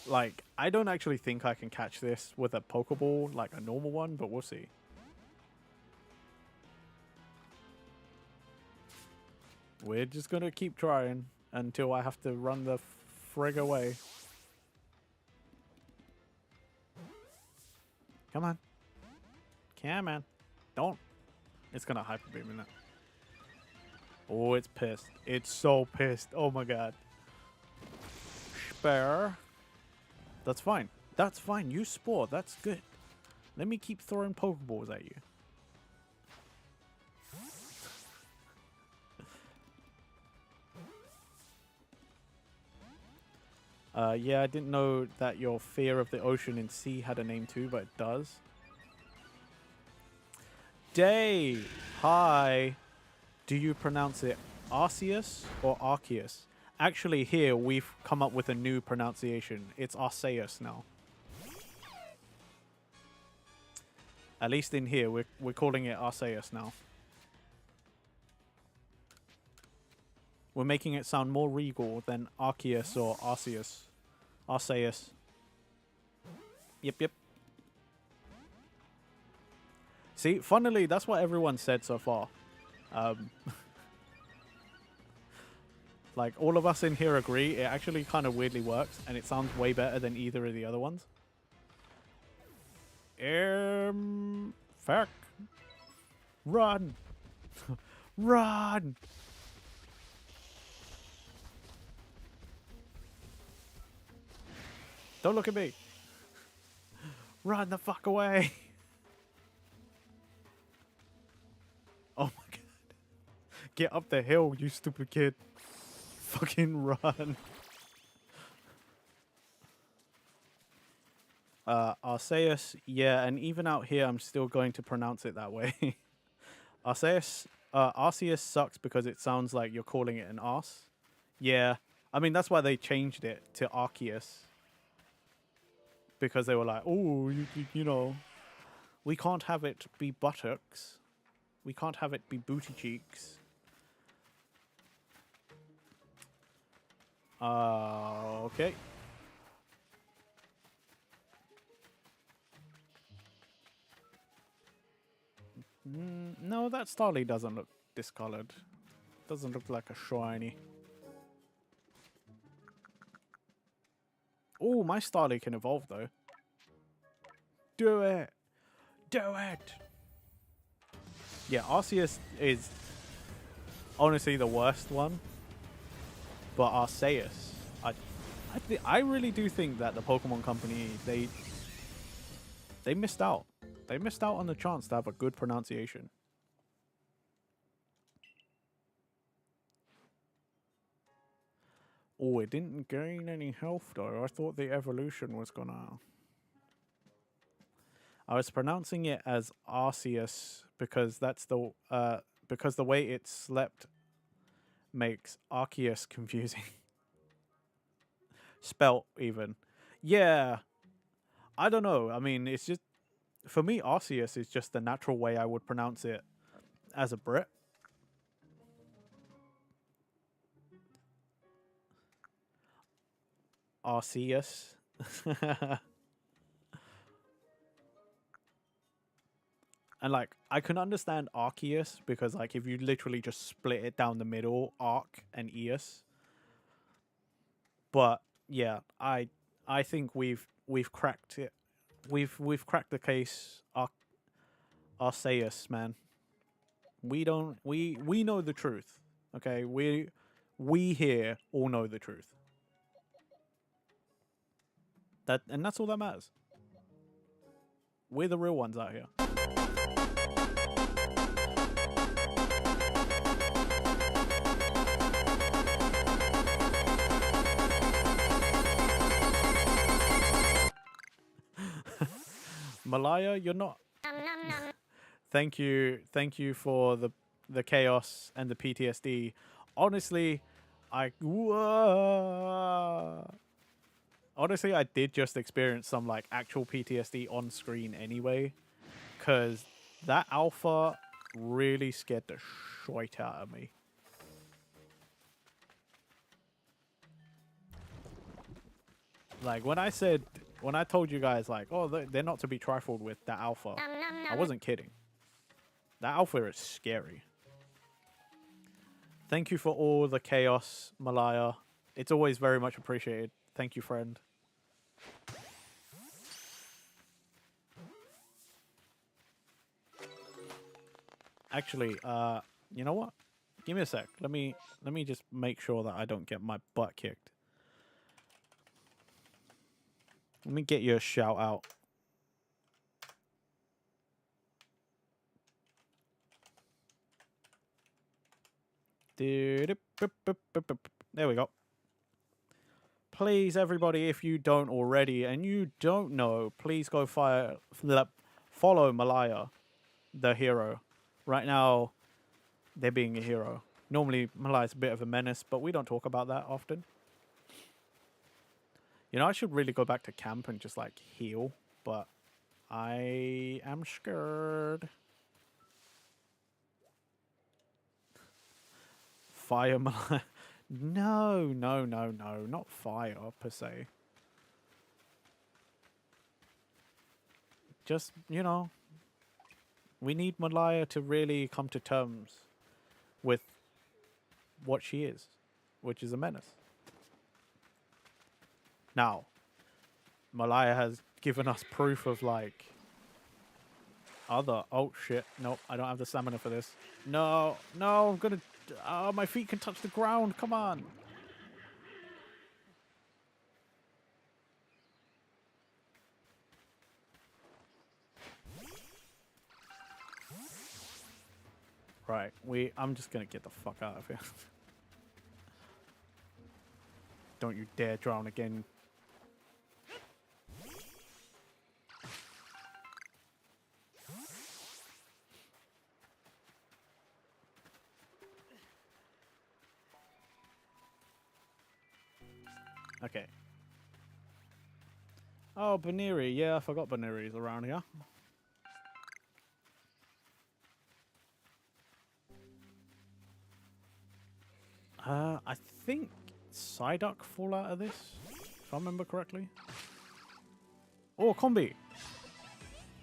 Like, I don't actually think I can catch this with a Pokeball, like a normal one, but we'll see. We're just going to keep trying until I have to run the frig away. Come on. Come on. Don't. It's going to Hyper Beam in it. Oh, it's pissed. It's so pissed. Oh my god. Spare. That's fine. That's fine. Use Spore. That's good. Let me keep throwing Pokeballs at you. Yeah, I didn't know that your fear of the ocean and sea had a name too, but it does. Day! Hi! Do you pronounce it Arceus or Arceus? Actually, here we've come up with a new pronunciation. It's Arceus now. At least in here, we're calling it Arceus now. We're making it sound more regal than Arceus or Arceus. Arceus. Yep, yep. See, funnily, that's what everyone said so far. Like, all of us in here agree, it actually kind of weirdly works, and it sounds way better than either of the other ones. Fuck. Run! Run! Don't look at me! Run the fuck away! Oh my god. Get up the hill, you stupid kid. Fucking run. Arceus, yeah, and even out here I'm still going to pronounce it that way. Arceus, Arceus sucks because it sounds like you're calling it an arse. Yeah, I mean that's why they changed it to Arceus. Because they were like, oh, you know, we can't have it be buttocks. We can't have it be booty cheeks. Okay. No, that Starly doesn't look discolored. Doesn't look like a shiny. Oh, my Starly can evolve though. Do it! Do it! Yeah, Arceus is honestly the worst one. But Arceus, I really do think that the Pokemon Company, they missed out. They missed out on the chance to have a good pronunciation. Oh, it didn't gain any health though. I thought the evolution was gonna... I was pronouncing it as Arceus because that's the because the way it slept makes Arceus confusing. Spelt even. Yeah. I don't know. I mean, it's just for me Arceus is just the natural way I would pronounce it as a Brit. Arceus. And like I can understand Arceus because like if you literally just split it down the middle, Arc and Eus. But yeah, I think we've cracked it. We've cracked the case. Arceus, man. We don't. We know the truth. Okay. We here all know the truth. That's all that matters. We're the real ones out here. Malaya, you're not. Thank you for the chaos and the PTSD. Honestly, honestly, I did just experience some like actual PTSD on screen anyway, because that alpha really scared the shit out of me. Like when I told you guys like, oh, they're not to be trifled with, that alpha, I wasn't kidding. That alpha is scary. Thank you for all the chaos, Malaya. It's always very much appreciated. Thank you, friend. Actually, you know what? Give me a sec. Let me just make sure that I don't get my butt kicked. Let me get you a shout out. There we go. Please, everybody, if you don't already and you don't know, please go follow Malaya, the hero. Right now, they're being a hero. Normally, Malaya's a bit of a menace, but we don't talk about that often. You know, I should really go back to camp and just, like, heal, but I am scared. Fire Malaya. No, not fire, per se. Just, you know, we need Malaya to really come to terms with what she is, which is a menace. Now, Malaya has given us proof of, like, other... Oh, shit. Nope, I don't have the stamina for this. No, I'm gonna... Oh, my feet can touch the ground. Come on. Right, I'm just gonna get the fuck out of here. Don't you dare drown again. Okay. Oh, Baneri. Yeah, I forgot Baneri's around here. I think Psyduck fall out of this, if I remember correctly. Oh, Combi.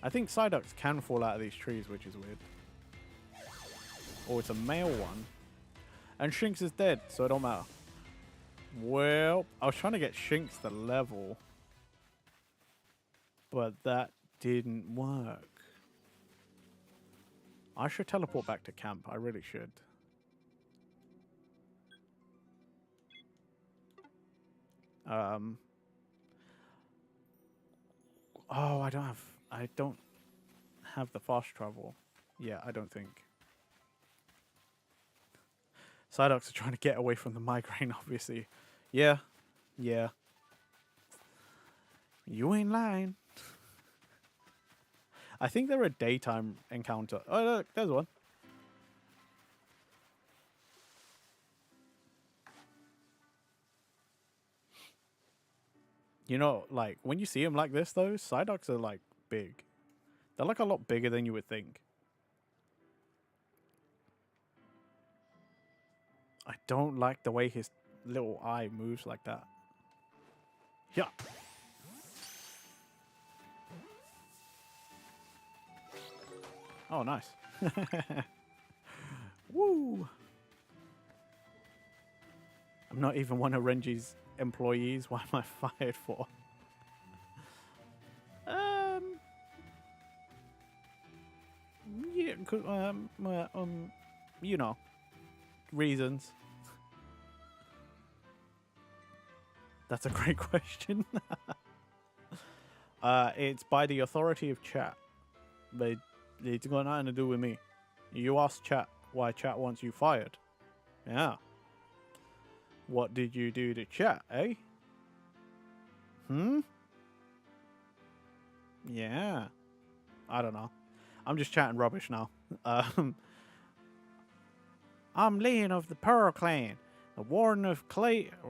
I think Psyducks can fall out of these trees, which is weird. Oh, it's a male one. And Shinx is dead, so it don't matter. Well, I was trying to get Shinx to level, but that didn't work. I should teleport back to camp. I really should. Oh, I don't have the fast travel. Yeah, I don't think. Psyducks are trying to get away from the migraine, obviously. Yeah. You ain't lying. I think they're a daytime encounter. Oh, look, there's one. You know, like, when you see them like this, though, Psyducks are, like, big. They're, like, a lot bigger than you would think. I don't like the way his little eye moves like that. Yeah. Oh, nice. Woo! I'm not even one of Renji's employees. Why am I fired for? Yeah, you know, reasons. That's a great question. It's by the authority of chat, but it's got nothing to do with me. You asked chat why chat wants you fired. Yeah. What did you do to chat, eh? Yeah. I don't know. I'm just chatting rubbish now. I'm Leon of the Pearl Clan, the Warden of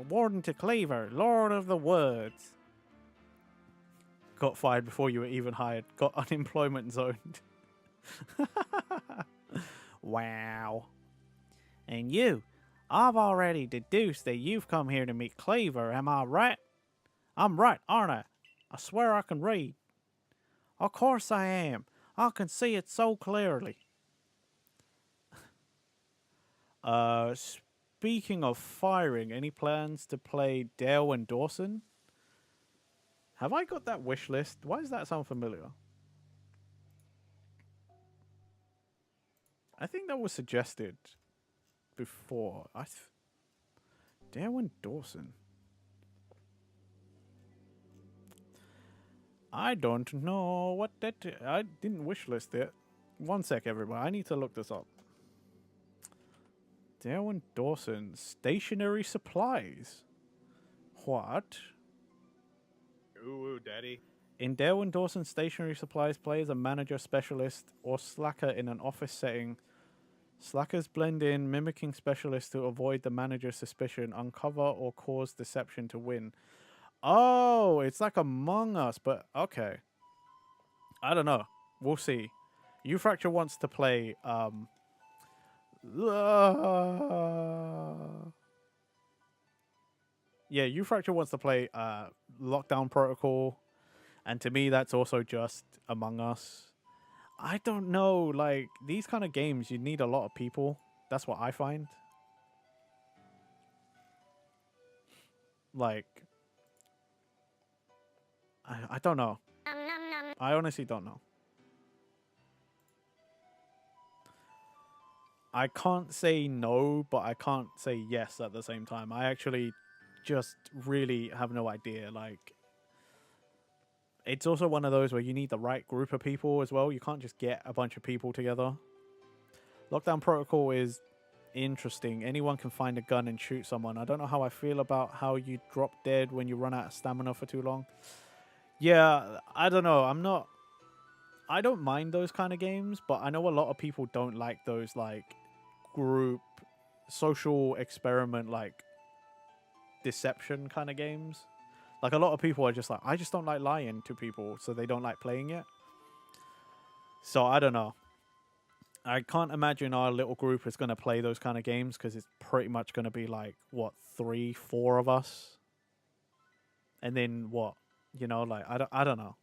Warden to Cleaver, Lord of the Woods. Got fired before you were even hired. Got unemployment zoned. Wow. And you, I've already deduced that you've come here to meet Cleaver, am I right? I'm right, aren't I? I swear I can read. Of course I am. I can see it so clearly. Speaking of firing, any plans to play Dale and Dawson? Have I got that wish list? Why does that sound familiar? I think that was suggested before. Dale and Dawson. I don't know what that... I didn't wish list it. One sec, everybody. I need to look this up. Dale and Dawson. Stationary supplies. What? Ooh, daddy. In Dale and Dawson Stationary Supplies, play as a manager, specialist, or slacker in an office setting. Slackers blend in, mimicking specialists to avoid the manager's suspicion, uncover or cause deception to win. Oh, it's like Among Us, but okay. I don't know. We'll see. Fracture wants to play yeah, Fracture wants to play Lockdown Protocol, and to me that's also just Among Us. I don't know, like these kind of games you need a lot of people. That's what I find. Like I don't know. I honestly don't know. I can't say no, but I can't say yes at the same time. I actually just really have no idea. Like, it's also one of those where you need the right group of people as well. You can't just get a bunch of people together. Lockdown Protocol is interesting. Anyone can find a gun and shoot someone. I don't know how I feel about how you drop dead when you run out of stamina for too long. Yeah, I don't know. I don't mind those kind of games, but I know a lot of people don't like those, like, group social experiment, like, deception kind of games. Like, a lot of people are just like, I just don't like lying to people, so they don't like playing it. So, I don't know. I can't imagine our little group is going to play those kind of games, because it's pretty much going to be, like, what, 3, 4 of us? And then, what? You know, like, I don't know.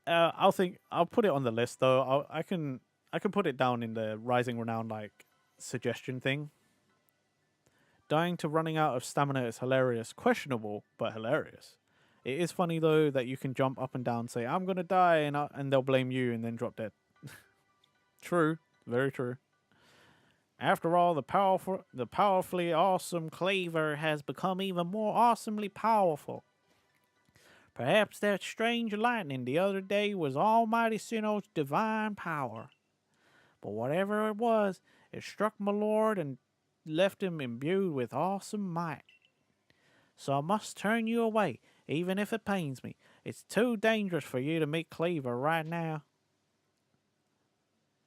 I'll put it on the list though. I can put it down in the Rising Renown like suggestion thing. Dying to running out of stamina is hilarious. Questionable, but hilarious. It is funny though that you can jump up and down, say I'm gonna die, and they'll blame you and then drop dead. True, very true. After all, the powerfully awesome Cleaver has become even more awesomely powerful. Perhaps that strange lightning the other day was Almighty Sinnoh's divine power. But whatever it was, it struck my lord and left him imbued with awesome might. So I must turn you away, even if it pains me. It's too dangerous for you to meet Cleaver right now.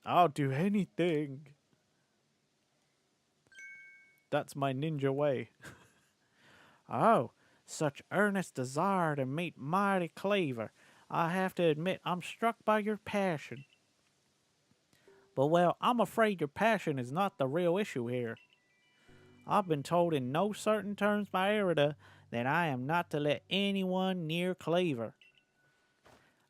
I'll do anything. That's my ninja way. Oh. Such earnest desire to meet mighty Cleaver. I have to admit I'm struck by your passion. But well, I'm afraid your passion is not the real issue here. I've been told in no certain terms by Erida that I am not to let anyone near Cleaver.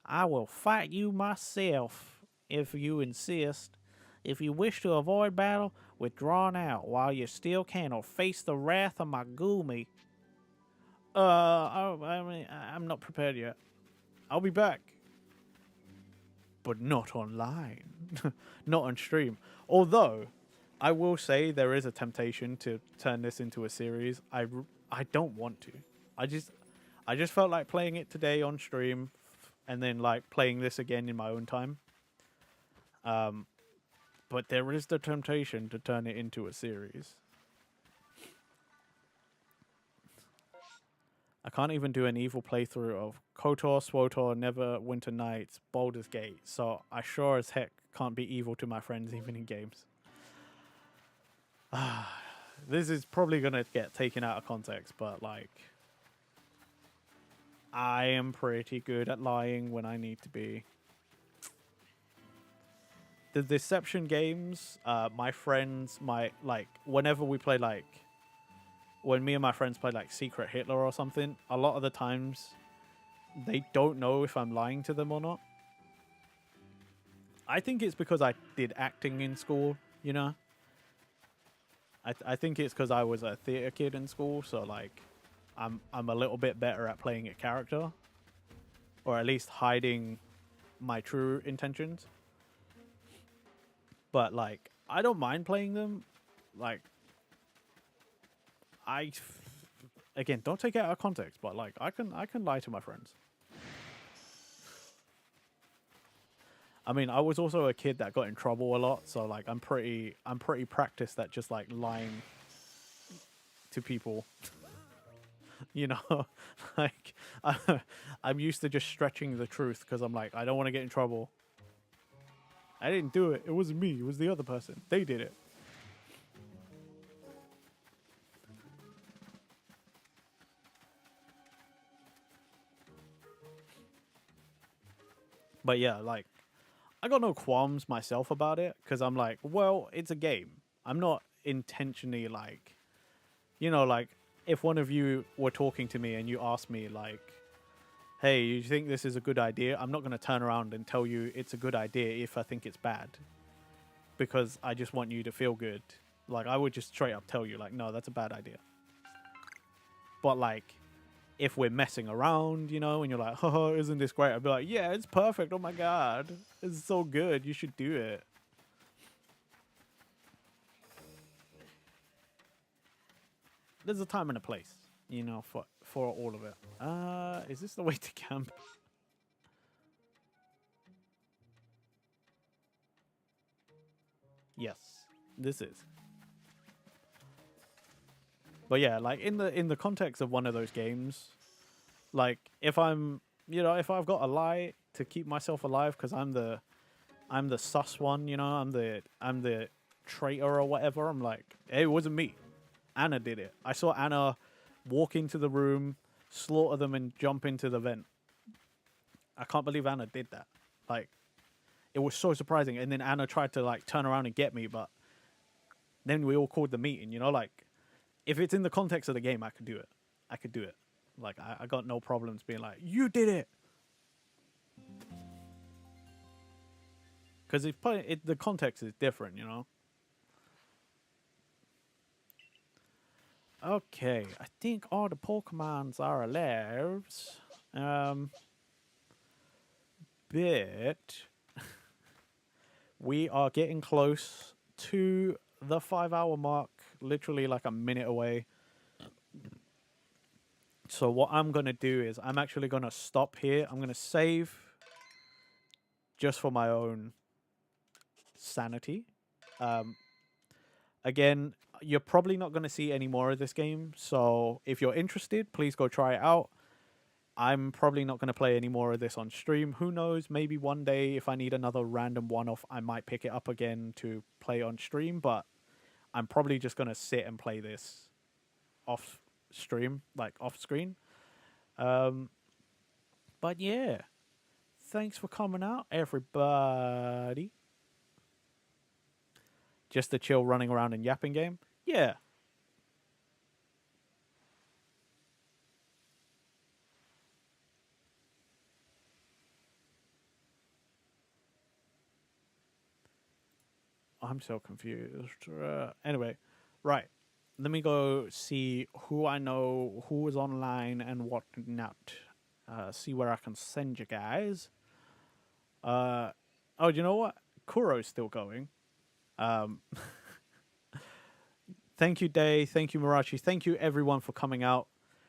I will fight you myself, if you insist. If you wish to avoid battle, withdraw now while you still can, or face the wrath of my Gumi. I'm not prepared yet. I'll be back. but not online, not on stream. Although, I will say there is a temptation to turn this into a series. I don't want to. I just felt like playing it today on stream, and then like playing this again in my own time. But there is the temptation to turn it into a series. I can't even do an evil playthrough of KOTOR, SWOTOR, Neverwinter Nights, Baldur's Gate, so I sure as heck can't be evil to my friends even in games. This is probably going to get taken out of context, but like, I am pretty good at lying when I need to be. The deception games, my friends might, like, whenever we play, like, when me and my friends play, like, Secret Hitler or something, a lot of the times, they don't know if I'm lying to them or not. I think it's because I did acting in school, you know? I think it's because I was a theater kid in school, so, like, I'm a little bit better at playing a character. Or at least hiding my true intentions. But, like, I don't mind playing them. Like, again, don't take it out of context, but like I can lie to my friends. I mean, I was also a kid that got in trouble a lot, so like I'm pretty practiced at just like lying to people. You know, like I'm used to just stretching the truth because I'm like, I don't want to get in trouble. I didn't do it. It wasn't me. It was the other person. They did it. But yeah, like, I got no qualms myself about it because I'm like, well, it's a game. I'm not intentionally like, you know, like if one of you were talking to me and you asked me like, hey, you think this is a good idea? I'm not going to turn around and tell you it's a good idea if I think it's bad because I just want you to feel good. Like, I would just straight up tell you like, no, that's a bad idea. But like, if we're messing around, you know, and you're like, oh, isn't this great? I'd be like, yeah, it's perfect. Oh my God. It's so good. You should do it. There's a time and a place, you know, for all of it. Is this the way to camp? Yes, this is. But yeah, like in the context of one of those games, like if I'm, you know, if I've got a lie to keep myself alive because I'm the sus one, you know, I'm the traitor or whatever. I'm like, hey, it wasn't me. Anna did it. I saw Anna walk into the room, slaughter them, and jump into the vent. I can't believe Anna did that. Like, it was so surprising. And then Anna tried to like turn around and get me, but then we all called the meeting, you know, like if it's in the context of the game, I could do it. I could do it. Like, I got no problems being like, you did it. Because the context is different, you know? Okay, I think all the Pokemons are alive. But we are getting close to the 5-hour mark, literally like a minute away. So what I'm going to do is I'm actually going to stop here. I'm going to save just for my own sanity. Again, you're probably not going to see any more of this game. So if you're interested, please go try it out. I'm probably not going to play any more of this on stream. Who knows? Maybe one day if I need another random one-off, I might pick it up again to play on stream. But I'm probably just going to sit and play this off stream, like off screen. But yeah, thanks for coming out, everybody. Just a chill running around and yapping game? Yeah. I'm so confused. Anyway, right. Let me go see who I know, who is online, and what not. See where I can send you guys. Oh, you know what? Kuro's still going. Um, thank you, Day. Thank you, Marachi. Thank you, everyone, for coming out.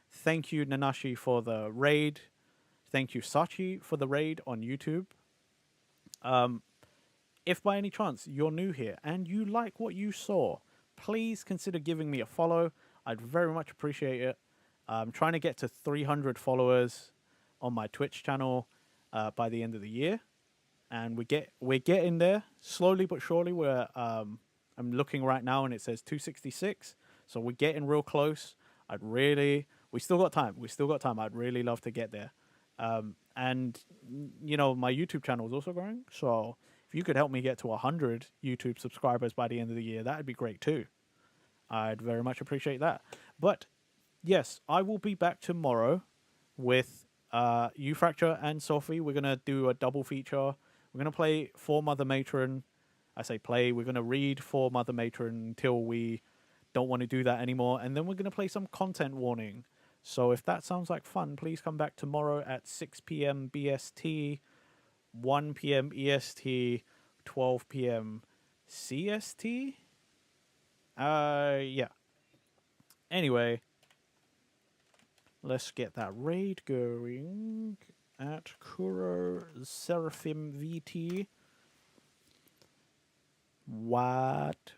Thank you, Nanashi, for the raid. Thank you, Sachi, for the raid on YouTube. If by any chance you're new here and you like what you saw, please consider giving me a follow. I'd very much appreciate it. I'm trying to get to 300 followers on my Twitch channel by the end of the year, and we're getting there slowly but surely. I'm looking right now and it says 266, so we're getting real close. We still got time. I'd really love to get there. And you know, my YouTube channel is also growing, so if you could help me get to 100 YouTube subscribers by the end of the year, that'd be great too. I'd very much appreciate that. But yes, I will be back tomorrow with Fracture and Sophie. We're gonna do a double feature. We're gonna play For Mother Matron. I say play. We're gonna read For Mother Matron until we don't want to do that anymore, and then we're gonna play some content warning. So if that sounds like fun, please come back tomorrow at 6 p.m. BST, 1 p.m. EST, 12 p.m. CST. Yeah. Anyway, let's get that raid going at Kuro Seraphim VT. What?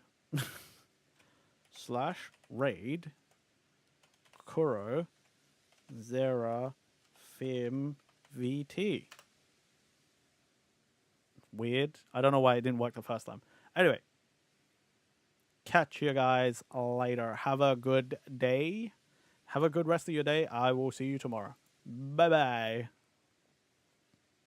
/raid Kuro Seraphim VT. Weird. I don't know why it didn't work the first time. Anyway, catch you guys later. Have a good day. Have a good rest of your day. I will see you tomorrow. Bye bye.